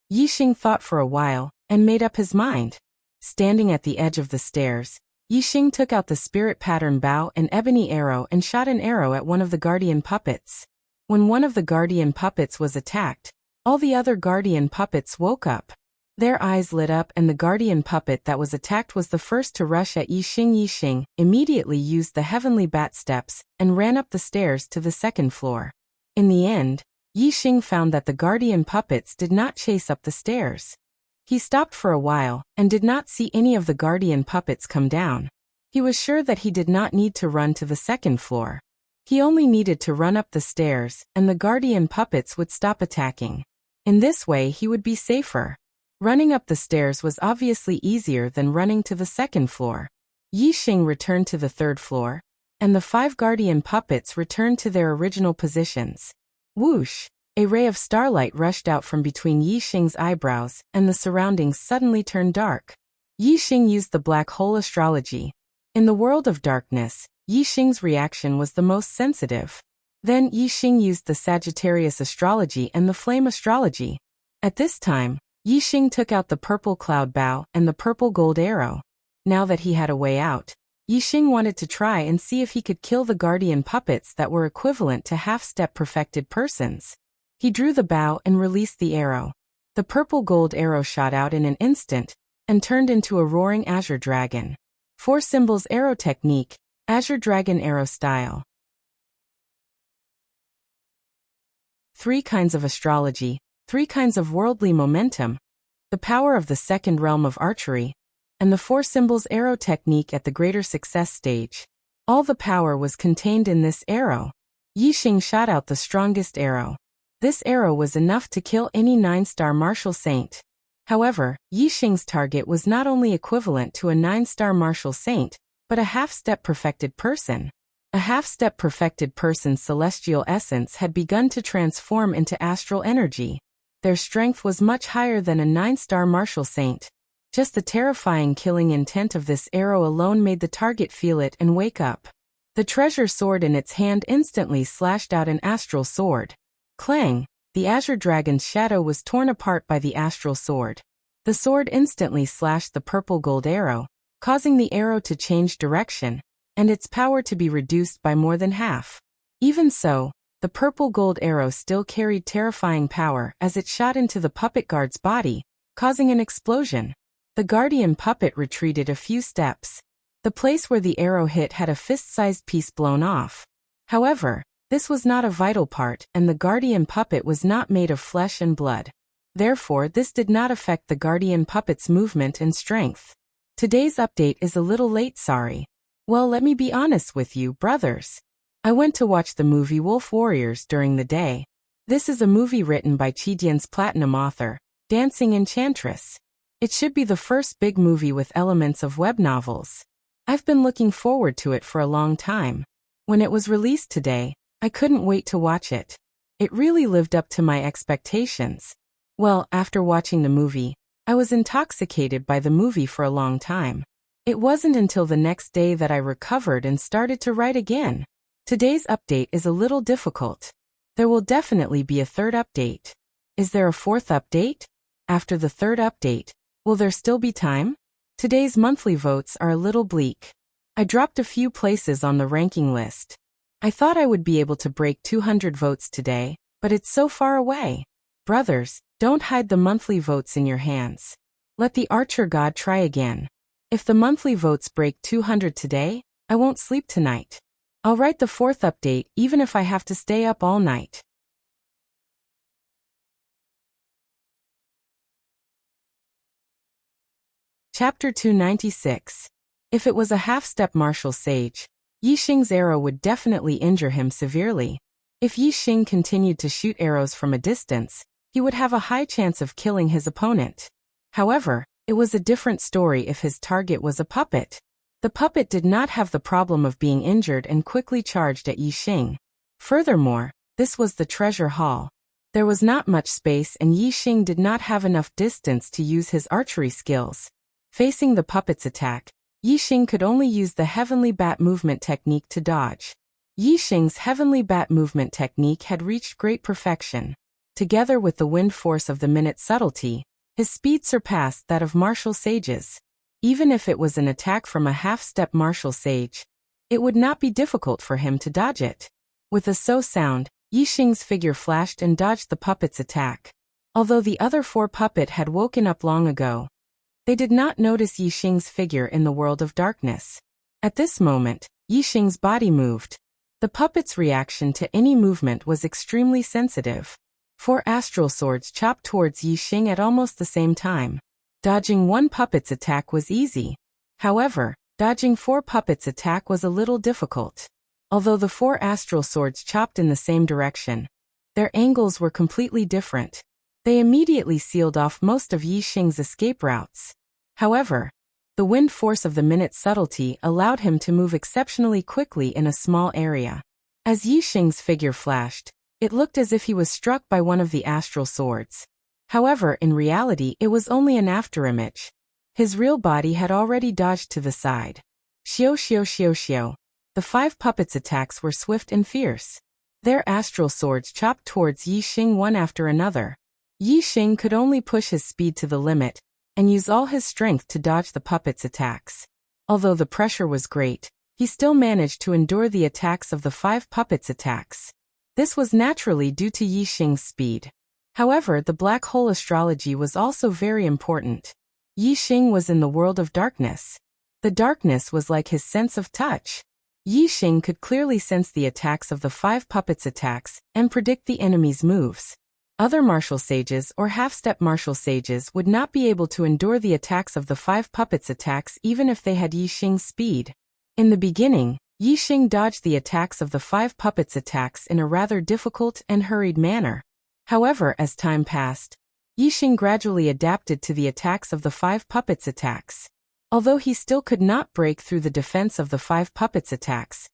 Yixing thought for a while and made up his mind. Standing at the edge of the stairs, Yixing took out the spirit pattern bow and ebony arrow and shot an arrow at one of the guardian puppets. When one of the guardian puppets was attacked, all the other guardian puppets woke up. Their eyes lit up and the guardian puppet that was attacked was the first to rush at Yixing. Yixing immediately used the heavenly bat steps and ran up the stairs to the 2nd floor. In the end, Yixing found that the guardian puppets did not chase up the stairs. He stopped for a while and did not see any of the guardian puppets come down. He was sure that he did not need to run to the 2nd floor. He only needed to run up the stairs and the guardian puppets would stop attacking. In this way he would be safer. Running up the stairs was obviously easier than running to the 2nd floor. Yixing returned to the 3rd floor, and the 5 guardian puppets returned to their original positions. Whoosh! A ray of starlight rushed out from between Yixing's eyebrows, and the surroundings suddenly turned dark. Yixing used the black hole astrology. In the world of darkness, Yixing's reaction was the most sensitive. Then Yixing used the Sagittarius astrology and the flame astrology. At this time, Yixing took out the purple cloud bow and the purple gold arrow. Now that he had a way out, Yixing wanted to try and see if he could kill the guardian puppets that were equivalent to half-step perfected persons. He drew the bow and released the arrow. The purple gold arrow shot out in an instant and turned into a roaring azure dragon. 4 symbols arrow technique, azure dragon arrow style. 3 kinds of astrology, 3 kinds of worldly momentum, the power of the 2nd realm of archery, and the 4 symbols arrow technique at the greater success stage. All the power was contained in this arrow. Yixing shot out the strongest arrow. This arrow was enough to kill any 9-star martial saint. However, Yixing's target was not only equivalent to a 9-star martial saint, but a half-step perfected person. A half-step perfected person's celestial essence had begun to transform into astral energy. Their strength was much higher than a 9-star martial saint. Just the terrifying killing intent of this arrow alone made the target feel it and wake up. The treasure sword in its hand instantly slashed out an astral sword. Clang! The azure dragon's shadow was torn apart by the astral sword. The sword instantly slashed the purple gold arrow, causing the arrow to change direction and its power to be reduced by more than half. Even so, the purple gold arrow still carried terrifying power as it shot into the puppet guard's body, causing an explosion. The guardian puppet retreated a few steps. The place where the arrow hit had a fist-sized piece blown off. However, this was not a vital part, and the guardian puppet was not made of flesh and blood. Therefore, this did not affect the guardian puppet's movement and strength. Today's update is a little late, sorry. Well, let me be honest with you, brothers. I went to watch the movie Wolf Warriors during the day. This is a movie written by Chidian's platinum author, Dancing Enchantress. It should be the first big movie with elements of web novels. I've been looking forward to it for a long time. When it was released today, I couldn't wait to watch it. It really lived up to my expectations. Well, after watching the movie, I was intoxicated by the movie for a long time. It wasn't until the next day that I recovered and started to write again. Today's update is a little difficult. There will definitely be a third update. Is there a fourth update? After the third update, will there still be time? Today's monthly votes are a little bleak. I dropped a few places on the ranking list. I thought I would be able to break 200 votes today, but it's so far away. Brothers, don't hide the monthly votes in your hands. Let the Archer God try again. If the monthly votes break 200 today, I won't sleep tonight. I'll write the fourth update even if I have to stay up all night. Chapter 296. If it was a half-step martial sage, Yixing's arrow would definitely injure him severely. If Yixing continued to shoot arrows from a distance, he would have a high chance of killing his opponent. However, it was a different story if his target was a puppet. The puppet did not have the problem of being injured and quickly charged at Yixing. Furthermore, this was the treasure hall. There was not much space and Yixing did not have enough distance to use his archery skills. Facing the puppet's attack, Yixing could only use the Heavenly Bat movement technique to dodge. Yixing's Heavenly Bat movement technique had reached great perfection. Together with the wind force of the minute subtlety, his speed surpassed that of martial sages. Even if it was an attack from a half-step martial sage, it would not be difficult for him to dodge it. With a so sound, Yixing's figure flashed and dodged the puppet's attack. Although the other four puppet had woken up long ago, they did not notice Yixing's figure in the world of darkness. At this moment, Yixing's body moved. The puppet's reaction to any movement was extremely sensitive. 4 astral swords chopped towards Yixing at almost the same time. Dodging one puppet's attack was easy. However, dodging 4 puppets' attack was a little difficult. Although the 4 astral swords chopped in the same direction, their angles were completely different. They immediately sealed off most of Yixing's escape routes. However, the wind force of the minute subtlety allowed him to move exceptionally quickly in a small area. As Yixing's figure flashed, it looked as if he was struck by one of the astral swords. However, in reality, it was only an afterimage. His real body had already dodged to the side. Xiao xiao xiao xiao. The 5 puppets' attacks were swift and fierce. Their astral swords chopped towards Yixing one after another. Yixing could only push his speed to the limit and use all his strength to dodge the puppet's attacks. Although the pressure was great, he still managed to endure the attacks of the 5 puppets' attacks. This was naturally due to Yixing's speed. However, the black hole astrology was also very important. Yixing was in the world of darkness. The darkness was like his sense of touch. Yixing could clearly sense the attacks of the 5 puppets' attacks and predict the enemy's moves. Other martial sages or half-step martial sages would not be able to endure the attacks of the 5 puppets' attacks even if they had Yixing's speed. In the beginning, Yixing dodged the attacks of the 5 puppets' attacks in a rather difficult and hurried manner. However, as time passed, Yixing gradually adapted to the attacks of the 5 puppets' attacks. Although he still could not break through the defense of the 5 puppets' attacks,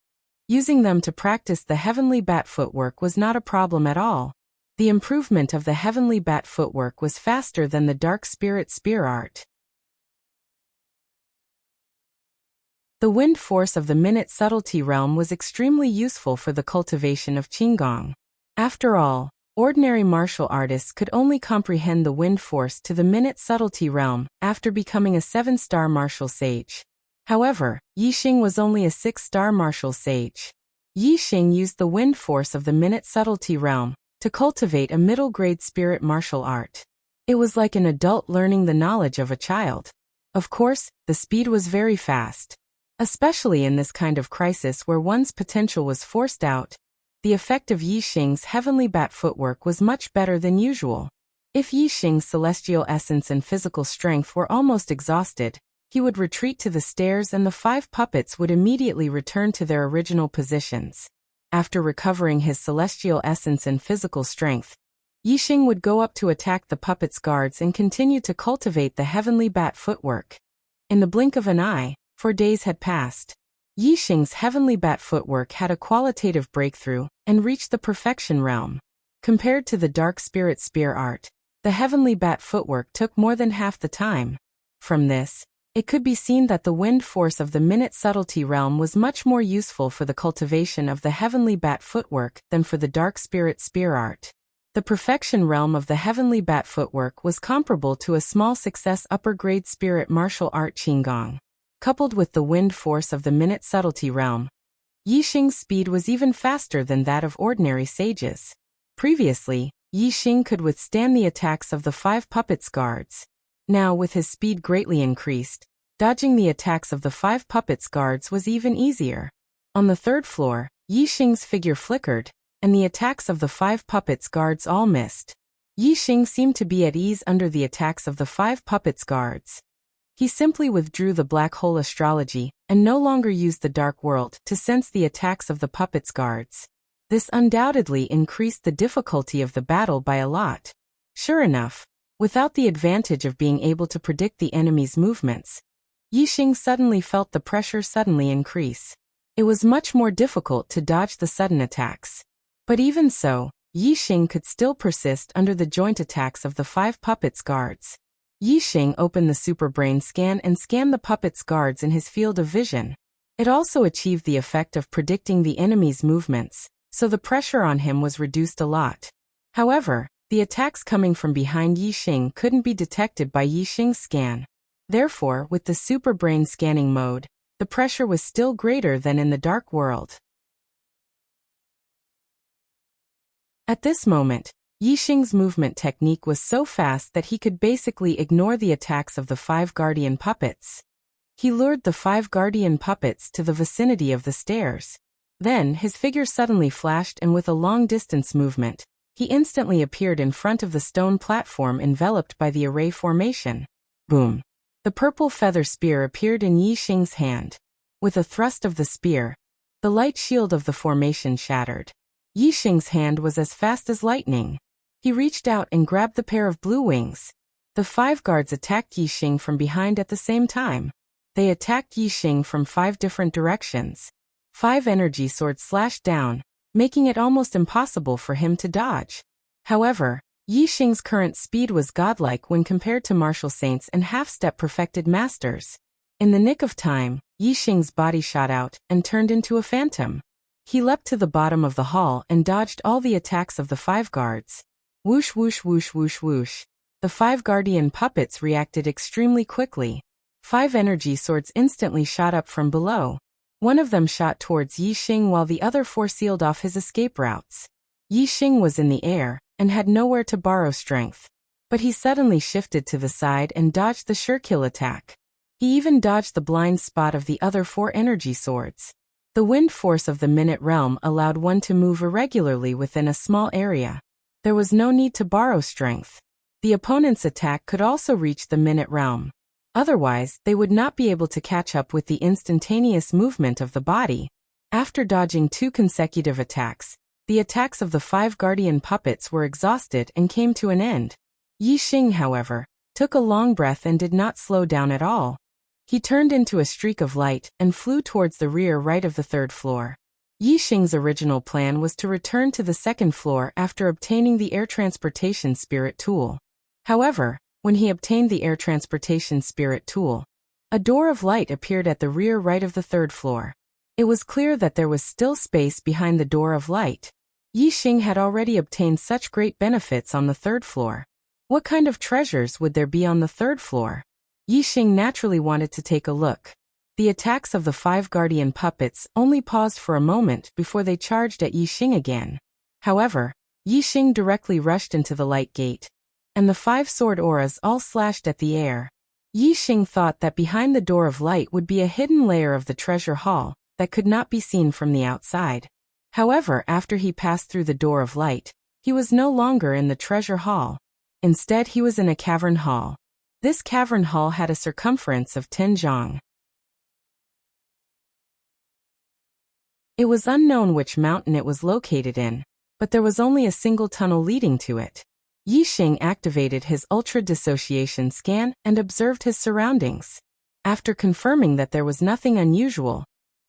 using them to practice the Heavenly Bat footwork was not a problem at all. The improvement of the Heavenly Bat footwork was faster than the Dark Spirit Spear art. The wind force of the minute subtlety realm was extremely useful for the cultivation of Qigong. After all, ordinary martial artists could only comprehend the wind force to the minute subtlety realm after becoming a 7-star martial sage. However, Yixing was only a 6-star martial sage. Yixing used the wind force of the minute subtlety realm to cultivate a middle-grade spirit martial art. It was like an adult learning the knowledge of a child. Of course, the speed was very fast. Especially in this kind of crisis where one's potential was forced out, the effect of Yixing's heavenly bat footwork was much better than usual. If Yixing's celestial essence and physical strength were almost exhausted, he would retreat to the stairs and the 5 puppets would immediately return to their original positions. After recovering his celestial essence and physical strength, Yixing would go up to attack the puppets' guards and continue to cultivate the heavenly bat footwork. In the blink of an eye, 4 days had passed. Yixing's heavenly bat footwork had a qualitative breakthrough and reached the perfection realm. Compared to the dark spirit spear art, the heavenly bat footwork took more than half the time. From this, it could be seen that the wind force of the minute subtlety realm was much more useful for the cultivation of the heavenly bat footwork than for the dark spirit spear art. The perfection realm of the heavenly bat footwork was comparable to a small success upper-grade spirit martial art qigong. Coupled with the wind force of the minute subtlety realm, Yixing's speed was even faster than that of ordinary sages. Previously, Yixing could withstand the attacks of the 5 puppets' guards. Now, with his speed greatly increased, dodging the attacks of the 5 puppets' guards was even easier. On the 3rd floor, Yixing's figure flickered, and the attacks of the 5 puppets' guards all missed. Yixing seemed to be at ease under the attacks of the 5 puppets' guards. He simply withdrew the black hole astrology and no longer used the dark world to sense the attacks of the puppets' guards. This undoubtedly increased the difficulty of the battle by a lot. Sure enough, without the advantage of being able to predict the enemy's movements, Yixing suddenly felt the pressure suddenly increase. It was much more difficult to dodge the sudden attacks. But even so, Yixing could still persist under the joint attacks of the 5 puppets' guards. Yixing opened the super brain scan and scanned the puppets' guards in his field of vision. It also achieved the effect of predicting the enemy's movements, so the pressure on him was reduced a lot. However, the attacks coming from behind Yixing couldn't be detected by Yixing's scan. Therefore, with the super brain scanning mode, the pressure was still greater than in the dark world. At this moment, Yixing's movement technique was so fast that he could basically ignore the attacks of the 5 guardian puppets. He lured the 5 guardian puppets to the vicinity of the stairs. Then, his figure suddenly flashed and with a long-distance movement, he instantly appeared in front of the stone platform enveloped by the array formation. Boom! The purple feather spear appeared in Yixing's hand. With a thrust of the spear, the light shield of the formation shattered. Yixing's hand was as fast as lightning. He reached out and grabbed the pair of blue wings. The 5 guards attacked Yixing from behind at the same time. They attacked Yixing from 5 different directions. 5 energy swords slashed down, making it almost impossible for him to dodge. However, Yixing's current speed was godlike when compared to martial saints and half-step perfected masters. In the nick of time, Yixing's body shot out and turned into a phantom. He leapt to the bottom of the hall and dodged all the attacks of the 5 guards. Whoosh whoosh whoosh whoosh whoosh. The 5 guardian puppets reacted extremely quickly. 5 energy swords instantly shot up from below. One of them shot towards Yixing while the other 4 sealed off his escape routes. Yixing was in the air and had nowhere to borrow strength. But he suddenly shifted to the side and dodged the sure-kill attack. He even dodged the blind spot of the other 4 energy swords. The wind force of the minute realm allowed one to move irregularly within a small area. There was no need to borrow strength. The opponent's attack could also reach the minute realm. Otherwise, they would not be able to catch up with the instantaneous movement of the body. After dodging 2 consecutive attacks, the attacks of the 5 guardian puppets were exhausted and came to an end. Yixing, however, took a long breath and did not slow down at all. He turned into a streak of light and flew towards the rear right of the 3rd floor. Yixing's original plan was to return to the 2nd floor after obtaining the air transportation spirit tool. However, when he obtained the air transportation spirit tool, a door of light appeared at the rear right of the 3rd floor. It was clear that there was still space behind the door of light. Yixing had already obtained such great benefits on the 3rd floor. What kind of treasures would there be on the 3rd floor? Yixing naturally wanted to take a look. The attacks of the 5 guardian puppets only paused for a moment before they charged at Yixing again. However, Yixing directly rushed into the light gate, and the 5 sword auras all slashed at the air. Yixing thought that behind the door of light would be a hidden layer of the treasure hall that could not be seen from the outside. However, after he passed through the door of light, he was no longer in the treasure hall. Instead, he was in a cavern hall. This cavern hall had a circumference of 10 zhang. It was unknown which mountain it was located in, but there was only a single tunnel leading to it. Yixing activated his ultra-dissociation scan and observed his surroundings. After confirming that there was nothing unusual,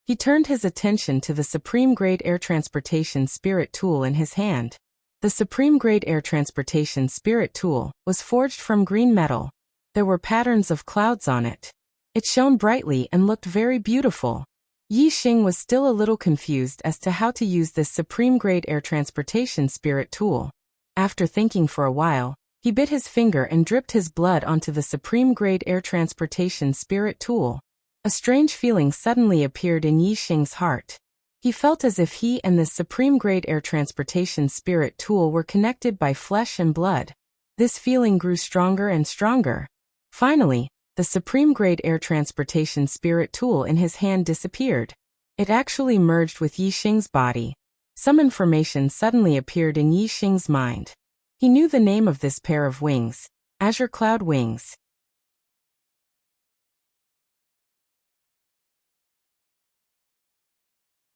he turned his attention to the Supreme-Grade Air Transportation Spirit Tool in his hand. The Supreme-Grade Air Transportation Spirit Tool was forged from green metal. There were patterns of clouds on it. It shone brightly and looked very beautiful. Yixing was still a little confused as to how to use this Supreme-Grade Air Transportation Spirit Tool. After thinking for a while, he bit his finger and dripped his blood onto the Supreme-Grade Air Transportation Spirit Tool. A strange feeling suddenly appeared in Yixing's heart. He felt as if he and this Supreme-Grade Air Transportation Spirit Tool were connected by flesh and blood. This feeling grew stronger and stronger. Finally, the Supreme-Grade Air Transportation Spirit Tool in his hand disappeared. It actually merged with Yixing's body. Some information suddenly appeared in Yixing's mind. He knew the name of this pair of wings, Azure Cloud Wings.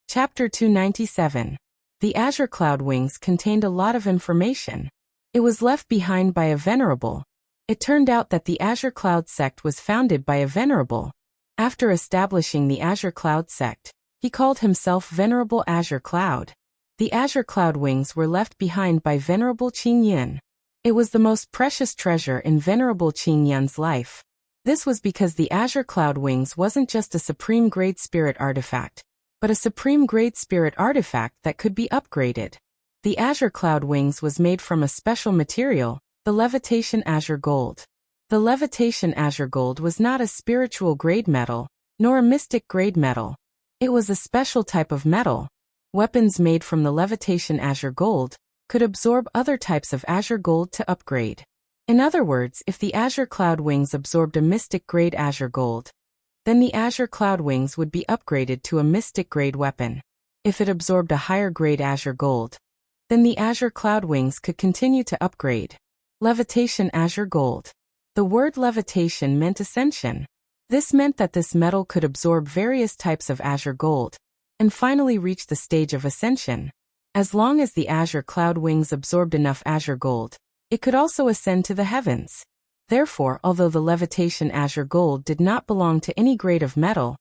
Chapter 297. The Azure Cloud Wings contained a lot of information. It was left behind by a venerable. It turned out that the Azure Cloud sect was founded by a venerable. After establishing the Azure Cloud sect, he called himself Venerable Azure Cloud. The Azure Cloud Wings were left behind by Venerable Qing Yun. It was the most precious treasure in Venerable Qing Yun's life. This was because the Azure Cloud Wings wasn't just a supreme-grade spirit artifact, but a supreme-grade spirit artifact that could be upgraded. The Azure Cloud Wings was made from a special material, the Levitation Azure Gold. The Levitation Azure Gold was not a spiritual grade metal, nor a mystic grade metal. It was a special type of metal. Weapons made from the Levitation Azure Gold could absorb other types of Azure Gold to upgrade. In other words, if the Azure Cloud Wings absorbed a mystic grade Azure Gold, then the Azure Cloud Wings would be upgraded to a mystic grade weapon. If it absorbed a higher grade Azure Gold, then the Azure Cloud Wings could continue to upgrade. Levitation Azure Gold. The word levitation meant ascension. This meant that this metal could absorb various types of Azure Gold, and finally reach the stage of ascension. As long as the Azure Cloud Wings absorbed enough Azure Gold, it could also ascend to the heavens. Therefore, although the Levitation Azure Gold did not belong to any grade of metal,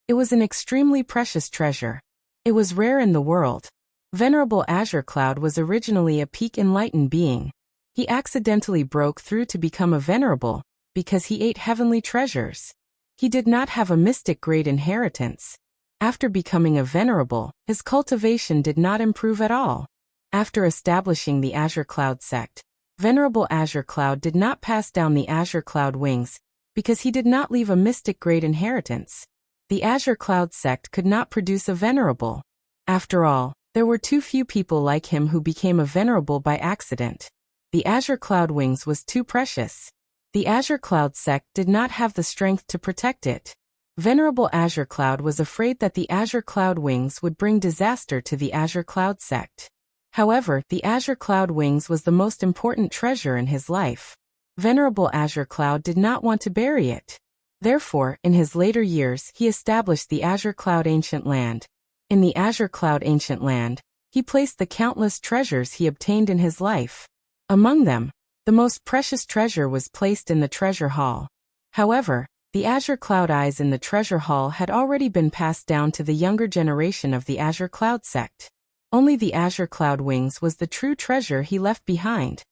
it was an extremely precious treasure. It was rare in the world. Venerable Azure Cloud was originally a peak enlightened being. He accidentally broke through to become a venerable, because he ate heavenly treasures. He did not have a mystic grade inheritance. After becoming a venerable, his cultivation did not improve at all. After establishing the Azure Cloud sect, Venerable Azure Cloud did not pass down the Azure Cloud Wings, because he did not leave a mystic grade inheritance. The Azure Cloud sect could not produce a venerable. After all, there were too few people like him who became a venerable by accident. The Azure Cloud Wings was too precious. The Azure Cloud sect did not have the strength to protect it. Venerable Azure Cloud was afraid that the Azure Cloud Wings would bring disaster to the Azure Cloud sect. However, the Azure Cloud Wings was the most important treasure in his life. Venerable Azure Cloud did not want to bury it. Therefore, in his later years, he established the Azure Cloud Ancient Land. In the Azure Cloud Ancient Land, he placed the countless treasures he obtained in his life. Among them, the most precious treasure was placed in the treasure hall. However, the Azure Cloud Eyes in the treasure hall had already been passed down to the younger generation of the Azure Cloud sect. Only the Azure Cloud Wings was the true treasure he left behind.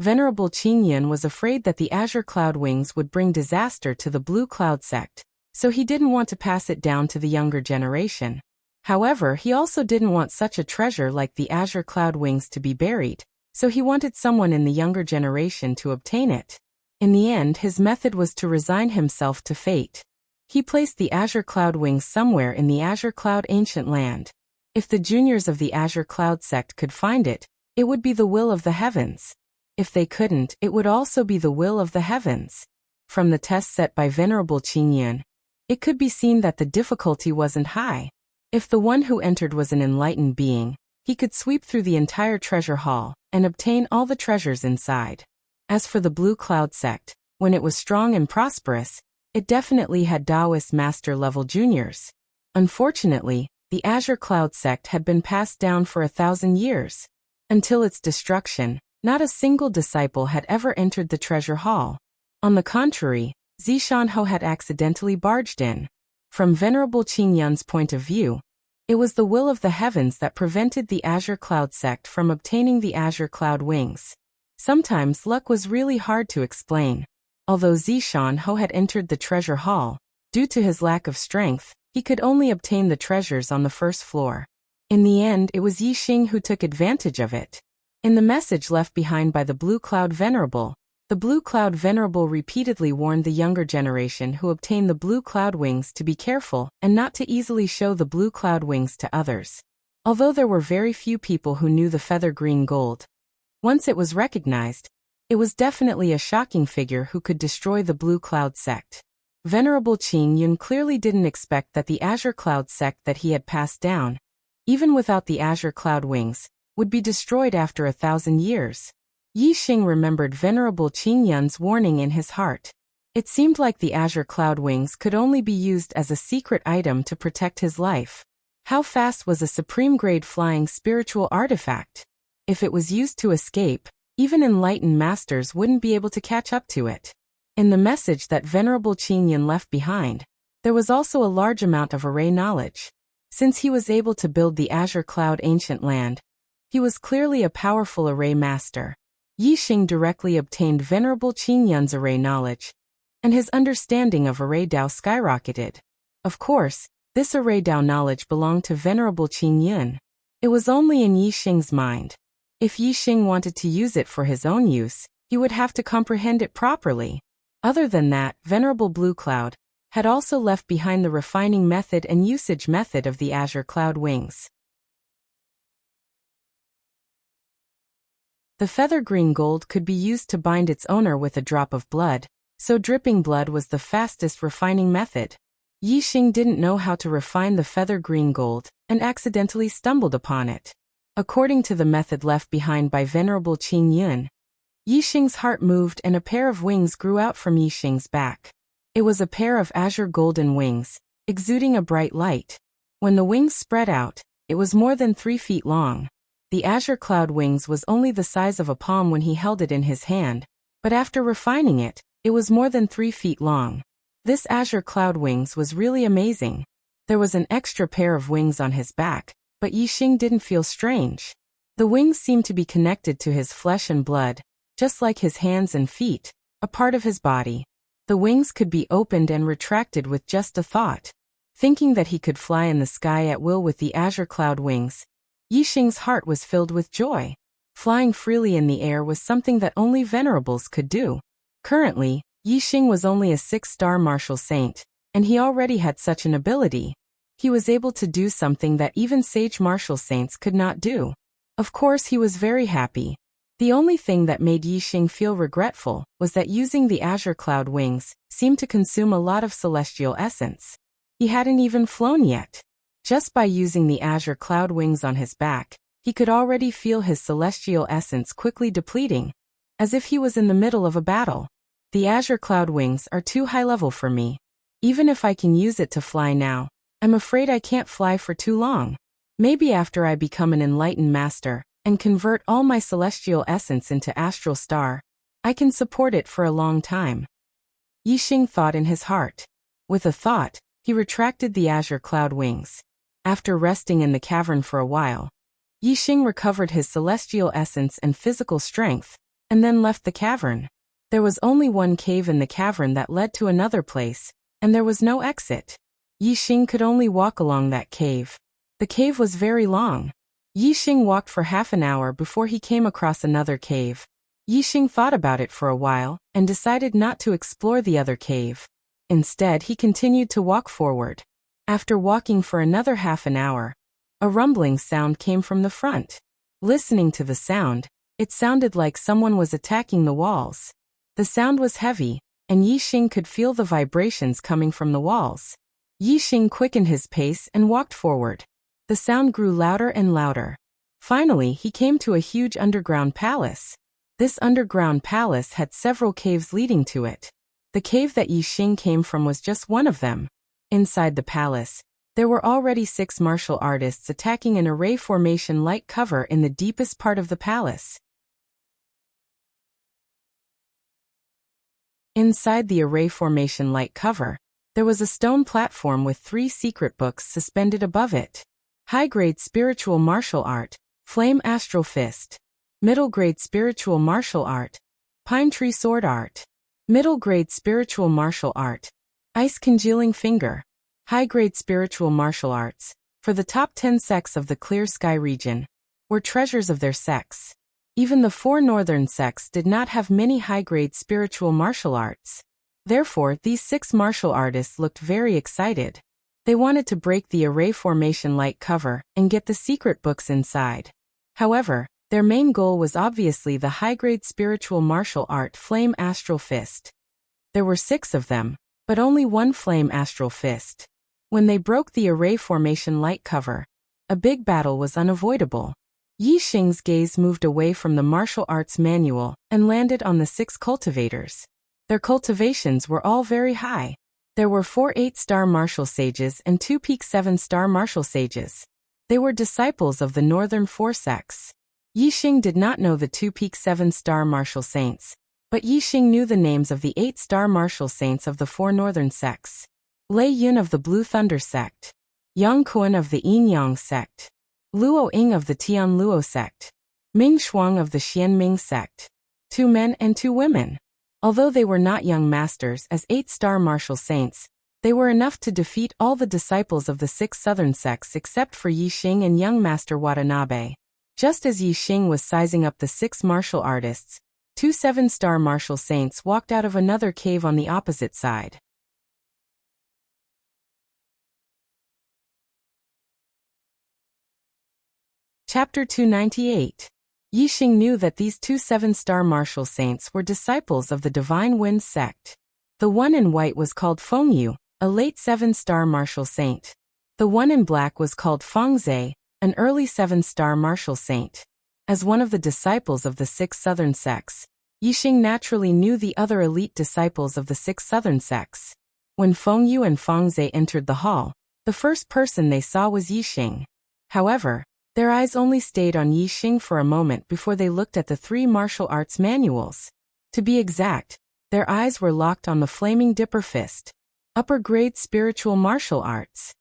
Venerable Qing Yun was afraid that the Azure Cloud Wings would bring disaster to the Blue Cloud sect, so he didn't want to pass it down to the younger generation. However, he also didn't want such a treasure like the Azure Cloud Wings to be buried, so he wanted someone in the younger generation to obtain it. In the end, his method was to resign himself to fate. He placed the Azure Cloud Wings somewhere in the Azure Cloud Ancient Land. If the juniors of the Azure Cloud sect could find it, it would be the will of the heavens. If they couldn't, it would also be the will of the heavens. From the test set by Venerable Qingyun, it could be seen that the difficulty wasn't high. If the one who entered was an enlightened being, he could sweep through the entire treasure hall and obtain all the treasures inside. As for the Blue Cloud sect, when it was strong and prosperous, it definitely had Taoist master-level juniors. Unfortunately, the Azure Cloud sect had been passed down for 1,000 years. Until its destruction, not a single disciple had ever entered the treasure hall. On the contrary, Zishanho had accidentally barged in. From Venerable Qingyun's point of view, it was the will of the heavens that prevented the Azure Cloud sect from obtaining the Azure Cloud Wings. Sometimes luck was really hard to explain. Although Zishanho had entered the treasure hall, due to his lack of strength, he could only obtain the treasures on the first floor. In the end, it was Yixing who took advantage of it. In the message left behind by the Blue Cloud Venerable, the Blue Cloud Venerable repeatedly warned the younger generation who obtained the Blue Cloud Wings to be careful and not to easily show the Blue Cloud Wings to others. Although there were very few people who knew the feather green gold, once it was recognized, it was definitely a shocking figure who could destroy the Blue Cloud sect. Venerable Qingyun clearly didn't expect that the Azure Cloud sect that he had passed down, even without the Azure Cloud Wings, would be destroyed after 1,000 years. Yixing remembered Venerable Qingyun's warning in his heart. It seemed like the Azure Cloud Wings could only be used as a secret item to protect his life. How fast was a supreme-grade flying spiritual artifact? If it was used to escape, even enlightened masters wouldn't be able to catch up to it. In the message that Venerable Qingyun left behind, there was also a large amount of array knowledge. Since he was able to build the Azure Cloud Ancient Land, he was clearly a powerful array master. Yixing directly obtained Venerable Qingyun's array knowledge, and his understanding of array Dao skyrocketed. Of course, this array Dao knowledge belonged to Venerable Qingyun. It was only in Yixing's mind. If Yixing wanted to use it for his own use, he would have to comprehend it properly. Other than that, Venerable Blue Cloud had also left behind the refining method and usage method of the Azure Cloud Wings. The feather green gold could be used to bind its owner with a drop of blood, so dripping blood was the fastest refining method. Yixing didn't know how to refine the feather green gold and accidentally stumbled upon it. According to the method left behind by Venerable Qingyun, Yixing's heart moved and a pair of wings grew out from Yixing's back. It was a pair of azure golden wings, exuding a bright light. When the wings spread out, it was more than 3 feet long. The Azure Cloud Wings was only the size of a palm when he held it in his hand, but after refining it, it was more than 3 feet long. This Azure Cloud Wings was really amazing. There was an extra pair of wings on his back, but Yixing didn't feel strange. The wings seemed to be connected to his flesh and blood, just like his hands and feet, a part of his body. The wings could be opened and retracted with just a thought. Thinking that he could fly in the sky at will with the Azure Cloud Wings, Yixing's heart was filled with joy. Flying freely in the air was something that only venerables could do. Currently, Yixing was only a 6-star martial saint, and he already had such an ability. He was able to do something that even sage martial saints could not do. Of course, he was very happy. The only thing that made Yixing feel regretful was that using the Azure Cloud Wings seemed to consume a lot of celestial essence. He hadn't even flown yet. Just by using the Azure Cloud Wings on his back, he could already feel his celestial essence quickly depleting, as if he was in the middle of a battle. The Azure Cloud Wings are too high level for me. Even if I can use it to fly now, I'm afraid I can't fly for too long. Maybe after I become an enlightened master and convert all my celestial essence into astral star, I can support it for a long time. Yixing thought in his heart. With a thought, he retracted the Azure Cloud Wings. After resting in the cavern for a while, Yixing recovered his celestial essence and physical strength, and then left the cavern. There was only one cave in the cavern that led to another place, and there was no exit. Yixing could only walk along that cave. The cave was very long. Yixing walked for half an hour before he came across another cave. Yixing thought about it for a while and decided not to explore the other cave. Instead, he continued to walk forward. After walking for another half an hour, a rumbling sound came from the front. Listening to the sound, it sounded like someone was attacking the walls. The sound was heavy, and Yixing could feel the vibrations coming from the walls. Yixing quickened his pace and walked forward. The sound grew louder and louder. Finally, he came to a huge underground palace. This underground palace had several caves leading to it. The cave that Yixing came from was just one of them. Inside the palace, there were already 6 martial artists attacking an array formation-like cover in the deepest part of the palace. Inside the array formation-like cover, there was a stone platform with 3 secret books suspended above it. High-grade spiritual martial art, Flame Astral Fist. Middle-grade spiritual martial art, Pine Tree Sword Art. Middle-grade spiritual martial art, Ice Congealing Finger. High-grade spiritual martial arts, for the top 10 sects of the Clear Sky region, were treasures of their sects. Even the 4 northern sects did not have many high-grade spiritual martial arts. Therefore, these 6 martial artists looked very excited. They wanted to break the array formation-like cover and get the secret books inside. However, their main goal was obviously the high-grade spiritual martial art Flame Astral Fist. There were 6 of them, but only 1 Flame Astral Fist. When they broke the array formation-like cover, a big battle was unavoidable. Yixing's gaze moved away from the martial arts manual and landed on the 6 cultivators. Their cultivations were all very high. There were 4 8-star martial sages and 2 peak 7-star martial sages. They were disciples of the northern 4 sects. Yixing did not know the 2 peak 7-star martial saints, but Yixing knew the names of the 8-star martial saints of the 4 northern sects. Lei Yun of the Blue Thunder sect, Yang Kuan of the Yin Yang sect, Luo Ying of the Tian Luo sect, Ming Shuang of the Xian Ming sect. 2 men and 2 women. Although they were not young masters as 8-star martial saints, they were enough to defeat all the disciples of the 6 southern sects except for Yixing and young master Watanabe. Just as Yixing was sizing up the 6 martial artists, 2 7-star martial saints walked out of another cave on the opposite side. Chapter 298. Yixing knew that these 2 7-star martial saints were disciples of the Divine Wind sect. The one in white was called Fengyu, a late 7-star martial saint. The one in black was called Fengzhe, an early 7-star martial saint. As one of the disciples of the 6 southern sects, Yixing naturally knew the other elite disciples of the 6 southern sects. When Fengyu and Fengzhe entered the hall, the first person they saw was Yixing. However, their eyes only stayed on Yixing for a moment before they looked at the 3 martial arts manuals. To be exact, their eyes were locked on the Flaming Dipper Fist, upper-grade spiritual martial arts.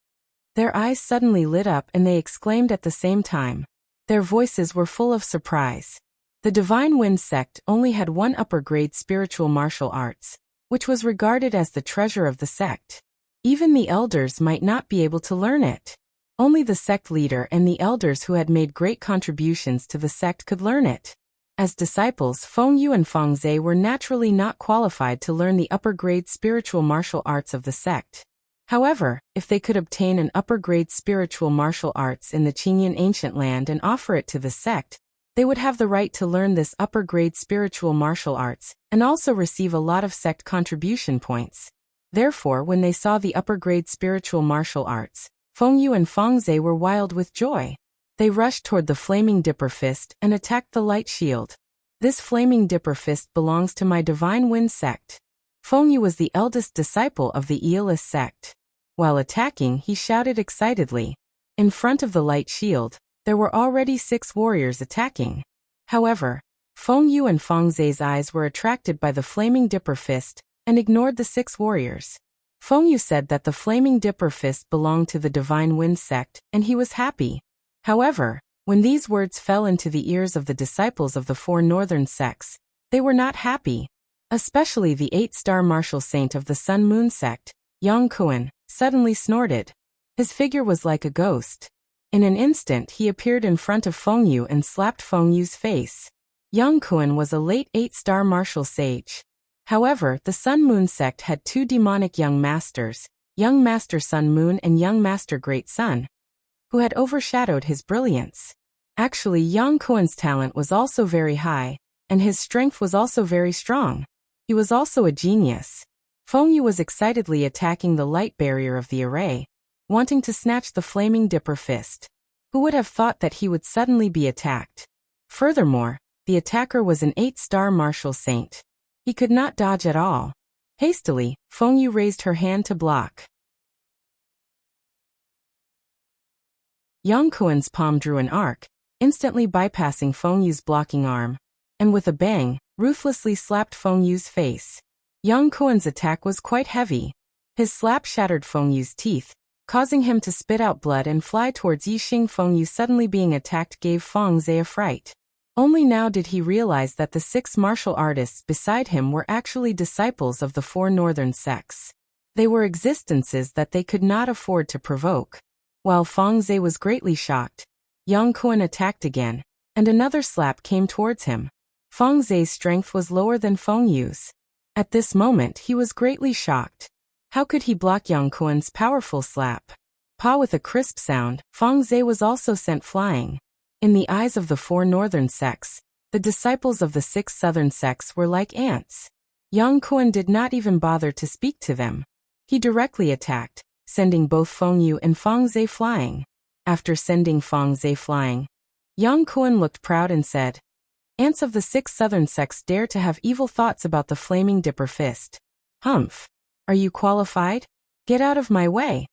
Their eyes suddenly lit up and they exclaimed at the same time. Their voices were full of surprise. The Divine Wind sect only had 1 upper-grade spiritual martial arts, which was regarded as the treasure of the sect. Even the elders might not be able to learn it. Only the sect leader and the elders who had made great contributions to the sect could learn it. As disciples, Fengyu and Fengzhe were naturally not qualified to learn the upper-grade spiritual martial arts of the sect. However, if they could obtain an upper-grade spiritual martial arts in the Qingyan ancient land and offer it to the sect, they would have the right to learn this upper-grade spiritual martial arts and also receive a lot of sect contribution points. Therefore, when they saw the upper-grade spiritual martial arts, Fengyu and Fengzhe were wild with joy. They rushed toward the Flaming Dipper Fist and attacked the Light Shield. This Flaming Dipper Fist belongs to my Divine Wind sect. Fengyu was the eldest disciple of the Aeolus sect. While attacking, he shouted excitedly. In front of the Light Shield, there were already 6 warriors attacking. However, Fengyu and Fengzhe's eyes were attracted by the Flaming Dipper Fist and ignored the 6 warriors. Fengyu said that the Flaming Dipper Fist belonged to the Divine Wind sect, and he was happy. However, when these words fell into the ears of the disciples of the 4 northern sects, they were not happy. Especially the 8-star martial saint of the Sun Moon sect, Yang Kuan, suddenly snorted. His figure was like a ghost. In an instant he appeared in front of Fengyu and slapped Fengyu's face. Yang Kuan was a late 8-star martial sage. However, the Sun Moon sect had two demonic young masters, Young Master Sun Moon and Young Master Great Sun, who had overshadowed his brilliance. Actually, Yang Kuan's talent was also very high, and his strength was also very strong. He was also a genius. Feng Yu was excitedly attacking the light barrier of the array, wanting to snatch the flaming dipper fist. Who would have thought that he would suddenly be attacked? Furthermore, the attacker was an 8-star martial saint. He could not dodge at all. Hastily, Feng Yu raised her hand to block. Yang Kuan's palm drew an arc, instantly bypassing Feng Yu's blocking arm, and with a bang, ruthlessly slapped Feng Yu's face. Yang Kuan's attack was quite heavy. His slap shattered Feng Yu's teeth, causing him to spit out blood and fly towards Yixing. Feng Yu suddenly being attacked gave Feng Zhe a fright. Only now did he realize that the 6 martial artists beside him were actually disciples of the 4 northern sects. They were existences that they could not afford to provoke. While Feng Zhe was greatly shocked, Yang Kuan attacked again, and another slap came towards him. Feng Zhe's strength was lower than Feng Yu's. At this moment he was greatly shocked. How could he block Yang Kuan's powerful slap? Pa! With a crisp sound, Feng Zhe was also sent flying. In the eyes of the 4 northern sects, the disciples of the 6 southern sects were like ants. Yang Kuan did not even bother to speak to them. He directly attacked, sending both Feng Yu and Feng Zhe flying. After sending Feng Zhe flying, Yang Kuan looked proud and said, "Ants of the 6 southern sects dare to have evil thoughts about the flaming dipper fist. Humph! Are you qualified? Get out of my way."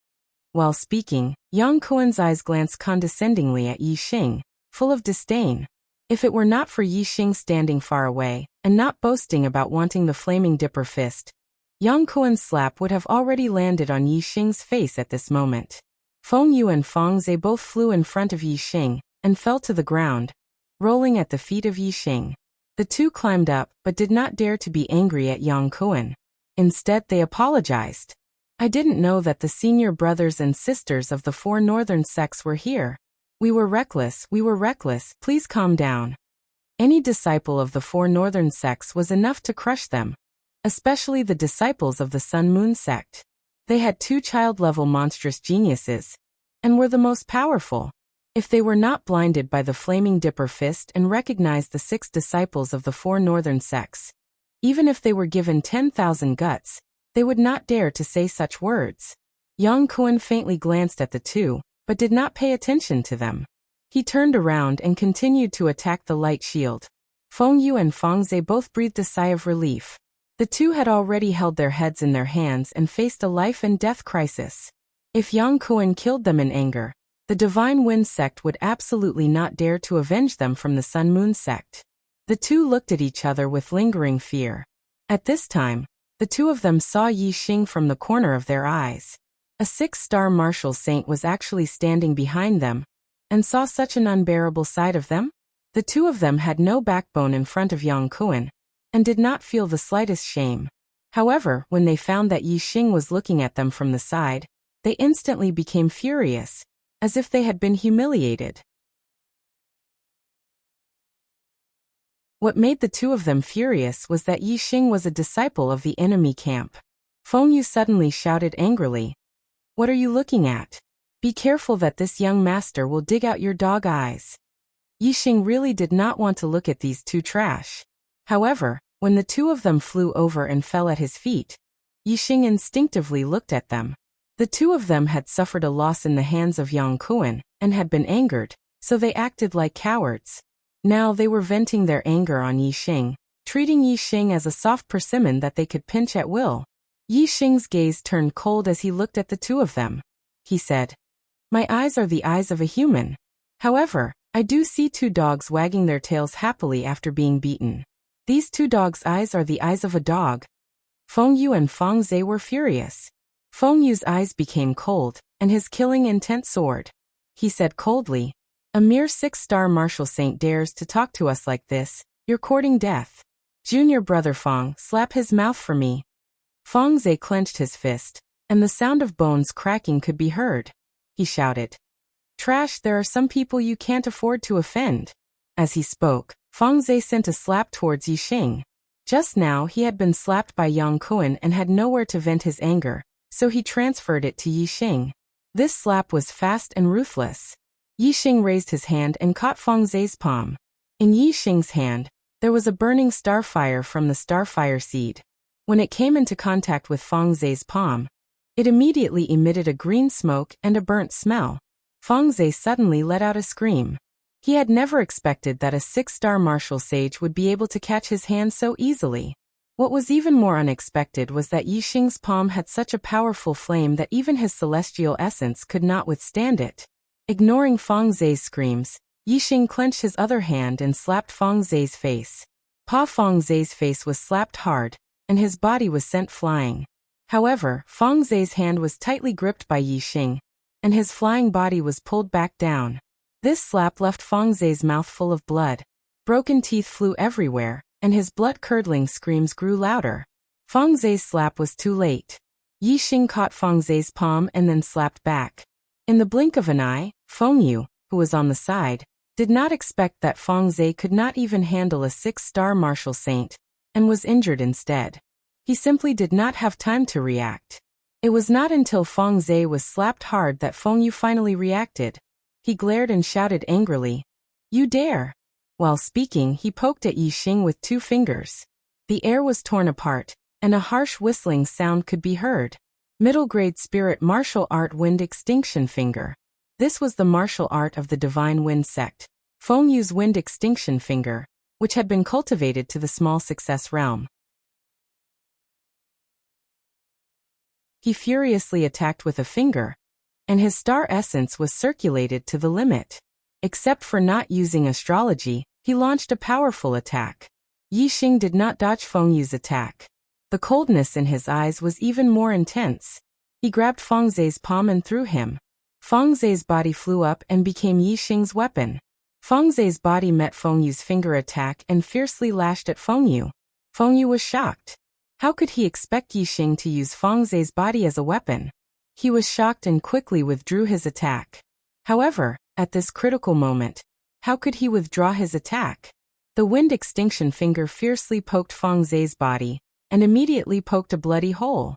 While speaking, Yang Kuan's eyes glanced condescendingly at Yixing, full of disdain. If it were not for Yixing standing far away, and not boasting about wanting the flaming dipper fist, Yang Kuan's slap would have already landed on Yixing's face at this moment. Feng Yu and Feng Zhe both flew in front of Yixing, and fell to the ground, rolling at the feet of Yixing. The two climbed up, but did not dare to be angry at Yang Kuan. Instead they apologized. "I didn't know that the senior brothers and sisters of the 4 northern sects were here. We were reckless, please calm down." Any disciple of the 4 northern sects was enough to crush them, especially the disciples of the Sun Moon sect. They had 2 child-level monstrous geniuses, and were the most powerful. If they were not blinded by the flaming dipper fist and recognized the 6 disciples of the 4 northern sects, even if they were given 10,000 guts, they would not dare to say such words. Yang Kuan faintly glanced at the two, but did not pay attention to them. He turned around and continued to attack the light shield. Feng Yu and Feng Zhe both breathed a sigh of relief. The two had already held their heads in their hands and faced a life and death crisis. If Yang Kuan killed them in anger, the Divine Wind sect would absolutely not dare to avenge them from the Sun Moon sect. The two looked at each other with lingering fear. At this time, the two of them saw Yixing from the corner of their eyes. A 6-star martial saint was actually standing behind them, and saw such an unbearable side of them. The two of them had no backbone in front of Yang Kuan, and did not feel the slightest shame. However, when they found that Yixing was looking at them from the side, they instantly became furious, as if they had been humiliated. What made the two of them furious was that Yixing was a disciple of the enemy camp. Feng Yu suddenly shouted angrily, "What are you looking at? Be careful that this young master will dig out your dog eyes." Yixing really did not want to look at these two trash. However, when the two of them flew over and fell at his feet, Yixing instinctively looked at them. The two of them had suffered a loss in the hands of Yang Kuan, and had been angered, so they acted like cowards. Now they were venting their anger on Yixing, treating Yixing as a soft persimmon that they could pinch at will. Yixing's gaze turned cold as he looked at the two of them. He said, "My eyes are the eyes of a human. However, I do see 2 dogs wagging their tails happily after being beaten. These 2 dogs' eyes are the eyes of a dog." Feng Yu and Feng Zhe were furious. Feng Yu's eyes became cold, and his killing intent soared. He said coldly, "A mere 6-star martial saint dares to talk to us like this. You're courting death. Junior brother Feng, slap his mouth for me." Feng Zhe clenched his fist, and the sound of bones cracking could be heard. He shouted, "Trash, there are some people you can't afford to offend." As he spoke, Feng Zhe sent a slap towards Yixing. Just now he had been slapped by Yang Kuan and had nowhere to vent his anger, so he transferred it to Yixing. This slap was fast and ruthless. Yixing raised his hand and caught Feng Zhe's palm. In Yixing's hand, there was a burning starfire from the starfire seed. When it came into contact with Feng Zhe's palm, it immediately emitted a green smoke and a burnt smell. Feng Zhe suddenly let out a scream. He had never expected that a 6-star martial sage would be able to catch his hand so easily. What was even more unexpected was that Yixing's palm had such a powerful flame that even his celestial essence could not withstand it. Ignoring Feng Zhe's screams, Yixing clenched his other hand and slapped Feng Zhe's face. Feng Zhe's face was slapped hard, and his body was sent flying. However, Feng Zhe's hand was tightly gripped by Yixing, and his flying body was pulled back down. This slap left Feng Zhe's mouth full of blood. Broken teeth flew everywhere, and his blood-curdling screams grew louder. Feng Zhe's slap was too late. Yixing caught Feng Zhe's palm and then slapped back. In the blink of an eye, Feng Yu, who was on the side, did not expect that Feng Zhe could not even handle a 6-star martial saint, and was injured instead. He simply did not have time to react. It was not until Feng Zhe was slapped hard that Feng Yu finally reacted. He glared and shouted angrily, "You dare!" While speaking, he poked at Yixing with 2 fingers. The air was torn apart, and a harsh whistling sound could be heard. Middle-grade spirit martial art Wind Extinction Finger. This was the martial art of the Divine Wind sect, Feng Yu's Wind Extinction Finger, which had been cultivated to the small success realm. He furiously attacked with a finger, and his star essence was circulated to the limit. Except for not using astrology, he launched a powerful attack. Yixing did not dodge Feng Yu's attack. The coldness in his eyes was even more intense. He grabbed Feng Zhe's palm and threw him. Feng Zhe's body flew up and became Yixing's weapon. Feng Zhe's body met Feng Yu's finger attack and fiercely lashed at Feng Yu. Feng Yu was shocked. How could he expect Yixing to use Feng Zhe's body as a weapon? He was shocked and quickly withdrew his attack. However, at this critical moment, how could he withdraw his attack? The Wind Extinction Finger fiercely poked Feng Zhe's body, and immediately poked a bloody hole.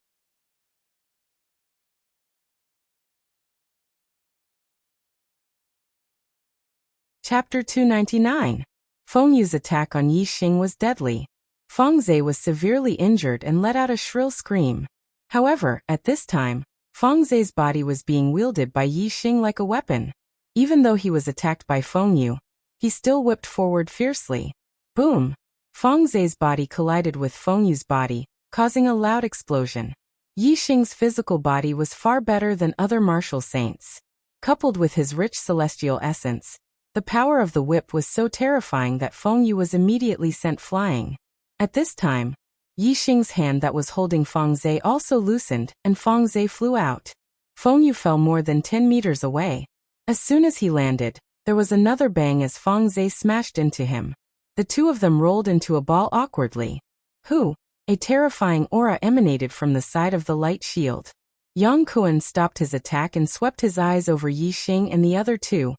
Chapter 299. Feng Yu's attack on Yixing was deadly. Feng Zhe was severely injured and let out a shrill scream. However, at this time, Feng Zhe's body was being wielded by Yixing like a weapon. Even though he was attacked by Feng Yu, he still whipped forward fiercely. Boom! Feng Zhe's body collided with Feng Yu's body, causing a loud explosion. Yixing's physical body was far better than other martial saints. Coupled with his rich celestial essence, the power of the whip was so terrifying that Feng Yu was immediately sent flying. At this time, Yixing's hand that was holding Feng Zhe also loosened, and Feng Zhe flew out. Feng Yu fell more than 10 meters away. As soon as he landed, there was another bang as Feng Zhe smashed into him. The two of them rolled into a ball awkwardly. Hu! A terrifying aura emanated from the side of the light shield. Yang Kuan stopped his attack and swept his eyes over Yixing and the other two,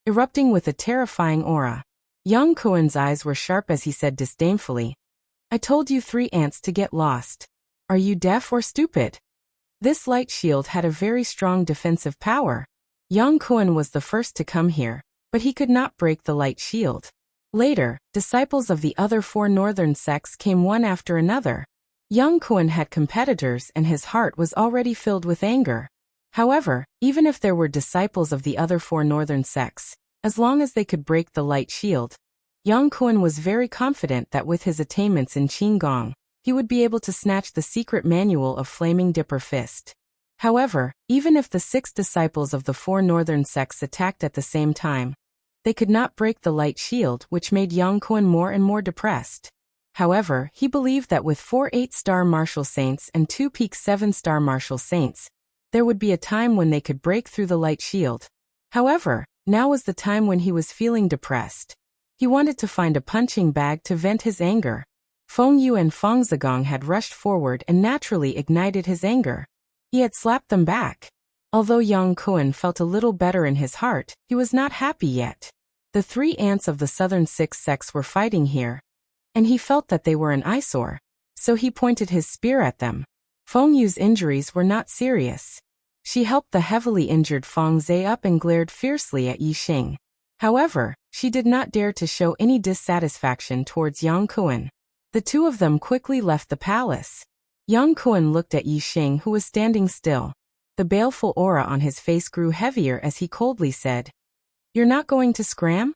erupting with a terrifying aura. Yang Kuan's eyes were sharp as he said disdainfully, "I told you 3 ants to get lost. Are you deaf or stupid?" This light shield had a very strong defensive power. Yang Kuan was the first to come here, but he could not break the light shield. Later, disciples of the other 4 northern sects came one after another. Yang Kuan had competitors and his heart was already filled with anger. However, even if there were disciples of the other 4 northern sects, as long as they could break the light shield, Yang Kuan was very confident that with his attainments in Qinggong, he would be able to snatch the secret manual of Flaming Dipper Fist. However, even if the 6 disciples of the 4 northern sects attacked at the same time, they could not break the light shield, which made Yang Kuan more and more depressed. However, he believed that with 4 8-star martial saints and 2 peak 7-star martial saints, there would be a time when they could break through the light shield. However, now was the time when he was feeling depressed. He wanted to find a punching bag to vent his anger. Feng Yu and Feng Zigong had rushed forward and naturally ignited his anger. He had slapped them back. Although Yang Kuan felt a little better in his heart, he was not happy yet. The 3 ants of the southern 6 sects were fighting here, and he felt that they were an eyesore, so he pointed his spear at them. Feng Yu's injuries were not serious. She helped the heavily injured Feng Zhe up and glared fiercely at Yi Xing. However, she did not dare to show any dissatisfaction towards Yang Kuan. The two of them quickly left the palace. Yang Kuan looked at Yi Xing, who was standing still. The baleful aura on his face grew heavier as he coldly said, "You're not going to scram?"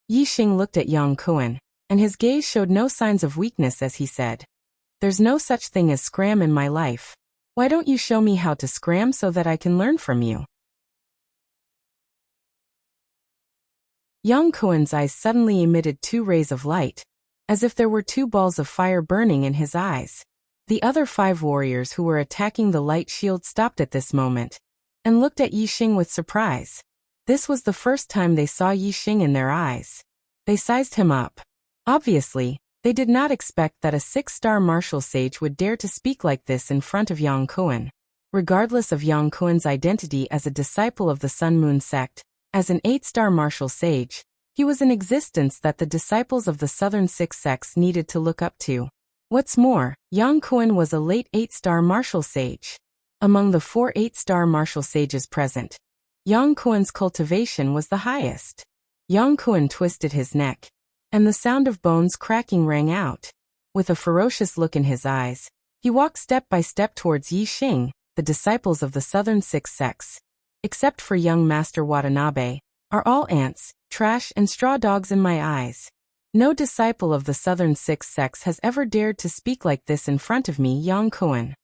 Yi Xing looked at Yang Kuan, and his gaze showed no signs of weakness as he said, "There's no such thing as scram in my life. Why don't you show me how to scram so that I can learn from you?" Yang Kuan's eyes suddenly emitted 2 rays of light, as if there were 2 balls of fire burning in his eyes. The other 5 warriors who were attacking the light shield stopped at this moment, and looked at Yi Xing with surprise. This was the first time they saw Yi Xing in their eyes. They sized him up. Obviously, they did not expect that a 6-star martial sage would dare to speak like this in front of Yang Kuan. Regardless of Yang Kuan's identity as a disciple of the Sun Moon sect, as an 8-star martial sage, he was an existence that the disciples of the southern 6 sects needed to look up to. What's more, Yang Kuan was a late 8-star martial sage. Among the 4 8-star martial sages present, Yang Kuan's cultivation was the highest. Yang Kuan twisted his neck, and the sound of bones cracking rang out. With a ferocious look in his eyes, he walked step by step towards Yi Xing, the disciples of the southern 6 sects. Except for young Master Watanabe, are all ants, trash and straw dogs in my eyes. No disciple of the southern 6 sects has ever dared to speak like this in front of me, Yang Kuan.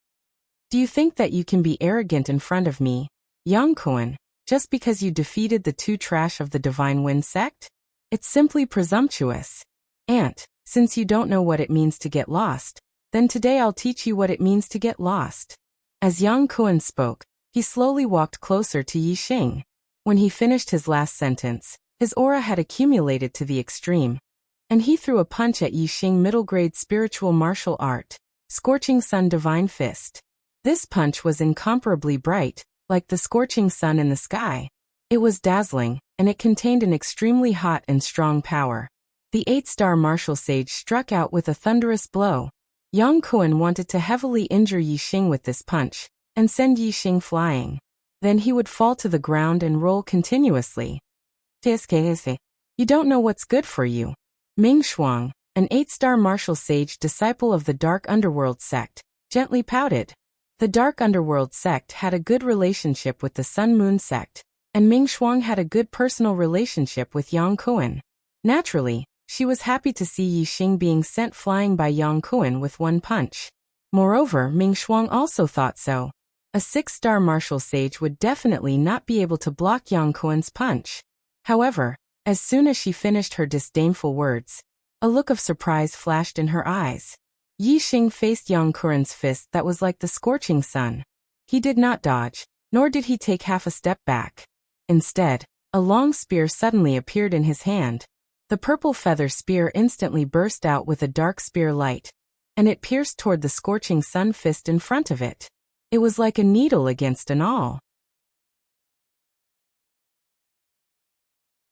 Do you think that you can be arrogant in front of me, Yang Kuan, just because you defeated the 2 trash of the Divine Wind sect? It's simply presumptuous. Ant, since you don't know what it means to get lost, then today I'll teach you what it means to get lost. As Yang Kuan spoke, he slowly walked closer to Yi Xing. When he finished his last sentence, his aura had accumulated to the extreme, and he threw a punch at Yi Xing middle-grade spiritual martial art, Scorching Sun Divine Fist. This punch was incomparably bright, like the scorching sun in the sky. It was dazzling, and it contained an extremely hot and strong power. The 8-star martial sage struck out with a thunderous blow. Yang Kuan wanted to heavily injure Yi Xing with this punch, and send Yi Xing flying. Then he would fall to the ground and roll continuously. You don't know what's good for you. Ming Shuang, an 8-star martial sage disciple of the Dark Underworld sect, gently pouted. The Dark Underworld sect had a good relationship with the Sun Moon sect, and Ming Shuang had a good personal relationship with Yang Kuan. Naturally, she was happy to see Yi Xing being sent flying by Yang Kuan with 1 punch. Moreover, Ming Shuang also thought so. A 6-star martial sage would definitely not be able to block Yang Kuan's punch. However, as soon as she finished her disdainful words, a look of surprise flashed in her eyes. Yi Xing faced Yang Kuan's fist that was like the scorching sun. He did not dodge, nor did he take half a step back. Instead, a long spear suddenly appeared in his hand. The purple feather spear instantly burst out with a dark spear light, and it pierced toward the scorching sun fist in front of it. It was like a needle against an awl.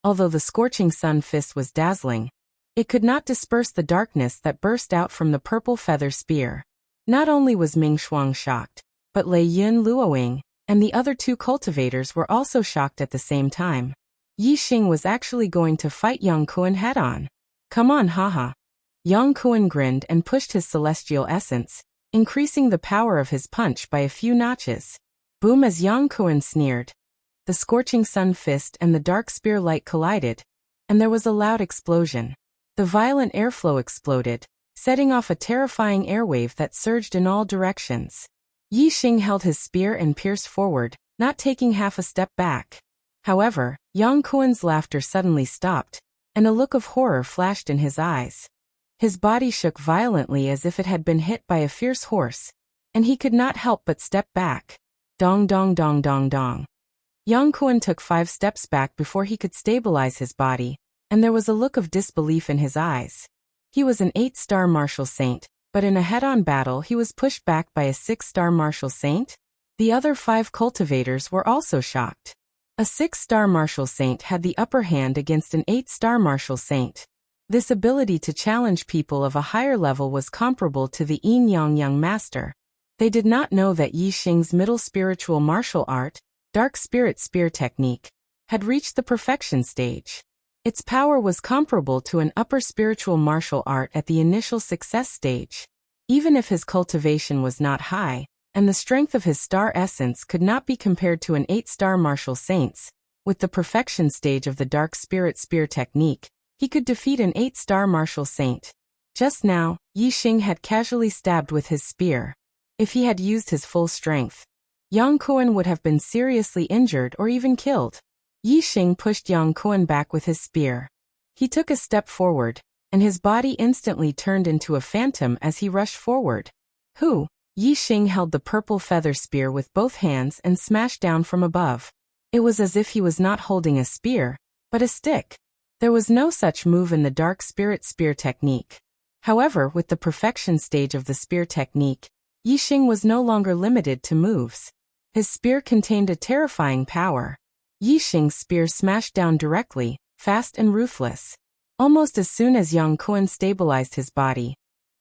Although the scorching sun fist was dazzling, it could not disperse the darkness that burst out from the purple feather spear. Not only was Ming Shuang shocked, but Lei Yun Luoying and the other 2 cultivators were also shocked at the same time. Yi Xing was actually going to fight Yang Kuan head-on. Come on, haha. Yang Kuan grinned and pushed his celestial essence, increasing the power of his punch by a few notches. Boom! As Yang Kuan sneered, the scorching sun fist and the dark spear light collided, and there was a loud explosion. The violent airflow exploded, setting off a terrifying airwave that surged in all directions. Yi Xing held his spear and pierced forward, not taking half a step back. However, Yang Kuan's laughter suddenly stopped, and a look of horror flashed in his eyes. His body shook violently as if it had been hit by a fierce horse, and he could not help but step back. Dong dong dong dong dong. Yang Kuan took 5 steps back before he could stabilize his body, and there was a look of disbelief in his eyes. He was an 8-star martial saint, but in a head-on battle he was pushed back by a 6-star martial saint? The other 5 cultivators were also shocked. A 6-star martial saint had the upper hand against an 8-star martial saint. This ability to challenge people of a higher level was comparable to the Yin Yang master. They did not know that Yi Xing's middle spiritual martial art, dark spirit spear technique, had reached the perfection stage. Its power was comparable to an upper spiritual martial art at the initial success stage. Even if his cultivation was not high, and the strength of his star essence could not be compared to an 8-star martial saint's, with the perfection stage of the dark spirit spear technique, he could defeat an 8-star martial saint. Just now, Yi Xing had casually stabbed with his spear. If he had used his full strength, Yang Kuan would have been seriously injured or even killed. Yi Xing pushed Yang Kuan back with his spear. He took a step forward, and his body instantly turned into a phantom as he rushed forward. Who? Yi Xing held the purple feather spear with both hands and smashed down from above. It was as if he was not holding a spear, but a stick. There was no such move in the dark spirit spear technique. However, with the perfection stage of the spear technique, Yi Xing was no longer limited to moves. His spear contained a terrifying power. Yi Xing's spear smashed down directly, fast and ruthless. Almost as soon as Yang Kuan stabilized his body,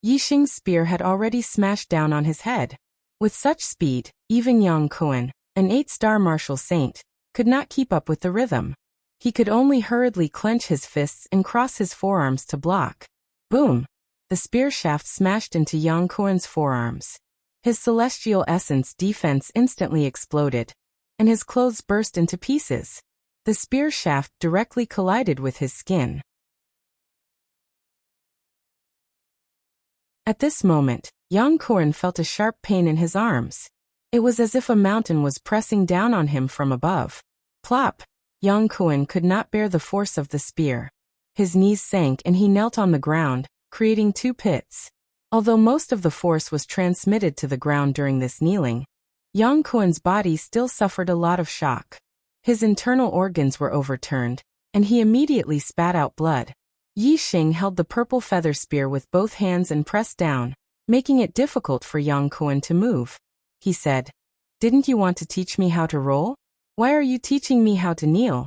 Yi Xing's spear had already smashed down on his head. With such speed, even Yang Kuan, an 8-star martial saint, could not keep up with the rhythm. He could only hurriedly clench his fists and cross his forearms to block. Boom! The spear shaft smashed into Yang Kuan's forearms. His celestial essence defense instantly exploded, and his clothes burst into pieces. The spear shaft directly collided with his skin. At this moment, Yang Kuan felt a sharp pain in his arms. It was as if a mountain was pressing down on him from above. Plop! Yang Kuan could not bear the force of the spear. His knees sank and he knelt on the ground, creating 2 pits. Although most of the force was transmitted to the ground during this kneeling, Yang Kuan's body still suffered a lot of shock. His internal organs were overturned, and he immediately spat out blood. Yi Xing held the purple feather spear with both hands and pressed down, making it difficult for Yang Kuan to move. He said, "Didn't you want to teach me how to roll? Why are you teaching me how to kneel?"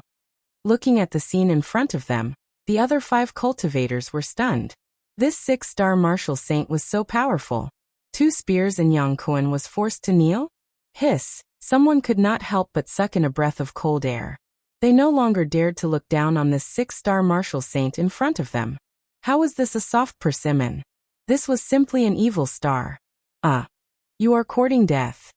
Looking at the scene in front of them, the other 5 cultivators were stunned. This 6-star martial saint was so powerful. 2 spears and Yang Kuan was forced to kneel? Hiss! Someone could not help but suck in a breath of cold air. They no longer dared to look down on this 6-star martial saint in front of them. How was this a soft persimmon? This was simply an evil star. Ah! You are courting death.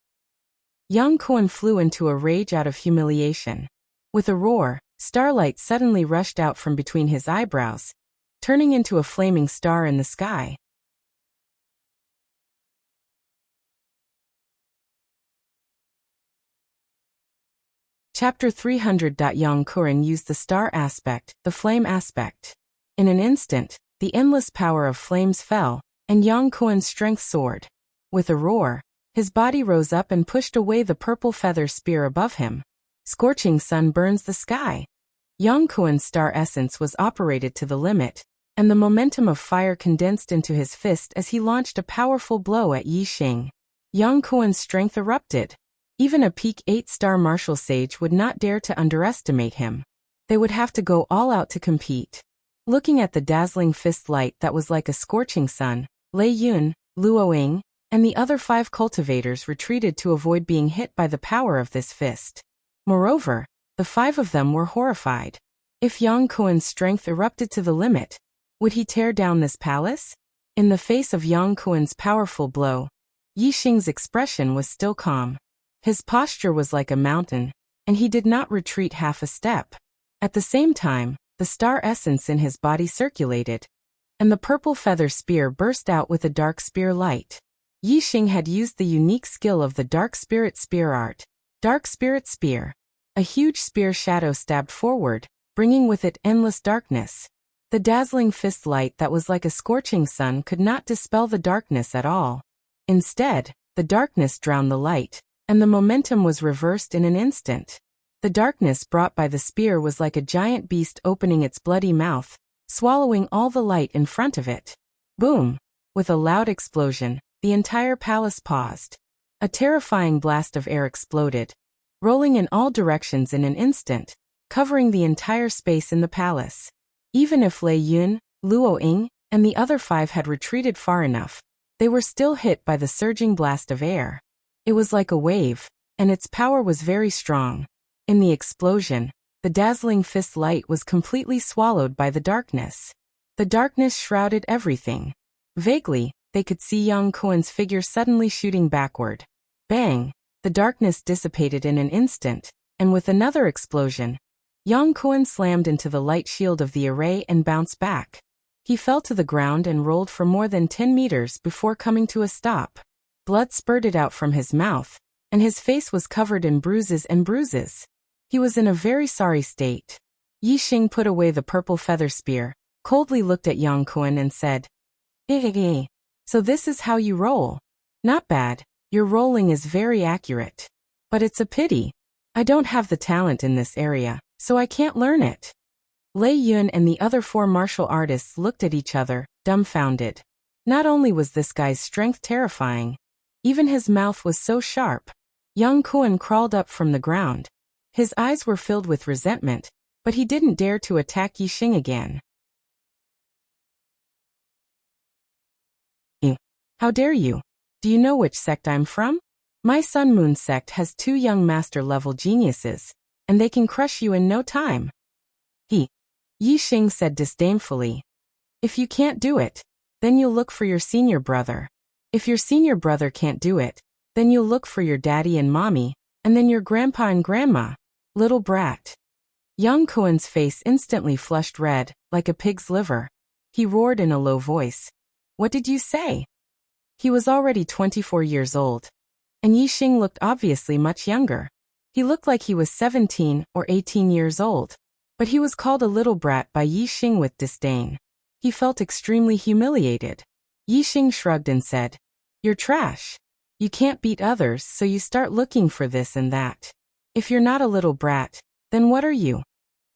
Yang Kuan flew into a rage out of humiliation. With a roar, starlight suddenly rushed out from between his eyebrows, turning into a flaming star in the sky. Chapter 300. Yang Kuan used the star aspect, the flame aspect. In an instant, the endless power of flames fell, and Yang Kuan's strength soared. With a roar, his body rose up and pushed away the purple feather spear above him. Scorching sun burns the sky. Yang Kuan's star essence was operated to the limit, and the momentum of fire condensed into his fist as he launched a powerful blow at Yi Xing. Yang Kuan's strength erupted. Even a peak 8-star martial sage would not dare to underestimate him. They would have to go all out to compete. Looking at the dazzling fist light that was like a scorching sun, Lei Yun, Luo Ying, and the other 5 cultivators retreated to avoid being hit by the power of this fist. Moreover, the 5 of them were horrified. If Yang Kuan's strength erupted to the limit, would he tear down this palace? In the face of Yang Kuan's powerful blow, Yi Xing's expression was still calm. His posture was like a mountain, and he did not retreat half a step. At the same time, the star essence in his body circulated, and the purple feather spear burst out with a dark spear light. Yi Xing had used the unique skill of the dark spirit spear art, dark spirit spear. A huge spear shadow stabbed forward, bringing with it endless darkness. The dazzling fist light that was like a scorching sun could not dispel the darkness at all. Instead, the darkness drowned the light, and the momentum was reversed in an instant. The darkness brought by the spear was like a giant beast opening its bloody mouth, swallowing all the light in front of it. Boom! With a loud explosion, the entire palace paused. A terrifying blast of air exploded, rolling in all directions in an instant, covering the entire space in the palace. Even if Lei Yun, Luo Ying, and the other 5 had retreated far enough, they were still hit by the surging blast of air. It was like a wave, and its power was very strong. In the explosion, the dazzling fist light was completely swallowed by the darkness. The darkness shrouded everything. Vaguely, they could see Yang Kuen's figure suddenly shooting backward. Bang! The darkness dissipated in an instant, and with another explosion, Yang Kuen slammed into the light shield of the array and bounced back. He fell to the ground and rolled for more than 10 meters before coming to a stop. Blood spurted out from his mouth, and his face was covered in bruises and bruises. He was in a very sorry state. Yi Xing put away the purple feather spear, coldly looked at Yang Kuen and said, So this is how you roll. Not bad, your rolling is very accurate. But it's a pity. I don't have the talent in this area, so I can't learn it. Lei Yun and the other 4 martial artists looked at each other, dumbfounded. Not only was this guy's strength terrifying, even his mouth was so sharp. Yang Kuen crawled up from the ground. His eyes were filled with resentment, but he didn't dare to attack Yi Xing again. How dare you? Do you know which sect I'm from? My Sun Moon sect has 2 young master-level geniuses, and they can crush you in no time. Yi Xing said disdainfully. If you can't do it, then you'll look for your senior brother. If your senior brother can't do it, then you'll look for your daddy and mommy, and then your grandpa and grandma. Little brat. Yang Kuen's face instantly flushed red, like a pig's liver. He roared in a low voice. What did you say? He was already 24 years old. And Yi Xing looked obviously much younger. He looked like he was 17 or 18 years old. But he was called a little brat by Yi Xing with disdain. He felt extremely humiliated. Yi Xing shrugged and said, You're trash. You can't beat others, so you start looking for this and that. If you're not a little brat, then what are you?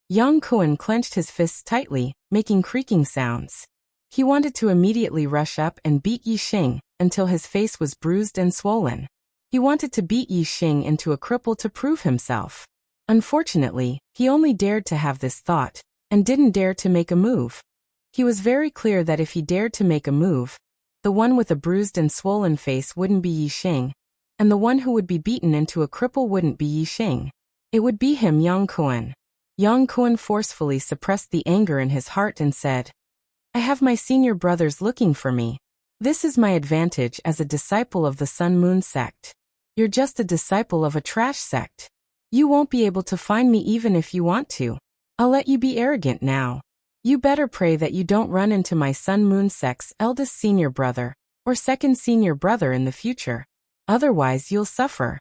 Yang Kuen clenched his fists tightly, making creaking sounds. He wanted to immediately rush up and beat Yi Xing until his face was bruised and swollen. He wanted to beat Yi Xing into a cripple to prove himself. Unfortunately, he only dared to have this thought, and didn't dare to make a move. He was very clear that if he dared to make a move, the one with a bruised and swollen face wouldn't be Yi Xing, and the one who would be beaten into a cripple wouldn't be Yi Xing. It would be him, Yang Kuen. Yang Kuen forcefully suppressed the anger in his heart and said, I have my senior brothers looking for me. This is my advantage as a disciple of the Sun Moon sect. You're just a disciple of a trash sect. You won't be able to find me even if you want to. I'll let you be arrogant now. You better pray that you don't run into my Sun Moon sect's eldest senior brother, or second senior brother in the future. Otherwise you'll suffer.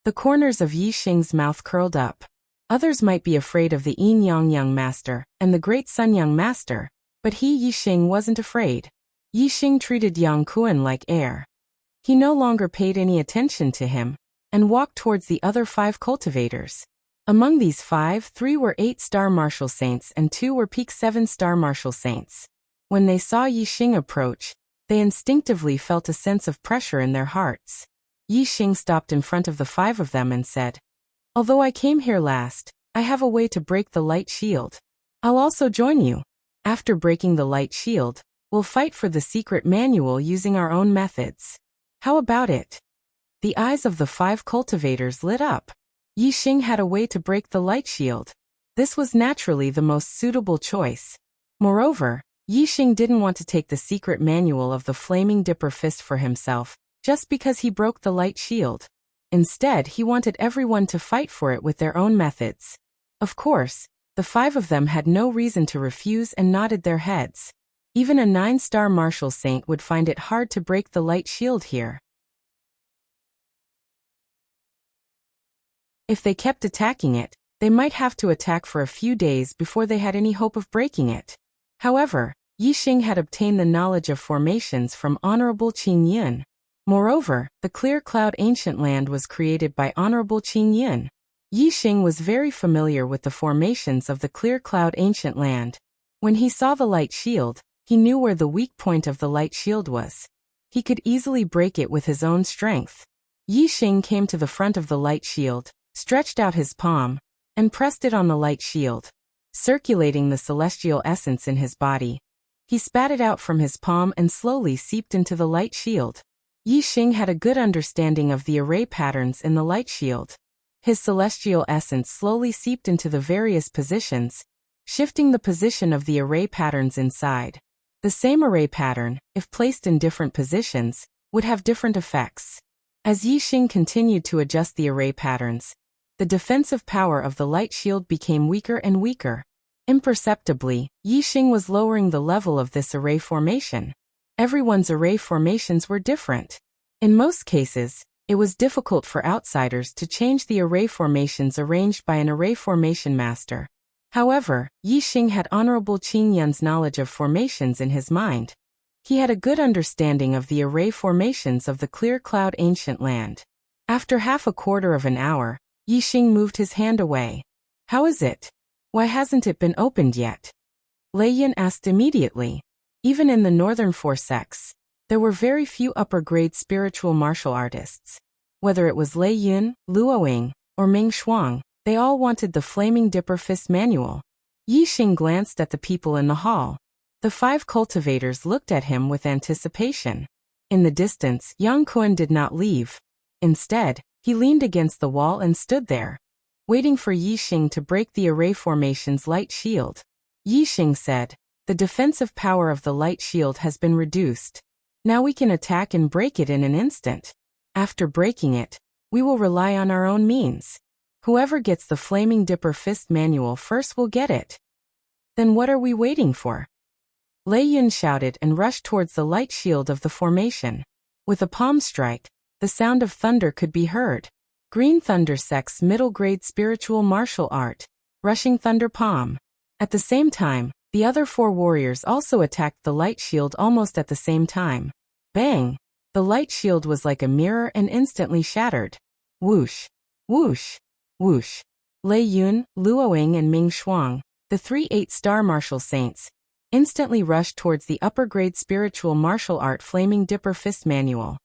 The corners of Yi Xing's mouth curled up. Others might be afraid of the Yin Yang Young Master and the Great Sun Young Master, but Yi Xing wasn't afraid. Yi Xing treated Yang Kuen like air. He no longer paid any attention to him, and walked towards the other 5 cultivators. Among these 5, 3 were 8-star martial saints and 2 were peak 7-star martial saints. When they saw Yi Xing approach, they instinctively felt a sense of pressure in their hearts. Yi Xing stopped in front of the 5 of them and said, Although I came here last, I have a way to break the light shield. I'll also join you. After breaking the light shield, we'll fight for the secret manual using our own methods. How about it? The eyes of the 5 cultivators lit up. Yi Xing had a way to break the light shield. This was naturally the most suitable choice. Moreover, Yi Xing didn't want to take the secret manual of the Flaming Dipper Fist for himself, just because he broke the light shield. Instead, he wanted everyone to fight for it with their own methods. Of course, the 5 of them had no reason to refuse and nodded their heads. Even a 9-star martial saint would find it hard to break the light shield here. If they kept attacking it, they might have to attack for a few days before they had any hope of breaking it. However, Yi Xing had obtained the knowledge of formations from Honorable Qing Yin. Moreover, the Clear Cloud Ancient Land was created by Honorable Qing Yin. Yi Xing was very familiar with the formations of the Clear Cloud Ancient Land. When he saw the light shield, he knew where the weak point of the light shield was. He could easily break it with his own strength. Yi Xing came to the front of the light shield, stretched out his palm, and pressed it on the light shield, circulating the celestial essence in his body. He spat it out from his palm and slowly seeped into the light shield. Yi Xing had a good understanding of the array patterns in the light shield. His celestial essence slowly seeped into the various positions, shifting the position of the array patterns inside. The same array pattern, if placed in different positions, would have different effects. As Yi Xing continued to adjust the array patterns, the defensive power of the light shield became weaker and weaker. Imperceptibly, Yi Xing was lowering the level of this array formation. Everyone's array formations were different. In most cases, it was difficult for outsiders to change the array formations arranged by an array formation master. However, Yi Xing had Honorable Qing Yun's knowledge of formations in his mind. He had a good understanding of the array formations of the Clear Cloud Ancient Land. After half a quarter of an hour, Yi Xing moved his hand away. "How is it? Why hasn't it been opened yet?" Lei Yun asked immediately. Even in the northern four sects, there were very few upper-grade spiritual martial artists. Whether it was Lei Yun, Luoying, or Ming Shuang, they all wanted the Flaming Dipper Fist manual. Yi Xing glanced at the people in the hall. The 5 cultivators looked at him with anticipation. In the distance, Yang Kuan did not leave. Instead, he leaned against the wall and stood there, waiting for Yi Xing to break the array formation's light shield. Yi Xing said, "The defensive power of the light shield has been reduced. Now we can attack and break it in an instant. After breaking it, we will rely on our own means. Whoever gets the Flaming Dipper Fist manual first will get it." "Then what are we waiting for?" Lei Yun shouted and rushed towards the light shield of the formation. With a palm strike, the sound of thunder could be heard. Green Thunder Sect's middle-grade spiritual martial art, Rushing Thunder Palm. At the same time, the other 4 warriors also attacked the light shield almost at the same time. Bang! The light shield was like a mirror and instantly shattered. Whoosh! Whoosh! Whoosh! Lei Yun, Luoying and Ming Shuang, the 3 8-star martial saints, instantly rushed towards the upper-grade spiritual martial art Flaming Dipper Fist manual.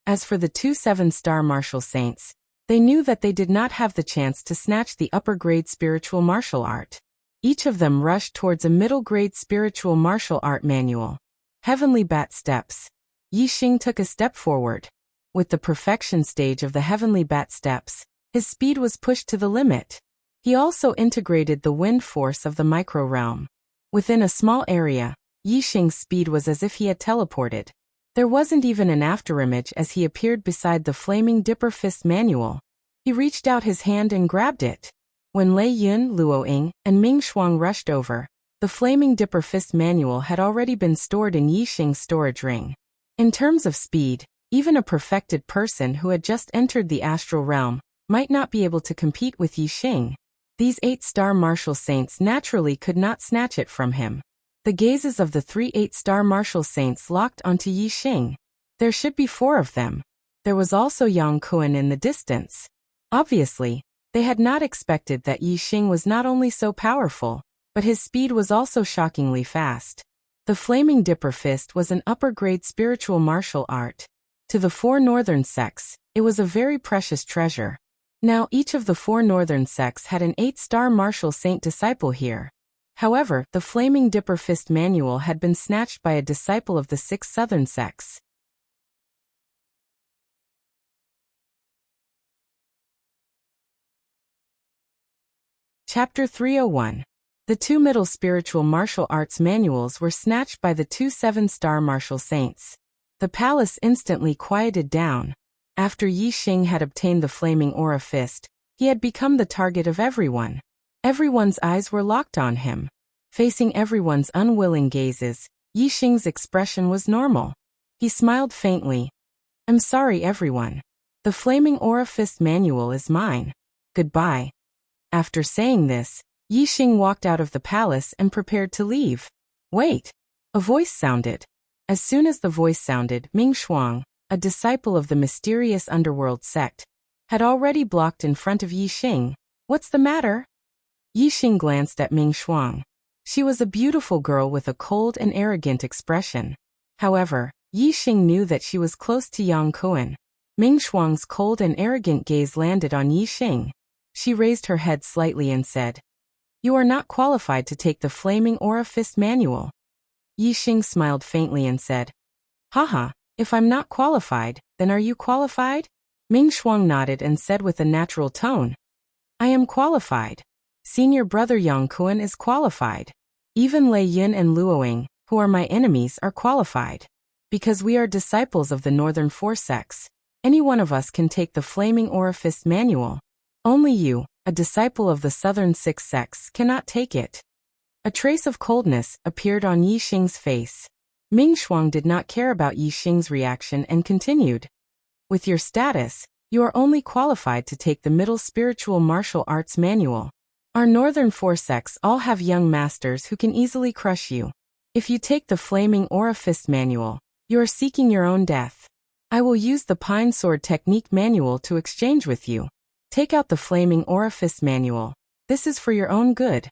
As for the 2 7-star martial saints, they knew that they did not have the chance to snatch the upper-grade spiritual martial art. Each of them rushed towards a middle-grade spiritual martial art manual. Heavenly Bat Steps. Yi Xing took a step forward. With the perfection stage of the Heavenly Bat Steps, his speed was pushed to the limit. He also integrated the wind force of the micro-realm. Within a small area, Yi Xing's speed was as if he had teleported. There wasn't even an afterimage as he appeared beside the Flaming Dipper Fist manual. He reached out his hand and grabbed it. When Lei Yun, Luoying, and Ming Shuang rushed over, the Flaming Dipper Fist manual had already been stored in Yi Xing's storage ring. In terms of speed, even a perfected person who had just entered the astral realm might not be able to compete with Yi Xing. These 8-star martial saints naturally could not snatch it from him. The gazes of the 3 8-star martial saints locked onto Yi Xing. There should be 4 of them. There was also Yang Kuan in the distance. Obviously, they had not expected that Yi Xing was not only so powerful, but his speed was also shockingly fast. The Flaming Dipper Fist was an upper-grade spiritual martial art. To the 4 northern sects, it was a very precious treasure. Now each of the 4 northern sects had an 8-star martial saint disciple here. However, the Flaming Dipper Fist manual had been snatched by a disciple of the 6 southern sects. Chapter 301. The 2 middle spiritual martial arts manuals were snatched by the 2 7-star martial saints. The palace instantly quieted down. After Yi Xing had obtained the Flaming Aura Fist, he had become the target of everyone. Everyone's eyes were locked on him. Facing everyone's unwilling gazes, Yi Xing's expression was normal. He smiled faintly. "I'm sorry, everyone. The Flaming Aura Fist manual is mine. Goodbye." After saying this, Yi Xing walked out of the palace and prepared to leave. "Wait!" A voice sounded. As soon as the voice sounded, Ming Shuang, a disciple of the mysterious underworld sect, had already blocked in front of Yi Xing. "What's the matter?" Yi Xing glanced at Ming Shuang. She was a beautiful girl with a cold and arrogant expression. However, Yi Xing knew that she was close to Yang Kuan. Ming Shuang's cold and arrogant gaze landed on Yi Xing. She raised her head slightly and said, "You are not qualified to take the Flaming Aura Fist Manual." Yi Xing smiled faintly and said, "Haha, if I'm not qualified, then are you qualified?" Ming Shuang nodded and said with a natural tone, "I am qualified. Senior brother Yang Kuan is qualified. Even Lei Yun and Luoying, who are my enemies, are qualified. Because we are disciples of the Northern Four Sects, any one of us can take the Flaming Aura Fist Manual. Only you, a disciple of the Southern Six Sects, cannot take it." A trace of coldness appeared on Yi Xing's face. Ming Shuang did not care about Yi Xing's reaction and continued, "With your status, you are only qualified to take the Middle Spiritual Martial Arts Manual. Our Northern Four Sects all have young masters who can easily crush you. If you take the Flaming Aura Fist Manual, you are seeking your own death. I will use the Pine Sword Technique Manual to exchange with you. Take out the Flaming Aura Fist Manual. This is for your own good."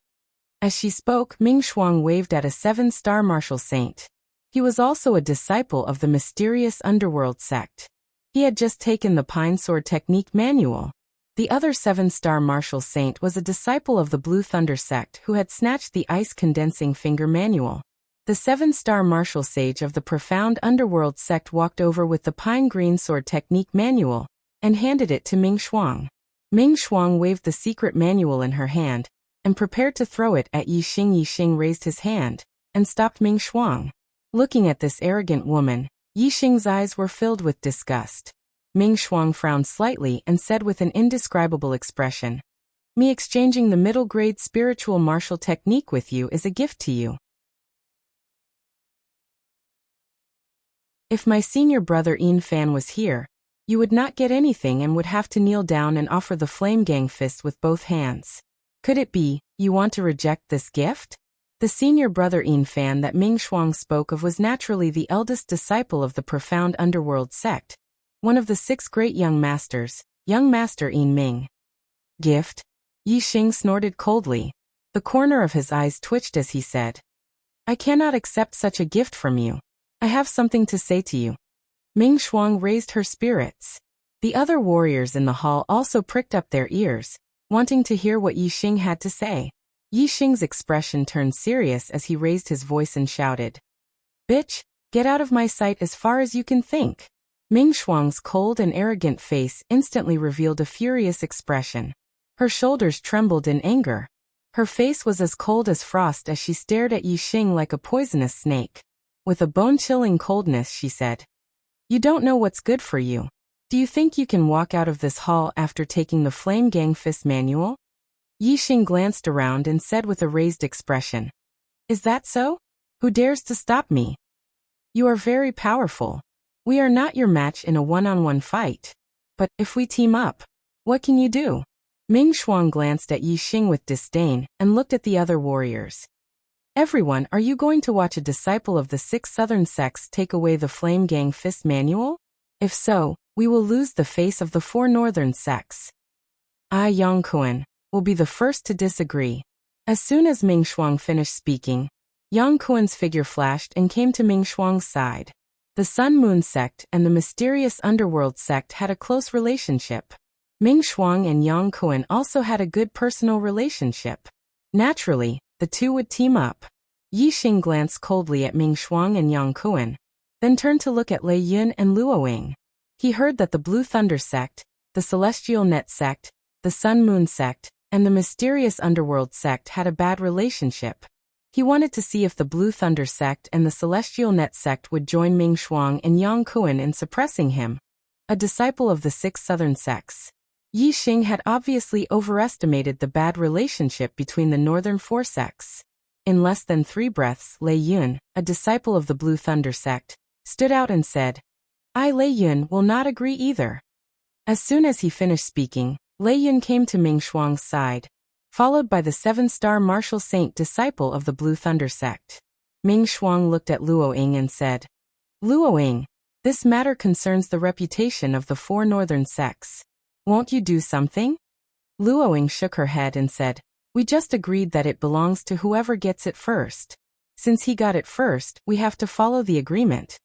As she spoke, Ming Shuang waved at a 7-star martial saint. He was also a disciple of the mysterious underworld sect. He had just taken the Pine Sword Technique Manual. The other 7-star martial saint was a disciple of the Blue Thunder sect who had snatched the Ice Condensing Finger Manual. The 7-star martial sage of the Profound Underworld sect walked over with the Pine Green Sword Technique Manual and handed it to Ming Shuang. Ming Shuang waved the secret manual in her hand and prepared to throw it at Yi Xing. Yi Xing raised his hand and stopped Ming Shuang. Looking at this arrogant woman, Yi Xing's eyes were filled with disgust. Ming Shuang frowned slightly and said with an indescribable expression, "Me exchanging the middle-grade spiritual martial technique with you is a gift to you. If my senior brother Yin Fan was here, you would not get anything and would have to kneel down and offer the Flame Gang fist with both hands. Could it be, you want to reject this gift?" The senior brother Yin Fan that Ming Shuang spoke of was naturally the eldest disciple of the Profound Underworld sect, one of the 6 great young masters, young master Yin Ming. "Gift?" Yi Xing snorted coldly. The corner of his eyes twitched as he said, "I cannot accept such a gift from you. I have something to say to you." Ming Shuang raised her spirits. The other warriors in the hall also pricked up their ears, wanting to hear what Yi Xing had to say. Yi Xing's expression turned serious as he raised his voice and shouted, "Bitch, get out of my sight as far as you can think." Ming Shuang's cold and arrogant face instantly revealed a furious expression. Her shoulders trembled in anger. Her face was as cold as frost as she stared at Yi Xing like a poisonous snake. With a bone-chilling coldness she said, "You don't know what's good for you. Do you think you can walk out of this hall after taking the Flame Gang Fist Manual?" Yi Xing glanced around and said with a raised expression, "Is that so? Who dares to stop me? You are very powerful. We are not your match in a one-on-one fight. But if we team up, what can you do?" Ming Shuang glanced at Yi Xing with disdain and looked at the other warriors. "Everyone, are you going to watch a disciple of the 6 southern sects take away the Flame Gang Fist Manual? If so, we will lose the face of the 4 northern sects. I, Yang Kuan, will be the first to disagree." As soon as Ming Shuang finished speaking, Yang Kuan's figure flashed and came to Ming Shuang's side. The Sun Moon sect and the mysterious underworld sect had a close relationship. Ming Shuang and Yang Kuan also had a good personal relationship. Naturally, the two would team up. Yi Xing glanced coldly at Ming Shuang and Yang Kuan, then turned to look at Lei Yun and Luoying. He heard that the Blue Thunder sect, the Celestial Net sect, the Sun Moon sect, and the mysterious underworld sect had a bad relationship. He wanted to see if the Blue Thunder sect and the Celestial Net sect would join Ming Shuang and Yang Kuan in suppressing him, a disciple of the 6 southern sects. Yi Xing had obviously overestimated the bad relationship between the northern 4 sects. In less than 3 breaths, Lei Yun, a disciple of the Blue Thunder sect, stood out and said, "I, Lei Yun, will not agree either." As soon as he finished speaking, Lei Yun came to Ming Shuang's side, followed by the 7-star martial saint disciple of the Blue Thunder sect. Ming Shuang looked at Luoying and said, "Luoying, this matter concerns the reputation of the 4 northern sects. Won't you do something?" Luoying shook her head and said, "We just agreed that it belongs to whoever gets it first. Since he got it first, we have to follow the agreement."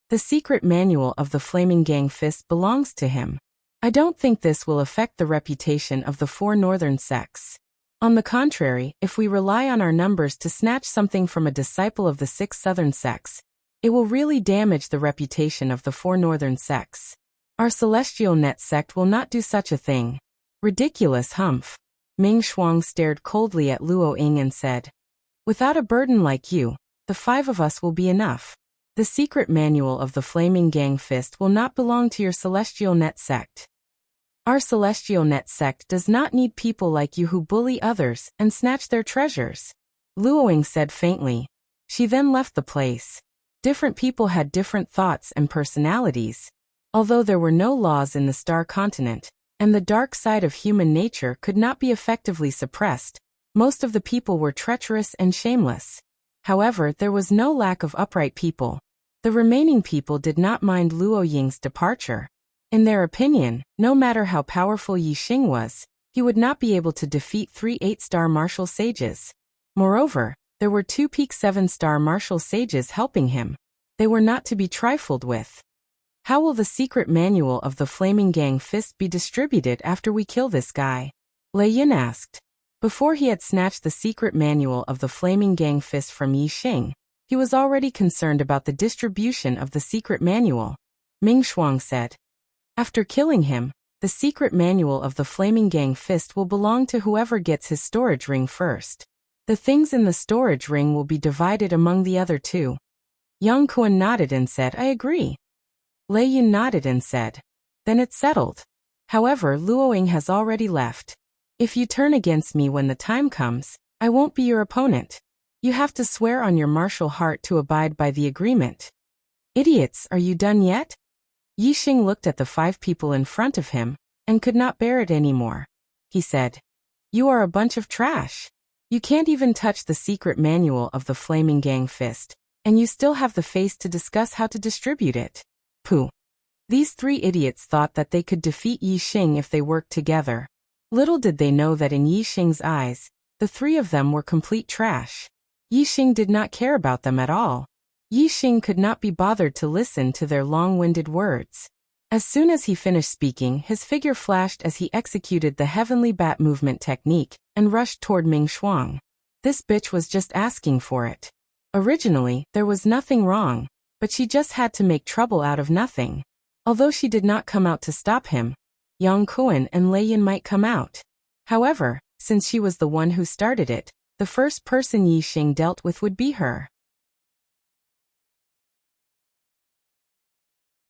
The secret manual of the Flaming Gang Fist belongs to him. I don't think this will affect the reputation of the 4 northern sects. On the contrary, if we rely on our numbers to snatch something from a disciple of the 6 southern sects, it will really damage the reputation of the 4 northern sects. Our celestial net sect will not do such a thing. Ridiculous humph. Ming Shuang stared coldly at Luo Ying and said, "Without a burden like you, the 5 of us will be enough. The secret manual of the Flaming Gang Fist will not belong to your celestial net sect. Our celestial net sect does not need people like you who bully others and snatch their treasures," Luo Ying said faintly. She then left the place. Different people had different thoughts and personalities. Although there were no laws in the Star Continent, and the dark side of human nature could not be effectively suppressed, most of the people were treacherous and shameless. However, there was no lack of upright people. The remaining people did not mind Luo Ying's departure. In their opinion, no matter how powerful Yi Xing was, he would not be able to defeat 3 8-star martial sages. Moreover, there were 2 peak 7-star martial sages helping him. They were not to be trifled with. How will the secret manual of the Flaming Gang Fist be distributed after we kill this guy? Lei Yin asked. Before he had snatched the secret manual of the Flaming Gang Fist from Yi Xing, he was already concerned about the distribution of the secret manual. Ming Shuang said, "After killing him, the secret manual of the Flaming Gang Fist will belong to whoever gets his storage ring first. The things in the storage ring will be divided among the other 2. Yang Kuan nodded and said, "I agree." Lei Yin nodded and said, "Then it's settled. However, Luo Ying has already left. If you turn against me when the time comes, I won't be your opponent. You have to swear on your martial heart to abide by the agreement." "Idiots, are you done yet?" Yi Xing looked at the 5 people in front of him, and could not bear it anymore. He said, "You are a bunch of trash. You can't even touch the secret manual of the Flaming Gang Fist, and you still have the face to discuss how to distribute it. Pooh." These 3 idiots thought that they could defeat Yi Xing if they worked together. Little did they know that in Yi Xing's eyes, the 3 of them were complete trash. Yi Xing did not care about them at all. Yi Xing could not be bothered to listen to their long-winded words. As soon as he finished speaking, his figure flashed as he executed the heavenly bat movement technique and rushed toward Ming Shuang. This bitch was just asking for it. Originally, there was nothing wrong, but she just had to make trouble out of nothing. Although she did not come out to stop him, Yang Kuan and Lei Yin might come out. However, since she was the one who started it, the first person Yi Xing dealt with would be her.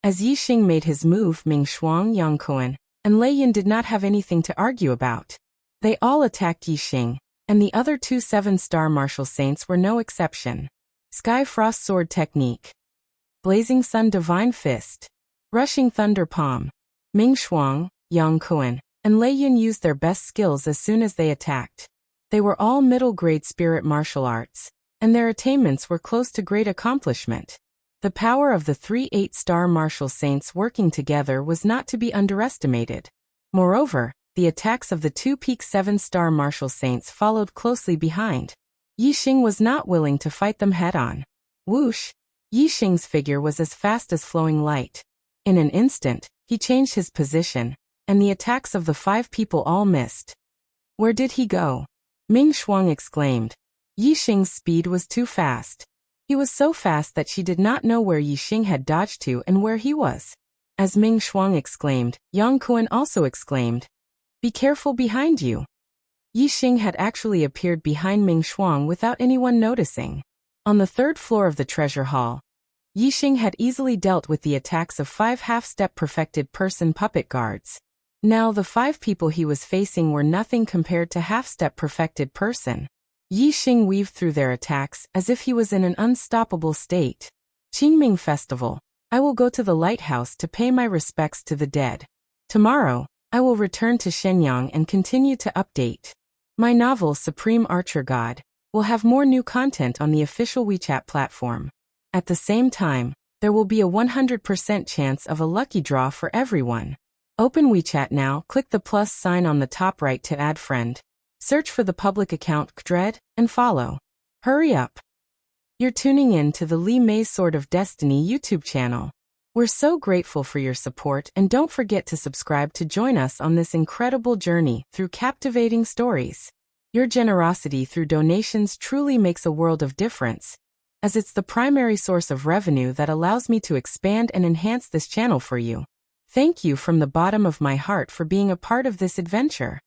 As Yi Xing made his move, Ming Shuang, Yang Kuan, and Lei Yin did not have anything to argue about. They all attacked Yi Xing, and the other 2 7-star martial saints were no exception. Sky Frost Sword Technique. Blazing Sun Divine Fist. Rushing Thunder Palm. Ming Shuang, Yang Kuan, and Lei Yin used their best skills as soon as they attacked. They were all middle-grade spirit martial arts, and their attainments were close to great accomplishment. The power of the 3 8-star martial saints working together was not to be underestimated. Moreover, the attacks of the 2 peak 7-star martial saints followed closely behind. Yi Xing was not willing to fight them head-on. Whoosh! Yi Xing's figure was as fast as flowing light. In an instant, he changed his position, and the attacks of the 5 people all missed. "Where did he go?" Ming Shuang exclaimed. Yi Xing's speed was too fast. He was so fast that she did not know where Yi Xing had dodged to and where he was. As Ming Shuang exclaimed, Yang Kuan also exclaimed, "Be careful behind you." Yi Xing had actually appeared behind Ming Shuang without anyone noticing. On the 3rd floor of the treasure hall, Yi Xing had easily dealt with the attacks of 5 half-step perfected person puppet guards. Now the 5 people he was facing were nothing compared to half-step perfected person. Yi Xing weaved through their attacks as if he was in an unstoppable state. Qingming Festival. I will go to the lighthouse to pay my respects to the dead. Tomorrow, I will return to Shenyang and continue to update. My novel Supreme Archer God will have more new content on the official WeChat platform. At the same time, there will be a 100% chance of a lucky draw for everyone. Open WeChat now, click the plus sign on the top right to add friend. Search for the public account Dread and follow. Hurry up! You're tuning in to the Lee May's Sword of Destiny YouTube channel. We're so grateful for your support, and don't forget to subscribe to join us on this incredible journey through captivating stories. Your generosity through donations truly makes a world of difference, as it's the primary source of revenue that allows me to expand and enhance this channel for you. Thank you from the bottom of my heart for being a part of this adventure.